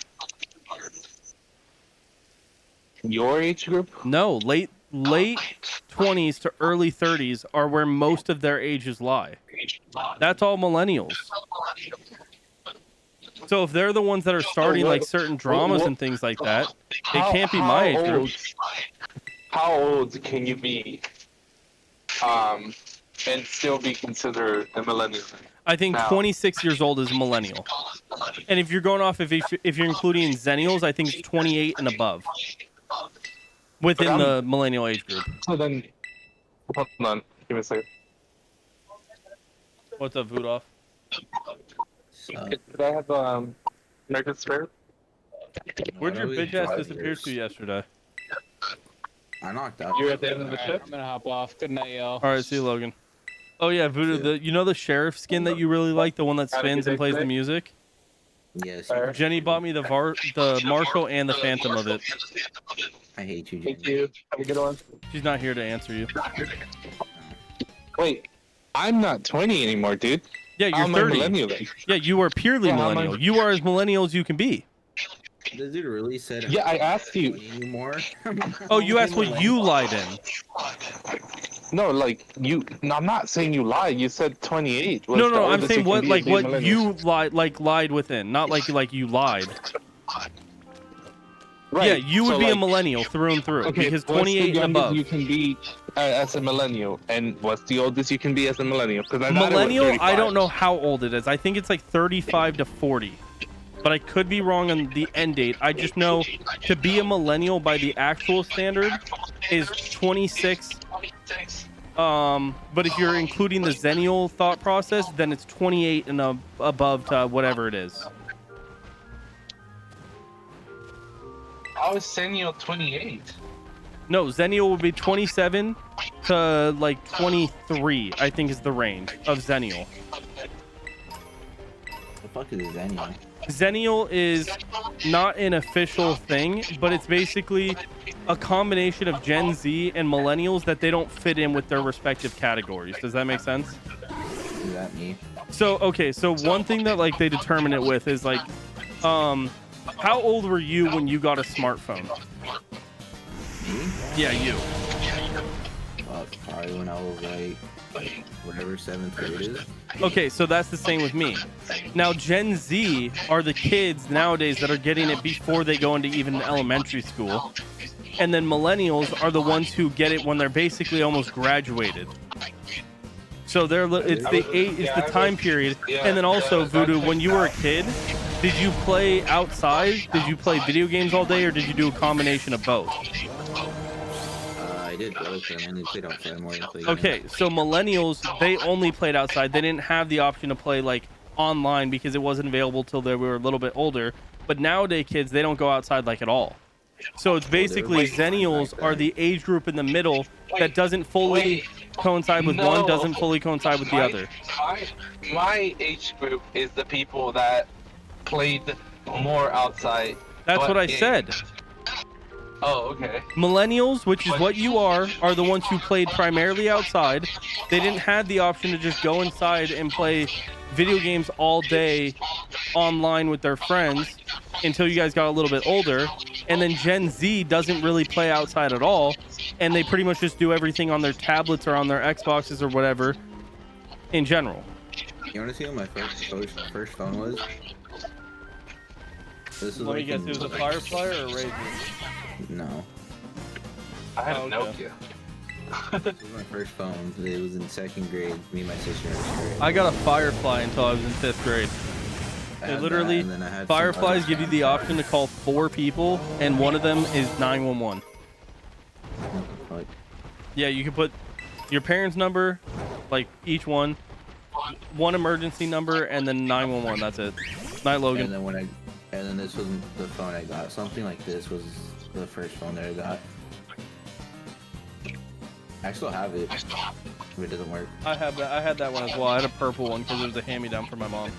Your age group? No, late 20s to early 30s are where most of their ages lie. That's all millennials. So if they're the ones that are starting like certain dramas and things like that, they can't be my age group. How old can you be, and still be considered a millennial? I think Now. 26 years old is a millennial. And if you're going off, if you're including Zennials, I think it's 28 and above. within But the millennial age group. So then, hold on. Give me a second. What's up, Vudoff? Could I have American Spirit? Where'd your bitch ass disappear to yesterday? I knocked out. You're at the end of the Alright, ship? I'm gonna hop off. Good night, y'all. All right, see you, Logan. Oh yeah, Voodoo. You know the sheriff skin that you really like, the one that spins and plays the music. Yes. Sir. Jenny bought me the Marshall and the Phantom of it. I hate you, Jenny. Thank you. Have a good one. She's not here to answer you. Wait, I'm not 20 anymore, dude. Yeah, you're I'm a 30. millennial then. Yeah, you are purely Yeah, how am I- millennial. You are as millennial as you can be. This dude really said. Yeah, I asked you. Anymore. Oh, you asked what you lied in. No, like you. No, I'm not saying you lied. You said 28. was No, the no, I'm oldest saying you can what be like as being what millennial. you lied within, not like you lied. Right. Yeah, you would so, be a like, millennial through and through Okay, because what's 28 the and youngest above. you can be as a millennial, and what's the oldest you can be as a millennial? Because Millennial, I don't know how old it is. I think it's like 35 to 40. But I could be wrong on the end date. I just know to be a millennial by the actual standard is 26. But if you're including the Zennial thought process, then it's 28 and above to whatever it is. I was Senio 28. No, Zennial would be 27 to like 23, I think is the range of Zennial. The fuck is Zenny? Zennial is not an official thing, but it's basically a combination of Gen Z and millennials that they don't fit in with their respective categories. Does that make sense? Is that me? So, okay, so one thing that like they determine it with is like, how old were you when you got a smartphone? Me? Yeah, you. Probably when I was like whatever 7th grade is. Okay, so that's the same with me. Now, Gen Z are the kids nowadays that are getting it before they go into even elementary school. And then millennials are the ones who get it when they're basically almost graduated. So it's the time period. And then also, Voodoo, when you were a kid, did you play outside? Did you play video games all day, or did you do a combination of both? I did both. I mainly played outside more than played. Okay, so millennials, they only played outside. They didn't have the option to play like online because it wasn't available till they were a little bit older. But nowadays kids, they don't go outside like at all. So it's basically Zennials are the age group in the middle that doesn't fully coincide with one, doesn't fully coincide with the other. My age group is the people that played more outside. That's but what I games. said. Oh, okay. Millennials, which is what you are the ones who played primarily outside. They didn't have the option to just go inside and play video games all day online with their friends until you guys got a little bit older. And then Gen Z doesn't really play outside at all, and they pretty much just do everything on their tablets or on their Xboxes or whatever in general. You want to see what my first phone was? This was Let me like guess, in- it was a Firefly or a Razor? No, I had Oh, a okay. Nokia. this was my first phone. It was in 2nd grade. Me and my sister were straight. I got a Firefly until I was in 5th grade. I They had literally, that, and then I had some Fireflies other give you the phones. option to call 4 people, and one of them is 911. Like, Yeah, you can put your parents' number, like each one emergency number, and then 911. That's it. Night, Logan. and then this wasn't the phone I got. Something like this was the first phone that I got. I still have it, but it doesn't work. I had that one as well. I had a purple one because it was a hand-me-down from my mom.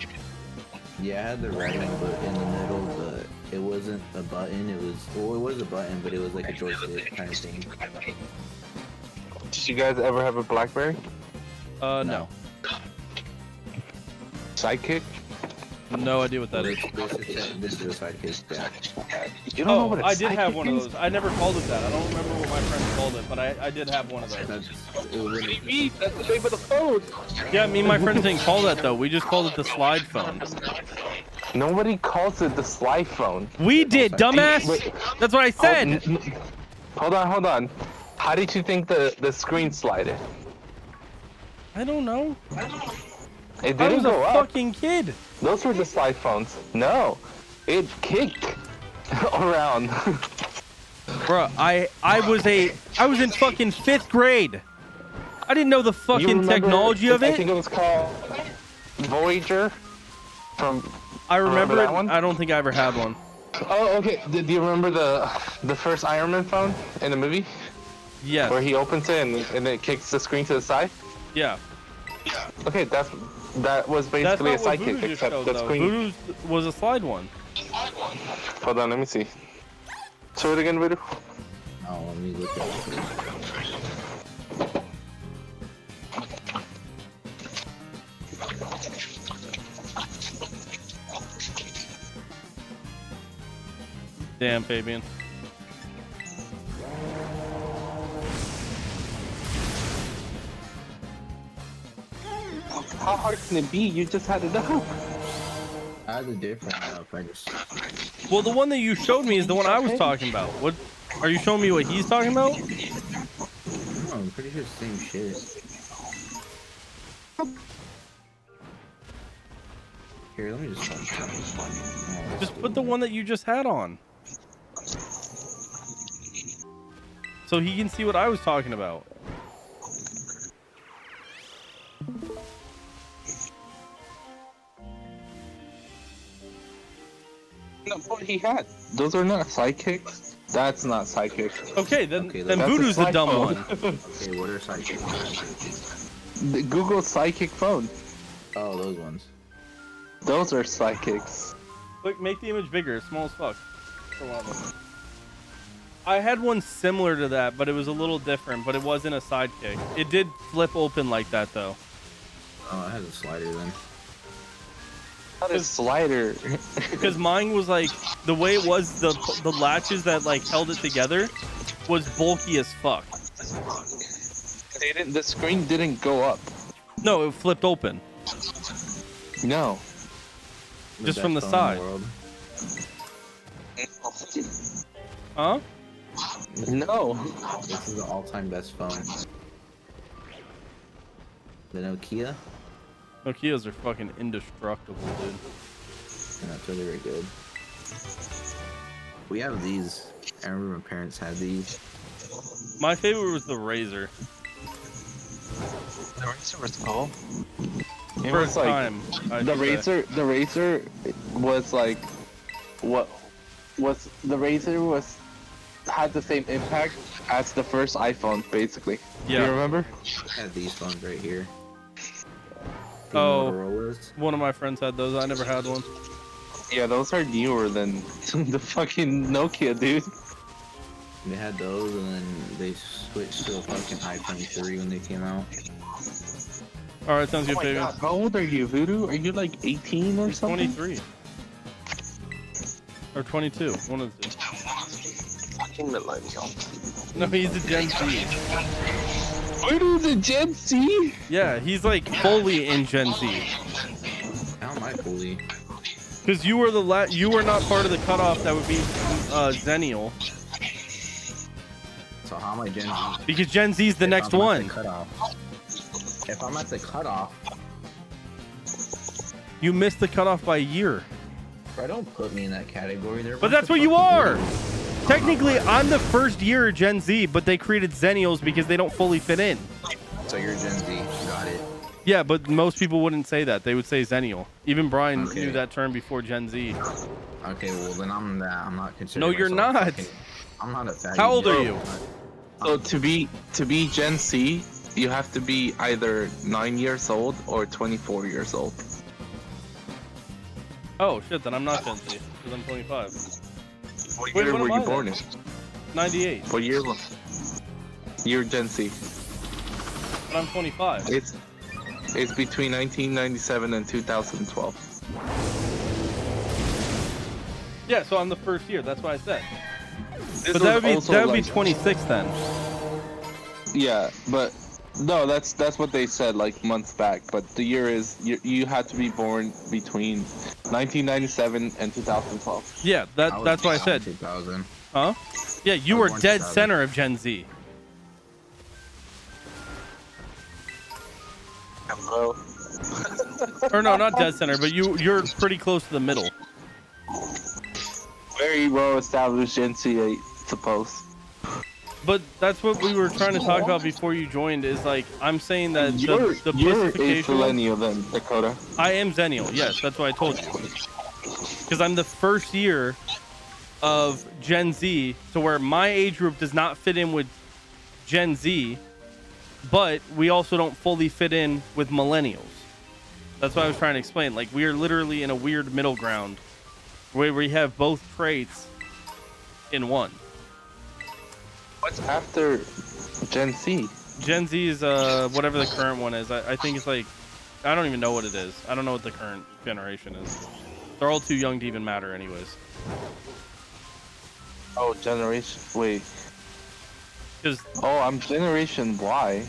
Yeah, I had the red one, but in the middle, but it wasn't a button. It was a button, but it was like a joystick kind of thing. Did you guys ever have a BlackBerry? No. Sidekick? No idea what that is. This is a sidekick. Yeah. You don't know Oh, what a I did have sidekick one of is? those. I never called it that. I don't remember what my friends called it, but I did have one of those. It was That's the name of the phone. Yeah, me and my friends didn't call that though. We just called it the slide phone. Nobody calls it the slide phone. We did, dumbass. Wait. That's what I said. Hold on. How did you think the screen slided? I don't know. It I didn't was a go up. fucking kid. Those were the slide phones. No, it kicked around. Bro, I was in fucking 5th grade. I didn't know the You fucking remember- technology of I it. think it was called Voyager. I remember that it. one? I don't think I ever had one. Oh, okay. Do you remember the first Iron Man phone in the movie Yes. where he opens it and it kicks the screen to the side? Yeah. Okay, that was That's basically a not what sidekick, Voodoo just except showed, the though. screen. Voodoo's was a slide one. Hold on, let me see. Show it again, Voodoo. Oh, let me look at it. Damn, Fabian. How hard can it be? You just had it up. I had a different I just Well, the one that you showed me is the one I was talking about. What? Are you showing me what he's talking about? no, I'm pretty sure it's the same shit. Here, let me just Just put the one that you just had on. So he can see what I was talking about. No, what he had. Those are not sidekicks. That's not sidekicks. Okay, then Okay, then that's a Voodoo's the slide dumb phone. one. Okay, what are sidekicks? The Google Sidekick phone. Oh, those ones. Those are sidekicks. Look, make the image bigger. It's small as fuck. For one of them. I had one similar to that, but it was a little different. But it wasn't a sidekick. It did flip open like that though. Oh, it has a slider then. Not a slider. Because mine was like the way it was, the latches that like held it together was bulky as fuck. They didn't. The screen didn't go up. No, it flipped open. No. Just from the best phone side. in world. Huh? No. This is the all-time best phone. The Nokia? Nokias are fucking indestructible, dude. And that's really very good. We have these. I remember my parents had these. My favorite was the Razor. The Razor was cool. It First was like time. I the should say. Razor. The Razor was like what was the Razor was had the same impact as the first iPhone, basically. Do Yeah. you remember? I had these phones right here. The Oh. Motorola's. One of my friends had those. I never had one. Yeah, those are newer than the fucking Nokia, dude. They had those, and then they switched to a fucking iPhone 3 when they came out. All right, sounds Oh good, my Fabian. God, how old are you, Voodoo? Are you like 18 or something? 23 or 22. One of the two. Fucking millennial. No, he's a Gen Z. Voodoo's a Gen Z? Yeah, he's like fully in Gen Z. How am I fully? Because you were you were not part of the cutoff that would be Zennial. So how am I Gen Z? Because Gen Z is the If next I'm at one. the cutoff. If I'm at the cutoff, You missed the cutoff by a year. bro, don't put me in that category. There. But that's what you are. Technically, I'm the first year Gen Z, but they created Zennials because they don't fully fit in. So you're Gen Z. Got it. Yeah, but most people wouldn't say that. They would say Zennial. Even Brian Okay. knew that term before Gen Z. Okay, well then I'm that. I'm not considered. No, you're myself not. fucking- I'm not a faggot. How old are yet. you? So to be Gen Z, you have to be either 9 years old or 24 years old. Oh, shit, then I'm not Gen Z. Because I'm 25. What Wait, year what were am you I born then? in? 98. What year? You're Gen Z. But I'm 25. It's between 1997 and 2012. Yeah, so I'm the first year. That's what I said. This But that would was be also, like- 26 then. Yeah, but no, that's what they said like months back. But the year is you had to be born between 1997 and 2012. Yeah, that's what I said. 2000. Huh? Yeah, you I were was born dead 2000. center of Gen Z. Hello. Or no, not dead center, but you're pretty close to the middle. Very well established Gen Z, I suppose. But that's what we were trying to talk about before you joined. Is like I'm saying that You're the a pussification. millennial then, Dakota. I am Zennial. Yes, that's what I told you. Because I'm the first year of Gen Z, so where my age group does not fit in with Gen Z, but we also don't fully fit in with millennials. That's what I was trying to explain. Like, we are literally in a weird middle ground where we have both traits in one. What's after Gen Z? Gen Z is whatever the current one is. I think it's like, I don't even know what it is. I don't know what the current generation is. They're all too young to even matter anyways. Oh, generation. Wait. Because Oh, I'm Generation Y.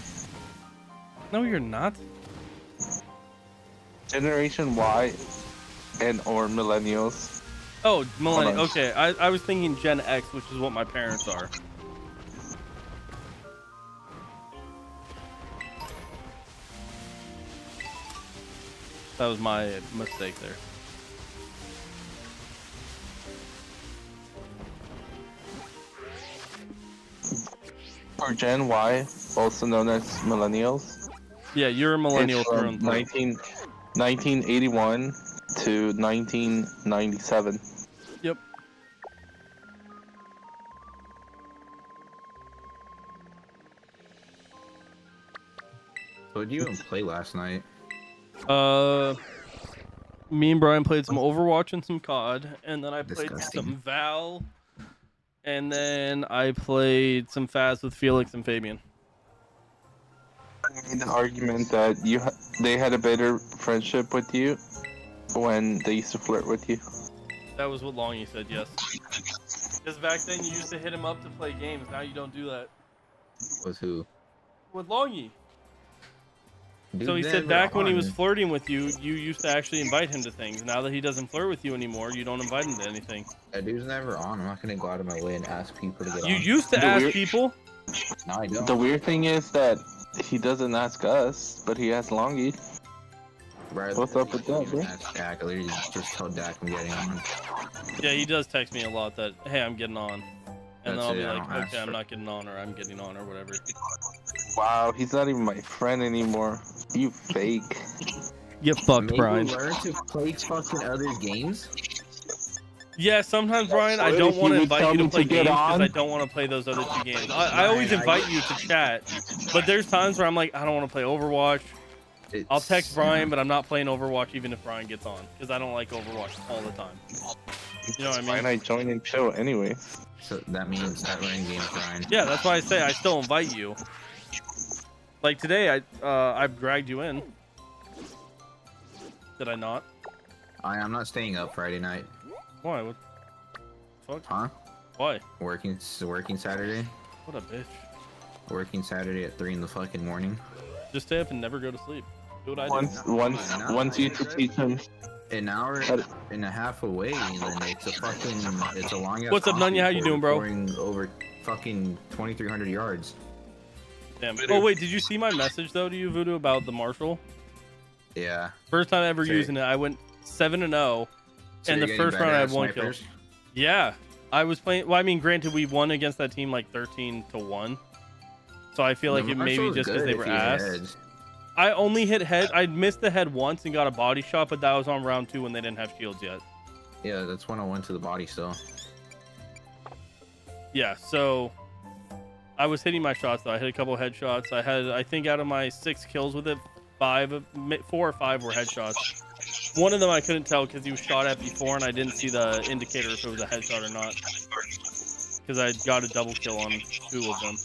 no, you're not. Generation Y and or millennials. Oh, millennial. Hold on. Okay, I was thinking Gen X, which is what my parents are. That was my mistake there. Or Gen Y, also known as millennials. Yeah, you're a millennial It's through from and through. 1981 to 1997. Yep. So what did you even play last night? Me and Brian played some Overwatch and some COD, and then I played Disgusting. some Val, and then I played some Faz with Felix and Fabian. I made the argument that they had a better friendship with you when they used to flirt with you. That was what Longy said, yes. Because back then you used to hit him up to play games, now you don't do that. Was who? With Longy. Dude, So he said never back when he on. was flirting with you, you used to actually invite him to things. Now that he doesn't flirt with you anymore, you don't invite him to anything. That dude's never on. I'm not gonna go out of my way and ask people to get You on. used to The ask weird- people. No, I don't. The weird thing is that he doesn't ask us, but he asks Longy. Rather What's up with that, bro? ask Dak, I literally just told Dak I'm getting on. Yeah, he does text me a lot that, hey, I'm getting on. And then That's I'll it, be I like, don't ask okay, I'm for- not getting on, or I'm getting on, or whatever. Wow, he's not even my friend anymore. You fake. Get fucked, Maybe Brian. learn to play fucking other games. Yeah, sometimes, Brian, I So don't if want you to would invite tell you to me play to get games because on- I don't want to play those other two games. I always Brian, invite you to chat, but there's times where I'm like, I don't want to play Overwatch. I'll text Brian, but I'm not playing Overwatch even if Brian gets on because I don't like Overwatch all the time. You know what I Why mean? not join and chill anyway? So that means start learning games, Brian. Yeah, that's why I say I still invite you. Like today, I've dragged you in. Did I not? I'm not staying up Friday night. Why? What? Fuck. Huh? Why? Working Saturday. What a bitch. Working Saturday at 3 in the fucking morning. Just stay up and never go to sleep. Do what I do. Once you to teach him. An hour and a half away, and then it's a long. What's up, Nunya? How you doing, bro? Going over fucking 2,300 yards. Damn. Oh wait, did you see my message though to you, Voodoo, about the Marshall? Yeah. First time ever So- using it. I went 7-0, So and you're the getting first round I had better at 1 kill. snipers? Yeah, I was playing. Well, I mean, granted, we won against that team like 13-1, so I feel like The it maybe Marshall's just because good they if were you hit ass. heads. I only hit head. I missed the head once and got a body shot, but that was on round 2 when they didn't have shields yet. Yeah, that's when I went to the body still. Yeah, so I was hitting my shots though. I hit a couple headshots. I had, I think, out of my 6 kills with it, 4 or 5 were headshots. One of them I couldn't tell because he was shot at before, and I didn't see the indicator if it was a headshot or not. Because I got a double kill on 2 of them.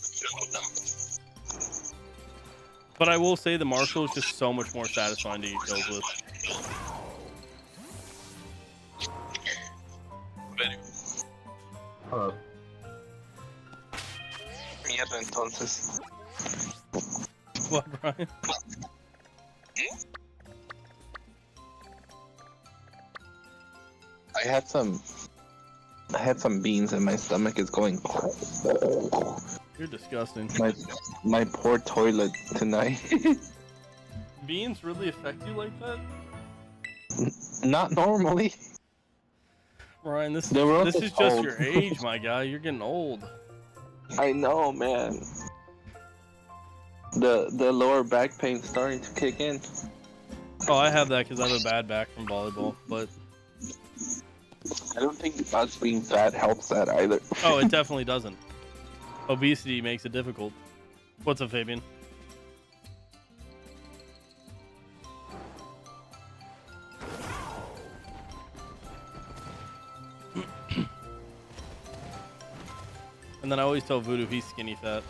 But I will say the Marshall is just so much more satisfying to get kills with. Hello. Mierda, entonces. What, Brian? I had some beans and my stomach is going. You're disgusting. My poor toilet tonight. Beans really affect you like that? Not normally. Brian, this They were is also just old. your age, my guy. You're getting old. I know, man. The lower back pain's starting to kick in. Oh, I have that because I have a bad back from volleyball, but I don't think us being fat helps that either. oh, it definitely doesn't. Obesity makes it difficult. What's up, Fabian? And then I always tell Voodoo he's skinny fat.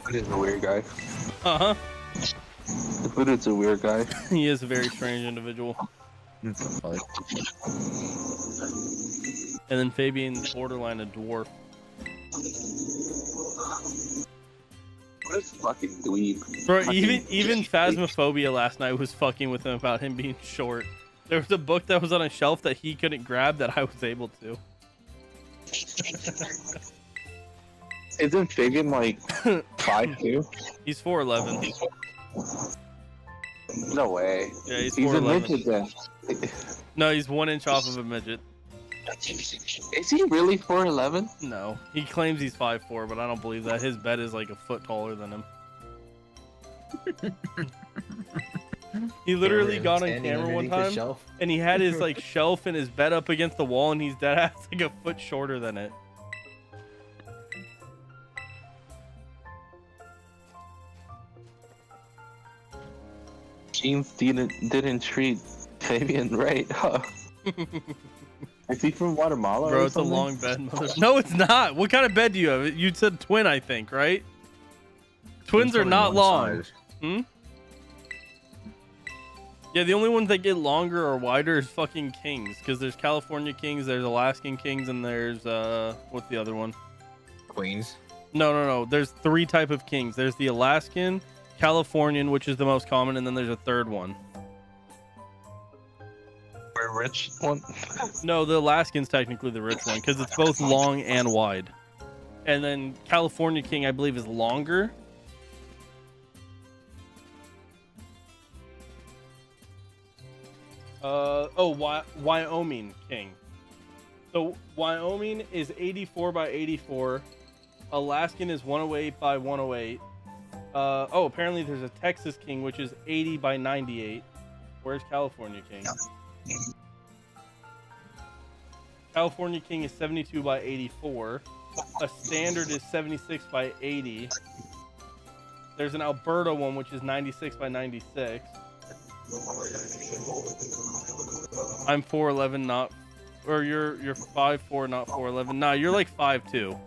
Voodoo's a weird guy. Uh-huh. Voodoo's a weird guy. He is a very strange individual. It's fine. And then Fabian's borderline a dwarf. What is fucking dweeb? Bro, Fucking- even Phasmophobia last night was fucking with him about him being short. There was a book that was on a shelf that he couldn't grab that I was able to. Isn't Fabian like 5'2"? He's 4'11". No way. Yeah, he's He's a 4'11". midget then. No, he's 1 inch off of a midget. Is he really 4'11"? No, he claims he's 5'4", but I don't believe that. His bed is like a foot taller than him. He literally got on camera one time, and he had his like shelf and his bed up against the wall, and he's dead ass like a foot shorter than it. Jeans didn't treat Fabian right, huh? Is he from Guatemala? Bro, or it's a something? long bed, mother. No, it's not. What kind of bed do you have? You said twin, I think, right? Twins are not long. Hmm? Yeah, the only ones that get longer or wider is fucking kings. Because there's California kings, there's Alaskan kings, and there's, what's the other one? Queens. No. There's 3 type of kings. There's the Alaskan, Californian, which is the most common, and then there's a third one. We're rich one. No, the Alaskan's technically the rich one because it's both long and wide. And then California king, I believe, is longer. Wyoming king. So Wyoming is 84 by 84. Alaskan is 108 by 108. Apparently there's a Texas king, which is 80 by 98. Where's California king? California king is 72 by 84. A standard is 76 by 80. There's an Alberta one, which is 96 by 96. I'm 4'11", not, or you're 5'4", not 4'11". Nah, you're like 5'2".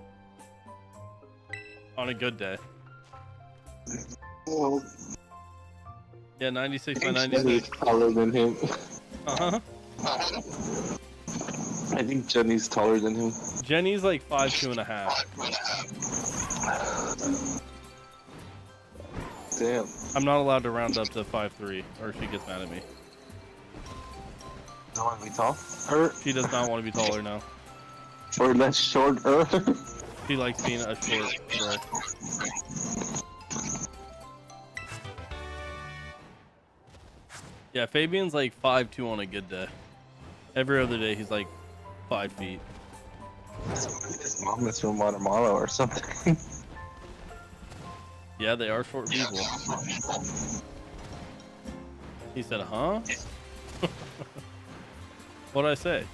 On a good day. Well, Yeah, 96 by Jenny's 96. taller than him. Uh-huh. I think Jenny's taller than him. Jenny's like 5'2" and a half. Damn. I'm not allowed to round up to 5'3", or she gets mad at me. Don't want to be tall? Or She does not want to be taller now. less short? She likes being a short girl. Yeah, Fabian's like 5'2" on a good day. Every other day he's like 5 feet. His mom is from Guatemala or something. Yeah, they are short people. He said, huh? What'd I say?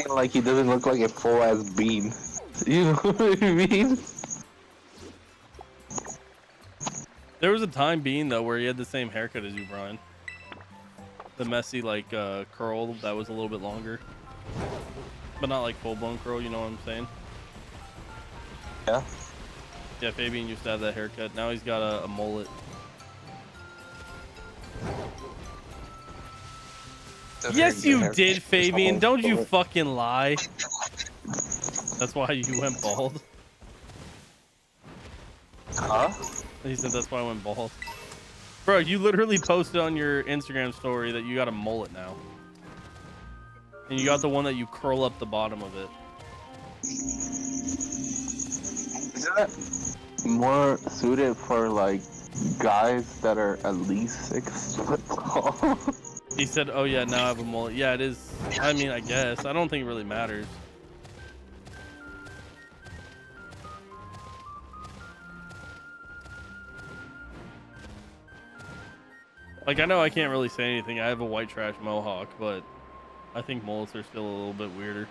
Like he doesn't look like a full ass bean. You know what I mean? There was a time being though where he had the same haircut as you, Brian. The messy like curl that was a little bit longer. But not like full blown curl, you know what I'm saying? Yeah. Yeah, Fabian used to have that haircut. Now he's got a mullet. Yes, you did, Fabian. Don't you fucking lie. That's why you went bald. Huh? He said that's why I went bald. Bro, you literally posted on your Instagram story that you got a mullet now. And you got the one that you curl up the bottom of it. Is that more suited for like guys that are at least 6 foot tall? He said, "Oh yeah, now I have a mullet." Yeah, it is. I mean, I guess. I don't think it really matters. Like, I know I can't really say anything. I have a white trash mohawk, but I think mullets are still a little bit weirder.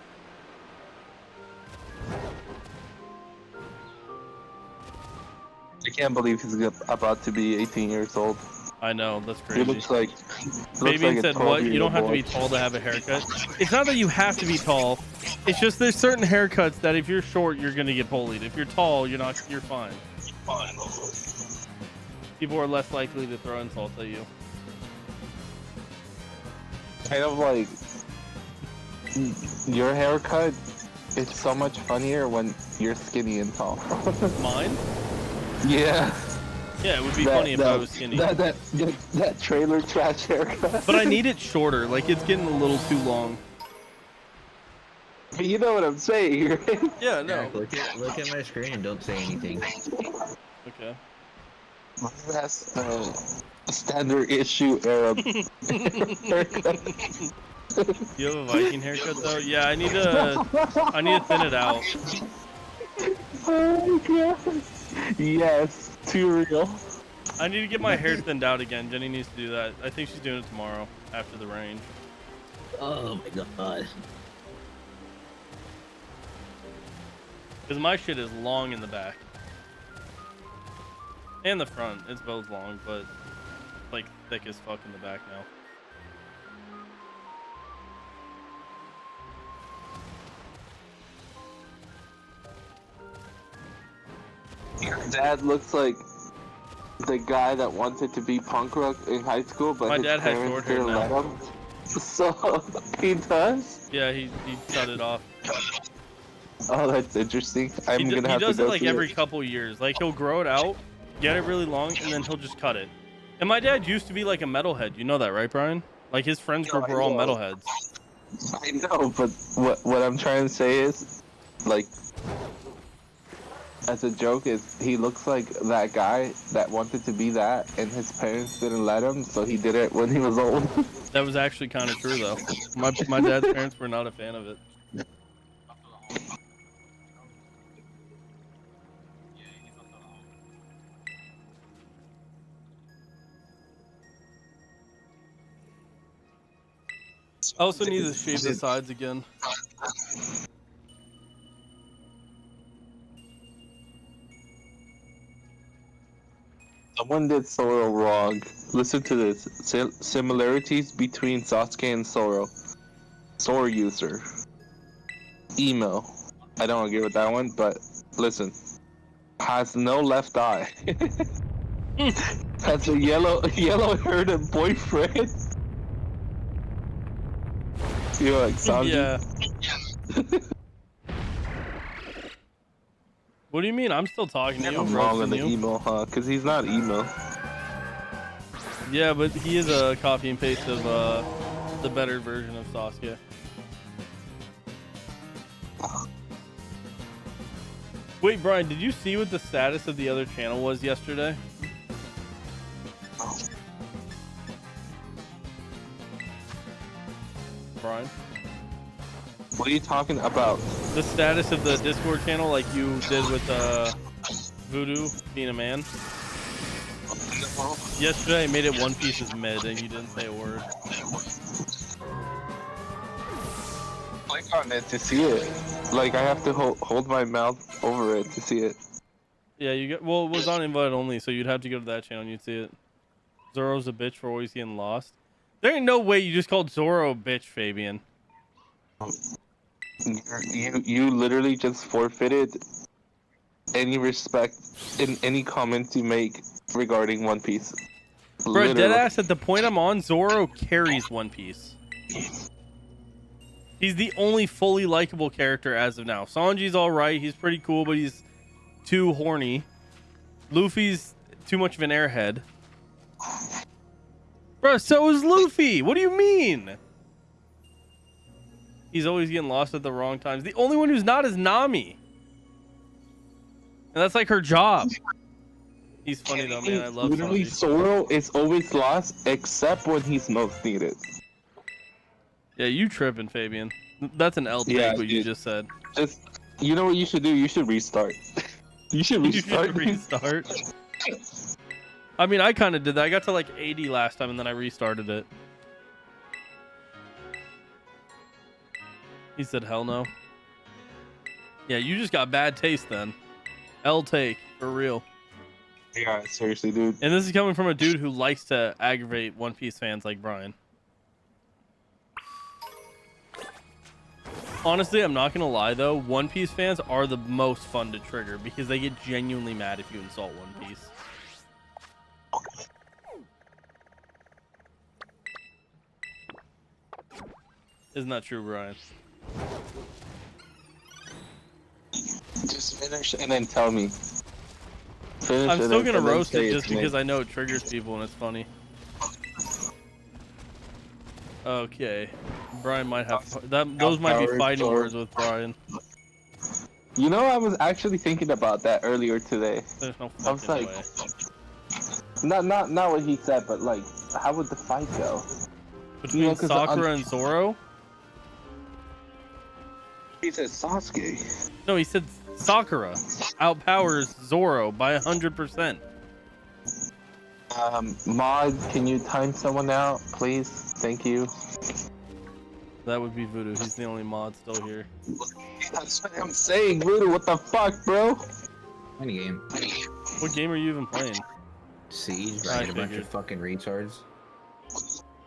I can't believe he's about to be 18 years old. I know, that's He crazy. looks like. Fabian said, "What? You don't have to boy. be tall to have a haircut." It's not that you have to be tall. It's just there's certain haircuts that if you're short, you're gonna get bullied. If you're tall, you're not. You're fine. People are less likely to throw insults at you. Kind of like your haircut. It's so much funnier when you're skinny and tall. Mine? Yeah. Yeah, it would be funny if I was skinny. That trailer trash haircut. But I need it shorter. Like, it's getting a little too long. But you know what I'm saying, right? Yeah, no. Eric, look at my screen and don't say anything. Okay. That's the standard issue Arab haircut. You have a Viking haircut though? Yeah, I need to thin it out. Oh my god. Yes, too real. I need to get my hair thinned out again. Jenny needs to do that. I think she's doing it tomorrow after the range. Oh my god. Because my shit is long in the back. And the front. It's both long, but like thick as fuck in the back now. Your dad looks like the guy that wanted to be punk rock in high school, but My his dad has parents short hair didn't now. let him. So he does. Yeah, he cut it off. Oh, that's interesting. I'm He gonna have to does go it like see every couple years. Like, he'll grow it out, get it really long, and then he'll just cut it. And my dad used to be like a metalhead. You know that, right, Brian? Like, his friends group were all metalheads. I know, but what I'm trying to say is, like, as a joke, is he looks like that guy that wanted to be that, and his parents didn't let him, so he did it when he was old. That was actually kind of true, though. My dad's parents were not a fan of it. I also need to shave the sides again. Someone did Zoro wrong. Listen to this. Similarities between Sasuke and Zoro. Zoro user. Emo. I don't agree with that one, but listen. Has no left eye. Has a yellow-haired boyfriend. You're like Sanji. Yeah. What do you mean? I'm still talking to you. I'm wrong on roasting the you. emo, huh? Because he's not emo. Yeah, but he is a copy and paste of the better version of Sasuke. Wait, Brian, did you see what the status of the other channel was yesterday? Brian? What are you talking about? The status of the Discord channel, like you did with Voodoo being a man. Yesterday I made it One Piece is mid and you didn't say a word. Click on it to see it. Like, I have to hold my mouth over it to see it. Yeah, you got. Well, it was on invite only, so you'd have to go to that channel and you'd see it. Zoro's a bitch for always getting lost. There ain't no way you just called Zoro a bitch, Fabian. You literally just forfeited any respect in any comments you make regarding One Piece. Bro, deadass, at the point I'm on, Zoro carries One Piece. He's the only fully likable character as of now. Sanji's alright, he's pretty cool, but he's too horny. Luffy's too much of an airhead. Bro, so is Luffy! What do you mean? He's always getting lost at the wrong times. The only one who's not is Nami. And that's like her job. He's funny though, man. I love Literally, Sanji. Zoro is always lost except when he's most needed. Yeah, you tripping, Fabian. That's an L take, Yeah, what you dude. just said. Just, you know what you should do? You should restart. You should You restart. should restart. I mean, I kind of did that. I got to like 80 last time, and then I restarted it. He said, hell no. Yeah, you just got bad taste then. L take, for real. Yeah, seriously, dude. And this is coming from a dude who likes to aggravate One Piece fans like Brian. Honestly, I'm not gonna lie though, One Piece fans are the most fun to trigger because they get genuinely mad if you insult One Piece. Isn't that true, Brian? Just finish and then tell me. Finish I'm it still and gonna then roast say it to just me. because I know it triggers people and it's funny. Okay, Brian might have that. Those might be fighting words with Brian. You know, I was actually thinking about that earlier today. There's no I was fucking like, way. not what he said, but like, how would the fight go? Between you know, 'cause Sakura and Zoro? He said Sasuke. No, he said Sakura outpowers Zoro by 100%. Mod, can you time someone out, please? Thank you. That would be Voodoo. He's the only mod still here. That's what I'm saying, Voodoo. What the fuck, bro? Any game. What game are you even playing? Siege, I right? A bunch figured. of fucking retards.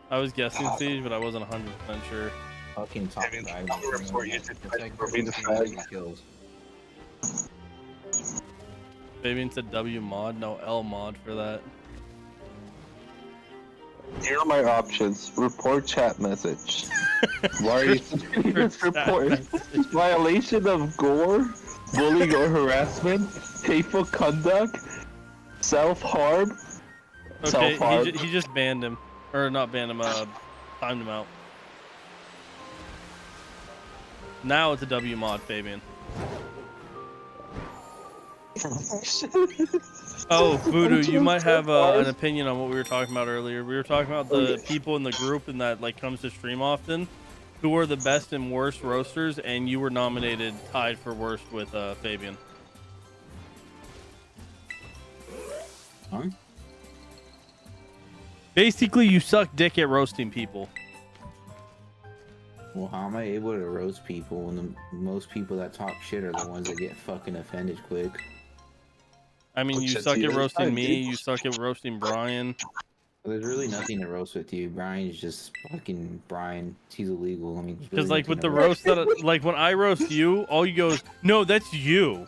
I was guessing Siege, but I wasn't 100% sure. Fucking top I mean, guy. before you It's like for me to 15 flag. kills. Fabian said W mod, no L mod for that. Here are my options. Report chat message. Why are you report? Violation of gore, bullying or harassment, hateful conduct, self-harm. Okay, Self-harm. he just banned him. Or not banned him, timed him out. Now it's a W mod, Fabian. Oh, Voodoo, you might have an opinion on what we were talking about earlier. We were talking about the people in the group and that like comes to stream often, who are the best and worst roasters, and you were nominated tied for worst with Fabian. Huh? Basically, you suck dick at roasting people. Well, how am I able to roast people when the most people that talk shit are the ones that get fucking offended quick? I mean, you Shit, suck see, at that's roasting fine, me, dude. you suck at roasting Brian. There's really nothing to roast with you. Brian's just fucking Brian. He's illegal. I mean, there's Because, really like, with nothing the to roast that, like, when I roast you, all you go is, no, that's you.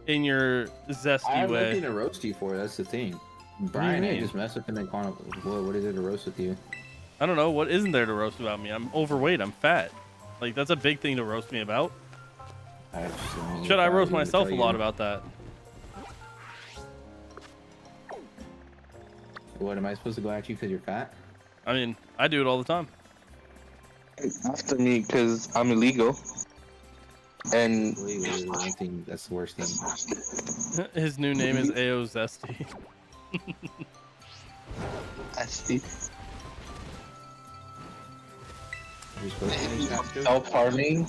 In your I zesty have nothing way. to roast you for. That's the thing. do you Brian, I mean? just mess up and then call him. What is there to roast with you? I don't know. What isn't there to roast about me? I'm overweight. I'm fat. Like, that's a big thing to roast me about. Should I roast myself a lot about that? What, am I supposed to go at you because you're fat? I mean, I do it all the time. After me, because I'm illegal. And Illegal is the one thing. That's the worst thing. His new name is AO Zesty. You're supposed to make that joke? self-harming.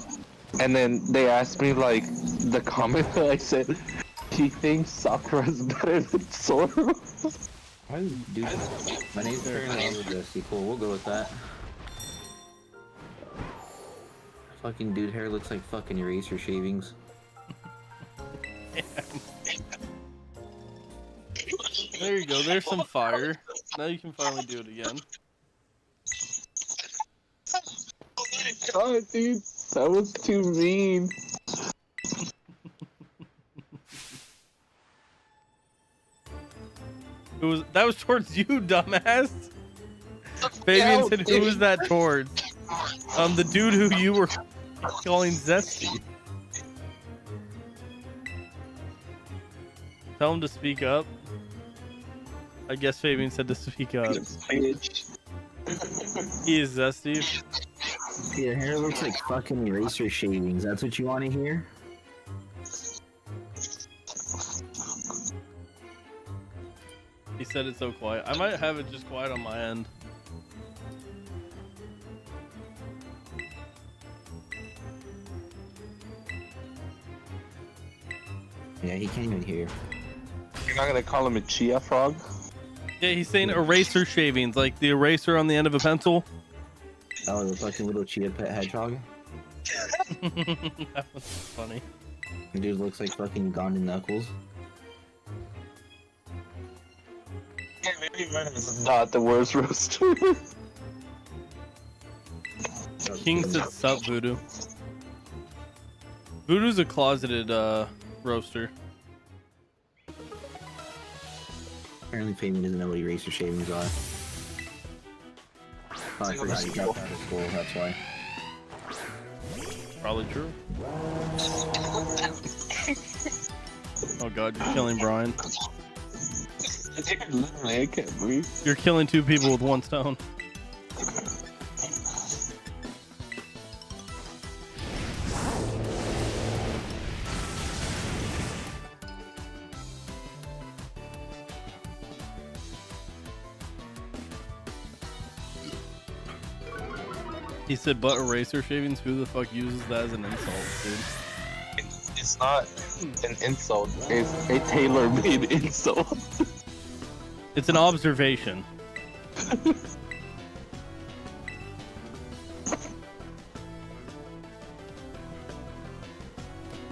And then they asked me, like, the comment that I said, he thinks Sakura's better than Zoro. Why, dude? My name's turning over Dusty. Cool, we'll go with that. Fucking dude hair looks like fucking eraser shavings. There you go. There's some fire. Now you can finally do it again. God, dude, that was too mean. That was towards you, dumbass. Fabian said, who was that towards? The dude who you were calling Zesty. Tell him to speak up. I guess Fabian said to speak up. He is Zesty. Your hair looks like fucking eraser shavings. That's what you want to hear? He said it so quiet. I might have it just quiet on my end. Yeah, he can't even hear. You're not gonna call him a chia frog? Yeah, he's saying eraser shavings, like the eraser on the end of a pencil. Oh, the fucking little chia pet hedgehog. That was funny. The dude looks like fucking Gone in Knuckles. Yeah, maybe Venom's not the worst roaster. King said sup, Voodoo. Voodoo's a closeted roaster. Apparently, Fabian doesn't know what eraser shavings are. Oh, I forgot he dropped out of school, that's why. Probably true. Oh god, you're killing Brian. Literally, I can't breathe. You're killing 2 people with 1 stone. He said, but eraser shavings? Who the fuck uses that as an insult, dude? It's not an insult. It's a tailor-made insult. It's an observation.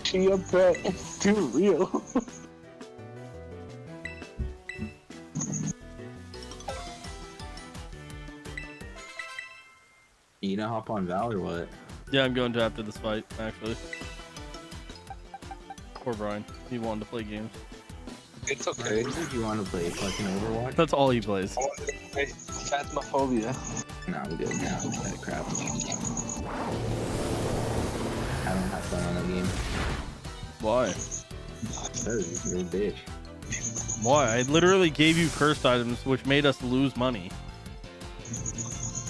Chia pet, it's too real. You gonna hop on Val or what? Yeah, I'm going to after this fight, actually. Poor Brian. He wanted to play games. It's okay. What did you want to play? Fucking Overwatch? That's all he plays. Phasmophobia. Nah, I'm good now. That crap. I don't have fun on that game. Why? Because you're a bitch. Why? I literally gave you cursed items, which made us lose money.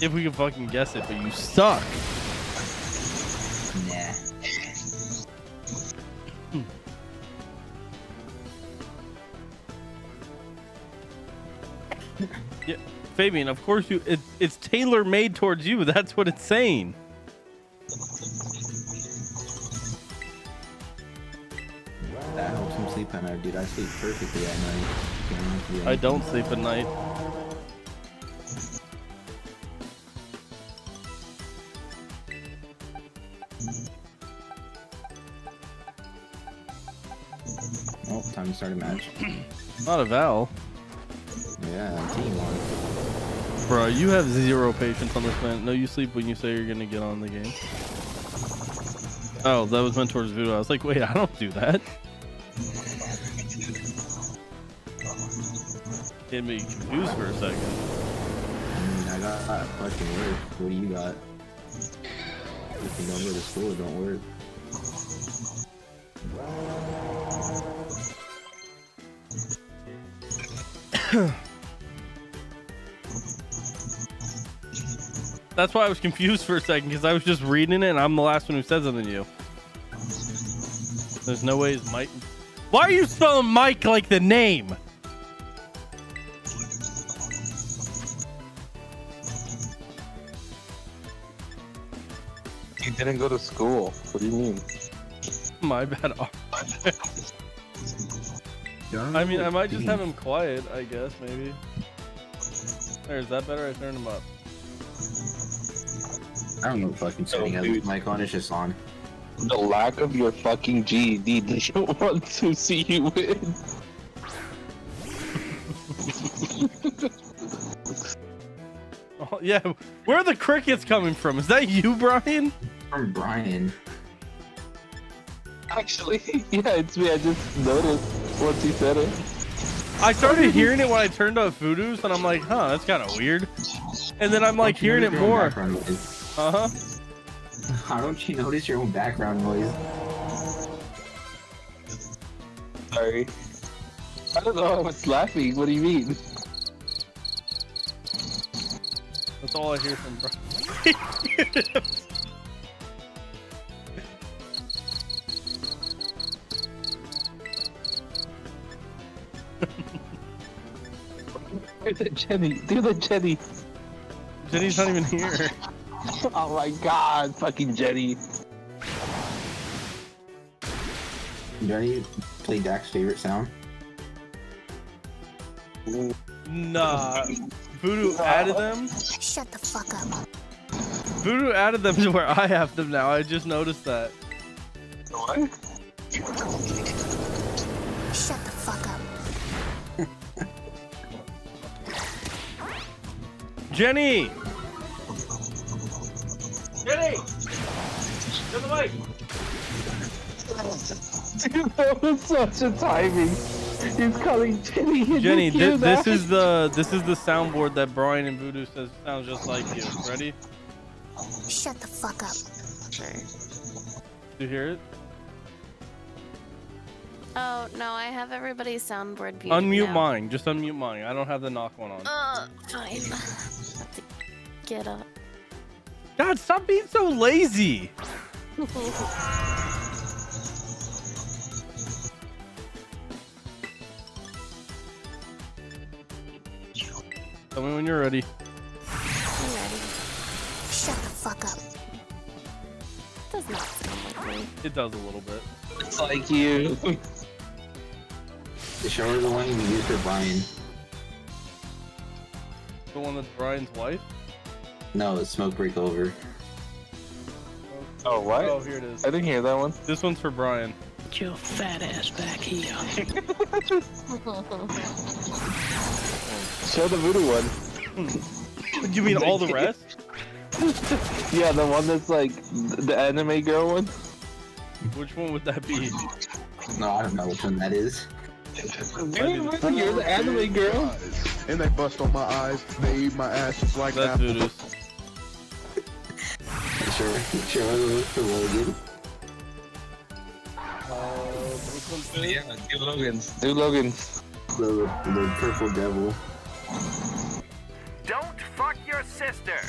If we could fucking guess it, but you suck. Nah. Yeah, Fabian, of course it's tailor-made towards you. That's what it's saying. That helps him sleep at night, dude. I sleep perfectly at night. I don't sleep at night. Oh, time to start a match. Not a Val. Yeah, team one. Bro, you have 0 patience on this man. No, you sleep when you say you're gonna get on the game. Oh, that was meant towards Voodoo. I was like, wait, I don't do that. Get me confused for a second. I got fucking work. What do you got? If you don't go to school, it don't work. That's why I was confused for a second, because I was just reading it and I'm the last one who said something to you. There's no way it's Mike. Why are you spelling Mike like the name? You didn't go to school. What do you mean? My bad. I mean, I might just have him quiet, I guess, maybe. There, is that better? I turned him up. I don't know what fucking setting has this mic on, it's just on. The lack of your fucking GED doesn't want to see you win. Oh, yeah, where are the crickets coming from? Is that you, Brian? From Brian. Actually, yeah, it's me. I just noticed once you said it. I started hearing it when I turned off Voodoo's, and I'm like, huh, that's kind of weird. And then I'm like hearing it more. Uh-huh. How don't you notice your own background noise? Sorry. I don't know. I was laughing. What do you mean? That's all I hear from Brian. Do the Jenny. Do the Jenny. Jenny's not even here. Oh my god, fucking Jenny. Do I need to play Dak's favorite sound? Nah. Voodoo added them. Shut the fuck up. Voodoo added them to where I have them now. I just noticed that. What? Shut the fuck up. Jenny! Jenny! Get the mic! Dude, that was such a timing. He's calling Jenny. Jenny, this is the soundboard that Brian and Voodoo says sounds just like you. Ready? Shut the fuck up. Do you hear it? Oh, no, I have everybody's soundboard muted Unmute now. mine. Just unmute mine. I don't have the knock one on. Fine. Have to get up. God, stop being so lazy. Tell me when you're ready. I'm ready. Shut the fuck up. Does not sound like me. It does a little bit. It's like you. The shower the one you used for Brian. The one that's Brian's wife? No, it's Smoke Break Over. Oh, what? Oh, here it is. I didn't hear that one. This one's for Brian. Get your fat ass back here. Show the voodoo one. You mean all the rest? Yeah, the one that's like the anime girl one. Which one would that be? No, I don't know which one that is. You're the anime girl. And they bust on my eyes. They eat my ass just like That's apples. Voodoo's. Sure it was for Logan. Which one's Voodoo? Yeah, do Logan's. Do Logan's. The purple devil. Don't fuck your sister.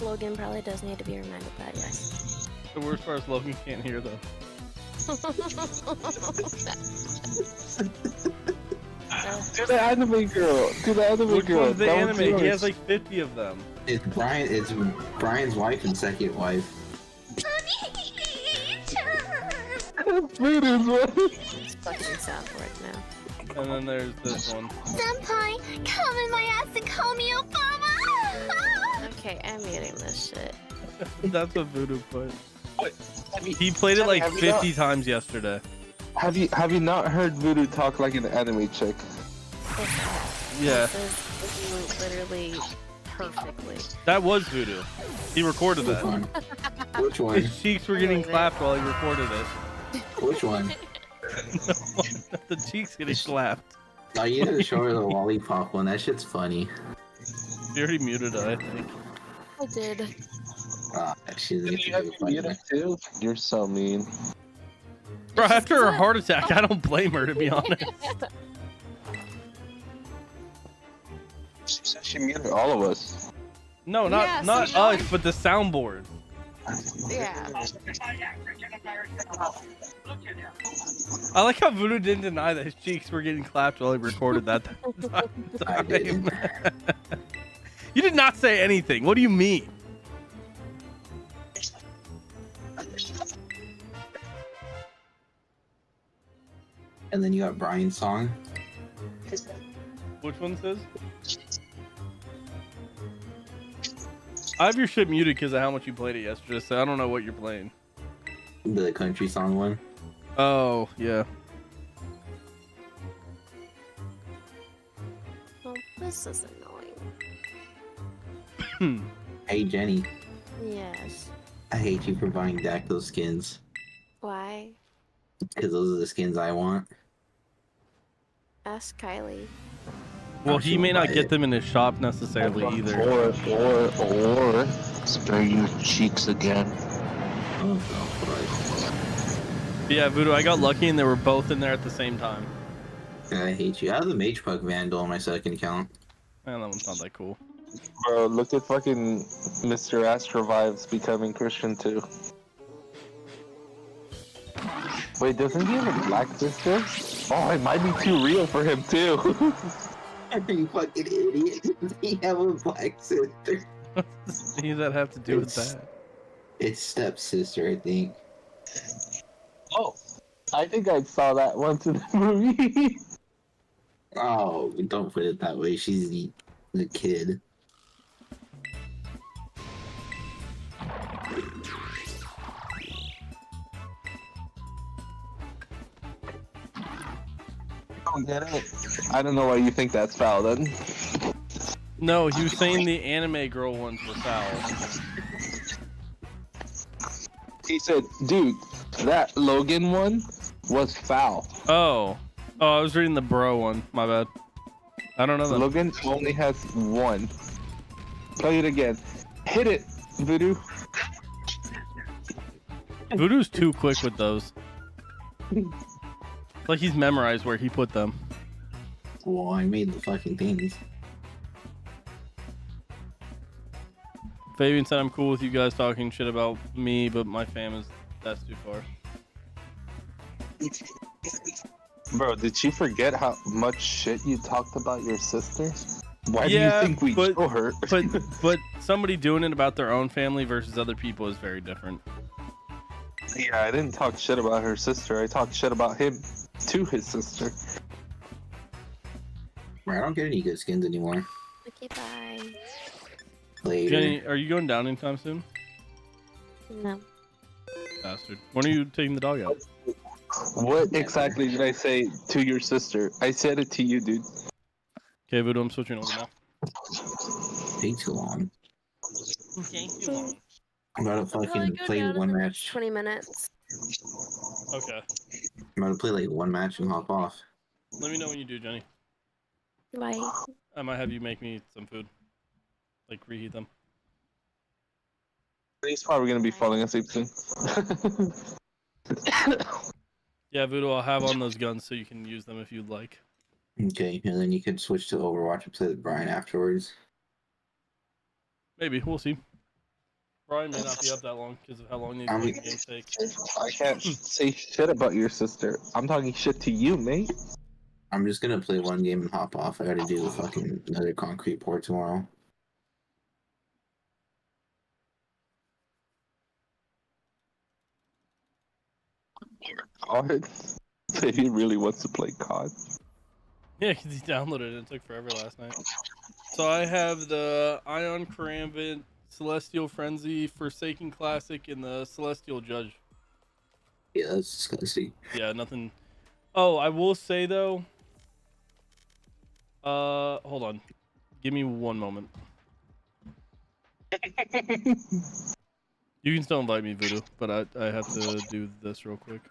Logan probably does need to be reminded that, yes. The worst part is Logan can't hear though. Do the anime girl. Do the anime Which girl. one's the That one's anime? He yours. has like 50 of them. It's Brian's wife and second wife. Voodoo's one. It's fucking soundboard now. And then there's this one. Senpai, come in my ass and call me Obama! Okay, I'm muting this shit. That's what Voodoo put. What? He played it like Have you 50 times yesterday. Have you not heard Voodoo talk like an anime chick? Yeah. This is literally perfectly. That was Voodoo. He recorded Which that. one? Which one? His cheeks were getting clapped while he recorded it. Which one? The cheeks getting clapped. No, you had to show her the lollipop one. That shit's funny. You already muted it, I think. I did. She's too? You're so mean. Bro, after her heart attack, I don't blame her, to be honest. She said she muted all of us. No, not Yeah, not so us, but the soundboard. Yeah. I like how Voodoo didn't deny that his cheeks were getting clapped while he recorded that I didn't. You did not say anything. What do you mean? And then you got Brian's song. Which one says? I have your shit muted because of how much you played it yesterday, so I don't know what you're playing. The country song one. Oh, yeah. Well, this is annoying. Hey Jenny, Yes. I hate you for buying Dak those skins. Why? Because those are the skins I want. Ask Kylie. Well, he may not buy get it. them in his shop necessarily either. Or spray your cheeks again. Oh, God. Yeah, Voodoo, I got lucky and they were both in there at the same time. I hate you. I have the Mage Puck Vandal on my second account. Man, that one's not that cool. Bro, look at fucking Mr. Astrovibes becoming Christian too. Wait, doesn't he have a black sister? Oh, it might be too real for him too. You fucking idiot. He have a black sister. What does that have to do with that? It's stepsister, I think. Oh, I think I saw that once in the movie. Oh, don't put it that way. She's the kid. Don't get it. I don't know why you think that's foul then. No, he was saying the anime girl ones were foul. He said, dude, that Logan one was foul. Oh, I was reading the bro one. My bad. I don't know that. Logan only has one. Play it again. Hit it, Voodoo. Voodoo's too quick with those. Like he's memorized where he put them. Well, I made the fucking things. Fabian said I'm cool with you guys talking shit about me, but my fam is that's too far. Bro, did you forget how much shit you talked about your sister? Why Yeah, do you think we but- show her? But somebody doing it about their own family versus other people is very different. Yeah, I didn't talk shit about her sister. I talked shit about him to his sister. Bro, I don't get any good skins anymore. Okay, bye. Later. Jenny, are you going down anytime soon? No. Bastard. When are you taking the dog out? What exactly did I say to your sister? I said it to you, dude. Okay, Voodoo, I'm switching over now. Take too long. Okay, too long. I'm about to fucking play one match. 20 minutes. Okay. I'm about to play like one match and hop off. Let me know when you do, Jenny. Bye. I might have you make me some food. Like reheat them. He's probably gonna be falling asleep soon. Yeah, Voodoo, I'll have on those guns so you can use them if you'd like. Okay, and then you could switch to Overwatch and play with Brian afterwards. Maybe, we'll see. Brian may not be up that long because of how long these games take. I can't say shit about your sister. I'm talking shit to you, mate. I'm just gonna play one game and hop off. I gotta do the fucking another concrete pour tomorrow. COD? If he really wants to play COD. Yeah, because he downloaded it. It took forever last night. So I have the Ion Karambit, Celestial Frenzy, Forsaken Classic, and the Celestial Judge. Yeah, that's disgusting. Yeah, nothing. Oh, I will say though. Hold on. Give me one moment. You can still invite me, Voodoo, but I have to do this real quick.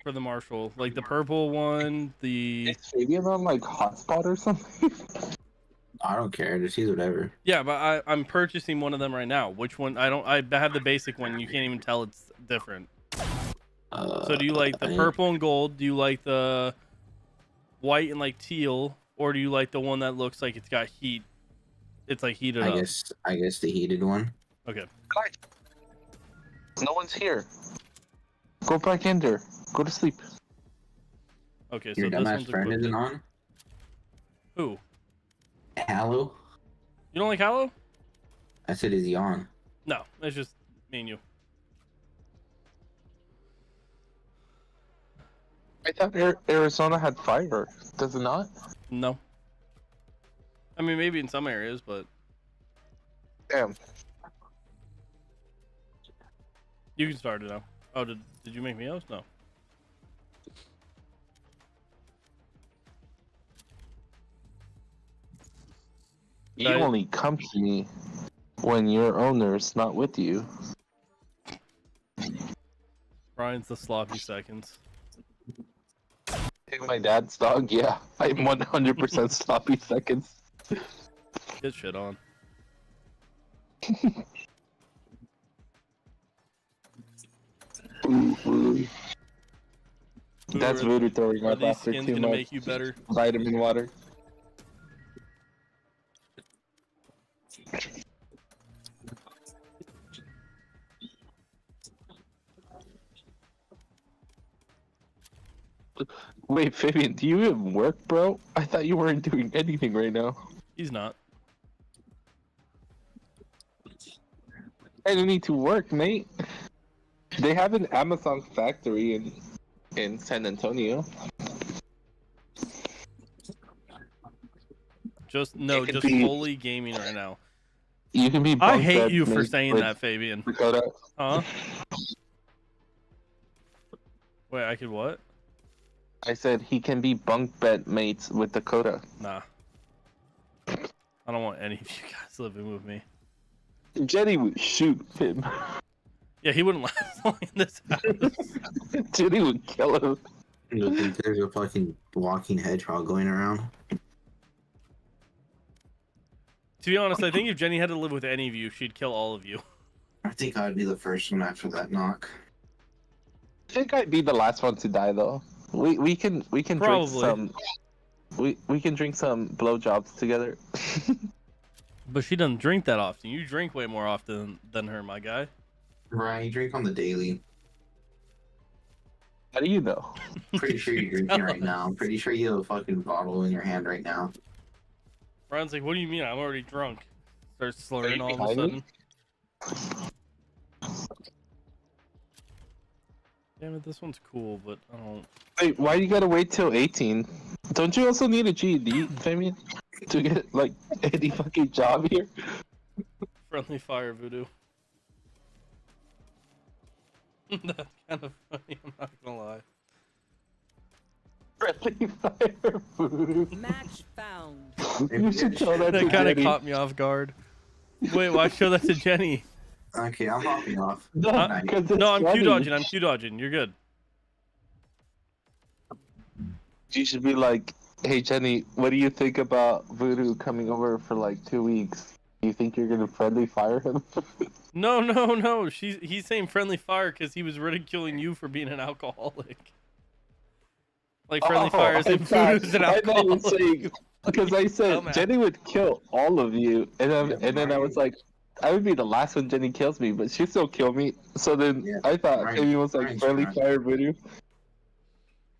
For the Marshall, like the purple one, the Is Fabian on like hotspot or something? I don't care. Just use whatever. yeah, but I'm purchasing one of them right now. Which one? I have the basic one. You can't even tell it's different. So do you like the purple and gold? Do you like the white and like teal, or do you like the one that looks like it's got heat? It's like heated up. I guess the heated one. Okay. No one's here. Go back in there. Go to sleep. Okay, so Your this dumbass one's friend equipped. isn't on. Who? Hallow? You don't like Hallow? I said, is he on? No, it's just me and you. I thought Arizona had fire. Does it not? No. I mean, maybe in some areas, but Damn. you can start it now. Oh, did you make me host? No. You only come to me when your owner's not with you. Brian's the sloppy seconds. Take my dad's dog. Yeah, I'm 100% sloppy seconds. Get shit on. That's Ooh, voodoo throwing are up these after skins too gonna much make you better? vitamin water. Wait, Fabian, do you even work, bro? I thought you weren't doing anything right now. He's not. I don't need to work, mate. They have an Amazon factory in San Antonio. Just It could just be- fully gaming right now. You can be. I bunk hate bed you for mates saying with that, Fabian. Dakota. Huh? Wait, I could what? I said he can be bunk bed mates with Dakota. Nah. I don't want any of you guys living with me. Jenny would shoot him. Yeah, he wouldn't last long in this house. Jenny would kill him. You think there's a fucking walking hedgehog going around? To be honest, I think if Jenny had to live with any of you, she'd kill all of you. I think I'd be the first one after that knock. I think I'd be the last one to die though. We can drink Probably. some. We can drink some blowjobs together. But she doesn't drink that often. You drink way more often than her, my guy. Brian, you drink on the daily. How do you know? Pretty sure you're drinking right now. I'm pretty sure you have a fucking bottle in your hand right now. Brian's like, what do you mean? I'm already drunk. Starts slurring all of a behind me? sudden. Damn it, this one's cool, but I don't... Wait, why you gotta wait till 18? Don't you also need a GED, Fabian, to get like any fucking job here? Friendly fire voodoo. That's kind of funny, I'm not gonna lie. Friendly fire voodoo. Match found. You should show that to That kind of Jenny. caught me off guard. Wait, why show that to Jenny? Okay, I'm hopping off. No, Uh, 'cause it's No, I'm Q funny. dodging. I'm Q dodging. You're good. You should be like, hey Jenny, what do you think about Voodoo coming over for like 2 weeks? Do you think you're gonna friendly fire him? No. He's saying friendly fire because he was ridiculing you for being an alcoholic. Like friendly fire is I if thought- Voodoo's an I thought you were alcoholic. saying, because I said Dumbass. Jenny would kill all of you, and then I was like, I would be the last when Jenny kills me, but she'd still kill me. So then Yeah, I thought right, Fabian was like right, friendly right. fire Voodoo.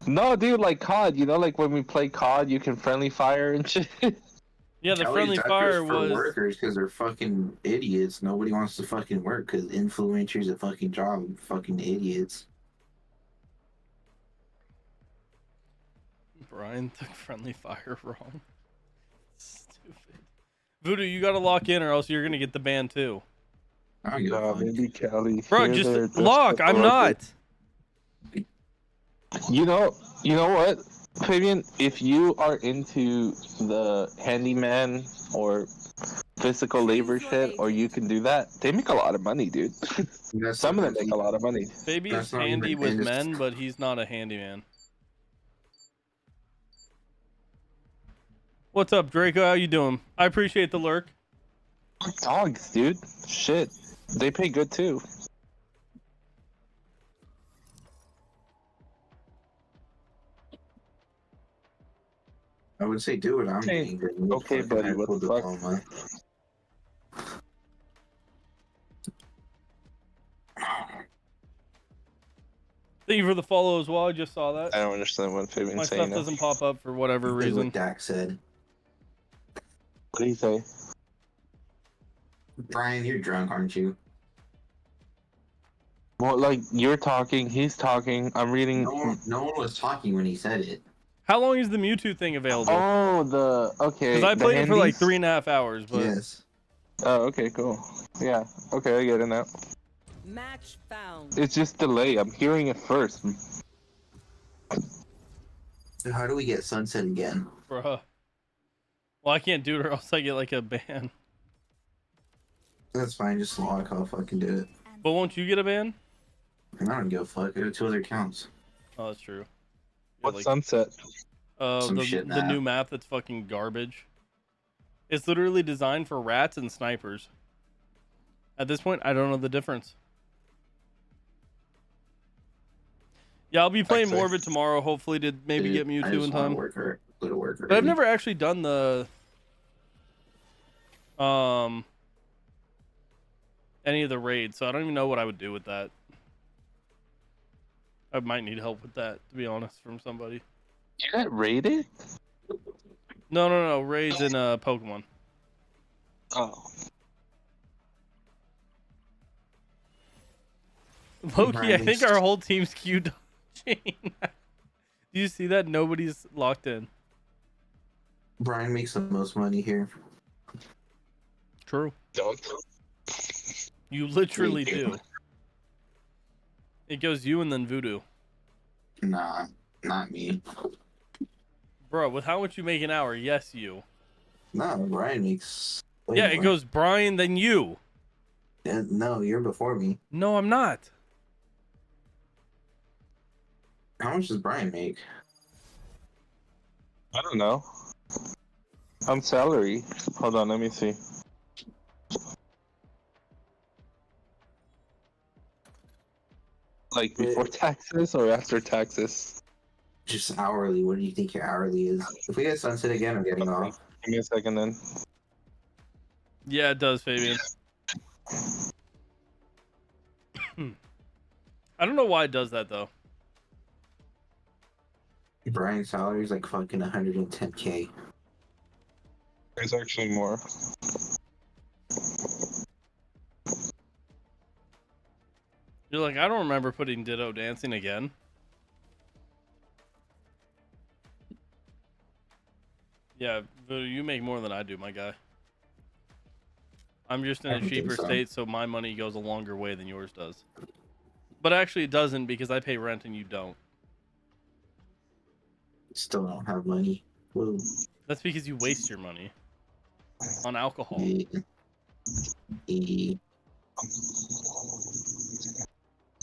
No, dude, like COD, you know, like when we play COD, you can friendly fire and shit. Yeah, the Kelly's friendly that's fire just for was. workers because they're fucking idiots. Nobody wants to fucking work because influencers a fucking job. Fucking idiots. Brian took friendly fire wrong. Stupid. Voodoo, you gotta lock in or else you're gonna get the ban too. I don't give a Nah, fuck. maybe Kelly. Bro, Here, there, just lock. I'm for not. You know what, Fabian? If you are into the handyman or physical labor shit, or you can do that, they make a lot of money, dude. That's Some of them make a lot of money. Baby's That's not handy even with indus- men, but he's not a handyman. What's up, Draco? How you doing? I appreciate the lurk. Dogs, dude. Shit, they pay good too. I would say do it. I'm Hey, getting good. okay, Fucking buddy, high what school the fuck? diploma. Thank you for the follow as well. I just saw that. I don't understand what Fabian's My saying stuff now. doesn't pop up for whatever Did reason. what Dak said. What do you say? Brian, you're drunk, aren't you? Well, like you're talking, he's talking. I'm reading. No one was talking when he said it. How long is the Mewtwo thing available? Oh, okay. Because I the played it for like handies? 3.5 hours, but Yes. Oh, okay, cool. Yeah, okay, I get it now. Match found. It's just delay. I'm hearing it first. So how do we get sunset again? bruh. Well, I can't do it or else I get like a ban. That's fine. Just log. I'll fucking do it. But won't you get a ban? And I don't give a fuck. I got 2 other accounts. Oh, that's true. What like, sunset? Some the shit the map. new map that's fucking garbage. It's literally designed for rats and snipers. At this point, I don't know the difference. Yeah, I'll be playing more of it tomorrow. Hopefully, to maybe get I Mewtwo just in wanna time. go to work But I've already. never actually done the any of the raids, so I don't even know what I would do with that. I might need help with that, to be honest, from somebody. You got raided? No, raids in Pokemon. Oh. Loki, I think our whole team's Q dodging. Do you see that? Nobody's locked in. Brian makes the most money here. True. Don't. You literally Thank you. do. It goes you and then Voodoo. Nah, not me. Bro, with how much you make an hour, yes, you. No, Brian makes. way Yeah, it more. goes Brian, then you. No, you're before me. No, I'm not. How much does Brian make? I don't know. I'm salary. Hold on, let me see. Like before taxes or after taxes? Just hourly. What do you think your hourly is? If we get sunset again, I'm getting off. Give me a second then. Yeah, it does, Fabian. I don't know why it does that, though. Brian's salary is like fucking 110K. There's actually more. You're like, I don't remember putting Ditto dancing again. Yeah, Voodoo, you make more than I do, my guy. I'm just in I a don't think cheaper so. state, so my money goes a longer way than yours does. But actually, it doesn't because I pay rent and you don't. Still don't have money. Woo. That's because you waste your money on alcohol. Yeah. Yeah.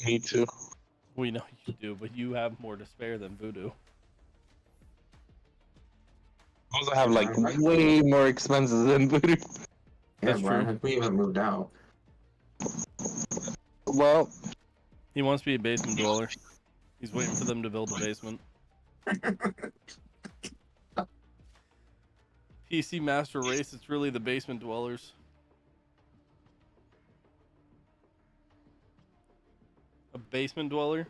Me too. We know you do, but you have more to spare than Voodoo. I also have like way more expenses than Voodoo. Yeah, That's Brian, true. have we even moved out? Well, He wants to be a basement dweller. He's waiting for them to build a basement. PC Master Race, it's really the basement dwellers. A basement dweller? Do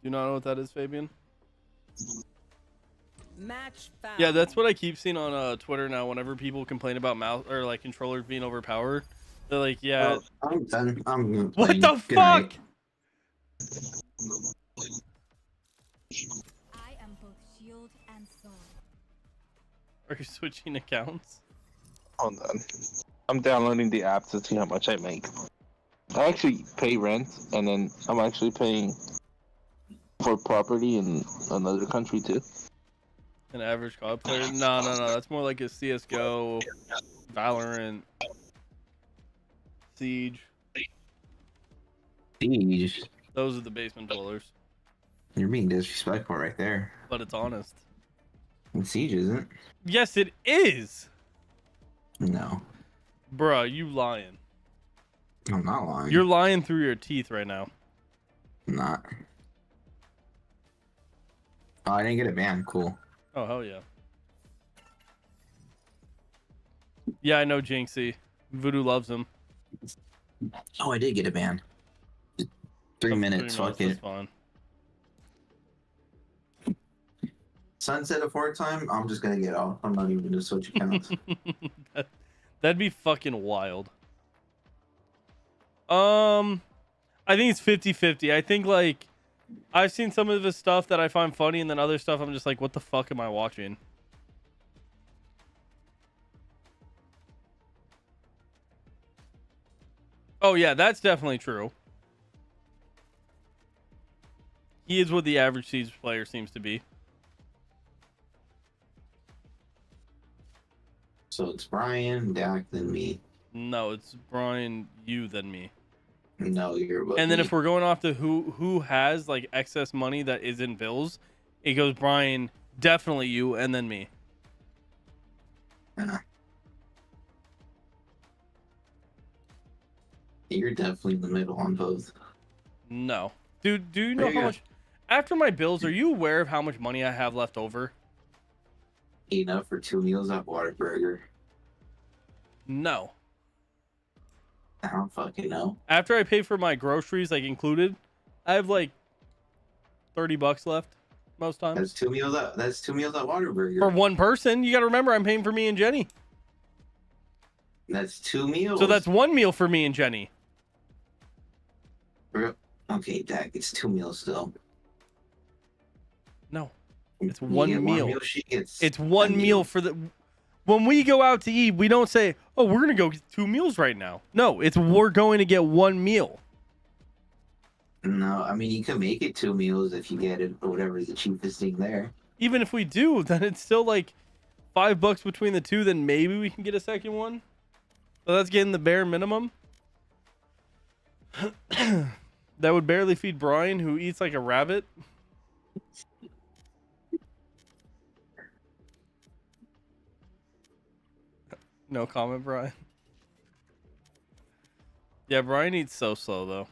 you not know what that is, Fabian? Match found. Yeah, that's what I keep seeing on Twitter now. Whenever people complain about mouse or like controllers being overpowered, they're like, "Yeah, Well, I'm done. I'm what playing. the Good night. fuck?" I am both shield and sword. Are you switching accounts? hold on. I'm downloading the app to see how much I make. I actually pay rent, and then I'm actually paying for property in another country too. An average COD player? No. That's more like a CS:GO, Valorant, Siege. Siege. Those are the basement dwellers. You're being disrespectful right there. But it's honest. And Siege isn't. Yes, it is. No, Bruh, you lying. I'm not lying. You're lying through your teeth right now. I'm not. Oh, I didn't get a ban. Cool. Oh, hell yeah. Yeah, I know Jinxie. Voodoo loves him. Oh, I did get a ban. 3 minutes. Fuck That's it. fine. Sunset at 4 time. I'm just gonna get off. I'm not even gonna switch accounts. That'd be fucking wild. I think it's 50-50. I think, like, I've seen some of his stuff that I find funny, and then other stuff I'm just like, what the fuck am I watching? Oh, yeah, that's definitely true. He is what the average Siege player seems to be. So it's Brian, Dak, then me. No, it's Brian, you, then me. No, you're above And then me. if we're going off to who has like excess money that is in bills, It goes Brian, definitely you, and then me. You're definitely in the middle on both. No. Dude, do you know There you how go. much... After my bills, are you aware of how much money I have left over? Enough for 2 meals at Whataburger. No. I don't fucking know. After I pay for my groceries, like included, I have like $30 left most times. That's 2 meals at Whataburger. For one person, you got to remember I'm paying for me and Jenny. That's 2 meals. So that's one meal for me and Jenny. Okay, Dak, it's 2 meals still. No. It's You one get meal. She gets It's a one meal for the... When we go out to eat, we don't say, oh, we're going to go get 2 meals right now. No, it's we're going to get one meal. No, I mean, you can make it 2 meals if you get it, or whatever is the cheapest thing there. Even if we do, then it's still like $5 between the two, then maybe we can get a second one. So that's getting the bare minimum. That would barely feed Brian, who eats like a rabbit. No comment, Brian. Yeah, Brian eats so slow, though.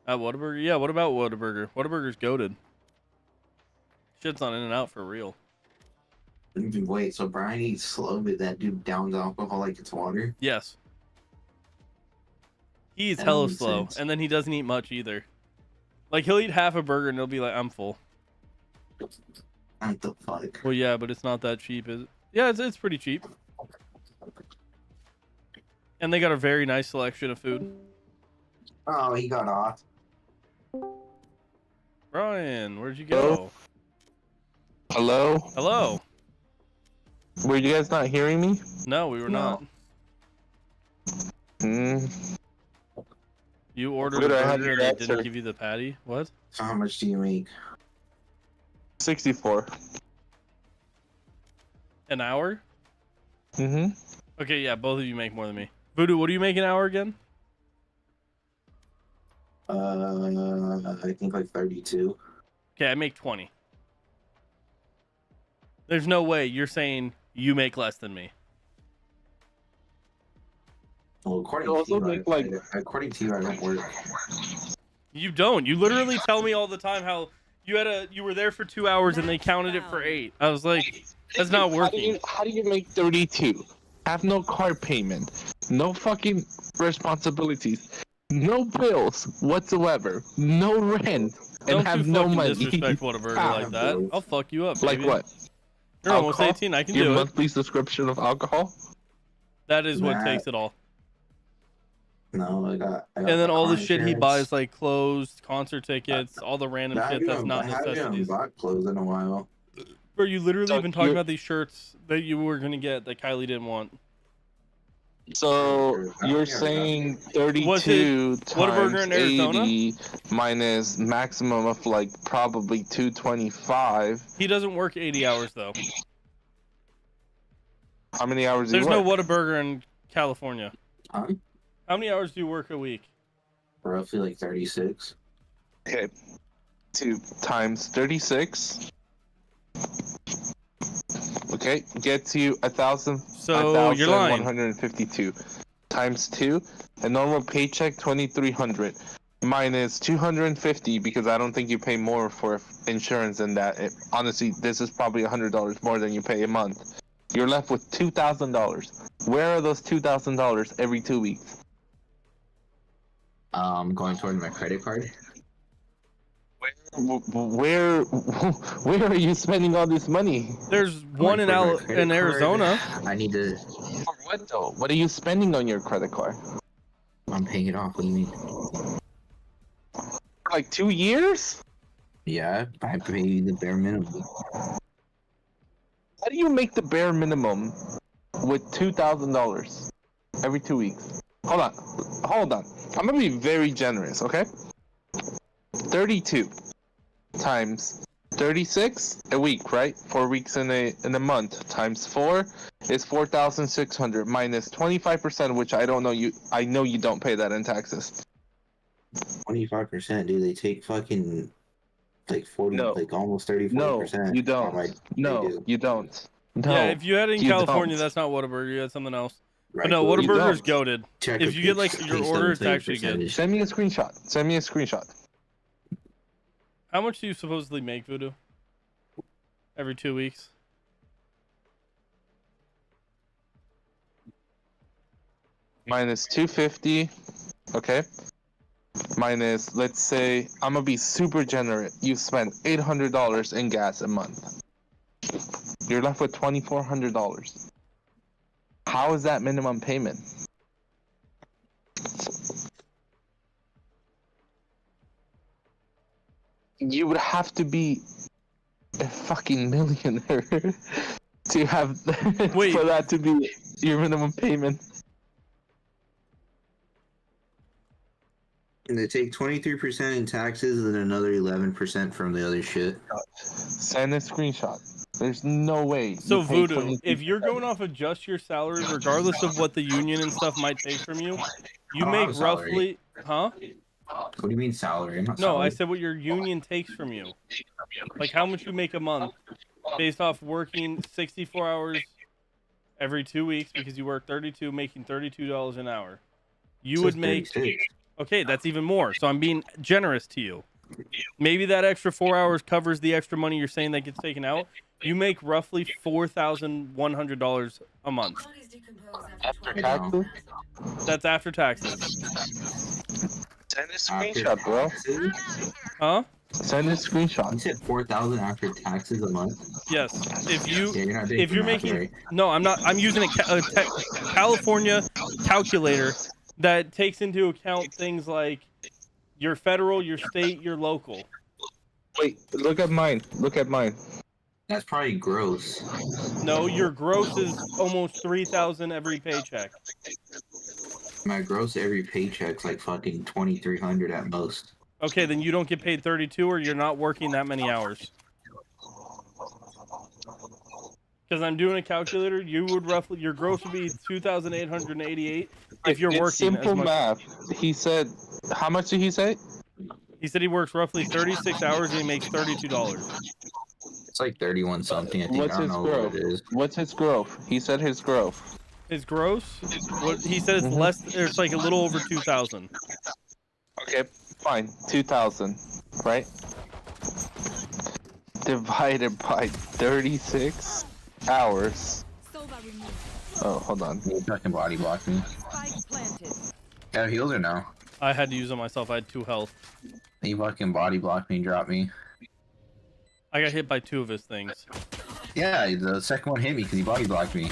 At Whataburger? Yeah, what about Whataburger? Whataburger's goated. Shit's on In-N-Out for real. Wait, so Brian eats slow, but that dude downs alcohol like it's water? Yes. He eats That hella makes slow, sense. and then he doesn't eat much either. Like, he'll eat half a burger, and he'll be like, I'm full. What the fuck? Well, yeah, but it's not that cheap, is it? Yeah, it's pretty cheap. And they got a very nice selection of food. Oh, he got off. Brian, where'd you go? Hello? Hello. Were you guys not hearing me? No, we were No. not. Hmm. You ordered Good, a I had burger your and they answer. didn't give you the patty? What? So how much do you make? 64. An hour? Mm-hmm. Okay, yeah, both of you make more than me. Voodoo, what do you make an hour again? I think like 32. Okay, I make 20. There's no way you're saying you make less than me. Well, according You to also you, make, like- according to you, I don't work. You don't. You literally tell me all the time how you were there for 2 hours and they counted it for 8. I was like, that's not working. How do you make 32? Have no car payment, no fucking responsibilities, no bills whatsoever, no rent, and Don't have you no fucking money. disrespect Whataburger like that. I'll fuck you up, Like baby. what? You're almost Alcohol? 18. I can Your do it. monthly subscription of alcohol? That is what Nah. takes it all. No, I got And then all the car shit he insurance. buys, like clothes, concert tickets, all the random I shit that's not I haven't necessities. bought clothes in a while. Bro, you literally So been talking you're- about these shirts that you were gonna get that Kylie didn't want. So you're Yeah, saying Was 32 Whataburger times in Arizona? 80 minus maximum of like probably 225. He doesn't work 80 hours though. How many hours do There's you no work? Whataburger in California. Huh? How many hours do you work a week? Roughly like 36. Okay. 2 times 36. Okay, gets you 1,000. So you're lying. 1,152 times 2. A normal paycheck 2,300 minus 250 because I don't think you pay more for insurance than that. Honestly, this is probably $100 more than you pay a month. You're left with $2,000. Where are those $2,000 every 2 weeks? Going toward my credit card. Where are you spending all this money? There's one in Going toward my credit in card. Arizona. I need to. For what though? What are you spending on your credit card? I'm paying it off. What do you mean? Like 2 years? Yeah, I pay the bare minimum. How do you make the bare minimum with $2,000 every 2 weeks? Hold on. I'm gonna be very generous, okay? 32 times 36 a week, right? 4 weeks in a month times 4 is 4,600 minus 25%, which I don't know I know you don't pay that in taxes. 25%, dude. They take fucking like 40, No. like almost No, 30-40%. you on don't. my No, they do. you don't. No, Yeah, if you had it in you California, don't. that's not Whataburger. You had something else. Right, But no, well, you Whataburger's don't. goated. check If a you get page- like your page order, stub it's and tell you actually good. percentage. Send me a screenshot. Send me a screenshot. How much do you supposedly make, Voodoo? Every 2 weeks? Minus 250. Okay. Minus, let's say, I'm gonna be super generous. You spend $800 in gas a month. You're left with $2,400. How is that minimum payment? You would have to be a fucking millionaire to have Wait. for that to be your minimum payment. And they take 23% in taxes and then another 11% from the other shit. Send a screenshot. There's no way. So you pay Voodoo, 23%. if you're going off of just your salary, regardless of what the union and stuff might take from you, you I don't make have a salary. roughly, huh? What do you mean salary? I'm not No, I salary. said what your union takes from you. Like how much you make a month based off working 64 hours every 2 weeks because you work 32, making $32 an hour. You would make 36. okay, that's even more. So I'm being generous to you. Maybe that extra 4 hours covers the extra money you're saying that gets taken out. You make roughly $4,100 a month. After taxes? That's after taxes. Send a After screenshot, bro. taxes? Huh? Send a You screenshot. said 4,000 after taxes a month. Yes. If you Yeah, you're not doing if you're the math making right. no, I'm not. I'm using a California calculator that takes into account things like your federal, your state, your local. Wait, look at mine. Look at mine. That's probably gross. No, your gross is almost 3,000 every paycheck. My gross every paycheck's like fucking 2,300 at most. Okay, then you don't get paid 32, or you're not working that many hours. Because I'm doing a calculator, you would roughly your gross would be 2,888 if you're It's working simple as much. math. He said, how much did he say? He said he works roughly 36 hours and he makes $32. It's like 31 something. I think. What's I don't his know growth? what it is. What's his growth? He said his growth. His gross? What he said it's less. It's like a little over 2,000. Okay, fine. 2,000, right? Divided by 36 hours. Oh, hold on. You fucking body blocked me. Got a healer now. I had to use it myself. I had 2 health. He fucking body blocked me and dropped me. I got hit by 2 of his things. Yeah, the second one hit me because he body blocked me.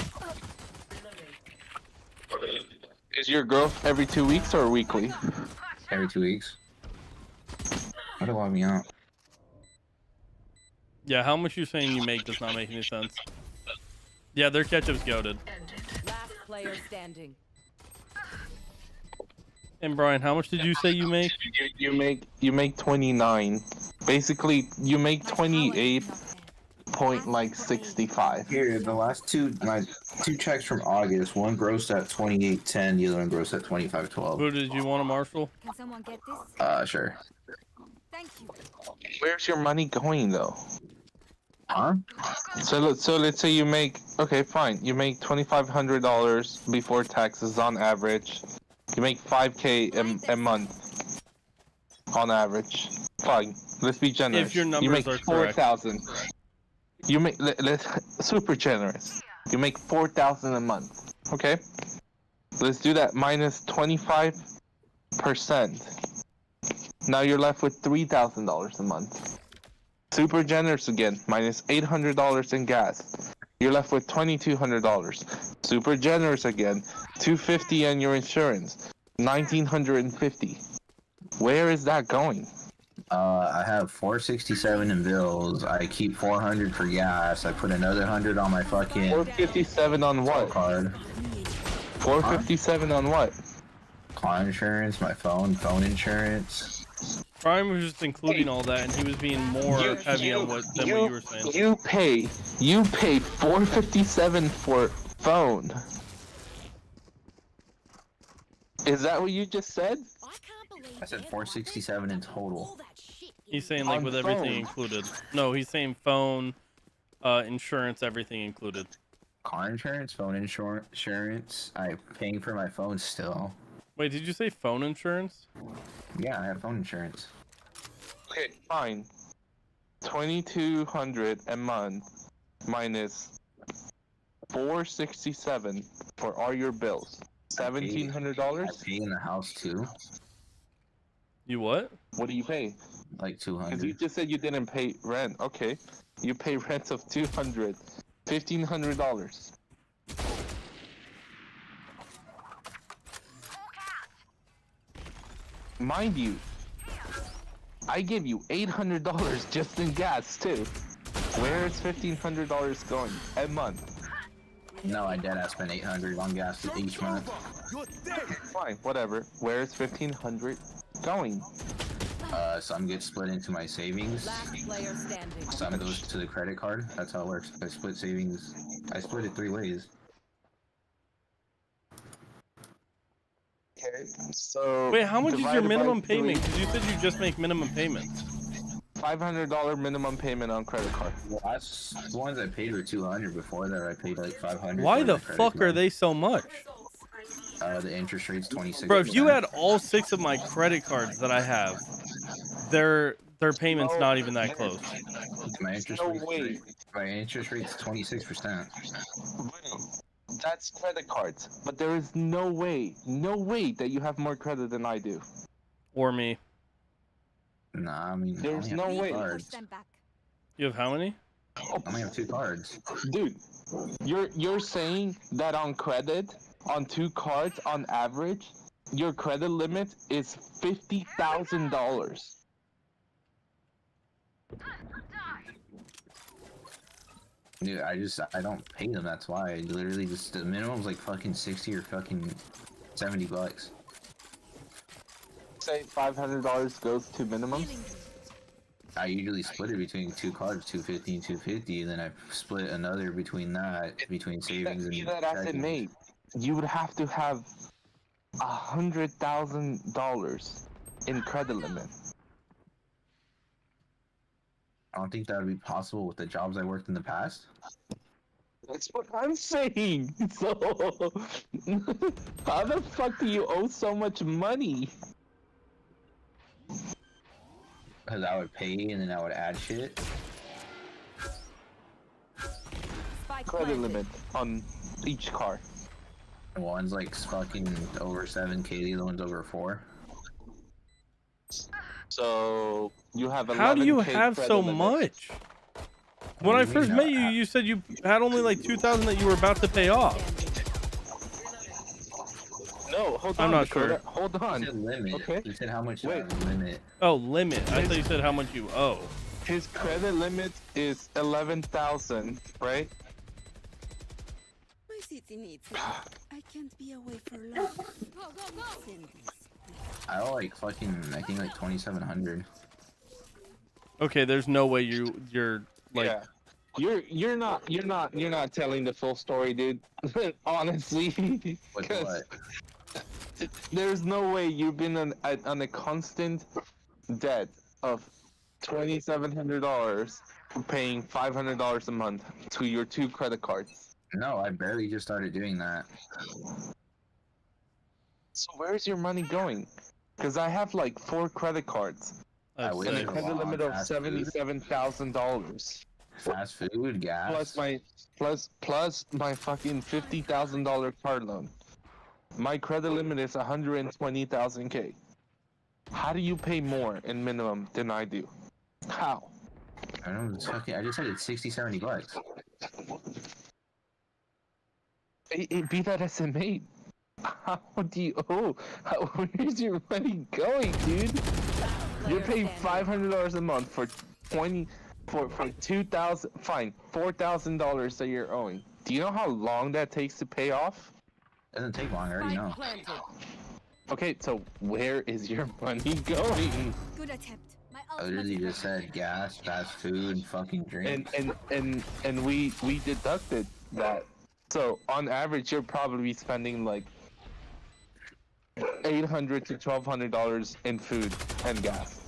Is your growth every 2 weeks or weekly? Every 2 weeks. How to log me out? Yeah, how much you saying you make does not make any sense. Yeah, their ketchup's goated. Last player standing. And Brian, how much did you say you make? You make 29. Basically, you make 28.65. Here, the last my two checks from August. One grossed at 28.10. The other one grossed at 25.12. Who did you want a Marshall? Can someone get this? Sure. Thank you. Where's your money going though? Huh? So let's say you make, okay, fine. You make $2,500 before taxes on average. You make 5K a month on average. Fine. Let's be generous. If your numbers you make are correct. 4,000. You make let's super generous. You make 4,000 a month. Okay. Let's do that minus 25%. Now you're left with $3,000 a month. Super generous again, minus $800 in gas. You're left with $2,200. Super generous again, $250 on your insurance, $1,950. Where is that going? I have 467 in bills. I keep 400 for gas. I put another 100 on my fucking 457 on what? card. 457 on what? Car insurance, my phone insurance. Brian was just including all that, and he was being more heavy on what you were saying. You pay 457 for phone. Is that what you just said? I can't believe I said 467 in total. He's saying like On with everything phone. included. No, he's saying phone, insurance, everything included. Car insurance, phone insurance. I'm paying for my phone still. Wait, did you say phone insurance? Yeah, I have phone insurance. Okay, fine. 2,200 a month minus 467 for all your bills. $1,700. I pay in the house too, You what? What do you pay? like Because you 200. just said you didn't pay rent. Okay, you pay rent of $200, $1,500. Mind you, I give you $800 just in gas too. Where is $1,500 going a month? No, I deadass spend 800 on gas each month. Fine, whatever. Where is $1,500 going? Some gets split into my savings. Last player standing. Some goes to the credit card. That's how it works. I split savings. I split it 3 ways. Okay, so Wait, how much is your divided by minimum 3, payment? Because you said you just make minimum payments. $500 minimum payment on credit card. Well, that's the ones I paid were 200. Before that, I paid like 500. Why for the my credit fuck are card. they so much? The interest rate's 26%. Bro, if you had all 6 of my credit cards that I have, their payment's No, not even that close. my interest No rate, way. my interest rate's 26%. That's credit cards, but there is no way that you have more credit than I do. Or me. Nah, I mean, I There's only no have 2 way. cards. You have how many? I only have 2 cards. Dude, you're saying that on credit, on 2 cards, on average, your credit limit is $50,000. Dude, I don't pay them. That's why. I literally just the minimum's like fucking 60 or fucking $70. Say $500 goes to minimum. I usually split it between 2 cards, 250 and 250, and then I split another between that, between savings and Be that as it checking. may, you would have to have $100,000 in credit limit. I don't think that would be possible with the jobs I worked in the past. That's what I'm saying. So, how the fuck do you owe so much money? Because I would pay and then I would add shit. Spike Credit planted. limit on each car. One's like fucking over 7K, the other one's over 4. So you have 11K How do you have credit so limit. much? When I do you first mean met not you, have- you said you had only like 2,000 that you were about to pay off. No, hold on. I'm not Dakota. sure. Hold It on. said limit. Okay. It said how much Wait. limit. Oh, limit. I thought you said how much you owe. His credit limit is 11,000, right? My city needs me. I can't be away for long. Send this. I owe like fucking, I think like 2,700. Okay, there's no way you're like Yeah. You're not telling the full story, dude. Honestly. With 'Cause what? there's no way you've been on a constant debt of $2,700, paying $500 a month to your 2 credit cards. No, I barely just started doing that. So where's your money going? Because I have like 4 credit cards I wish and I a was credit on limit of fast food. $77,000. Fast food, gas. Plus my fucking $50,000 car loan. My credit limit is 120,000K. How do you pay more in minimum than I do? How? I don't know, it's fucking, I just said it's 60, $70. It be that as it may. How do you owe? Where's your money going, dude? You're paying $500 a month for 2,000. Fine, $4,000 that you're owing. Do you know how long that takes to pay off? Doesn't take long, I already know. Spike planted. Okay, so where is your money going? Good attempt. My I literally just said gas, fast food, fucking drink. And we deducted that. So on average, you're probably spending like $800 to $1,200 in food and gas.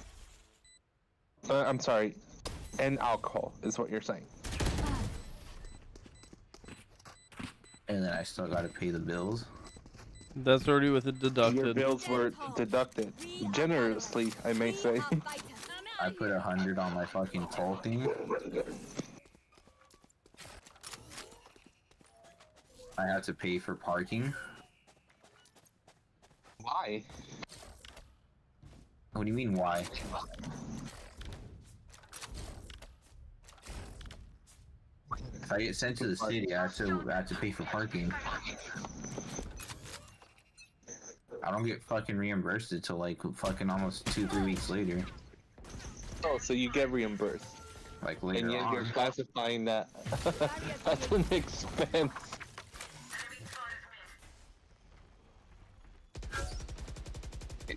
I'm sorry, and alcohol is what you're saying. And then I still gotta pay the bills. That's already with it Your deducted. bills were deducted generously, I may say. I put 100 on my fucking toll thing. I had to pay for parking. Why? What do you mean, why? If I get sent to the city, I have to pay for parking. I don't get fucking reimbursed until like fucking almost 2-3 weeks later. Oh, so you get reimbursed. Like later And yet on. you're classifying that as an expense.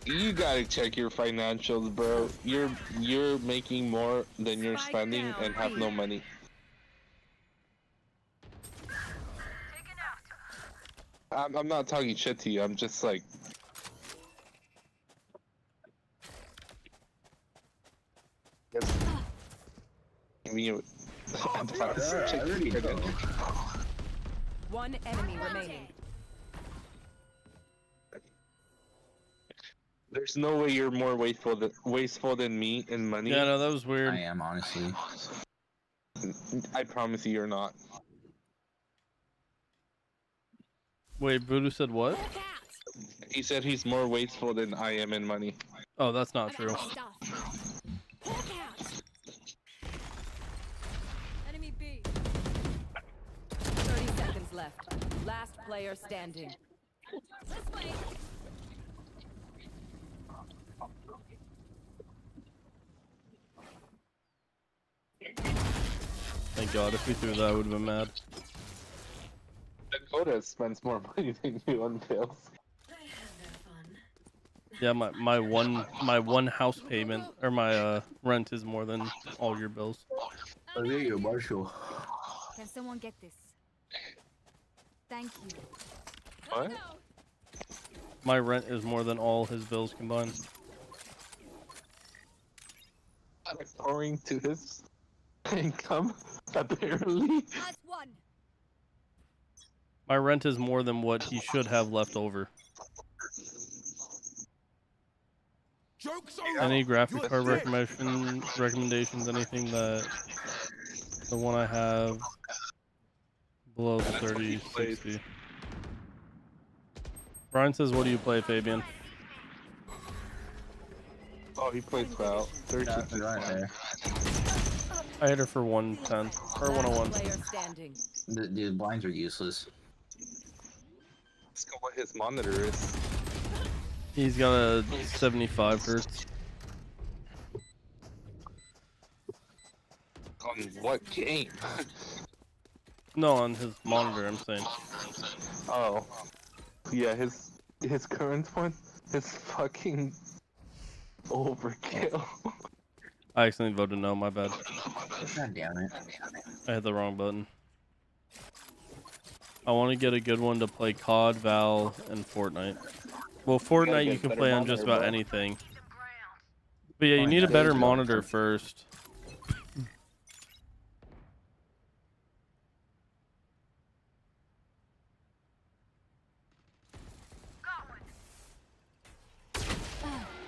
You gotta check your financials, bro. You're making more than you're spending and have no money. I'm not talking shit to you. I'm just like. Giving you advice. I already know. One enemy remaining. There's no way you're more wasteful than me in money. Yeah, no, that was weird. I am, honestly. I promise you, you're not. Wait, Voodoo said what? He said he's more wasteful than I am in money. Oh, that's not true. Enemy B. 30 seconds left. Last player standing. Thank God, if we threw that, I would have been mad. Dakota spends more money than you on bills. Yeah, my one house payment or my rent is more than all your bills. Oh, there you go, Marshall. Can someone get this? Thank you. What? My rent is more than all his bills combined. According to his income, apparently. Last one. My rent is more than what he should have left over. Any graphic card recommendations? Anything that the one I have below the 3060. Brian says, "What do you play, Fabian?" Oh, he plays well. 13. Right there. I hit her for 110 or 101. Last player standing. The blinds are useless. Let's go what his monitor is. He's got a 75 hertz. On what game? No, on his monitor, I'm saying. Oh. Yeah, his current one is fucking overkill. I accidentally voted no, my bad. God damn it. I hit the wrong button. I want to get a good one to play COD, Val, and Fortnite. Well, Fortnite you can play on just about anything. But yeah, you need a better monitor first.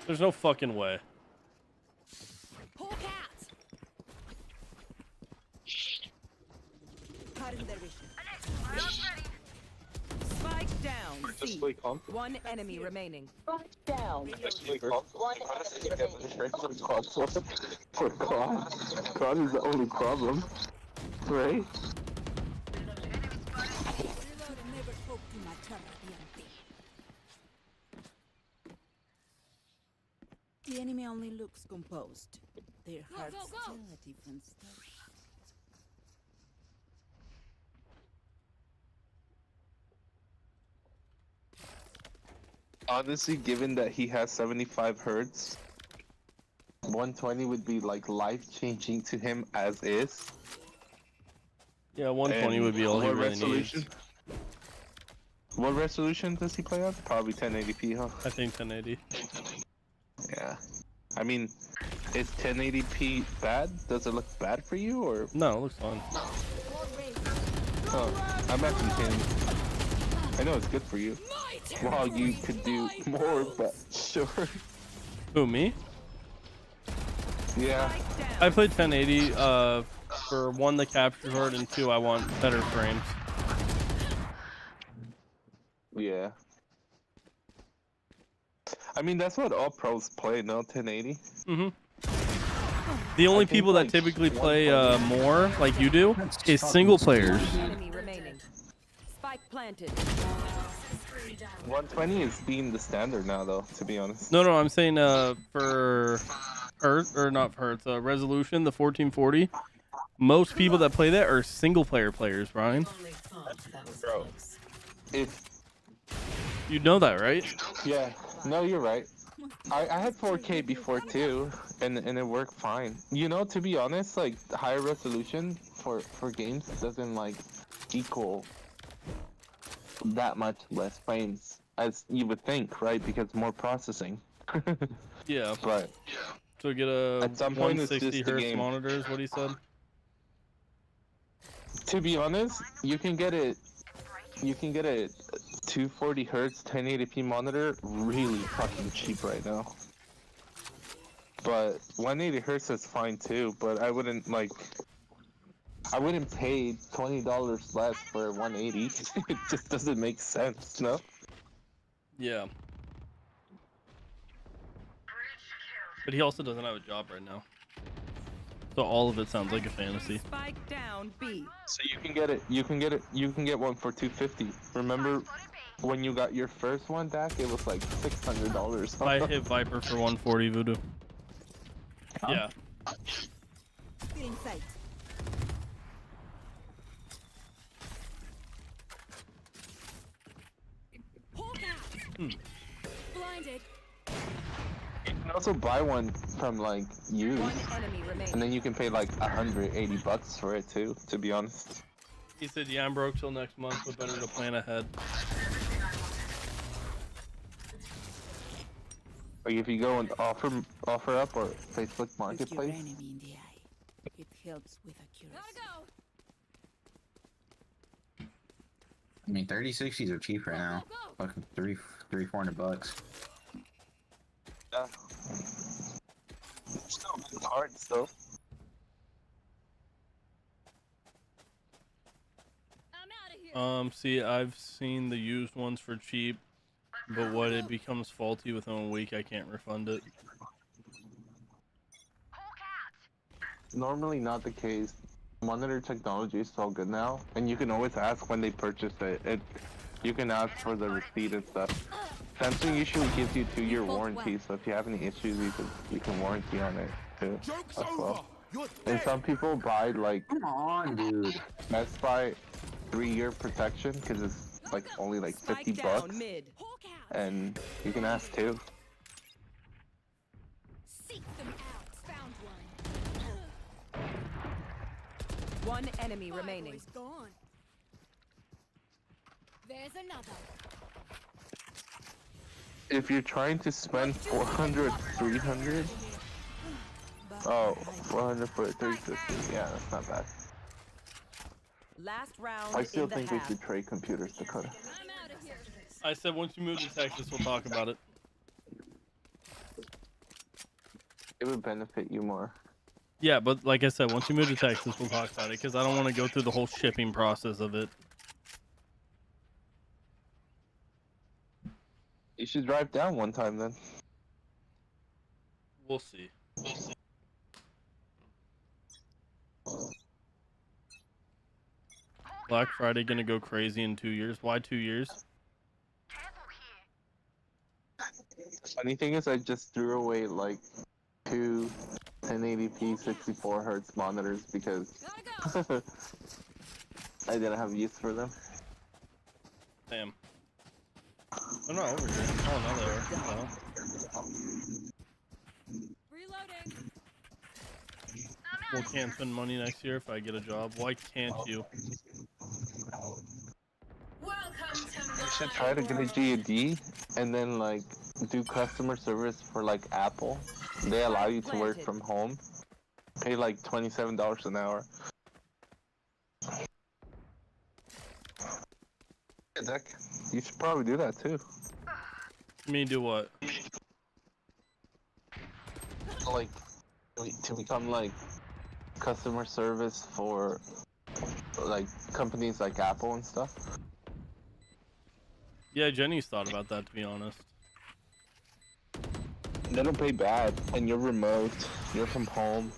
There's no fucking way. Hawk out. Cutting their vision. Spike down. Just C. play comp. One enemy remaining. Just play comp. Honestly, you get the strength of COD for COD. COD is the only problem, right? Reload and never spoke to my terror. The enemy only looks composed. Their heart's still a different story. Honestly, given that he has 75 hertz, 120 would be like life-changing to him as is. Yeah, 120 And would be all he what really resolution? needs. What resolution does he play on? Probably 1080p, huh? I think 1080. Yeah. I mean, is 1080p bad? Does it look bad for you, or? No, it looks fine. Oh, I'm asking 10. I know it's good for you. Well, you could do more, but sure. Who, me? Yeah. I played 1080 for one, the capture card, and two, I want better frames. Yeah. I mean, that's what all pros play, no? 1080? Mm-hmm. The only think, people that like, typically play 120. more, like you do, is single players. Enemy remaining. Spike planted. 120 is being the standard now, though, to be honest. No, I'm saying for Earth, or not for Earth, Resolution, the 1440, most people that play that are single player players, Brian. Bro. If, You know that, right? yeah, no, you're right. I had 4K before, too, and it worked fine. You know, to be honest, like, higher resolution for games doesn't, like, equal that much less frames as you would think, right? Because more processing. Yeah. But So get a at some point, it's 160 just the hertz game. monitor is what he said. To be honest, you can get a 240 hertz 1080p monitor really fucking cheap right now. But 180 hertz is fine too, but I wouldn't pay $20 less for 180. It just doesn't make sense, no? Yeah. But he also doesn't have a job right now. So all of it sounds like a fantasy. Spike down B. So you can get one for 250. Remember when you got your first one, Dak? It was like $600. I hit Viper for 140 Voodoo. Yeah. Still in sight. Blinded. You can also buy one from like used, One enemy and remaining. then you can pay like $180 for it too. To be honest. He said, yeah, I'm broke till next month, but better to plan ahead. Like if you go and offer up or Facebook Look your Marketplace. enemy in the eye. It helps with accuracy. I mean, 3060s are cheap right now. Fucking $400. Yeah. Still good cards though. See, I've seen the used ones for cheap, but what it becomes faulty within a week, I can't refund it. Normally not the case. Monitor technology is so good now, and you can always ask when they purchased it. You can ask for the receipt and stuff. Samsung usually gives you 2-year warranty, so if you have any issues, you can warranty on it too. As well. And some people buy like Come on, dude. Best Buy 3-year protection because it's like only like Spike $50, down mid. and you can ask too. Seek them out. Found one. One enemy remaining. Gone. There's another. If you're trying to spend 400, 300, oh, 400 for 350, yeah, that's not bad. Last round I still in the think we half. should trade computers, Dakota. I'm out of here. I said once you move to Texas, we'll talk about it. It would benefit you more. Yeah, but like I said, once you move to Texas, we'll talk about it, because I don't want to go through the whole shipping process of it. You should drive down one time then. We'll see. Black Friday gonna go crazy in 2 years. Why 2 years? Funny thing is, I just threw away like 2 1080p 64 hertz monitors because I didn't have use for them. Damn. They're not over here. Oh, no, they are. Well, Reloading. well, can't spend money next year if I get a job. Why can't you? You should try to get a GED and then like do customer service for like Apple they allow you to work from home. Pay like $27 an hour. Yeah, Zach, you should probably do that too. Me do what? Like, to become like customer service for like companies like Apple and stuff. Yeah, Jenny's thought about that, to be honest. They don't pay bad, and you're remote. You're from home.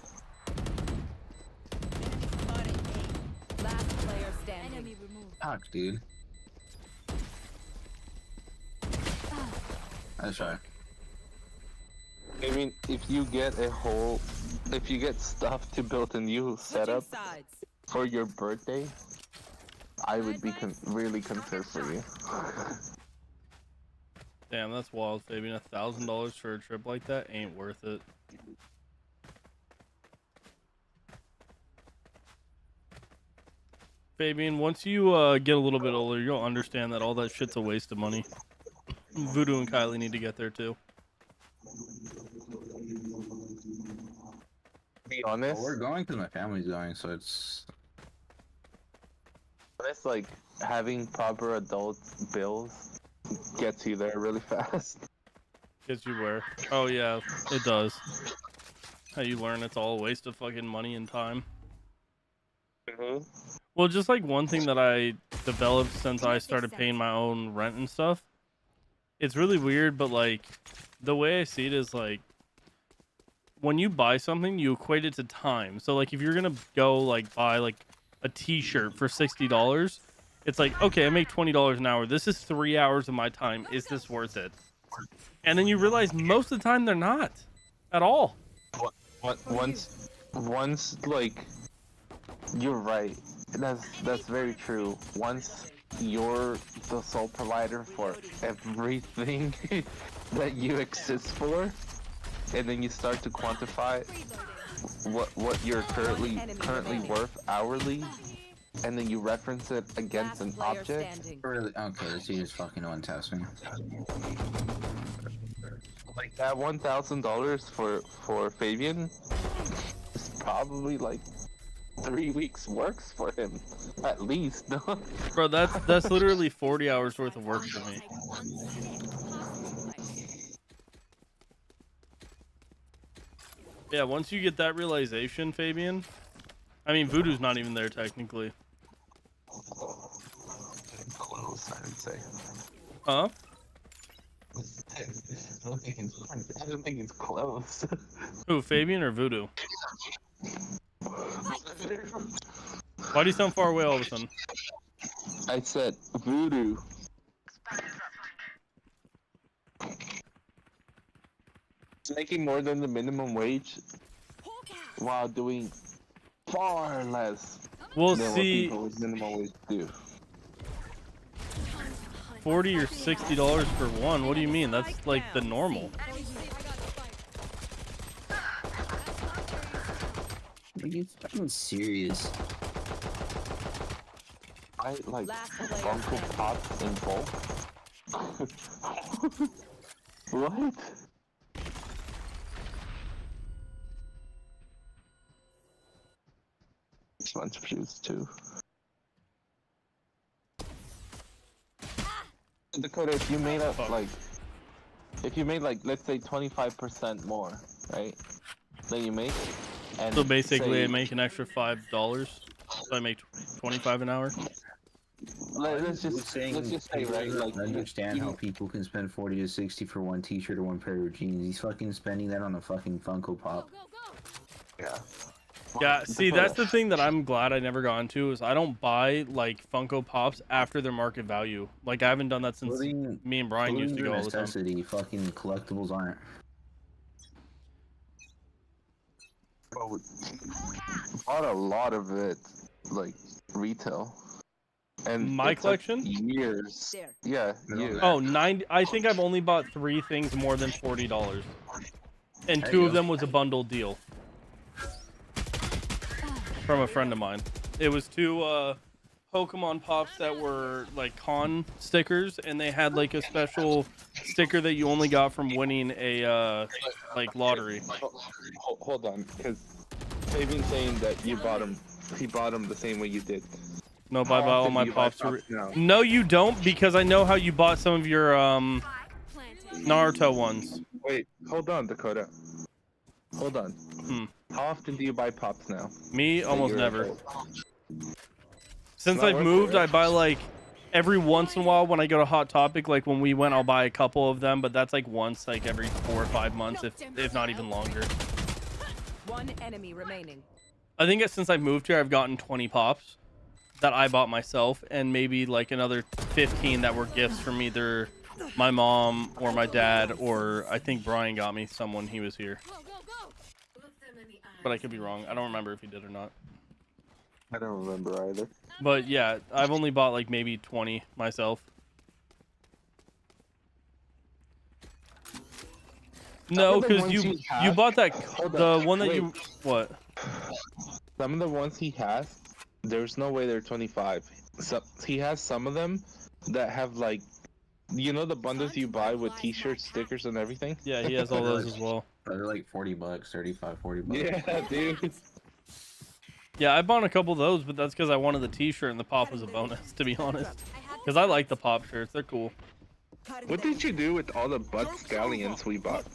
Last player standing. Fuck, dude. That's right. I mean, if you get stuff to build a new setup Sides. for your birthday, I would be really concerned for you. Damn, that's wild, Fabian. $1,000 for a trip like that ain't worth it. Fabian, once you get a little bit older, you'll understand that all that shit's a waste of money. Voodoo and Kylie need to get there too. Be honest, Well, we're going because my family's going, so it's. it's like having proper adult bills gets you there really fast. Gets you where? Oh yeah, it does. How you learn it's all a waste of fucking money and time. Well, just like one thing that I developed since I started paying my own rent and stuff. It's really weird, but like the way I see it is like when you buy something, you equate it to time. So like if you're gonna go like buy like a t-shirt for $60, it's like, okay, I make $20 an hour. This is 3 hours of my time. Is this worth it? And then you realize most of the time they're not at all. Once like you're right. That's very true. Once you're the sole provider for everything that you exist for, and then you start to quantify what you're currently worth hourly, and then you reference it against an object. Really? Okay, so you just fucking one test me. Like that $1,000 for Fabian is probably like 3 weeks works for him, at least. Bro, that's literally 40 hours worth of work for me. Yeah, once you get that realization, Fabian, I mean, Voodoo's not even there technically. Close, I would say. Huh? I don't think it's close. Who, Fabian or Voodoo? Why do you sound far away all of a sudden? I said Voodoo. He's making more than the minimum wage while doing far less We'll than see. what people with minimum wage do. $40 or $60 for one. What do you mean? That's like the normal. Are you fucking serious? I like Funko Pops in bulk. What? Bunch of shoes too. Dakota, if you made up like, let's say 25% more, right? Than you make, and So basically, say, I make an extra $5. So I make 25 an hour. let's just say, right? Like, I understand how people can spend 40 to 60 for one T-shirt or one pair of jeans. He's fucking spending that on a fucking Funko Pop. Yeah. Yeah, see, that's the thing that I'm glad I never got into is I don't buy like Funko Pops after their market value. Like I haven't done that since me and Brian used to go all the time. Necessity. Fucking collectibles aren't. Bought a lot of it, like retail. And My collection? Years. Yeah, years. Oh, 90. I think I've only bought 3 things more than $40, and 2 of them was a bundle deal from a friend of mine. It was 2 Pokemon Pops that were like con stickers, and they had like a special sticker that you only got from winning a like lottery. Hold on, because Fabian's saying that you bought him. He bought him the same way you did. No, How I buy all often my do you buy Pops. now? No, you don't, because I know how you bought some of your Naruto ones. Wait, hold on, Dakota. Hold on. Hmm. How often do you buy Pops now? Me, that almost you're never. adult? Since not I've worth it, moved, right? I buy like every once in a while when I go to Hot Topic. Like when we went, I'll buy a couple of them, but that's like once, like every 4 or 5 months, if not even longer. One enemy remaining. I think since I've moved here, I've gotten 20 Pops that I bought myself, and maybe like another 15 that were gifts from either my mom or my dad, or I think Brian got me some when he was here. But I could be wrong. I don't remember if he did or not. I don't remember either. But yeah, I've only bought like maybe 20 myself. No, of the because ones you you have- bought that Hold the on, one that wait. you what? Some of the ones he has, there's no way they're 25. So he has some of them that have like, you know, the bundles you buy with T-shirts, stickers, and everything. Yeah, he has all those as well. They're like $40, 35, $40. Yeah, dude. Yeah, I bought a couple of those, but that's because I wanted the T-shirt and the pop was a bonus, to be honest. Because I like the pop shirts; they're cool. What did you do with all the Bud Stallions we bought?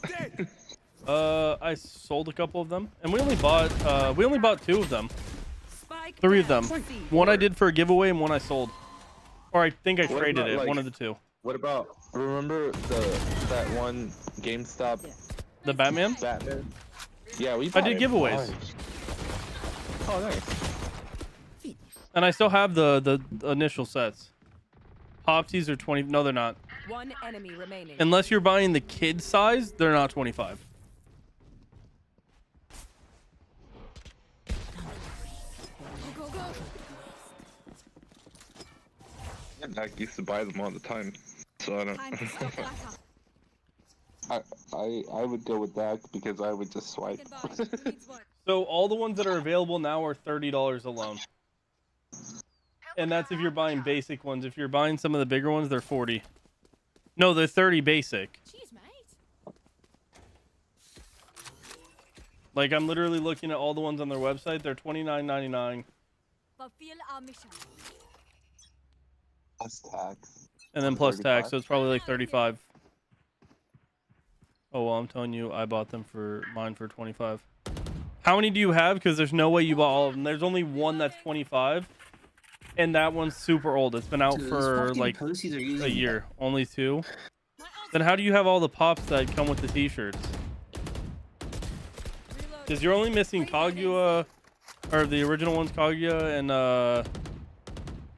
I sold a couple of them, and we only bought 2 of them, Spike 3 of them. down C. One I did for a giveaway, and one I sold, or I think I What traded about, it. like- One of the 2. What about, remember that one GameStop The Batman. Batman? Yeah, we I bought did a giveaways, bunch. Oh, nice. and I still have the initial sets. Popsies are 20. No, they're not. One enemy remaining. Unless you're buying the kid size, they're not 25. And I used to buy them all the time, so I don't. I would go with that because I would just swipe. So all the ones that are available now are $30 alone. And that's if you're buying basic ones. If you're buying some of the bigger ones, they're 40. No, they're 30 basic. Jeez, mate. Like I'm literally looking at all the ones on their website. They're $29.99, Fulfill our mission. Plus tax. and then plus 35. tax, so it's probably like 35. Oh well, I'm telling you, I bought them for mine for 25. How many do you have? Because there's no way you bought all of them. There's only one that's 25, and that one's super old. It's been out for like a year. Only 2. Then how do you have all the pops that come with the t-shirts? Because you're only missing Kaguya, or the original one's Kaguya, and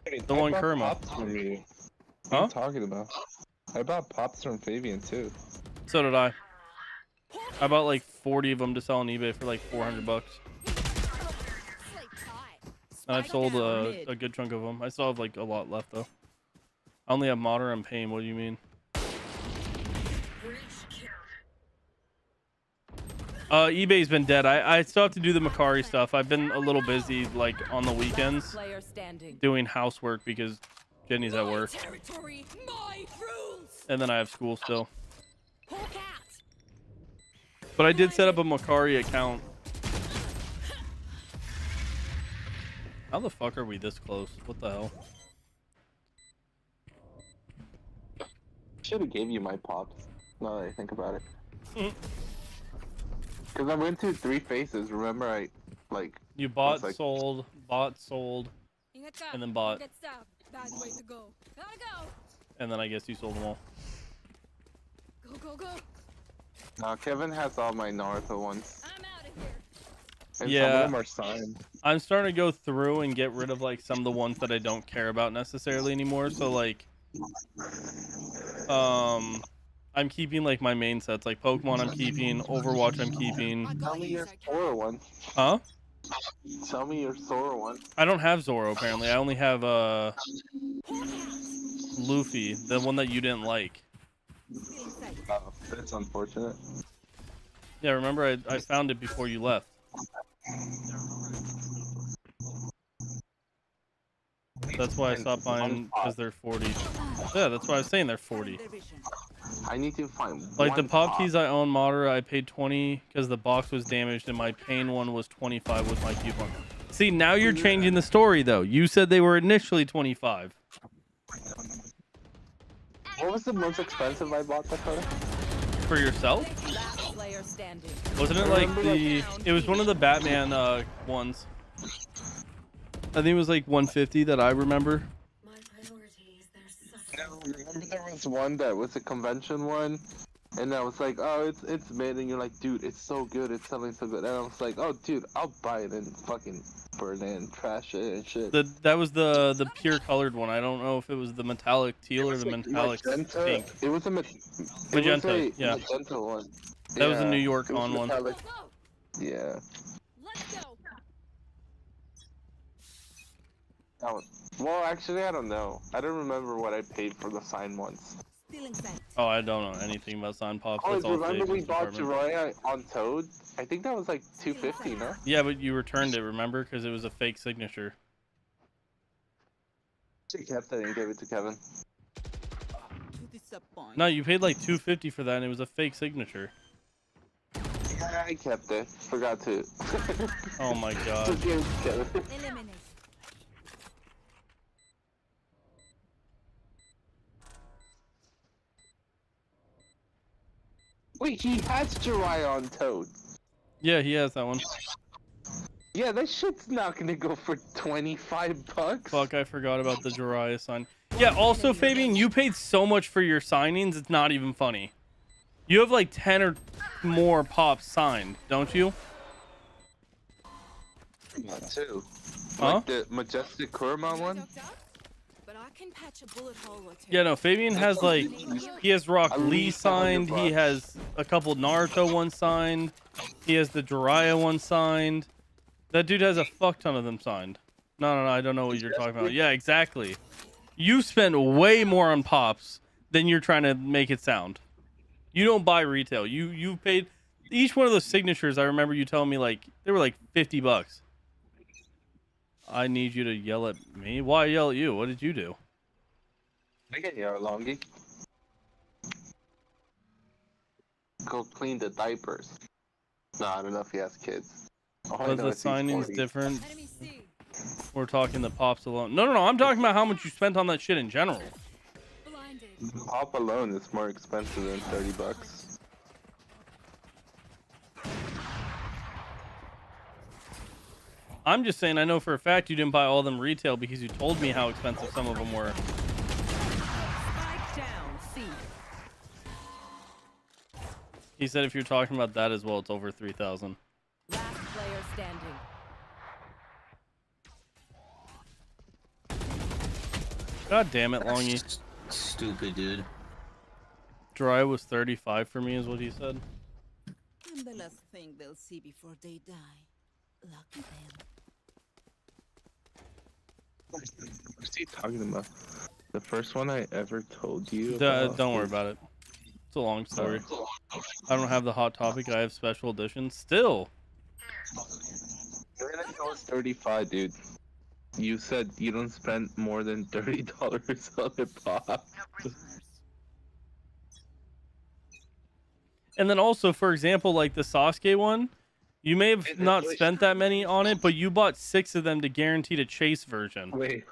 Wait, the I one bought Kurama. Pops from you. What Huh? are you talking about? I bought Pops from Fabian too. So did I. I bought like 40 of them to sell on eBay for like $400. And I've sold a good chunk of them. I still have like a lot left though. I only have Modern and Pain. What do you mean? eBay's been dead. I still have to do the Macari stuff. I've been a little busy like on the weekends Player standing. doing housework because Jenny's at work. Territory, my rules. And then I have school still. Hawk out. But I did set up a Macari account. How the fuck are we this close? What the hell? Should have gave you my Pops. Now that I think about it. Mhm. Because I went through 3 phases. Remember, I like. You bought, like- sold, and then bought, Bad way to go. Gotta go. and then I guess you sold them all. Go, go, go. Kevin has all my Naruto ones. I'm out of here. And some Yeah. of them are signed. I'm starting to go through and get rid of like some of the ones that I don't care about necessarily anymore. So like, I'm keeping like my main sets, like Pokemon I'm keeping, Overwatch I'm keeping. Tell me your Sora one. Huh? Tell me your Sora one. I don't have Zoro apparently. I only have Luffy, the one that you didn't like. Oh, that's unfortunate. Yeah, remember I found it before you left. That's why I stopped buying, because they're 40. Yeah, that's why I was saying they're 40. I need to find Like the one pop keys I own Modder, I paid 20 because the box was damaged, and my pain one was 25 with my coupon. See, now you're changing the story though. You said they were initially 25. What was the most expensive I bought, Dakota? For yourself? Last player standing. Wasn't it like the? It was one of the Batman ones. I think it was like 150 that I remember. No, remember there was one that was a convention one, and I was like, oh, it's mid, and you're like, dude, it's so good, it's selling so good, and I was like, oh, dude, I'll buy it and fucking burn it and trash it and shit. That was the pure colored one. I don't know if it was the metallic teal or the like metallic magenta. pink. It was a Magenta, yeah. magenta one. That was a Yeah, New York it was on one. metallic. Go, go. Yeah. Let's go. That one. Well, actually, I don't know. I don't remember what I paid for the signed ones. Stealing scent. Oh, I don't know anything about sign pops. Oh, That's all remember fake we in bought department. Jiraiya on Toad? I think that was like 250, no? Yeah, but you returned it, remember? Because it was a fake signature. She kept it and gave it to Kevin. To disappoint. No, you paid like 250 for that, and it was a fake signature. Yeah, I kept it. Forgot to. Oh my god. Just gave it to Kevin. Eliminate. Wait, he has Jiraiya on Toad. Yeah, he has that one. Yeah, that shit's not gonna go for 25 bucks. Fuck, I forgot about the Jiraiya sign. Yeah, also, Fabian, you paid so much for your signings, it's not even funny. You have like 10 or more pops signed, don't you? Not two. Huh? Like the Majestic Kurama one? But I can patch a bullet hole or two. Yeah, no, Fabian has like, he has Rock Lee signed, he has a couple Naruto ones signed, he has the Jiraiya one signed. That dude has a fuck ton of them signed. No, I don't know what you're talking about. Yeah, exactly. You spent way more on pops than you're trying to make it sound. You don't buy retail. You paid each one of those signatures. I remember you telling me like they were like $50. I need you to yell at me. Why yell at you? What did you do? I can yell at Longy. Go clean the diapers. No, I don't know if he has kids. All I Was know the is he's signings 40. different? Enemy C. We're talking the pops alone. No, I'm talking about how much you spent on that shit in general. Blinded. Pop alone is more expensive than 30 bucks. I'm just saying, I know for a fact you didn't buy all of them retail because you told me how expensive some of them were. Spike down. C. He said if you're talking about that as well, it's over 3,000. Last player standing. God damn it, Longy. Stupid, dude. Dry was 35 for me, is what he said. I'm the last thing they'll see before they die. Lucky them. What's he talking about? The first one I ever told you Don't worry about it. It's a long story. I don't have the hot topic. I have special editions. Still. You're gonna go 35, dude. You said you don't spend more than $30 on a pop. And then also, for example, like the Sasuke one, you may have not spent that many on it, but you bought 6 of them to guarantee a chase version. Wait,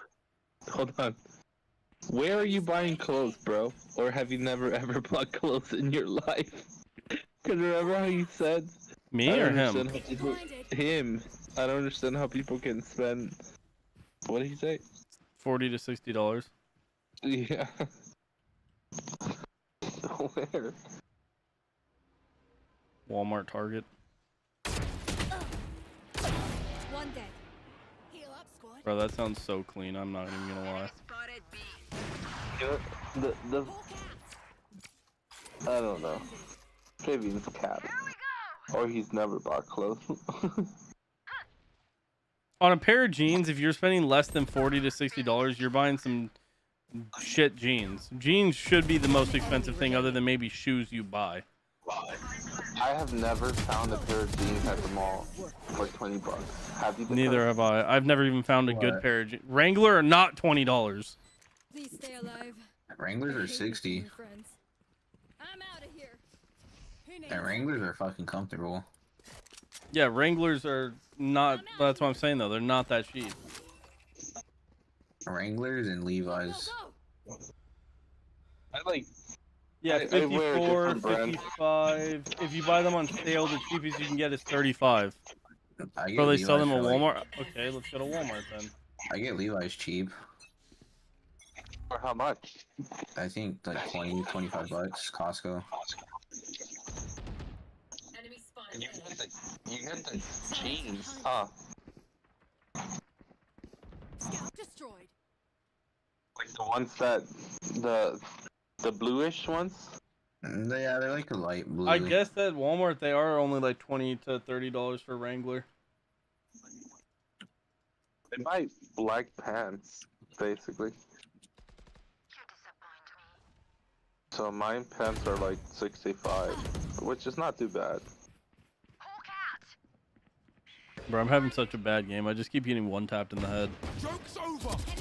hold on. Where are you buying clothes, bro? Or have you never ever bought clothes in your life? Because remember how you said... Me I or don't him? understand how people- Him. I don't understand how people can spend... What did he say? $40 to $60. Yeah. Where? Walmart, Target. One dead. Heal up, squad. Bro, that sounds so clean. I'm not even gonna lie. You know, the I don't know. Fabian's cat. Or he's never bought clothes. On a pair of jeans, if you're spending less than $40 to $60, you're buying some shit jeans. Jeans should be the most expensive thing other than maybe shoes you buy. I have never found a pair of jeans at the mall for $20. Have you? Neither have I. I've never even found a good What? pair of jeans. Wrangler are not $20. Please stay alive. Wranglers I are hate 60. losing friends. I'm out of here. Who needs And Wranglers are fucking comfortable. Yeah, Wranglers are not. That's what I'm saying though. They're not that cheap. Wranglers and Levi's. Go, go. I like. Yeah, I wear a 54, different brand. 55. If you buy them on sale, the cheapest you can get is 35. I get So they sell them at Levi's for, Walmart. Okay, let's go to Walmart then. I get Levi's cheap. For how much? I think like 20, 25 bucks. Costco. You get the jeans, huh? Destroyed. Like the ones that the bluish ones. Yeah, they're like a light blue. I guess at Walmart they are only like $20 to $30 for Wrangler. They buy black pants, basically. So mine pants are like 65, which is not too bad. Bro, I'm having such a bad game. I just keep getting one tapped in the head.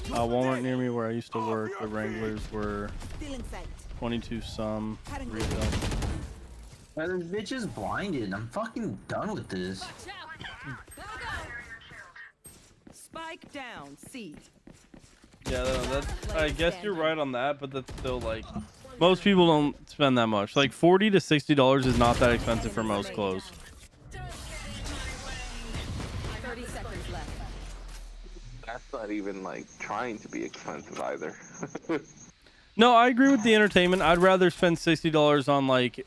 Walmart near me where I used to work, the Wranglers were 22 some retail. This bitch is blinded. I'm fucking done with this. Watch out. Go, go. Spike down, C. Yeah, that's, I guess you're right on that, but that's still like most people don't spend that much. Like $40 to $60 is not that expensive for most clothes. 30 seconds left. That's not even like trying to be expensive either. No, I agree with the entertainment. I'd rather spend $60 on like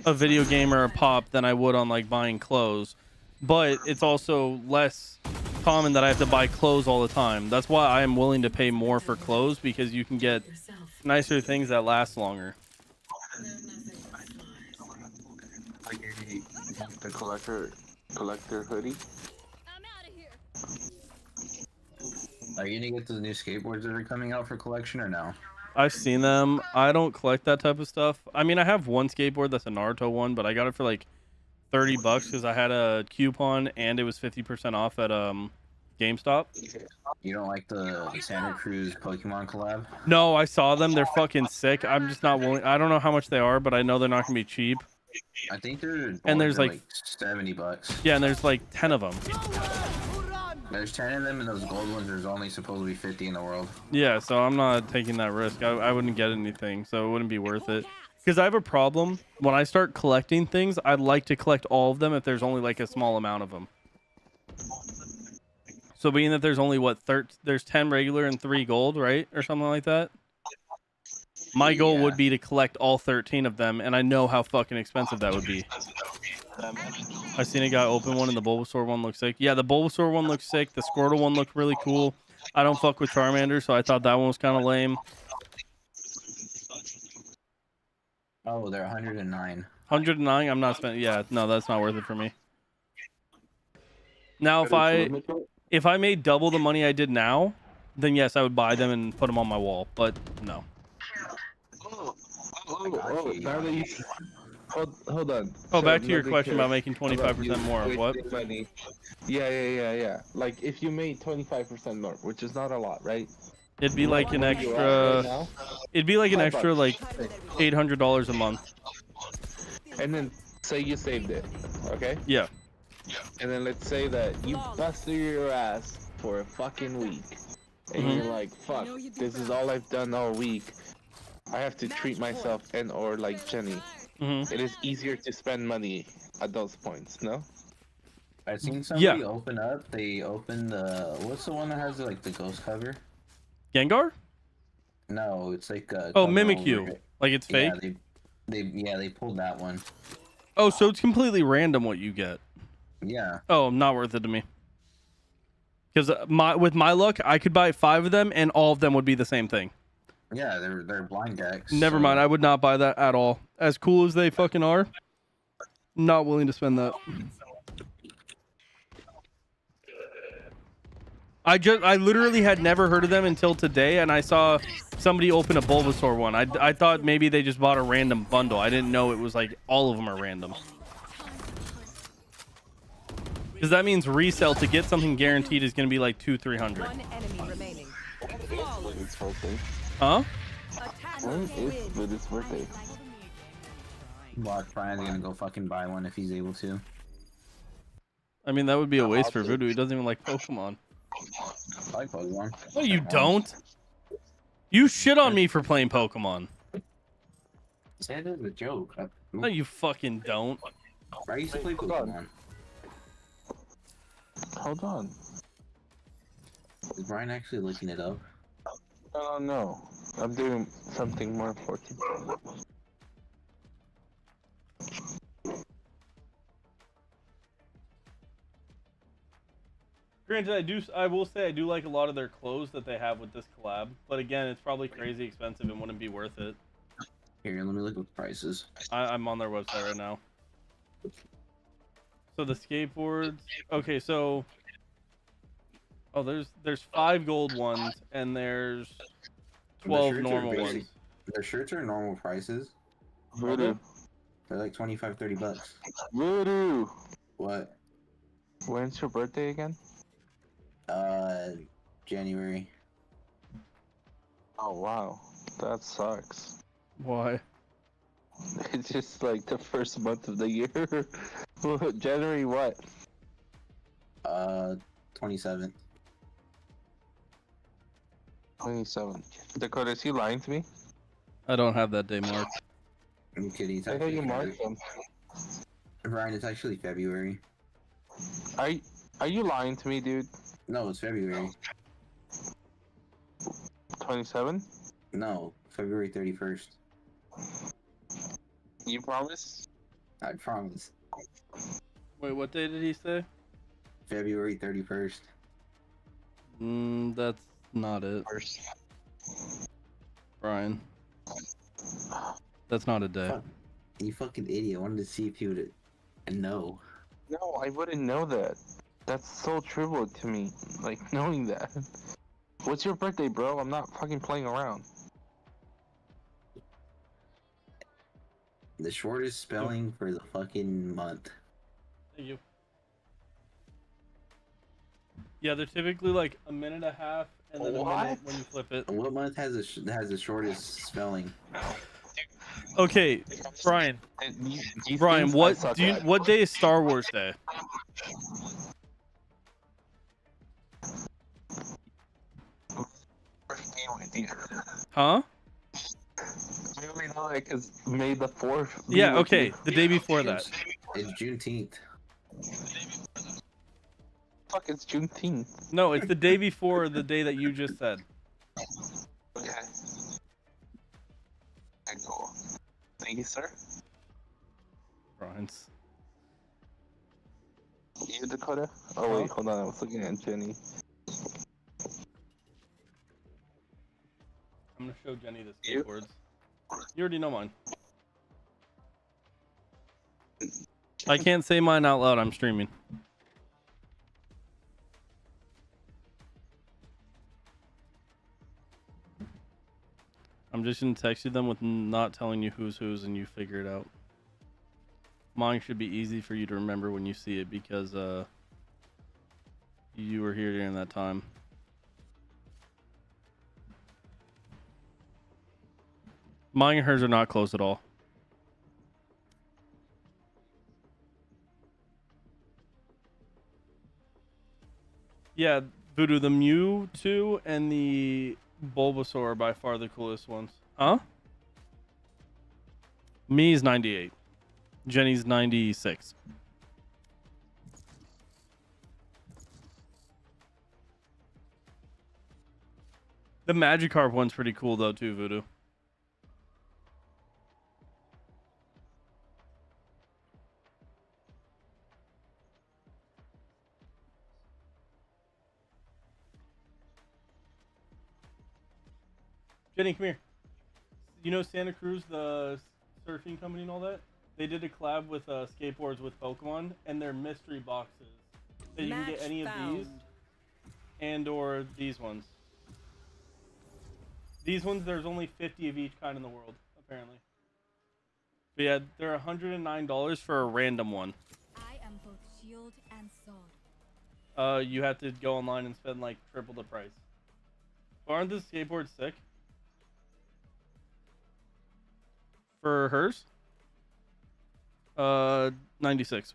a video game or a pop than I would on like buying clothes. But it's also less common that I have to buy clothes all the time. That's why I am willing to pay more for clothes, because you can get nicer things that last longer. Like the collector hoodie. I'm out of here. Are you gonna get the new skateboards that are coming out for collection or no? I've seen them. I don't collect that type of stuff. I mean, I have one skateboard that's a Naruto one, but I got it for like $30 because I had a coupon and it was 50% off at GameStop. You don't like the Santa Cruz Pokemon collab? No, I saw them. They're fucking sick. I'm just not willing. I don't know how much they are, but I know they're not gonna be cheap. I think they're And there's like $70. yeah, and there's like 10 of them. There's 10 of them, and those gold ones, there's only supposed to be 50 in the world. Yeah, so I'm not taking that risk. I wouldn't get anything, so it wouldn't be worth it. Because I have a problem. When I start collecting things, I'd like to collect all of them if there's only like a small amount of them. So being that there's only what there's 10 regular and 3 gold, right, or something like that. My goal would be to collect all 13 of them, and I know how fucking expensive that would be. I seen a guy open one, and the Bulbasaur one looks sick. Yeah, the Bulbasaur one looks sick. The Squirtle one looked really cool. I don't fuck with Charmander, so I thought that one was kind of lame. Oh, they're 109. 109. I'm not spending. Yeah, no, that's not worth it for me. Now, if I made double the money I did now, then yes, I would buy them and put them on my wall. But no. Now that you hold on. Oh, back to your question about making 25% more of what? Money. Yeah. Like if you made 25% more, which is not a lot, right? It'd be like an extra. It'd be like an extra like $800 a month. And then say you saved it, okay? Yeah. And then let's say that you busted your ass for a fucking week, and you're like, "Fuck, this is all I've done all week. I have to treat myself and or like Jenny." It is easier to spend money at those points, no? I've seen somebody open up. They opened the what's the one that has like the ghost cover? Gengar? No, it's like oh, Mimikyu. Like it's fake. Yeah, they pulled that one. Oh, so it's completely random what you get. Yeah. Oh, not worth it to me. Because with my luck, I could buy 5 of them, and all of them would be the same thing. Yeah, they're blind decks. Never mind. I would not buy that at all. As cool as they fucking are, not willing to spend that. I literally had never heard of them until today, and I saw somebody open a Bulbasaur one. I thought maybe they just bought a random bundle. I didn't know it was like all of them are random. Because that means resale to get something guaranteed is going to be like 200-300. One enemy remaining. It's birthday. Huh? When is Voodoo's birthday? Watch Brian's gonna go fucking buy one if he's able to. I mean, that would be a waste for Voodoo. He doesn't even like Pokemon. I like Pokemon. No, you don't. You shit on me for playing Pokemon. Said it was a joke. No, you fucking don't. I used to play Hold on. Pokemon. Hold on. Is Brian actually looking it up? No. I'm doing something more important. Granted, I will say I do like a lot of their clothes that they have with this collab. But again, it's probably crazy expensive and wouldn't be worth it. Here, let me look at the prices. I'm on their website right now. So the skateboards. Okay, so there's 5 gold ones and there's 12 normal ones. Their shirts are normal prices. Voodoo. They're like 25-30 bucks. Voodoo. What? When's your birthday again? January. Oh wow, that sucks. Why? It's just like the first month of the year. January what? 27th. 27. Dakota, is he lying to me? I don't have that day marked. I'm kidding. It's I thought actually you February. marked them. Ryan, it's actually February. Are you lying to me, dude? No, it's February. 27? No, February 31st. You promise? I promise. Wait, what day did he say? February 31st. That's not it, Brian. That's not a day. Fuck. You fucking idiot. I wanted to see if you would know. No, I wouldn't know that. That's so trivial to me, like knowing that. What's your birthday, bro? I'm not fucking playing around. The shortest spelling for the fucking month. Thank you. Yeah, they're typically like a minute and a half, and then a minute when you flip it. What month has the shortest spelling? Okay, Brian. These Brian, things I what suck do you? at. What day is Star Wars Day? Huh? I only know that because May the 4th. be Yeah. with Okay, you. the day before that. It's Juneteenth. Fuck, it's Juneteenth. No, it's the day before the day that you just said. Okay. Okay, cool. Thank you, sir. Brian's. You, Dakota? Oh, wait, hold on. I was looking at Jenny. I'm gonna show Jenny the You? skateboards. You already know mine. I can't say mine out loud. I'm streaming. I'm just gonna text you them with not telling you who's whose, and you figure it out. Mine should be easy for you to remember when you see it because you were here during that time. Mine and hers are not close at all. Yeah, Voodoo, the Mewtwo and the Bulbasaur are by far the coolest ones. Huh? Me's 98. Jenny's 96. The Magikarp one's pretty cool though too, Voodoo. Jenny, come here. You know Santa Cruz, the surfing company and all that? They did a collab with skateboards with Pokemon, and they're mystery boxes. So you can get any of these, and or these ones. These ones, there's only 50 of each kind in the world, apparently. But yeah, they're $109 for a random one. I am both shield and sword. You have to go online and spend like triple the price. Aren't the skateboards sick? For hers? 96.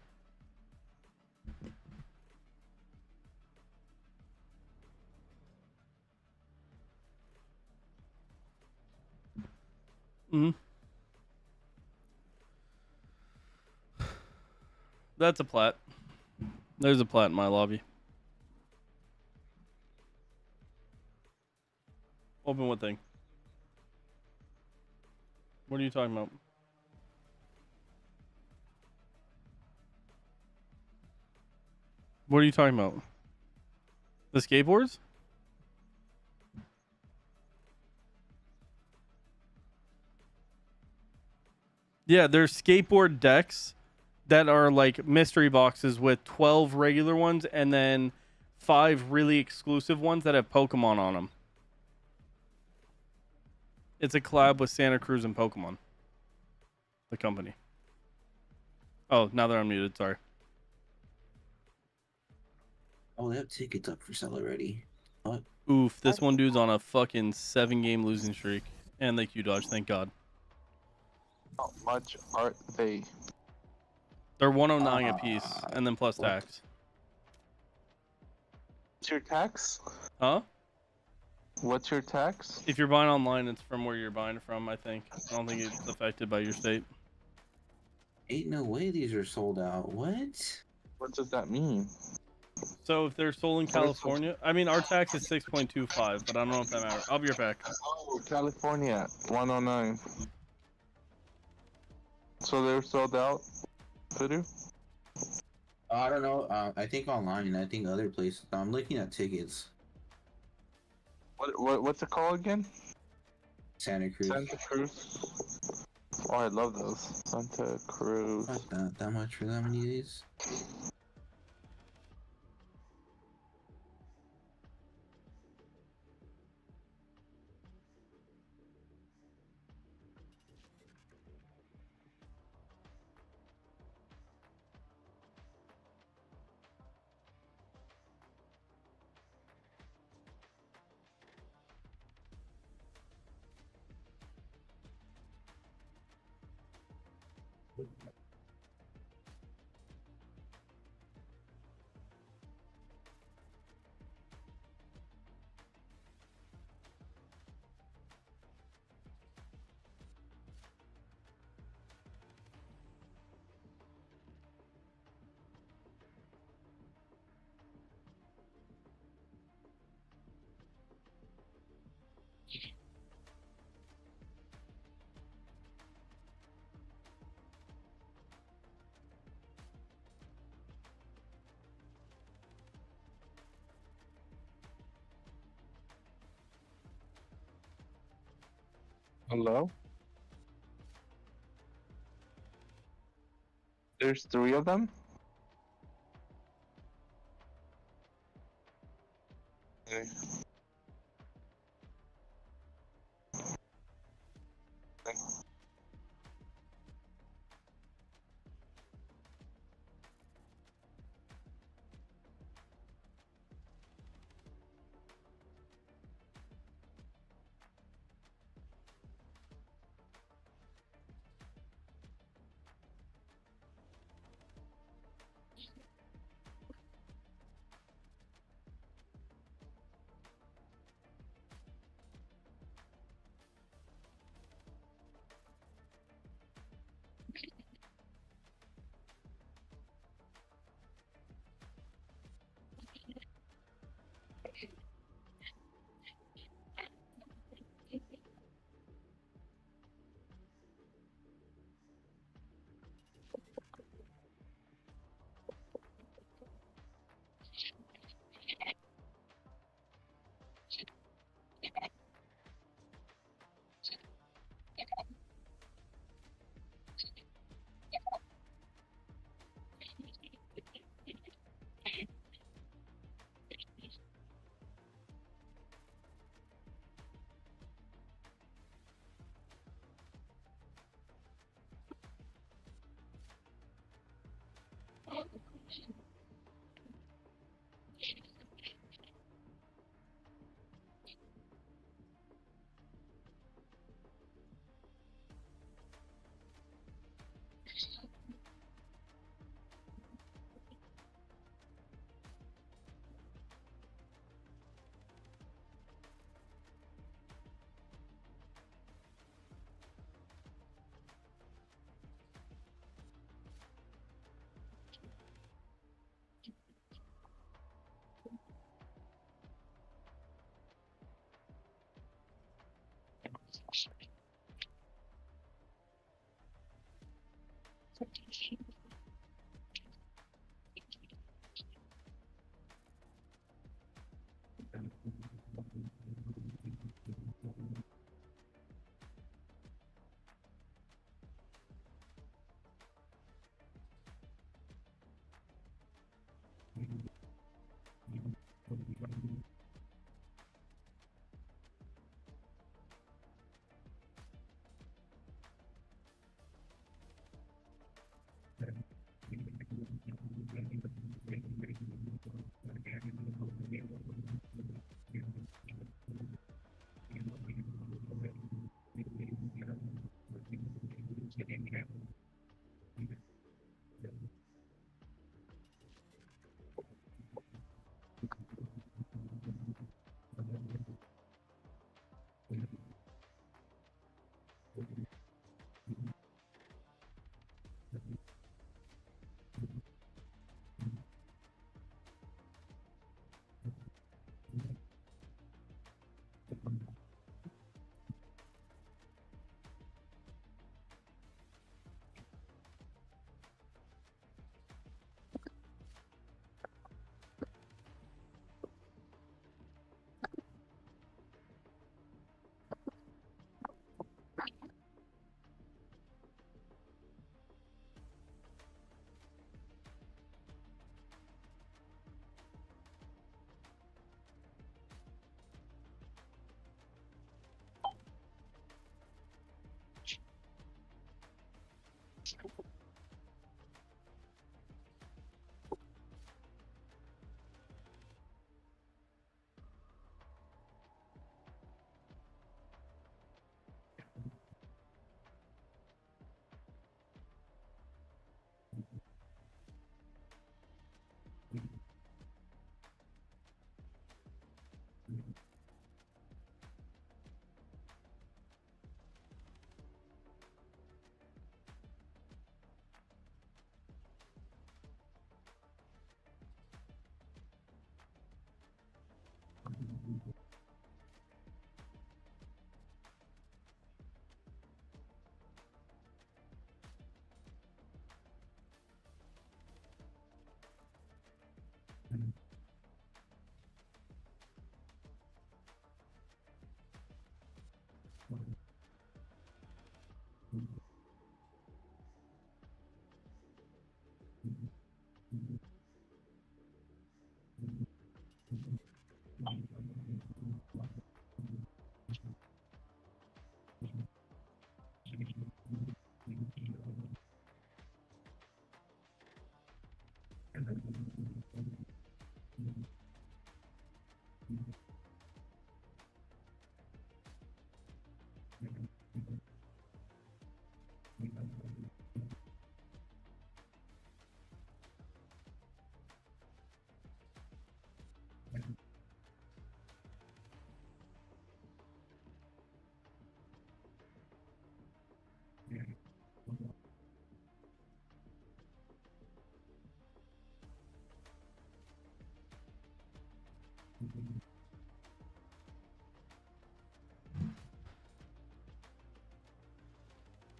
Mm-hmm. That's a plat. There's a plat in my lobby. Open what thing? What are you talking about? What are you talking about? The skateboards? Yeah, there's skateboard decks that are like mystery boxes with 12 regular ones and then 5 really exclusive ones that have Pokemon on them. It's a collab with Santa Cruz and Pokemon. The company. Oh, now they're unmuted. Sorry. Oh, they have tickets up for sale already. What? Oof, this one dude's on a fucking 7-game losing streak. And they Q-dodge, thank God. How much are they? They're 109 a piece, and then plus what? tax. What's your tax? Huh? What's your tax? If you're buying online, it's from where you're buying from, I think. I don't think it's affected by your state. Ain't no way these are sold out. What? What does that mean? So if they're sold in California, I mean, our tax is 6.25, but I don't know if that matters. I'll be right back. Oh, California, 109. So they're sold out, Voodoo? I don't know. I think online. I think other places. I'm looking at tickets. What's it called again? Santa Cruz. Santa Cruz. Oh, I love those. Santa Cruz. Not that much for that many days. Hello? There's 3 of them? Okay.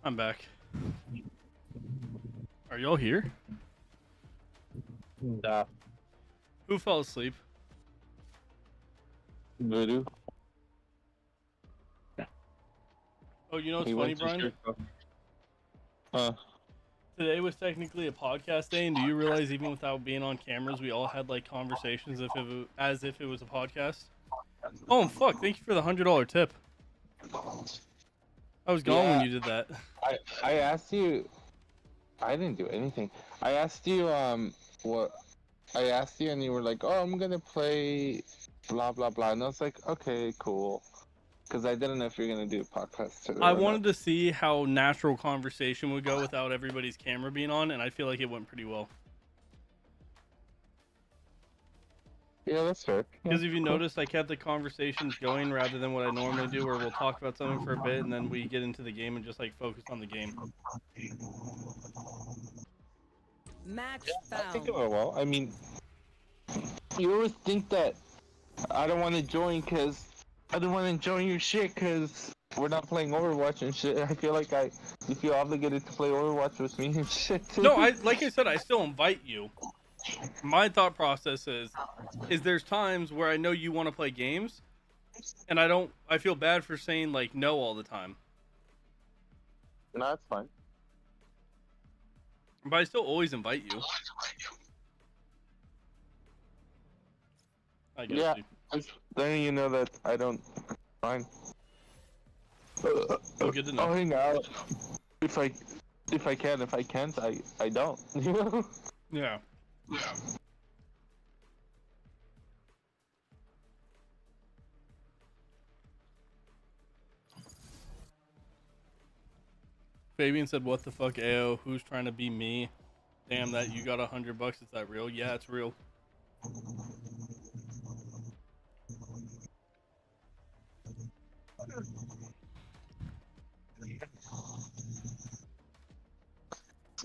I'm back. Are y'all here? Nah. Who fell asleep? Voodoo. Oh, you know what's He funny, went to Brian? church. Huh? Today was technically a podcast day, and do you realize even without being on cameras, we all had like conversations as if it was a podcast? Oh fuck! Thank you for the $100 tip. I was gone when Yeah. you did that. I asked you. I didn't do anything. I asked you what. I asked you and you were like, "Oh, I'm gonna play, blah blah blah," and I was like, "Okay, cool," because I didn't know if you're gonna do a podcast today. I or wanted not. to see how natural conversation would go without everybody's camera being on, and I feel like it went pretty well. Yeah, that's fair. Because Yeah, if you cool. noticed, I kept the conversations going rather than what I normally do, where we'll talk about something for a bit and then we get into the game and just like focus on the game. Match I think it found. went well. I mean, you always think that I don't want to join because I don't want to join your shit because we're not playing Overwatch and shit. I feel like you feel obligated to play Overwatch with me and shit too. No, like I said, I still invite you. My thought process is there's times where I know you want to play games, and I feel bad for saying like no all the time. No, that's fine. But I still always invite you. I guess. Yeah, You. then you know that I don't. Fine. Oh, good to know. I'll hang out if I can. If I can't, I don't. You know? Yeah. Fabian said, "What the fuck, AO? Who's trying to be me? Damn, that you got $100. Is that real? Yeah, it's real."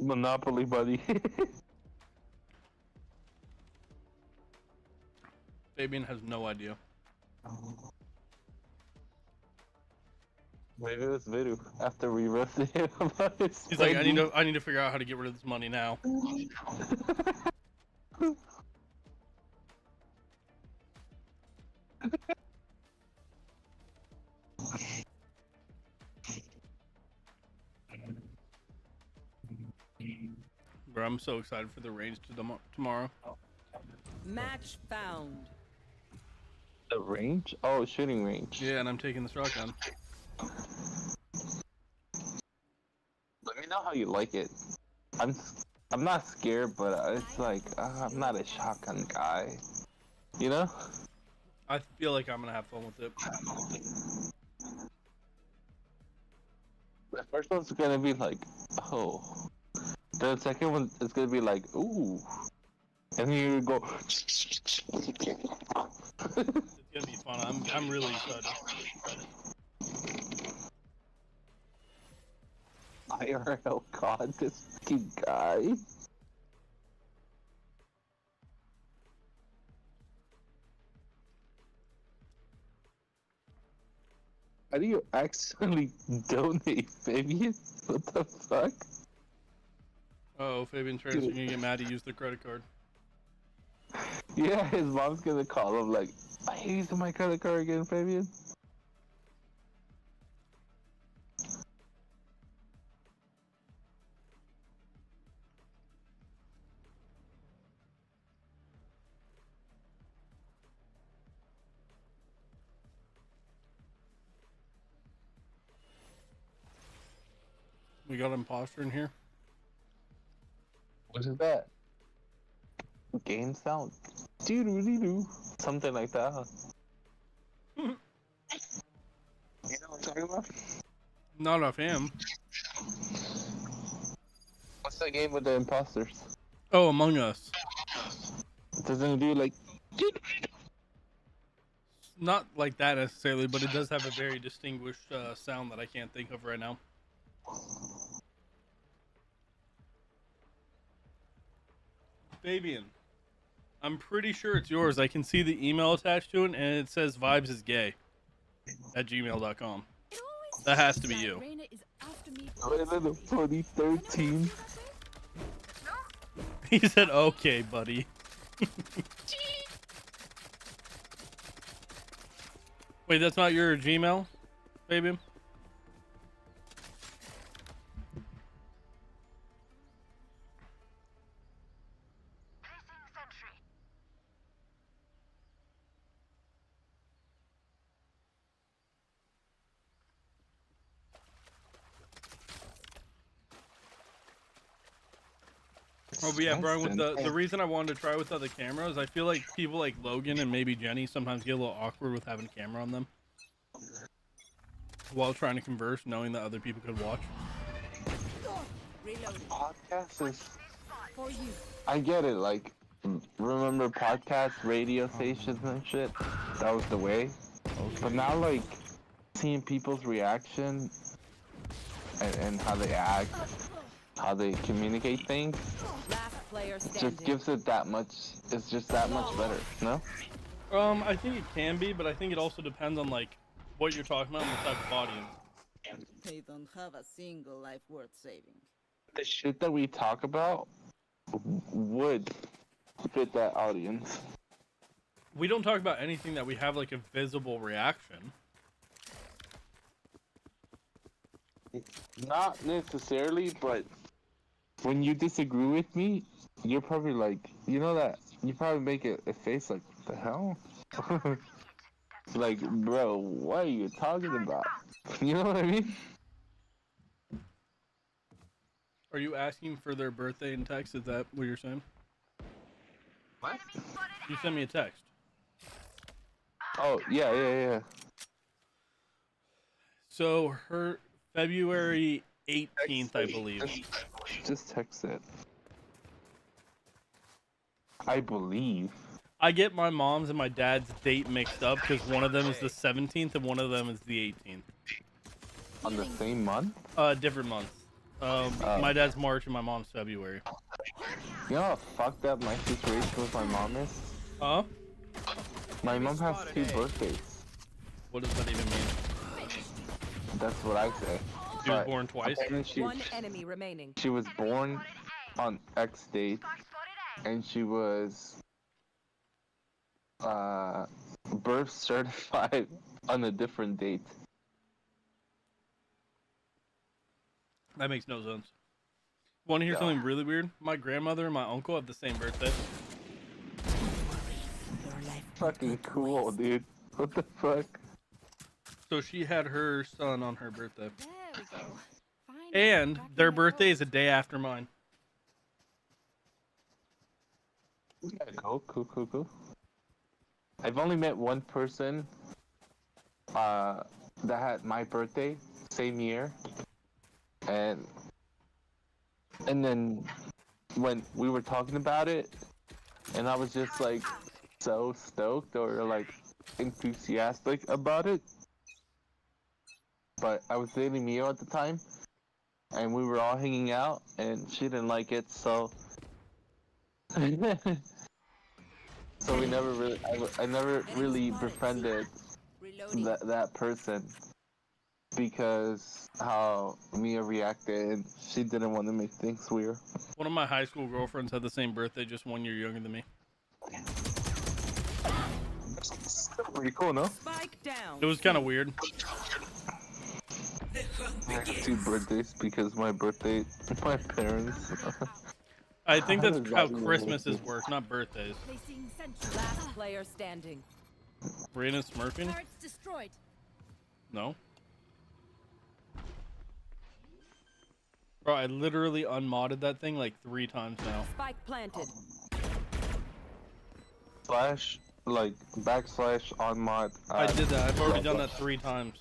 Monopoly, buddy. Fabian has no idea. Maybe it was Vidu after we roasted him about his. He's like, I need to figure out how to get rid of this money now. Bro, I'm so excited for the range tomorrow. Match found. The range? Oh, shooting range. Yeah, and I'm taking the shotgun. Let me know how you like it. I'm not scared, but it's like I'm not a shotgun guy. You know? I feel like I'm gonna have fun with it. The first one's gonna be like, oh. The second one is gonna be like, ooh. And then you go. It's gonna be fun. I'm really excited. IRL God, this fucking guy. How do you actually donate, Fabian? What the fuck? Oh, Fabian's parents are gonna get mad to use their credit card. Yeah, his mom's gonna call him like, I hate using my credit card again, Fabian. We got an imposter in here. What is that? Game sound? Doo-doo-doo-doo. Something like that, huh? You know what I'm talking about? Not off him. What's that game with the imposters? Oh, Among Us. Doesn't it do like... Not like that necessarily, but it does have a very distinguished sound that I can't think of right now. Fabian, I'm pretty sure it's yours. I can see the email attached to it, and it says vibes is gay at gmail.com. That has to be you. Wait, 2013. He said, okay, buddy. Wait, that's not your Gmail, Fabian? Oh, but yeah, Brian, with the reason I wanted to try with other cameras, I feel like people like Logan and maybe Jenny sometimes get a little awkward with having a camera on them while trying to converse, knowing that other people could watch. Podcast is... I get it, like, remember podcasts, radio stations and shit? That was the way. Okay. But now, like, seeing people's reaction and how they act, how they communicate things, just gives it that much, it's just that much better, no? I think it can be, but I think it also depends on like what you're talking about and the type of audience. They don't have a single life worth saving. The shit that we talk about would fit that audience. We don't talk about anything that we have like a visible reaction. Not necessarily, but when you disagree with me, you're probably like, you know that, you probably make a face like, the hell? Like, bro, what are you talking about? You know what I mean? Are you asking for their birthday in text? Is that what you're saying? What? You sent me a text. Oh, yeah. So her February 18th, I believe. Just text it. I believe. I get my mom's and my dad's date mixed up because one of them is the 17th and one of them is the 18th. On the same month? Different months. My dad's March and my mom's February. You know how fucked up my situation with my mom is? Huh? My mom has 2 birthdays. What does that even mean? That's what I say. She was born twice? One enemy remaining. She was born on X date, and she was birth certified on a different date. That makes no sense. Want to hear something really weird? My grandmother and my uncle have the same birthday. Fucking cool, dude. What the fuck? So she had her son on her birthday. There we go. Finally, And back in their the birthday is a road. day after mine. Cool. I've only met one person that had my birthday same year, and then when we were talking about it, and I was just like so stoked or like enthusiastic about it, but I was dating Mio at the time, and we were all hanging out, and she didn't like it, so so we never really, I never really befriended that person because how Mia reacted, and she didn't want to make things weird. One of my high school girlfriends had the same birthday, just 1 year younger than me. Still pretty cool, no? Spike down. It was kind of weird. I have 2 birthdays because my parents. I think How that's does how that even Christmases work? work, not birthdays. Placing sentry. Last player standing. Raina's smurfing? Turrets destroyed. No. Bro, I literally unmodded that thing like 3 times now. Spike planted. Slash, like, backslash on mod. I did that. I've already done that 3 times.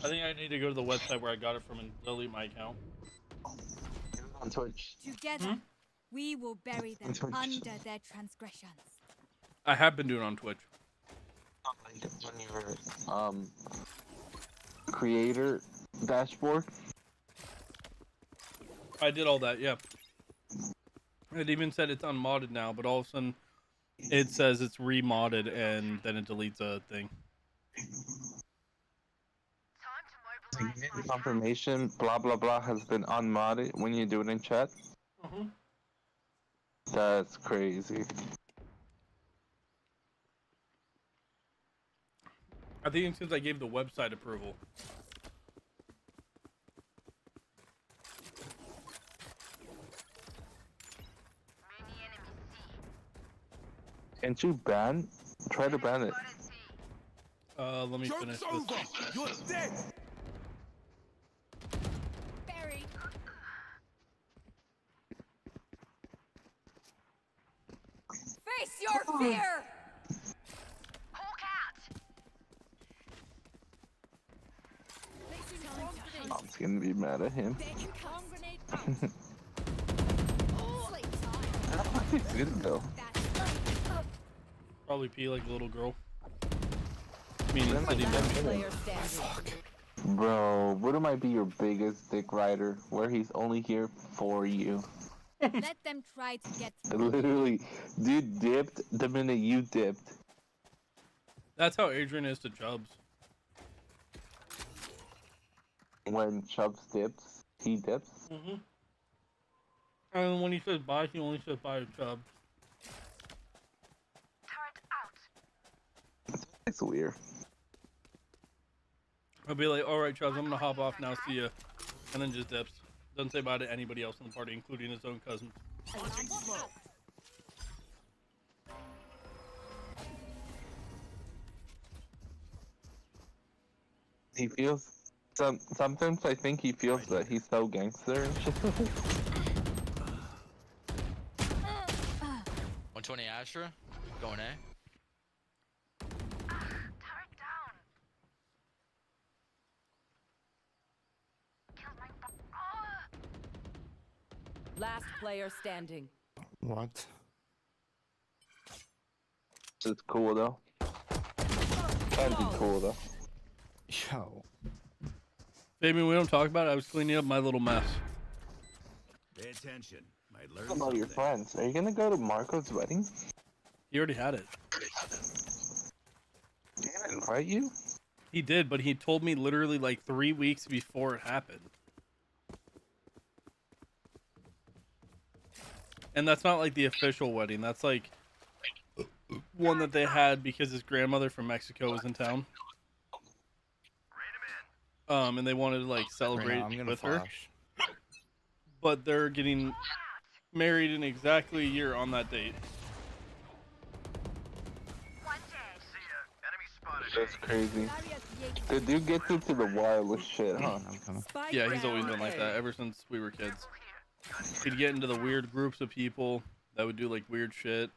I think I need to go to the website where I got it from and delete my account. On Twitch. Together, we will bury them under their transgressions. I have been doing it on Twitch. On your creator dashboard. I did all that, yeah. It even said it's unmodded now, but all of a sudden it says it's remodded and then it deletes a thing. Confirmation, blah blah blah has been unmodded when you do it in chat. That's crazy. I think it's since I gave the website approval. Can't you ban? Try to ban it. Let me finish this. You're dead. Buried. Face your fear. Placing swarm grenade. Mom's gonna be mad at him. Swarm grenade out. Slate time. It's good though. Probably pee like a little girl. Meaning city Last member. player standing. Bro, what might be your biggest dick rider where he's only here for you? Let them try to get through. Literally, dude dipped the minute you dipped. That's how Adrian is to Chubbs. When Chubbs dips, he dips. Mm-hmm. And when he says bye, he only says bye to Chubbs. It's weird. I'll be like, alright, Chubbs, I'm gonna hop off now, see ya. And then just dips. Doesn't say bye to anybody else in the party, including his own cousins. He feels sometimes I think he feels that he's so gangster and shit. 120 Astra, going A. Last player standing. What? It's cool though. Can be cool though. Yo. Baby, we don't talk about it. I was cleaning up my little mess. Pay attention. Might learn What about your something. friends? Are you gonna go to Marco's wedding? He already had it. He didn't invite you? He did, but he told me literally like 3 weeks before it happened. And that's not like the official wedding. That's like one that they had because his grandmother from Mexico was in town. And they wanted to like celebrate with her. But they're getting married in exactly a year on that date. That's crazy. The dude gets into the wildest shit, huh? Yeah, he's always been like that ever since we were kids. He'd get into the weird groups of people that would do like weird shit.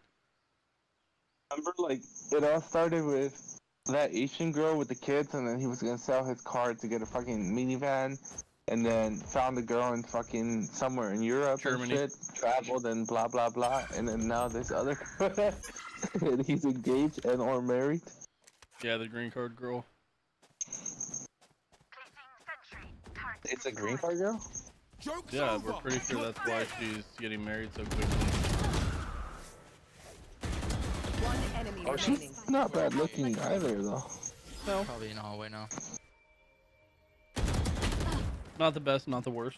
Remember, like, it all started with that Asian girl with the kids, and then he was gonna sell his car to get a fucking minivan, and then found a girl in fucking somewhere in Europe Germany. and shit, traveled and blah blah blah, and then now this other girl, and he's engaged and or married. Yeah, the green card girl. It's a green card girl? Yeah, we're pretty sure that's why she's getting married so quickly. One enemy Oh, remaining. she's not bad looking either, though. No, Probably in the hallway now. not the best, not the worst.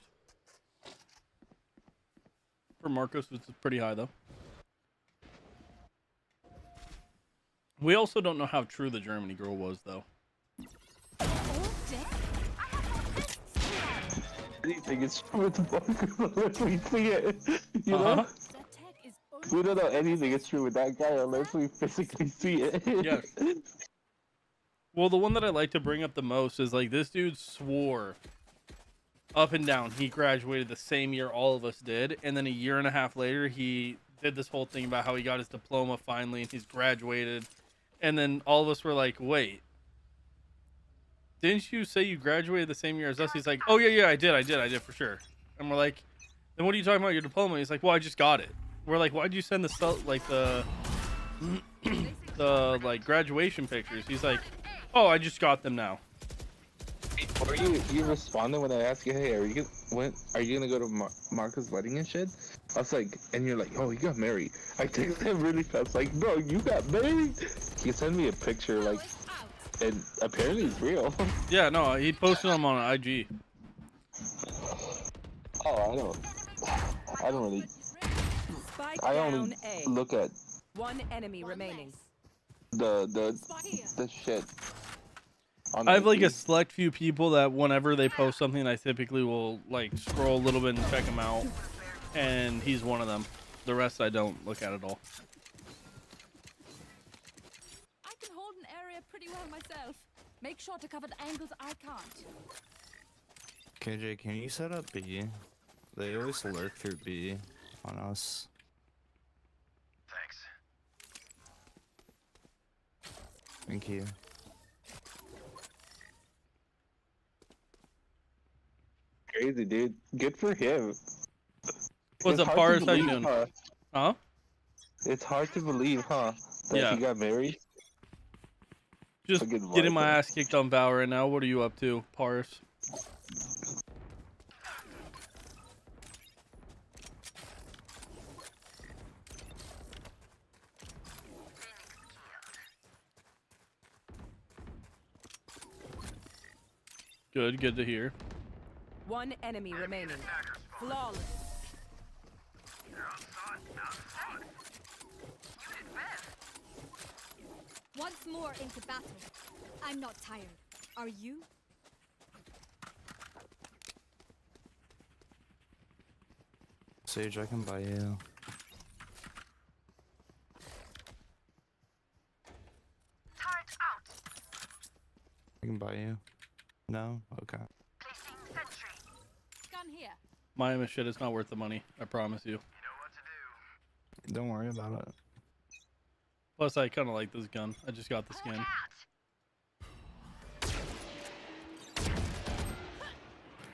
For Marcos, it's pretty high though. We also don't know how true the Germany girl was, though. Anything is true with Marco unless we see it. You know? We don't know anything is true with that guy unless we physically see it. Yes. Well, the one that I like to bring up the most is like this dude swore up and down he graduated the same year all of us did, and then a year and a half later he did this whole thing about how he got his diploma finally and he's graduated, and then all of us were like, wait, didn't you say you graduated the same year as us? He's like, oh yeah, I did for sure. And we're like, then what are you talking about your diploma? He's like, well, I just got it. We're like, why'd you send the like graduation pictures? He's like, oh, I just got them now. Or you responded when I asked you, hey, are you gonna go to Marco's wedding and shit? I was like, and you're like, oh, he got married. I texted him really fast, like, bro, you got married? He sent me a picture, like, and apparently it's real. Yeah, no, he posted them on IG. Oh, I don't really. Spike I down only A. look at One enemy remaining. the shit. I have like a select few people that whenever they post something, I typically will like scroll a little bit and check them out, and he's one of them. The rest I don't look at at all. I can hold an area pretty well myself. Make sure to cover the angles I can't. KJ, can you set up B? They always lurk through B on us. Thanks. Thank you. Crazy, dude. Good for him. What's It's up, hard Paris? to How you believe, doing? Huh? It's hard to believe, huh? That Yeah. he got married. Just Fucking getting my Marco. ass kicked on Valor right now. What are you up to, Paris? Good to hear. One enemy remaining. Flawless. Once more into battle. I'm not tired. Are you? Sage, I can buy you. I can buy you. No? Okay. Gun here. My shit is not worth the money. I promise you. Don't worry about it. Plus, I kind of like this gun. I just got the skin.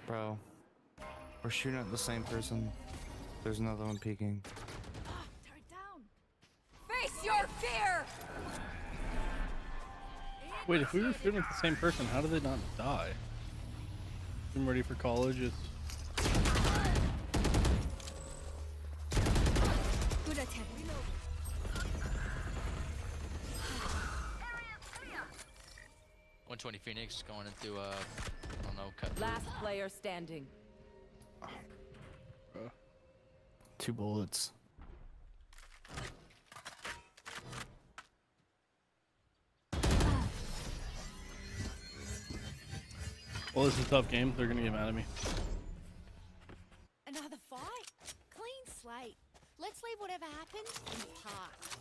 Bro. We're shooting at the same person. There's another one peeking. Turret down. Face your fear. Wait, if we were shooting at the same person, how did they not die? I'm ready for college. It's Good attempt. 120 Phoenix going into I don't know, cut. Last player standing. 2 bullets. well, this is a tough game. They're gonna get mad at me. Another fight? Clean slate. Let's leave whatever happened in the past.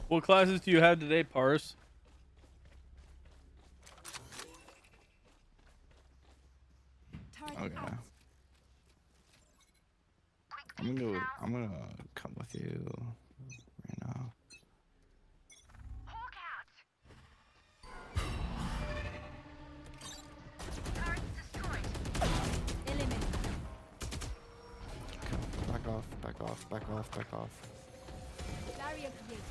What classes do you have today, Pars? Okay. I'm gonna come with you right now. Back off, back off, back off, back off. Barrier created.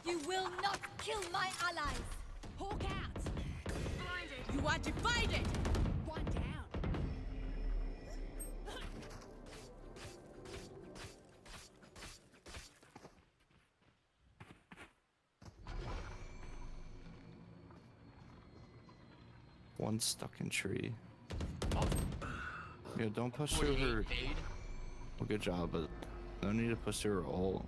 You will not kill my allies. Hawk out. Blinded. You are divided. One down. One stuck in tree. Yeah, don't push through her. Well, good job, but no need to push through her ult.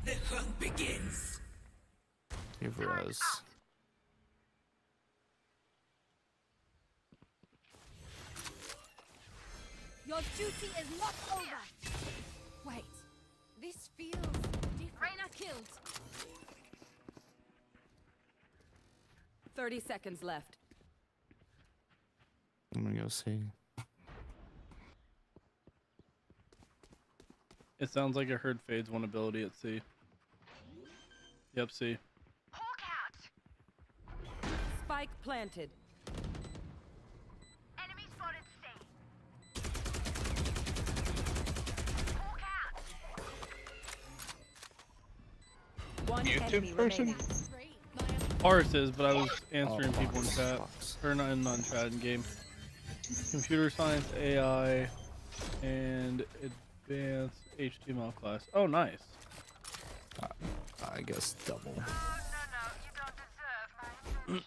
The hunt begins. Give res. Your duty is not over. Wait, this feels different. Reyna killed. 30 seconds left. I'm gonna go see. It sounds like I heard Fade's one ability at C. Yep, C. Spike planted. Enemy spotted One YouTube enemy person? remaining. Pars is, but I was answering Oh, people in box, chat. box. Or not in chat, in game. Computer science, AI, and advanced HTML class. Oh, nice. I guess double. My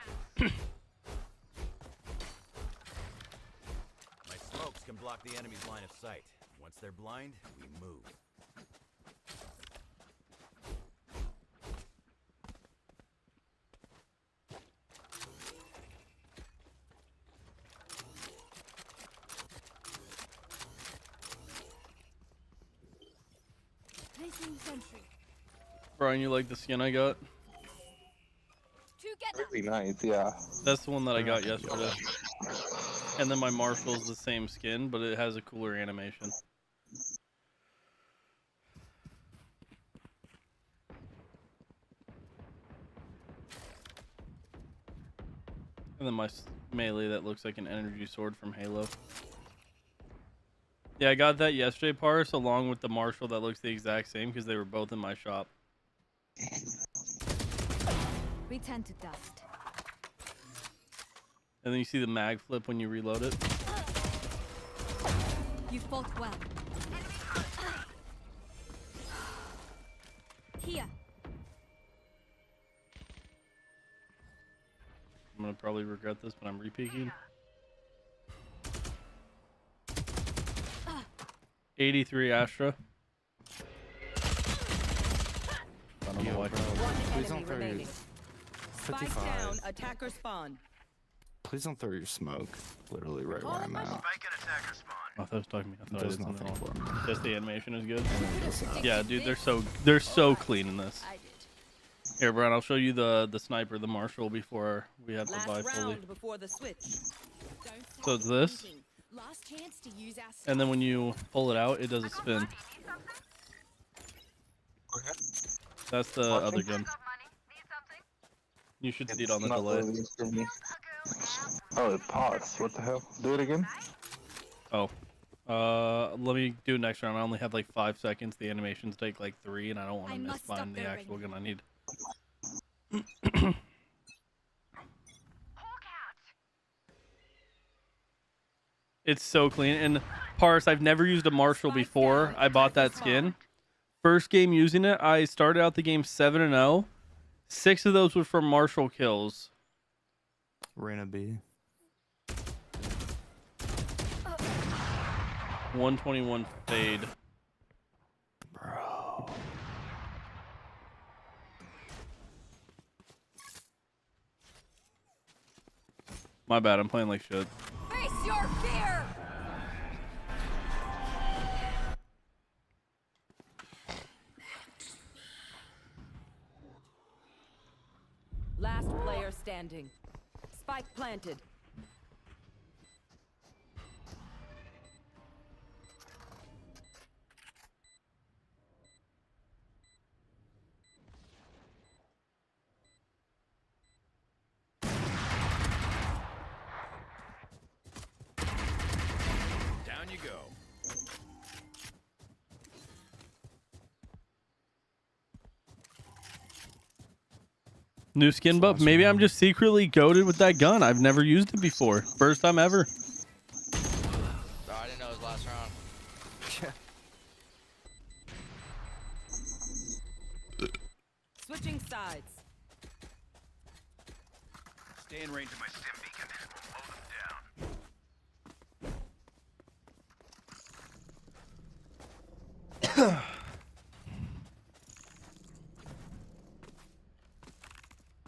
smokes can block the enemy's line of sight. Once they're blind, we move. Placing sentry. Brian, you like the skin I got? Together. Really nice, yeah. That's the one that I got yesterday. And then my Marshall's the same skin, but it has a cooler animation. And then my melee that looks like an energy sword from Halo. Yeah, I got that yesterday, Pars, along with the Marshall that looks the exact same because they were both in my shop. Return to dust. And then you see the mag flip when you reload it. You fought well. Here. I'm gonna probably regret this, but I'm repeaking. 83 Astra. I don't know why. Please Enemy don't throw your remaining. Spike 55. down. Attacker spawn. Please don't throw your smoke. Literally right where I'm at. I thought I was talking to me. I thought Does I did nothing something for wrong. me. Just the animation is good. And it doesn't. Yeah, dude, they're so clean in this. Here, Brian, I'll show you the sniper, the Marshall, before we have to Last buy fully. round before the switch. So it's this, Last chance to use our and then when you pull it out, it does a spin. That's the other gun. You should see it on the Not delay. really for me. Oh, it paused. What the hell? Do it again. Oh. Let me do it next round. I only have like 5 seconds. The animations take like 3, and I don't want to miss buying the actual gun I need. It's so clean. And Pars, I've never used a Marshall before. I bought that skin. First game using it, I started out the game 7-0. 6 of those were from Marshall kills. Reyna B. 121 fade. Bro. My bad, I'm playing like shit. Face your fear! Last player standing. Spike planted. Down you go. New skin buff. Maybe I'm just secretly goated with that gun. I've never used it before. First time ever. Bro, I didn't know it was last round. Switching sides. Stay in range of my stim beacon. Hold them down.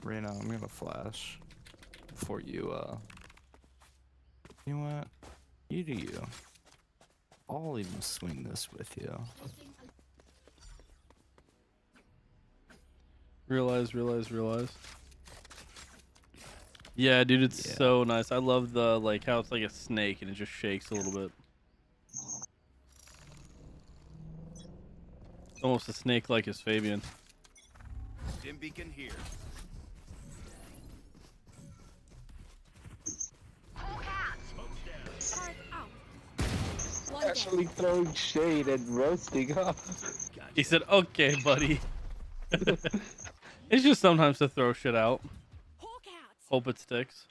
Reyna, I'm gonna flash before you, you know what? You do you. I'll even swing this with you. Realize. Yeah, dude, it's so nice. I love the, like, how it's like a snake and it just shakes a little bit. Almost a snake like his Fabian. Stim beacon here. Actually throwing shade and roasting, huh? He said, okay, buddy. It's just sometimes to throw shit out. Hope it sticks.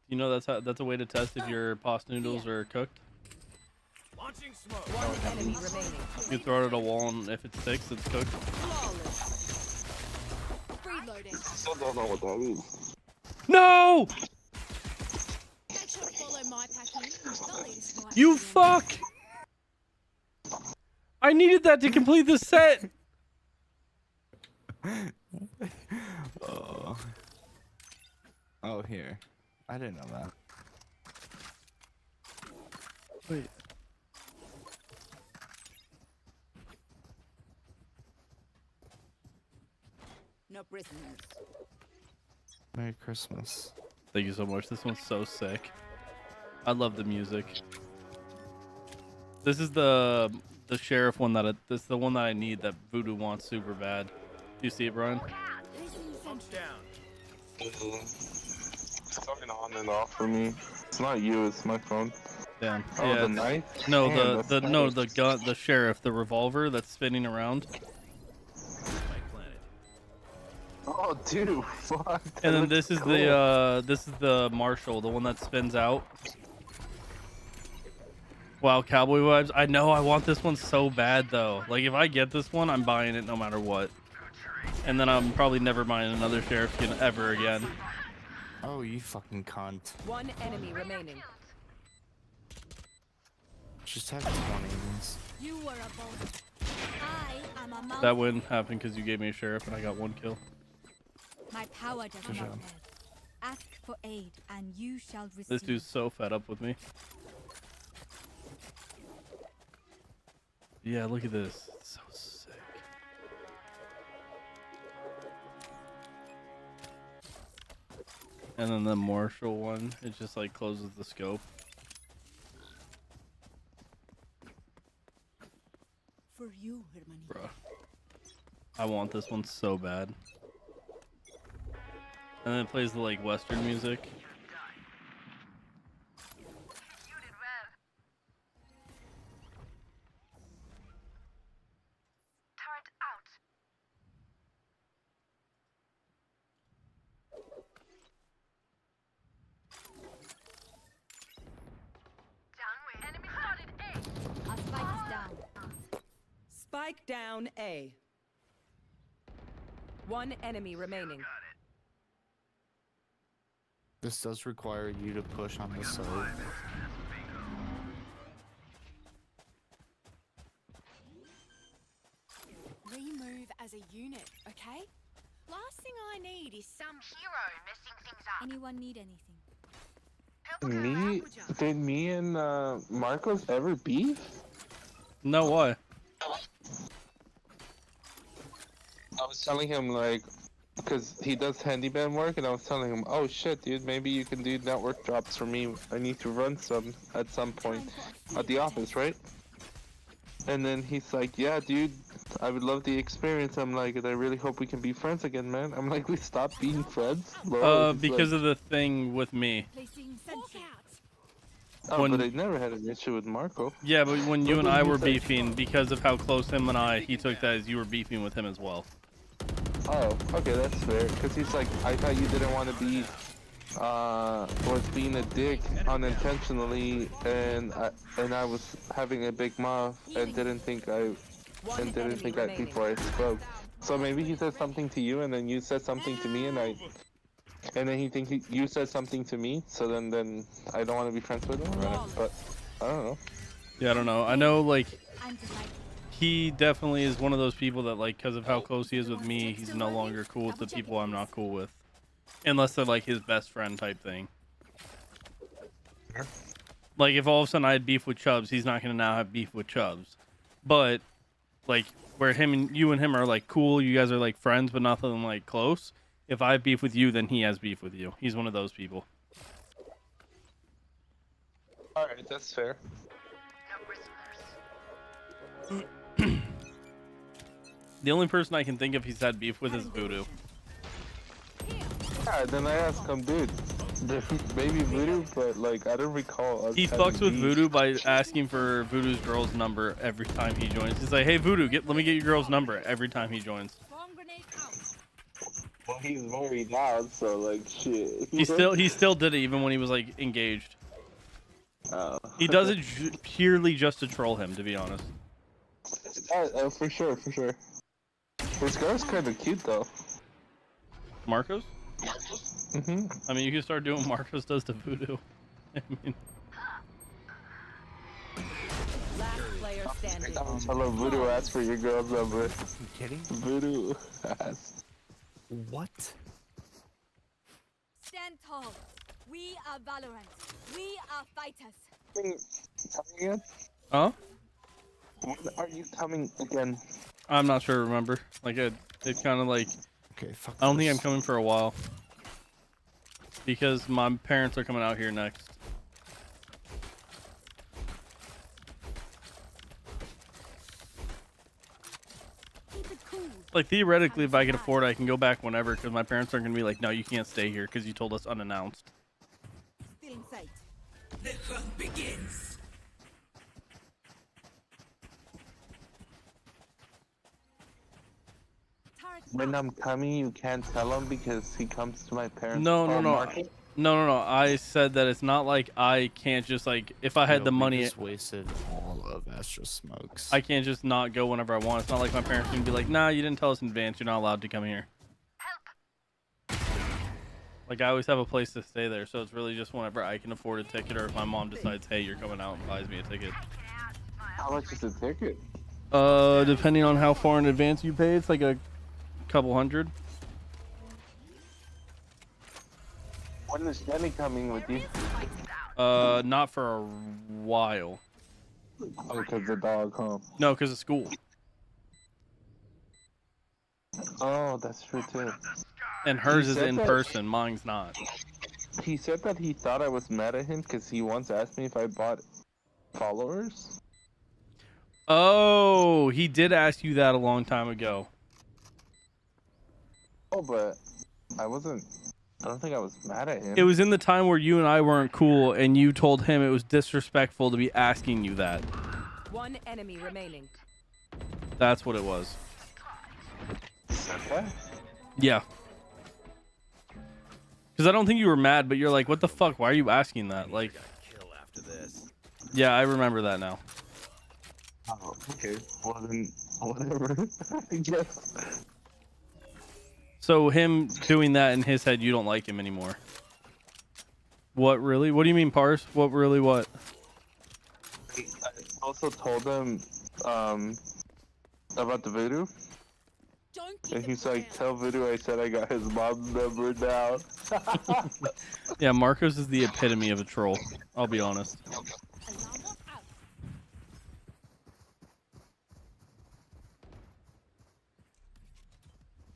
You know that's a way to test if your pasta noodles are cooked. Launching smoke. One enemy remaining. You throw it at a wall and if it sticks, it's cooked. Flawless. Reloading. Still don't know what that means. No! Make sure to follow my pattern. The latest might You be fuck! I needed that to complete the set! Oh, here. I didn't know that. Wait. No prisoners. Merry Christmas. Thank you so much. This one's so sick. I love the music. This is the sheriff one this is the one that I need that Voodoo wants super bad. Do you see it, Brian? Pumps down. It's coming on and off for me. It's not you, it's my phone. Damn. Oh, Yeah, the knife? No, Damn, the that's the gun, the sheriff, the revolver that's spinning around. Spike planted. Oh, dude, fuck. And then this is the Marshall, the one that spins out. Wow, cowboy vibes. I know I want this one so bad though. Like if I get this one, I'm buying it no matter what. And then I'm probably never buying another sheriff skin ever again. Oh, you fucking cunt. One enemy remaining. Just have 20s. You were a bold. I am a mountain. That win happened because you gave me a sheriff and I got 1 kill. My power does Good not job. end. Ask for aid, and you shall receive. This dude's so fed up with me. Yeah, look at this. It's so sick. And then the Marshall one, it just like closes the scope. For you, hermanito. Bruh. I want this one so bad. And then it plays the like Western music. Our spike is down. Spike down A. One enemy remaining. This does require you to push on this side. We move as a unit, okay? Last thing I need is some hero messing things up. Anyone need anything? Did me and Marcos ever beef? No, why? I was telling him like, because he does handyman work, and I was telling him, oh shit, dude, maybe you can do network drops for me. I need to run some at some point at the office, right? And then he's like, yeah, dude, I would love the experience. I'm like, and I really hope we can be friends again, man. I'm like, we stopped being friends? Bro, Because of the thing with me. Oh, but I never had an issue with Marco. Yeah, but when you and I were beefing, because of how close him and I, he took that as you were beefing with him as well. Oh, okay, that's fair. Because he's like, I thought you didn't want to be, was being a dick unintentionally, and I was having a big mouth and didn't think that before I spoke. So maybe he said something to you, and then you said something to me, and then he thinks you said something to me. So then I don't want to be friends with him, right? But I don't know. Yeah, I don't know. I know, like, he definitely is one of those people that, like, because of how close he is with me, he's no longer cool with the people I'm not cool with. Unless they're, like, his best friend type thing. Like, if all of a sudden I had beef with Chubbs, he's not going to now have beef with Chubbs. But, like, where you and him are, like, cool, you guys are, like, friends, but nothing, like, close. If I have beef with you, then he has beef with you. He's one of those people. Alright, that's fair. The only person I can think of he's had beef with is Voodoo. Yeah, then I asked him, dude, maybe Voodoo, but like I don't recall. He fucks with Voodoo by asking for Voodoo's girl's number every time he joins. He's like, "Hey Voodoo, let me get your girl's number" every time he joins. Well, he's married now, so like shit. He still did it even when he was like engaged. Oh. He does it purely just to troll him, to be honest. For sure. His girl's kind of cute though. Marcos? I mean, you can start doing what Marcos does to Voodoo. I mean, Last player standing. Hello, Voodoo asked for your girl's number. You kidding? Voodoo asked. What? Stand tall. We are Valorant. We are fighters. Coming again? huh? When are you coming again? I'm not sure. Remember, like it kind of like. Okay, fuck I don't think this. I'm coming for a while because my parents are coming out here next. Keep it cool. Like theoretically, if I could afford it, I can go back whenever because my parents aren't gonna be like, "No, you can't stay here because you told us unannounced." Still in sight. The hunt begins. Turret when I'm coming, you can't tell him because he comes to my parents. No. Market. No. I said that it's not like I can't just like if I had the We money. just wasted all of Astra smokes. I can't just not go whenever I want. It's not like my parents can be like, nah, you didn't tell us in advance. You're not allowed to come here. Like, I always have a place to stay there, so it's really just whenever I can afford a ticket or if my mom decides, hey, you're coming out and buys me a ticket. How much is a ticket? Depending on how far in advance you pay, it's like a couple hundred. When is Jenny coming with you? Not for a while. Oh, because the dog, huh? No, because of school. Oh, that's true too. And hers is said in that- person, mine's not. He said that he thought I was mad at him because he once asked me if I bought followers. Oh, he did ask you that a long time ago. Oh, but I don't think I was mad at him. It was in the time where you and I weren't cool, and you told him it was disrespectful to be asking you that. One enemy remaining. That's what it was. What? Yeah. Because I don't think you were mad, but you're like, what the fuck? Why are you asking that? Like, Kill after this. yeah, I remember that now. Oh, okay. Well, then, whatever. I guess. So him doing that in his head, you don't like him anymore. What, really? What do you mean, Pars? What, really, what? I also told him about the voodoo. And he's like, tell Voodoo I said I got his mom's number now. Yeah, Marcos is the epitome of a troll. I'll be honest.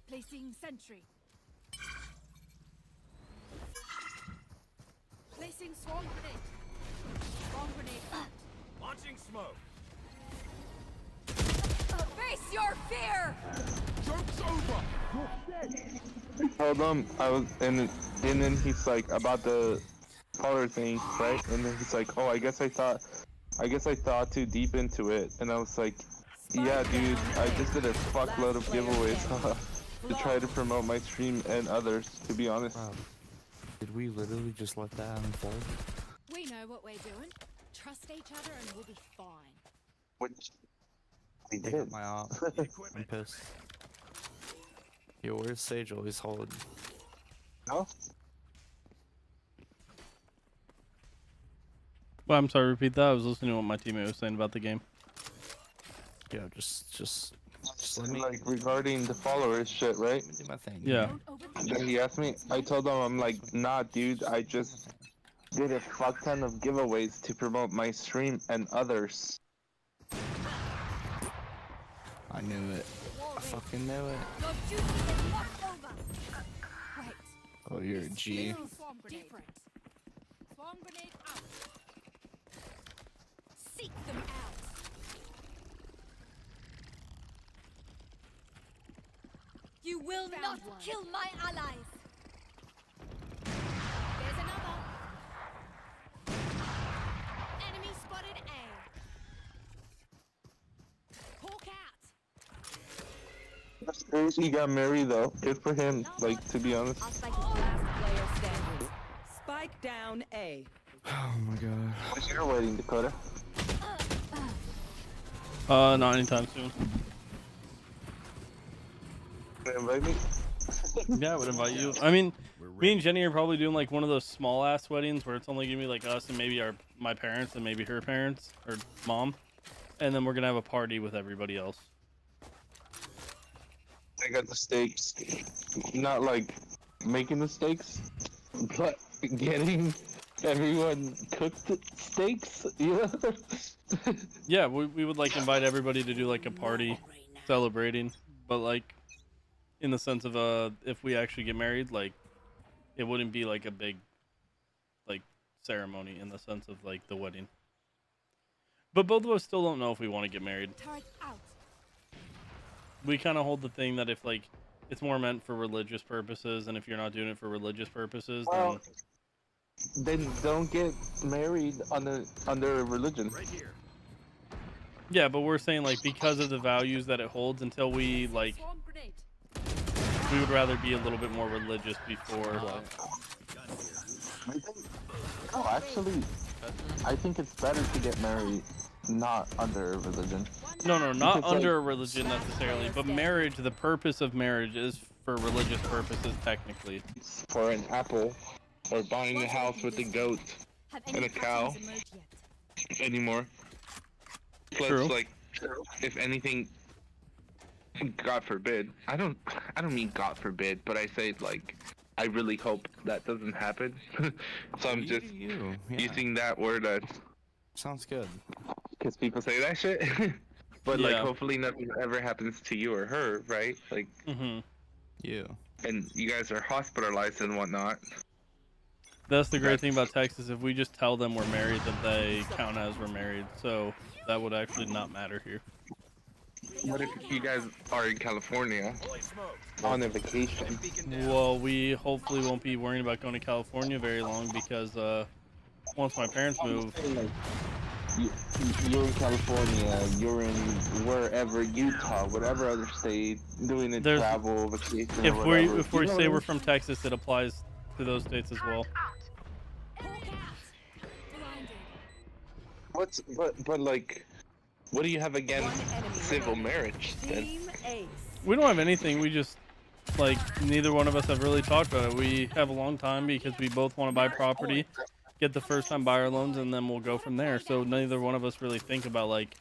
Placing sentry. Placing swarm grenade. Swarm grenade out. Launching smoke. Face your fear! Joke's over. Told him I was, and then he's like about the color thing, right? And then he's like, oh, I guess I thought too deep into it. And I was like, yeah, dude, I just did a fuckload of giveaways to try to promote my stream and others. To be honest. Wow. Did we literally just let that unfold? We know what we're doing. Trust each other and we'll be fine. Which we Pick up did. my op. I'm pissed. Yo, where's Sage always holding? No. Well, I'm sorry, repeat that. I was listening to what my teammate was saying about the game. Yeah, just let me Like regarding the followers shit, right? do my thing. Yeah. And he asked me. I told him I'm like, nah, dude. I just did a fuck ton of giveaways to promote my stream and others. I knew it. I fucking knew it. Your duty is not over. Wait. Oh, you're a G. Swarm grenade. Different. Swarm grenade out. Seek them out. You will not kill my allies. There's another. Enemy spotted A. Hawk out. That's crazy. He got married though. Good for him. Like, to be honest. Last player standing. Spike down A. Oh my god. What's your wedding, Dakota? Not anytime soon. Can you invite me? Yeah, I would invite you. I mean, me and Jenny are probably doing like one of those small ass weddings where it's only gonna be like us and maybe my parents and maybe her parents or mom, and then we're gonna have a party with everybody else. I got the steaks. Not like making the steaks, but getting everyone cooked steaks. Yeah. Yeah, we would like invite everybody to do like a party celebrating, but like in the sense of if we actually get married, like it wouldn't be like a big like ceremony in the sense of like the wedding. But both of us still don't know if we want to get married. Turret out. We kind of hold the thing that if like it's more meant for religious purposes, and if you're not doing it for religious purposes, Well, then don't get married under religion. Right here. yeah, but we're saying like because of the values that it holds, until we like Swarm grenade. we would rather be a little bit more religious before. I think, no, actually, I think it's better to get married not under a religion. No, not Because, under a like, religion necessarily, but marriage. The purpose of marriage is for religious purposes, technically. for an apple, or buying a house with a goat and a cow anymore. Plus, True. like, if anything, God forbid. I don't mean God forbid, but I say like, I really hope that doesn't happen. So I'm just using that word as. Sounds good. Because people say that shit. But like, Yeah. hopefully nothing ever happens to you or her, right? Like, You. and you guys are hospitalized and whatnot. That's the great thing about Texas. If we just tell them we're married, then they count as we're married. So that would actually not matter here. What if you guys are in California on a vacation? Well, we hopefully won't be worrying about going to California very long because once my parents move. You're in California, you're in wherever, Utah, whatever other state, doing a travel vacation or whatever. If we say we're from Texas, it applies to those states as well. But like, what do you have against civil marriage then? We don't have anything. We just, like, neither one of us have really talked about it. We have a long time because we both want to buy property, get the first time buyer loans, and then we'll go from there. So neither one of us really think about like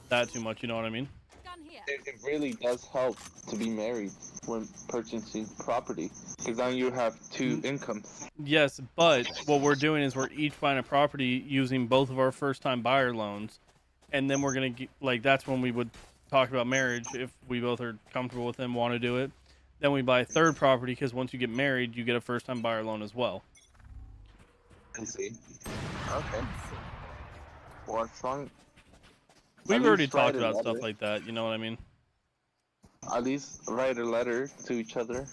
that too much. You know what I mean? It really does help to be married when purchasing property, because now you have two incomes. Yes, but what we're doing is we're each buying a property using both of our first time buyer loans, and then we're gonna like, that's when we would talk about marriage if we both are comfortable with it and want to do it. Then we buy a third property, because once you get married, you get a first time buyer loan as well. I see. Okay. Well, it's fine. We've already talked about stuff like that, you know what I mean? At least write a letter to each other.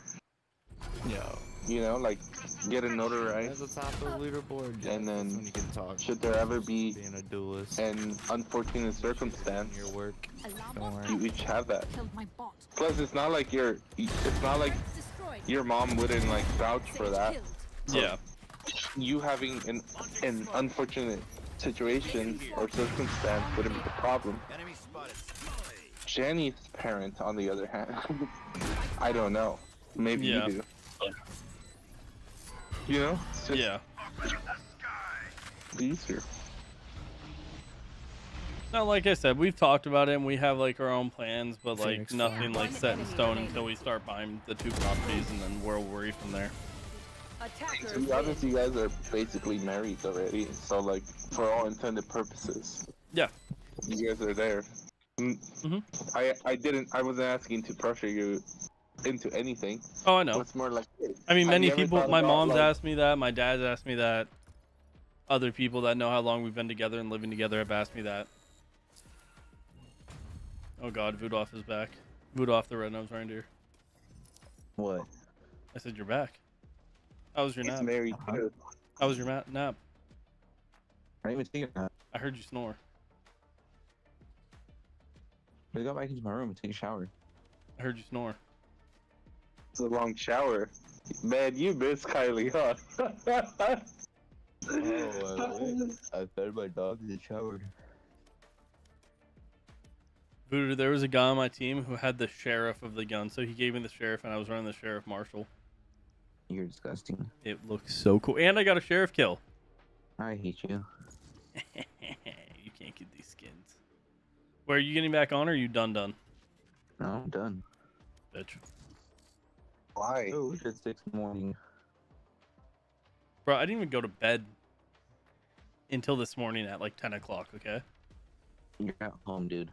Yeah. You know, like, get a notarized. At the top of the leaderboard, and then when you can talk. should there ever be Being a duelist. an unfortunate circumstance, Your work. Don't worry. you each have that. Plus, it's not like your mom wouldn't like vouch for that. So Yeah. You having an unfortunate situation or circumstance wouldn't be the problem. Jenny's parent, on the other hand, I don't know. Maybe Yeah. you do. You know? It's just Yeah. easier. No, like I said, we've talked about it and we have like our own plans, but like nothing like set in stone until we start buying the two properties, and then we'll worry from there. To be honest, you guys are basically married already, so like, for all intended purposes. Yeah. You guys are there. I wasn't asking to pressure you into anything. Oh, I know. It's more like, I mean, have many you ever people, thought my about, mom's like, asked me that, my dad's asked me that, other people that know how long we've been together and living together have asked me that. Oh god, Vudoff is back. Vudoff the red-nosed reindeer. What? I said you're back. How was your He's nap? married too. How was your nap? I didn't even take a nap. I heard you snore. I got back into my room and take a shower. I heard you snore. It's a long shower. Man, you miss Kylie, huh? I fed my dog in the shower. Voodoo, there was a guy on my team who had the sheriff of the gun, so he gave me the sheriff and I was running the sheriff marshal. You're disgusting. It looks so cool. And I got a sheriff kill. I hate you. You can't get these skins. Where are you getting back on, or are you done? No, I'm done. Bitch. Why? Oh, it's at 6 in the morning. Bro, I didn't even go to bed until this morning at like 10 o'clock, okay? You're at home, dude.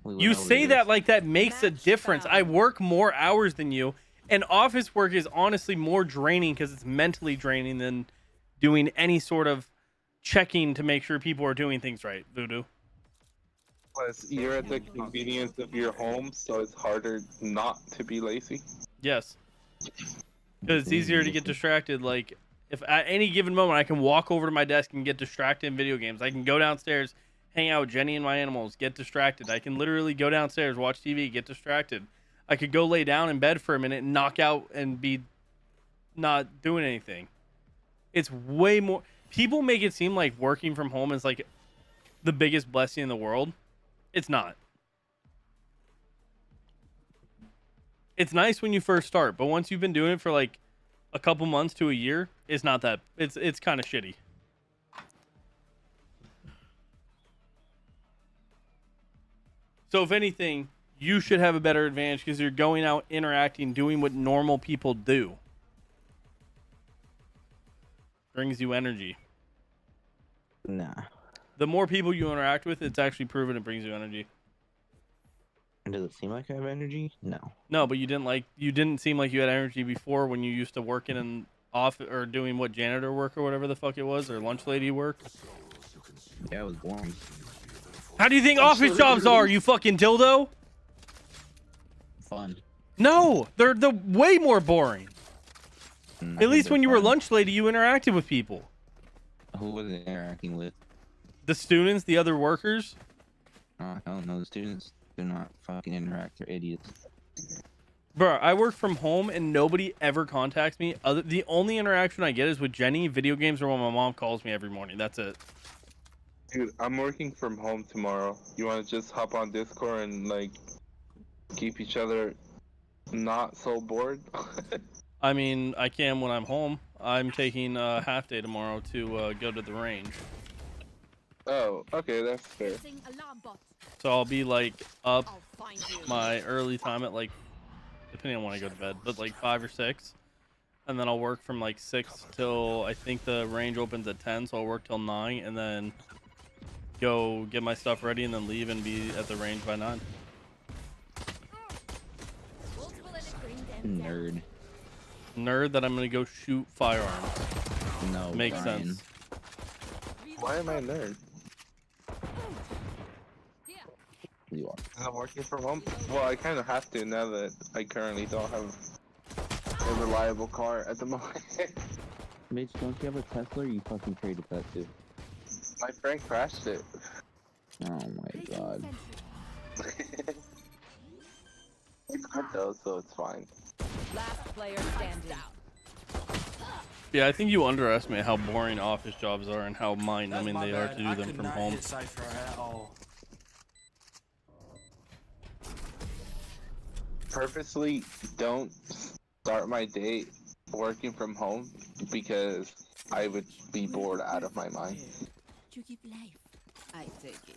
You say that like that makes a difference. I work more hours than you, and office work is honestly more draining because it's mentally draining than doing any sort of checking to make sure people are doing things right, Voodoo. Plus, you're at the convenience of your home, so it's harder not to be lazy. Yes. Because it's easier to get distracted. Like, if at any given moment I can walk over to my desk and get distracted in video games, I can go downstairs, hang out with Jenny and my animals, get distracted. I can literally go downstairs, watch TV, get distracted. I could go lay down in bed for a minute and knock out and be not doing anything. It's way more. People make it seem like working from home is like the biggest blessing in the world. It's not. It's nice when you first start, but once you've been doing it for like a couple months to a year, it's not that. It's kind of shitty. So if anything, you should have a better advantage because you're going out, interacting, doing what normal people do. Brings you energy. Nah. The more people you interact with, it's actually proven it brings you energy. Does it seem like I have energy? No. No, but you didn't seem like you had energy before when you used to work in an office or doing what, janitor work or whatever the fuck it was, or lunch lady work. Yeah, it was boring. How do you think office jobs are, you fucking dildo? Fun. No, they're way more boring. At least when you were lunch lady, you interacted with people. Who was it interacting with? The students, the other workers. I don't know. The students do not fucking interact. They're idiots. Bro, I work from home and nobody ever contacts me. The only interaction I get is with Jenny, video games, or when my mom calls me every morning. That's it. Dude, I'm working from home tomorrow. You want to just hop on Discord and like keep each other not so bored? I mean, I can when I'm home. I'm taking a half day tomorrow to go to the range. Oh, okay, that's fair. So I'll be like up my early time at like, depending on when I go to bed, but like 5 or 6. And then I'll work from like 6 till, I think the range opens at 10, so I'll work till 9 and then go get my stuff ready and then leave and be at the range by 9. Nerd. Nerd that I'm gonna go shoot firearms. No, makes Brian. sense. Why am I a nerd? You are. I'm working from home. Well, I kind of have to now that I currently don't have a reliable car at the moment. Mitch, don't you have a Tesla or you fucking traded that too? My friend crashed it. Oh my god. It's good though, so it's fine. Last player standing. Yeah, I think you underestimate how boring office jobs are and how mind-numbing they are to do them from home. Purposely don't start my day working from home because I would be bored out of my mind. You give life. I take it.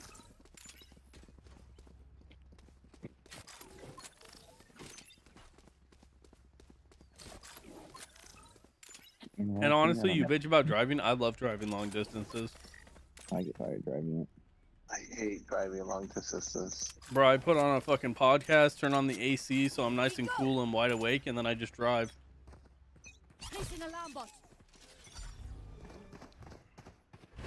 And honestly, you bitch about driving. I love driving long distances. I get tired driving it. I hate driving long distances. Bro, I put on a fucking podcast, turn on the AC so I'm nice and cool and wide awake, and then I just drive. Placing alarm bot.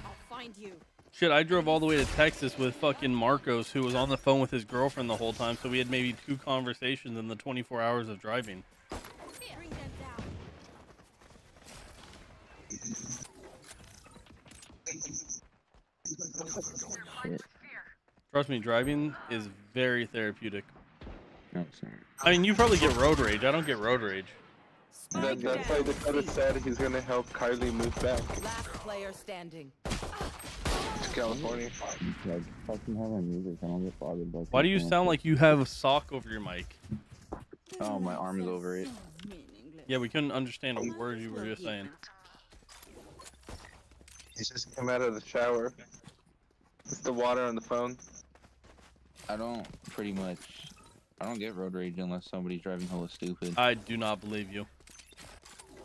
I'll find you. Shit, I drove all the way to Texas with fucking Marcos, who was on the phone with his girlfriend the whole time, so we had maybe 2 conversations in the 24 hours of driving. Bring them down. Shit. Trust me, driving is very therapeutic. No, sorry. I mean, you probably get road rage. I don't get road rage. That's why Dakota said he's gonna help Kylie move back Last player standing. to California. Like, fucking have my music. I don't get bothered by. Why do you sound like you have a sock over your mic? Oh, my arm is over it. Yeah, we couldn't understand a word you were just saying. He's just come out of the shower. It's the water on the phone. I don't get road rage unless somebody's driving hella stupid. I do not believe you.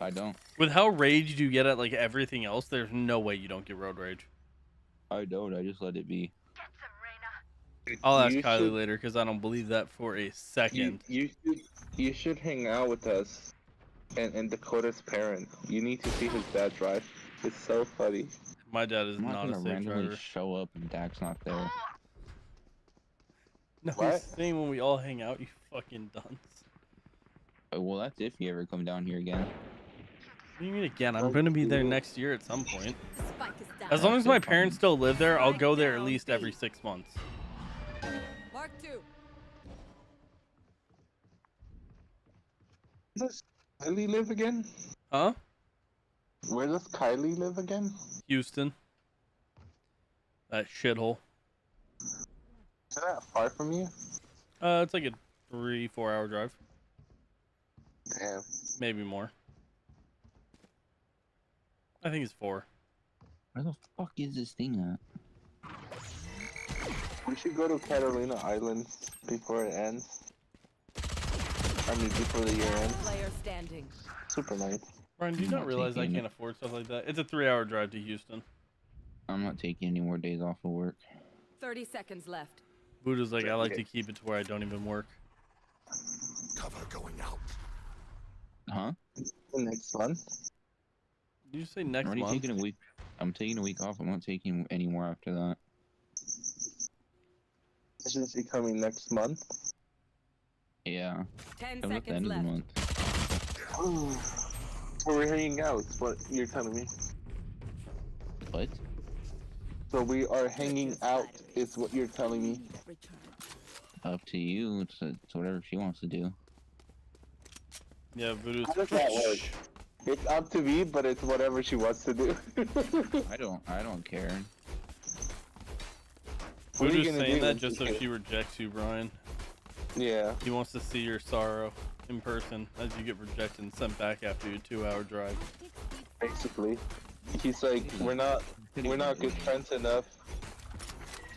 I don't. With how raged you get at like everything else, there's no way you don't get road rage. I don't. I just let it be. I'll ask You Kylie should- later because I don't believe that for a second. You should hang out with us and Dakota's parents. You need to see his dad drive. It's so funny. My dad is I'm not not a gonna safe randomly driver. show up and Dak's not there. No, What? he's saying when we all hang out, you fucking dunce. Well, that's if you ever come down here again. What do you mean again? I'm gonna be there next year at some point. Spike is down. As long as my parents still live there, I'll go there at least every 6 months. Mark 2. Does Kylie live again? Huh? Where does Kylie live again? Houston. That shithole. Is that far from you? It's like a 3-4 hour drive. Damn. Maybe more. I think it's 4. Where the fuck is this thing at? We should go to Catalina Islands before it ends. I mean, before the year ends. Player standing. Super nice. Brian, do you not realize I can't afford stuff like that? It's a 3-hour drive to Houston. I'm not taking any more days off of work. 30 seconds left. Buddha's like, I like to keep it to where I don't even work. Cover going out. Huh? Next month? Did you say next I'm already month? taking a week. I'm taking a week off. I'm not taking any more after that. Isn't she coming next month? Yeah. 10 Comes at the seconds end of the left. month. So we're hanging out, is what you're telling me. What? So we are hanging out, is what you're telling me. Up to you. It's whatever she wants to do. Yeah, Voodoo's. How does that work? It's up to me, but it's whatever she wants to do. I don't care. What are you Voodoo's gonna saying do that when just she so gets- she rejects you, Brian. Yeah. He wants to see your sorrow in person as you get rejected and sent back after your 2-hour drive. Basically. He's like, we're not good friends enough.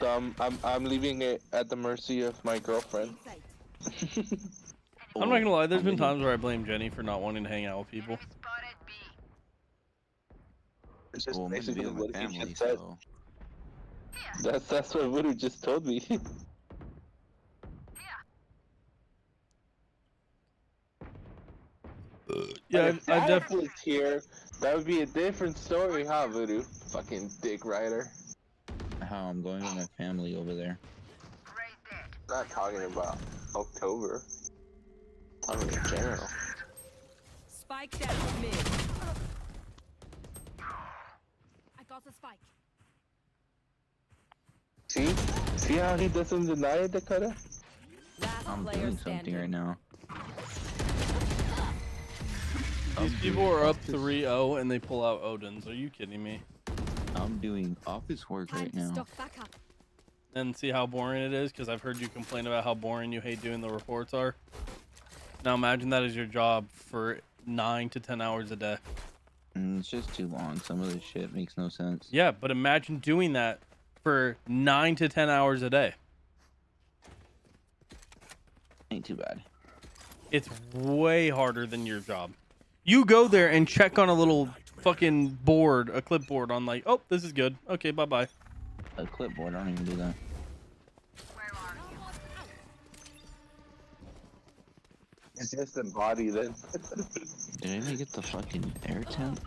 So I'm leaving it at the mercy of my girlfriend. I'm not gonna lie, there's been times where I blame Jenny for not wanting to hang out with people. It's just Well, I'm gonna be basically with my what he family, just said. so That's what Voodoo just told me. Yeah, if I Dallas was here, that would be a different story, huh, Voodoo? Fucking dick rider. how I'm going with my family over there. Not talking about October. I mean, in general. Spike down mid. I got the spike. See? See how he doesn't deny it, Dakota? Last I'm player doing standing. something right now. These people are up 3-0 and they pull out Odin's. Are you kidding me? I'm doing office work Time right to now. stock back up. And see how boring it is? Because I've heard you complain about how boring you hate doing the reports are. Now imagine that is your job for 9 to 10 hours a day. It's just too long. Some of this shit makes no sense. Yeah, but imagine doing that for 9 to 10 hours a day. Ain't too bad. It's way harder than your job. You go there and check on a little fucking board, a clipboard on like, oh, this is good. Okay, bye-bye. A clipboard, I don't even do that. It's just the body then. Did anybody get the fucking air tent?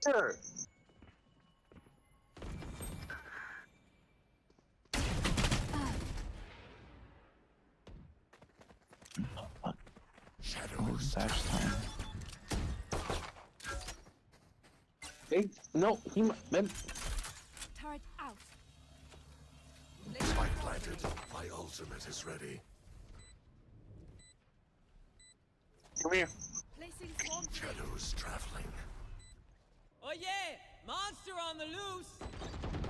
Sure. Oh, Sash time. Hey, no, he man. Turret out. Spike planted. My ultimate is ready. Come here. Placing swarm. Shadows traveling. Oh yeah! Monster on the loose!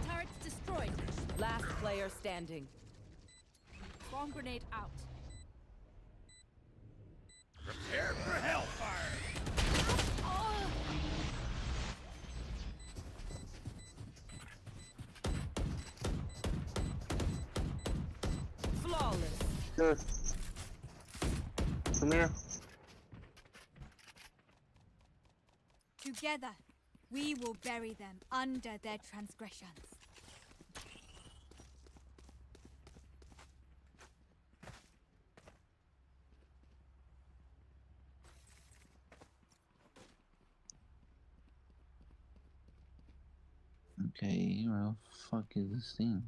Turret destroyed. Last player standing. Swarm grenade out. Prepare for hellfire. Flawless. Sure. Come here. Together, we will bury them under their transgressions. Okay, where the fuck is this thing?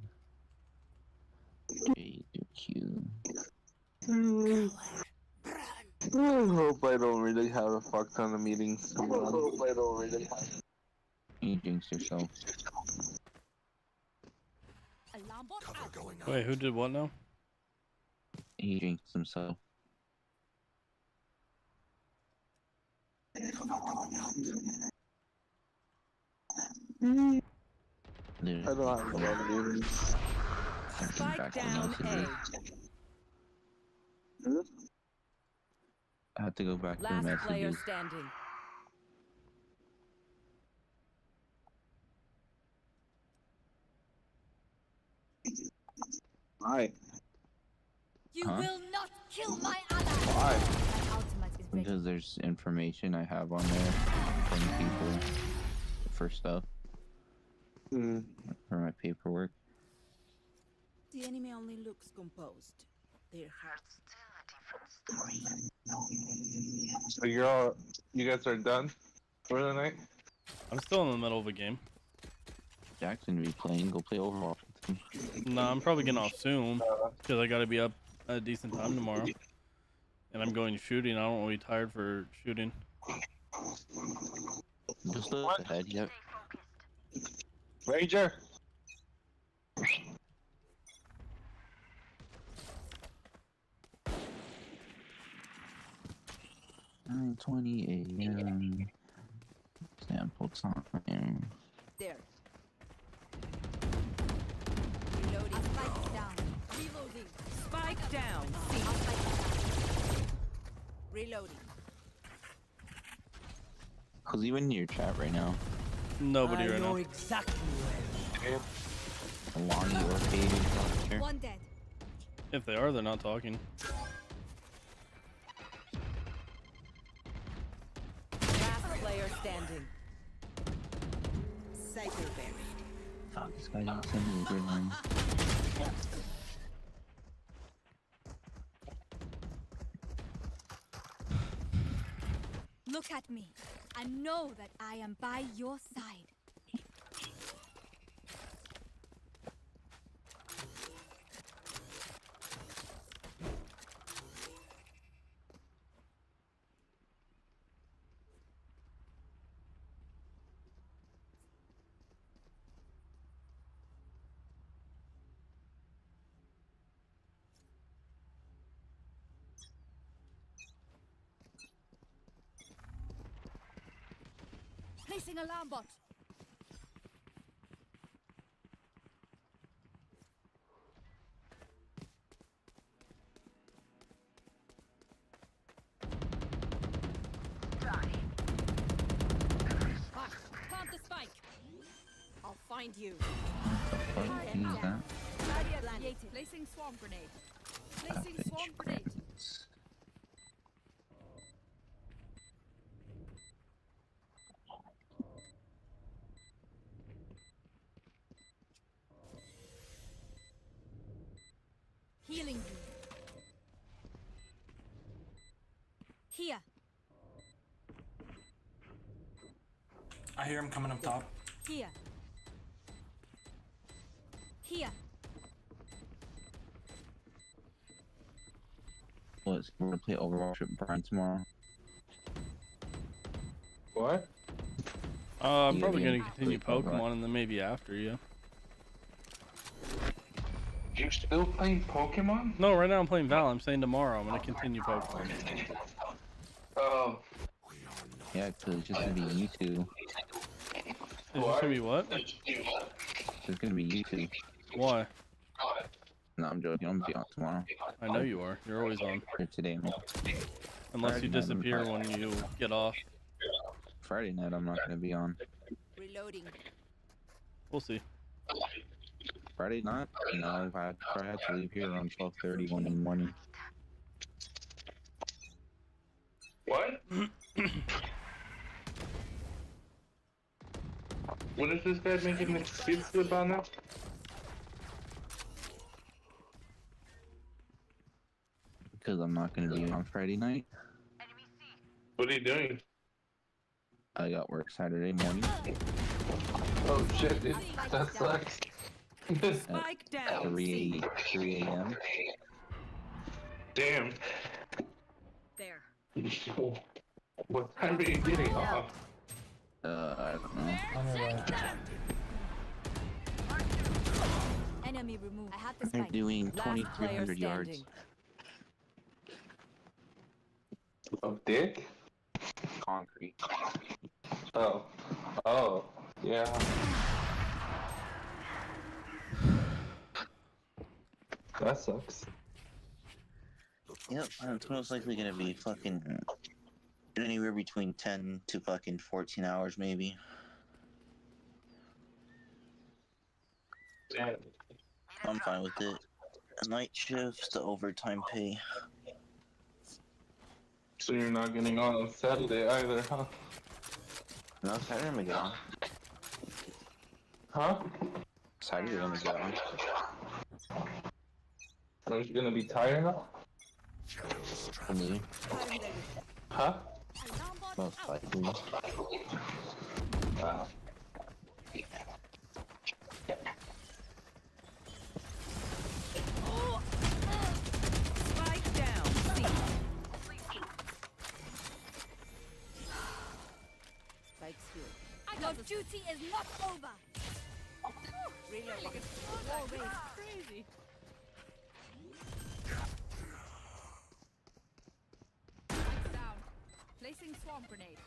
J to Q. I hope I don't really have a fuck ton of meetings. I hope I don't really have. You jinxed yourself. Alarm bot out. Wait, who did what now? He jinxed himself. I don't have a lot of meetings. Spike down A. I have to go back to the Last player messages. standing. Why? You Huh? will not kill my ally. Why? My ultimate is ready. Because there's information I have on there from people for stuff, Hmm. for my paperwork. The enemy only looks composed. Their hearts tell a different story. So you guys are done for the night? I'm still in the middle of a game. Jackson be playing. Go play Overwatch with him. Nah, I'm probably getting off soon because I got to be up at a decent time tomorrow. And I'm going shooting. I don't want to be tired for shooting. Just look ahead. Yep. Ranger. 9:20 a.m. Sample time. There. Reloading. Spike down. Reloading. Spike down. C. Reloading. Who's even in your chat right now? Nobody right now. Exactly where. Lonnie or Katie here. One dead. If they are, they're not talking. Last player standing. Cypher buried. Fuck, this guy didn't send me a grid line. Look at me and know that I am by your side. Placing alarm bot. Plant the spike. I'll find you. What the fuck is that? Barrier created. Placing swarm grenade. Placing swarm grenade. Healing you. Here. I hear him coming up top. Here. Here. Let's we're gonna play Overwatch with Brian tomorrow. What? I'm You probably gonna going to continue play Pokemon? Pokemon and then maybe after, yeah. You're still playing Pokemon? No, right now I'm playing Val. I'm saying tomorrow I'm going to continue Pokemon. Oh. Yeah, cause it's just gonna be you two. It's just going to be what? It's gonna be you two. Why? No, I'm joking. I'm gonna be on tomorrow. I know you are. You're always on. Or today, man. Unless you Friday night, I'm disappear probably- when you get off. Friday night, I'm not gonna be on. Reloading. We'll see. Friday night? No, if I probably have to leave here around 12:30, 1 in the morning. What? What is this guy making excuses about now? Because I'm not gonna be on Friday night. What are you doing? I got work Saturday morning. Oh shit, dude. That sucks. Spike down. 3 a.m. Damn. There. What time are you getting off? I don't know. Enemy Enemy removed. I had the They're spike. doing Last player 2,300 yards. standing. Of dick? Concrete. Oh. Oh. Yeah. That sucks. Yep, it's most likely gonna be fucking anywhere between 10 to fucking 14 hours, maybe. I'm fine with it. Night shifts, the overtime pay. So you're not getting on Saturday either, huh? No, Saturday I'm gonna get on. Huh? Saturday I'm gonna get on. Aren't you gonna be tired now? For me, Huh? most likely. Wow. Spike down. C. Spikes here. Your duty is not over. Reloading. Crazy. Spikes down. Placing swarm grenade.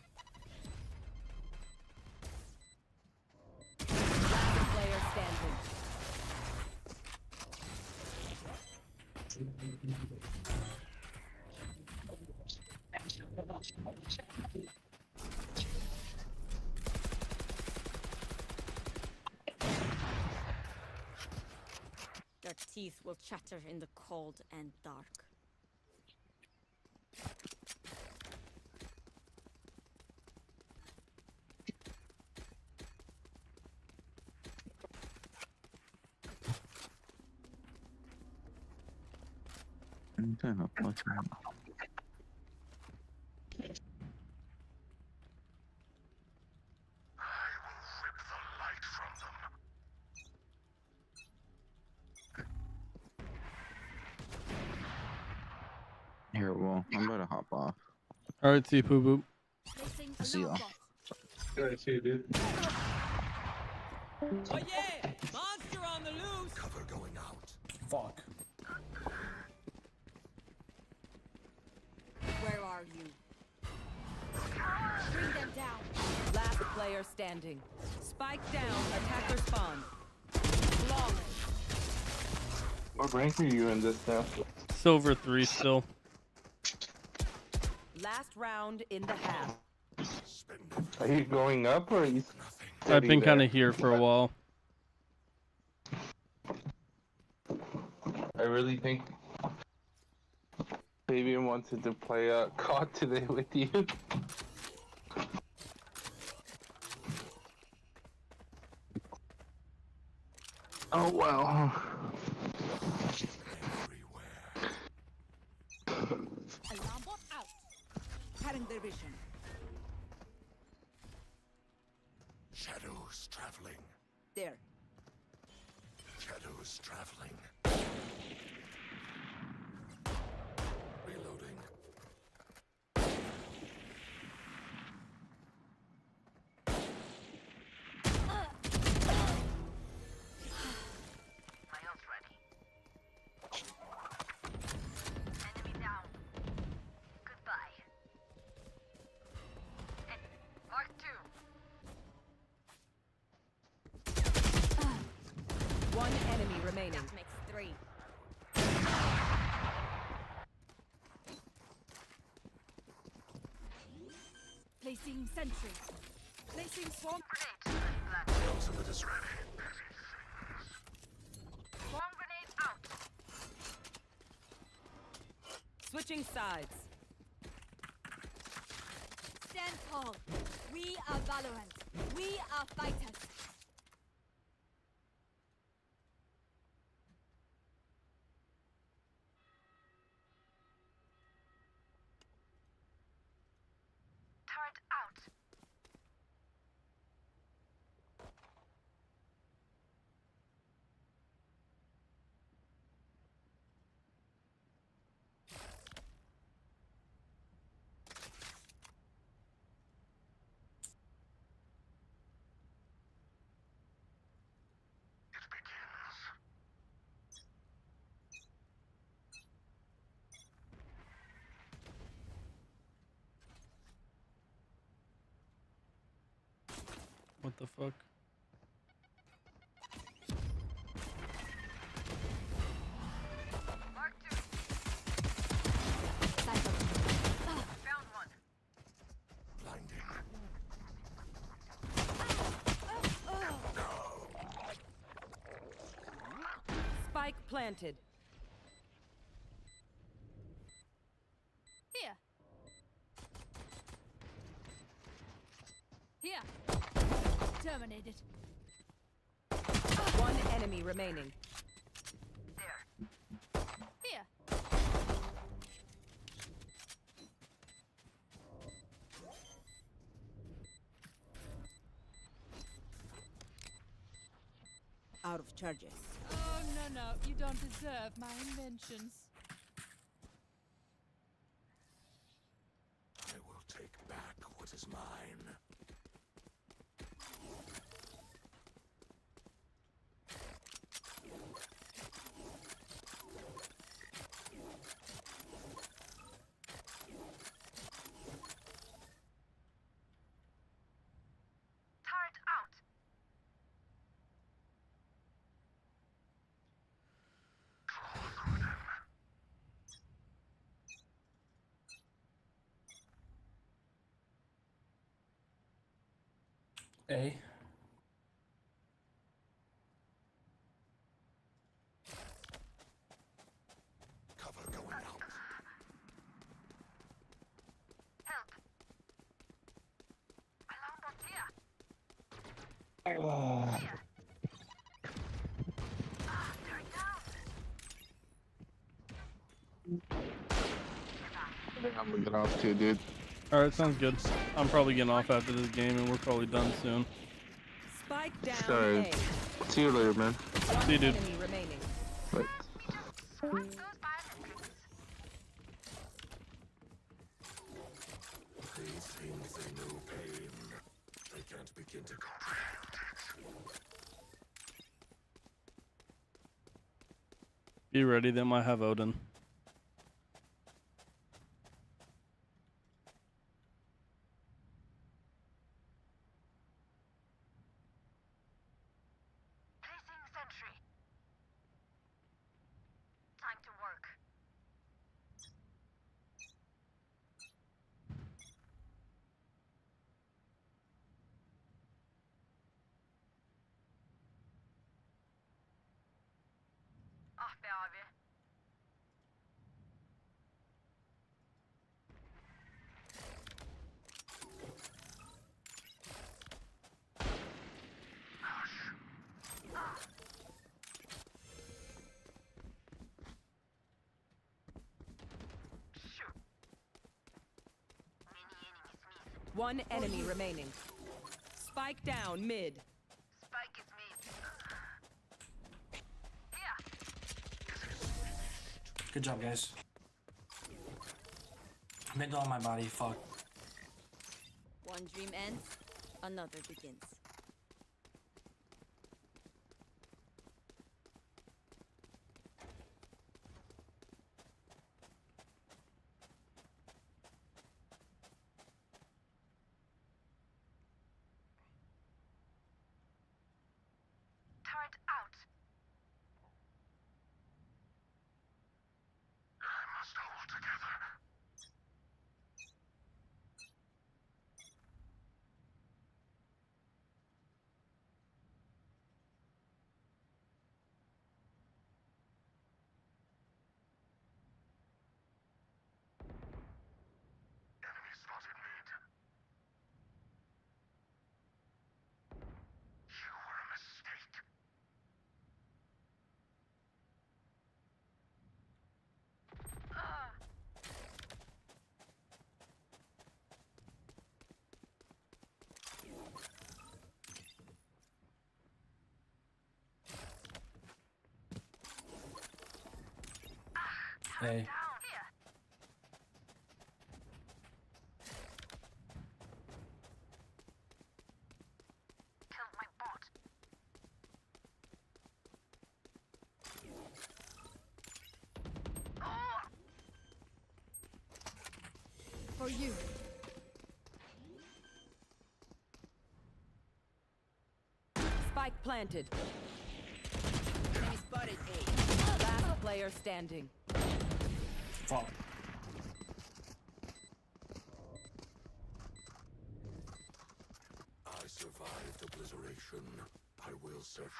Last player standing. Their teeth will chatter in the cold and dark. Here, well, I'm about to hop off. All right, see poo boop. Placing See y'all. Good to see you, dude. Oh yeah! Monster on the loose! Cover going out. Fuck. Where are you? Bring them down. Last player standing. Spike down. Attacker spawn. Flawless. What rank are you in this now? Silver 3 still. Last round in the half. Are you going up or are you I've been kind of of here for a while. I really think Fabian wanted to play COD today with you. Oh well. Alarm bot out. Cutting their vision. Shadows traveling. There. Shadows traveling. Reloading. One enemy remaining. That makes 3. Placing sentry. Placing swarm grenade. Ultimate is ready. Swarm grenade out. Switching sides. Stand tall. We are Valorant. We are fighters. Turret out. the fuck? Spike planted. Here. Here. Terminated. One enemy remaining. Here. Out of charges. Oh, no, you don't deserve my inventions. I will take back what is mine. A. Cover going out. I think I'm gonna get off too, dude. Alright, sounds good. I'm probably getting off after this game and we're probably done soon. Spike down Sorry. A. See you later, man. See you, dude. Enemy remaining. Bye. These things they know pain. They can't begin to comprehend it. Be ready, they might have Odin. One enemy remaining. Spike down mid. Good job, guys. Mid on my body, fuck. One dream ends, another begins. A. For you. Spike planted. Enemy spotted A. Last player standing. Fuck. I survived obliteration. I will survive.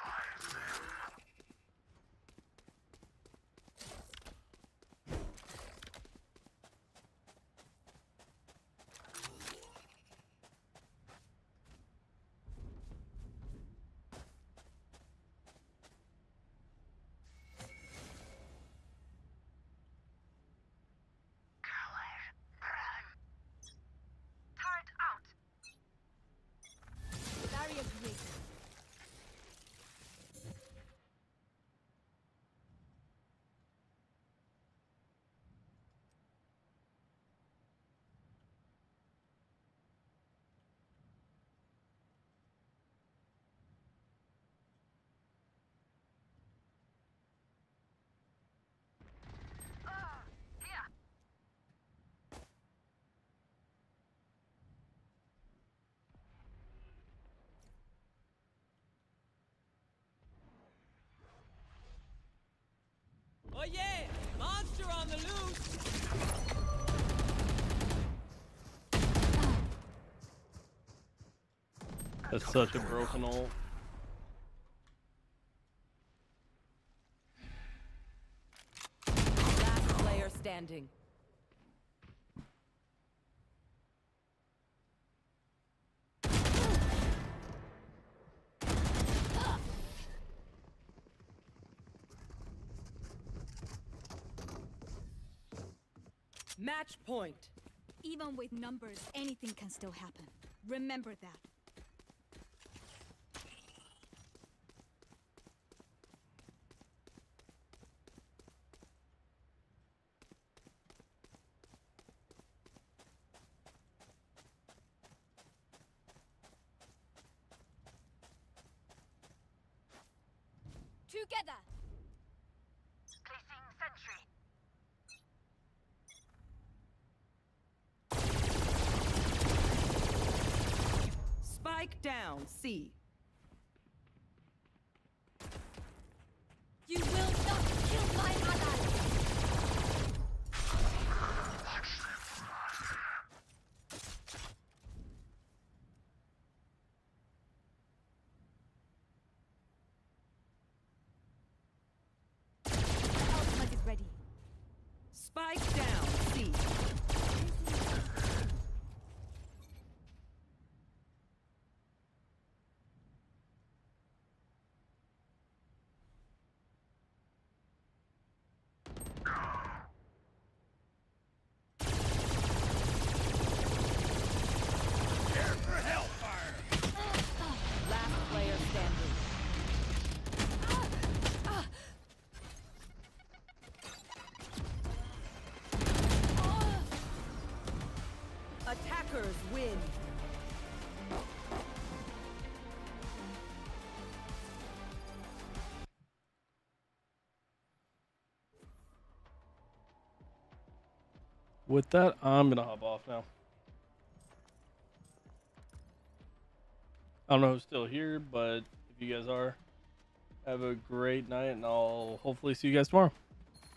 Barrier created. Oh yeah! Monster on the loose! That's such a broken ult. Last player standing. Match point. Even with numbers, anything can still happen. Remember that. Together! Placing sentry. Spike down, C. You will not kill my ally! Ultimate is ready. Spike down, C. Last player standing. Attackers win. With that, I'm gonna hop off now. I don't know who's still here, but if you guys are, have a great night, and I'll hopefully see you guys tomorrow.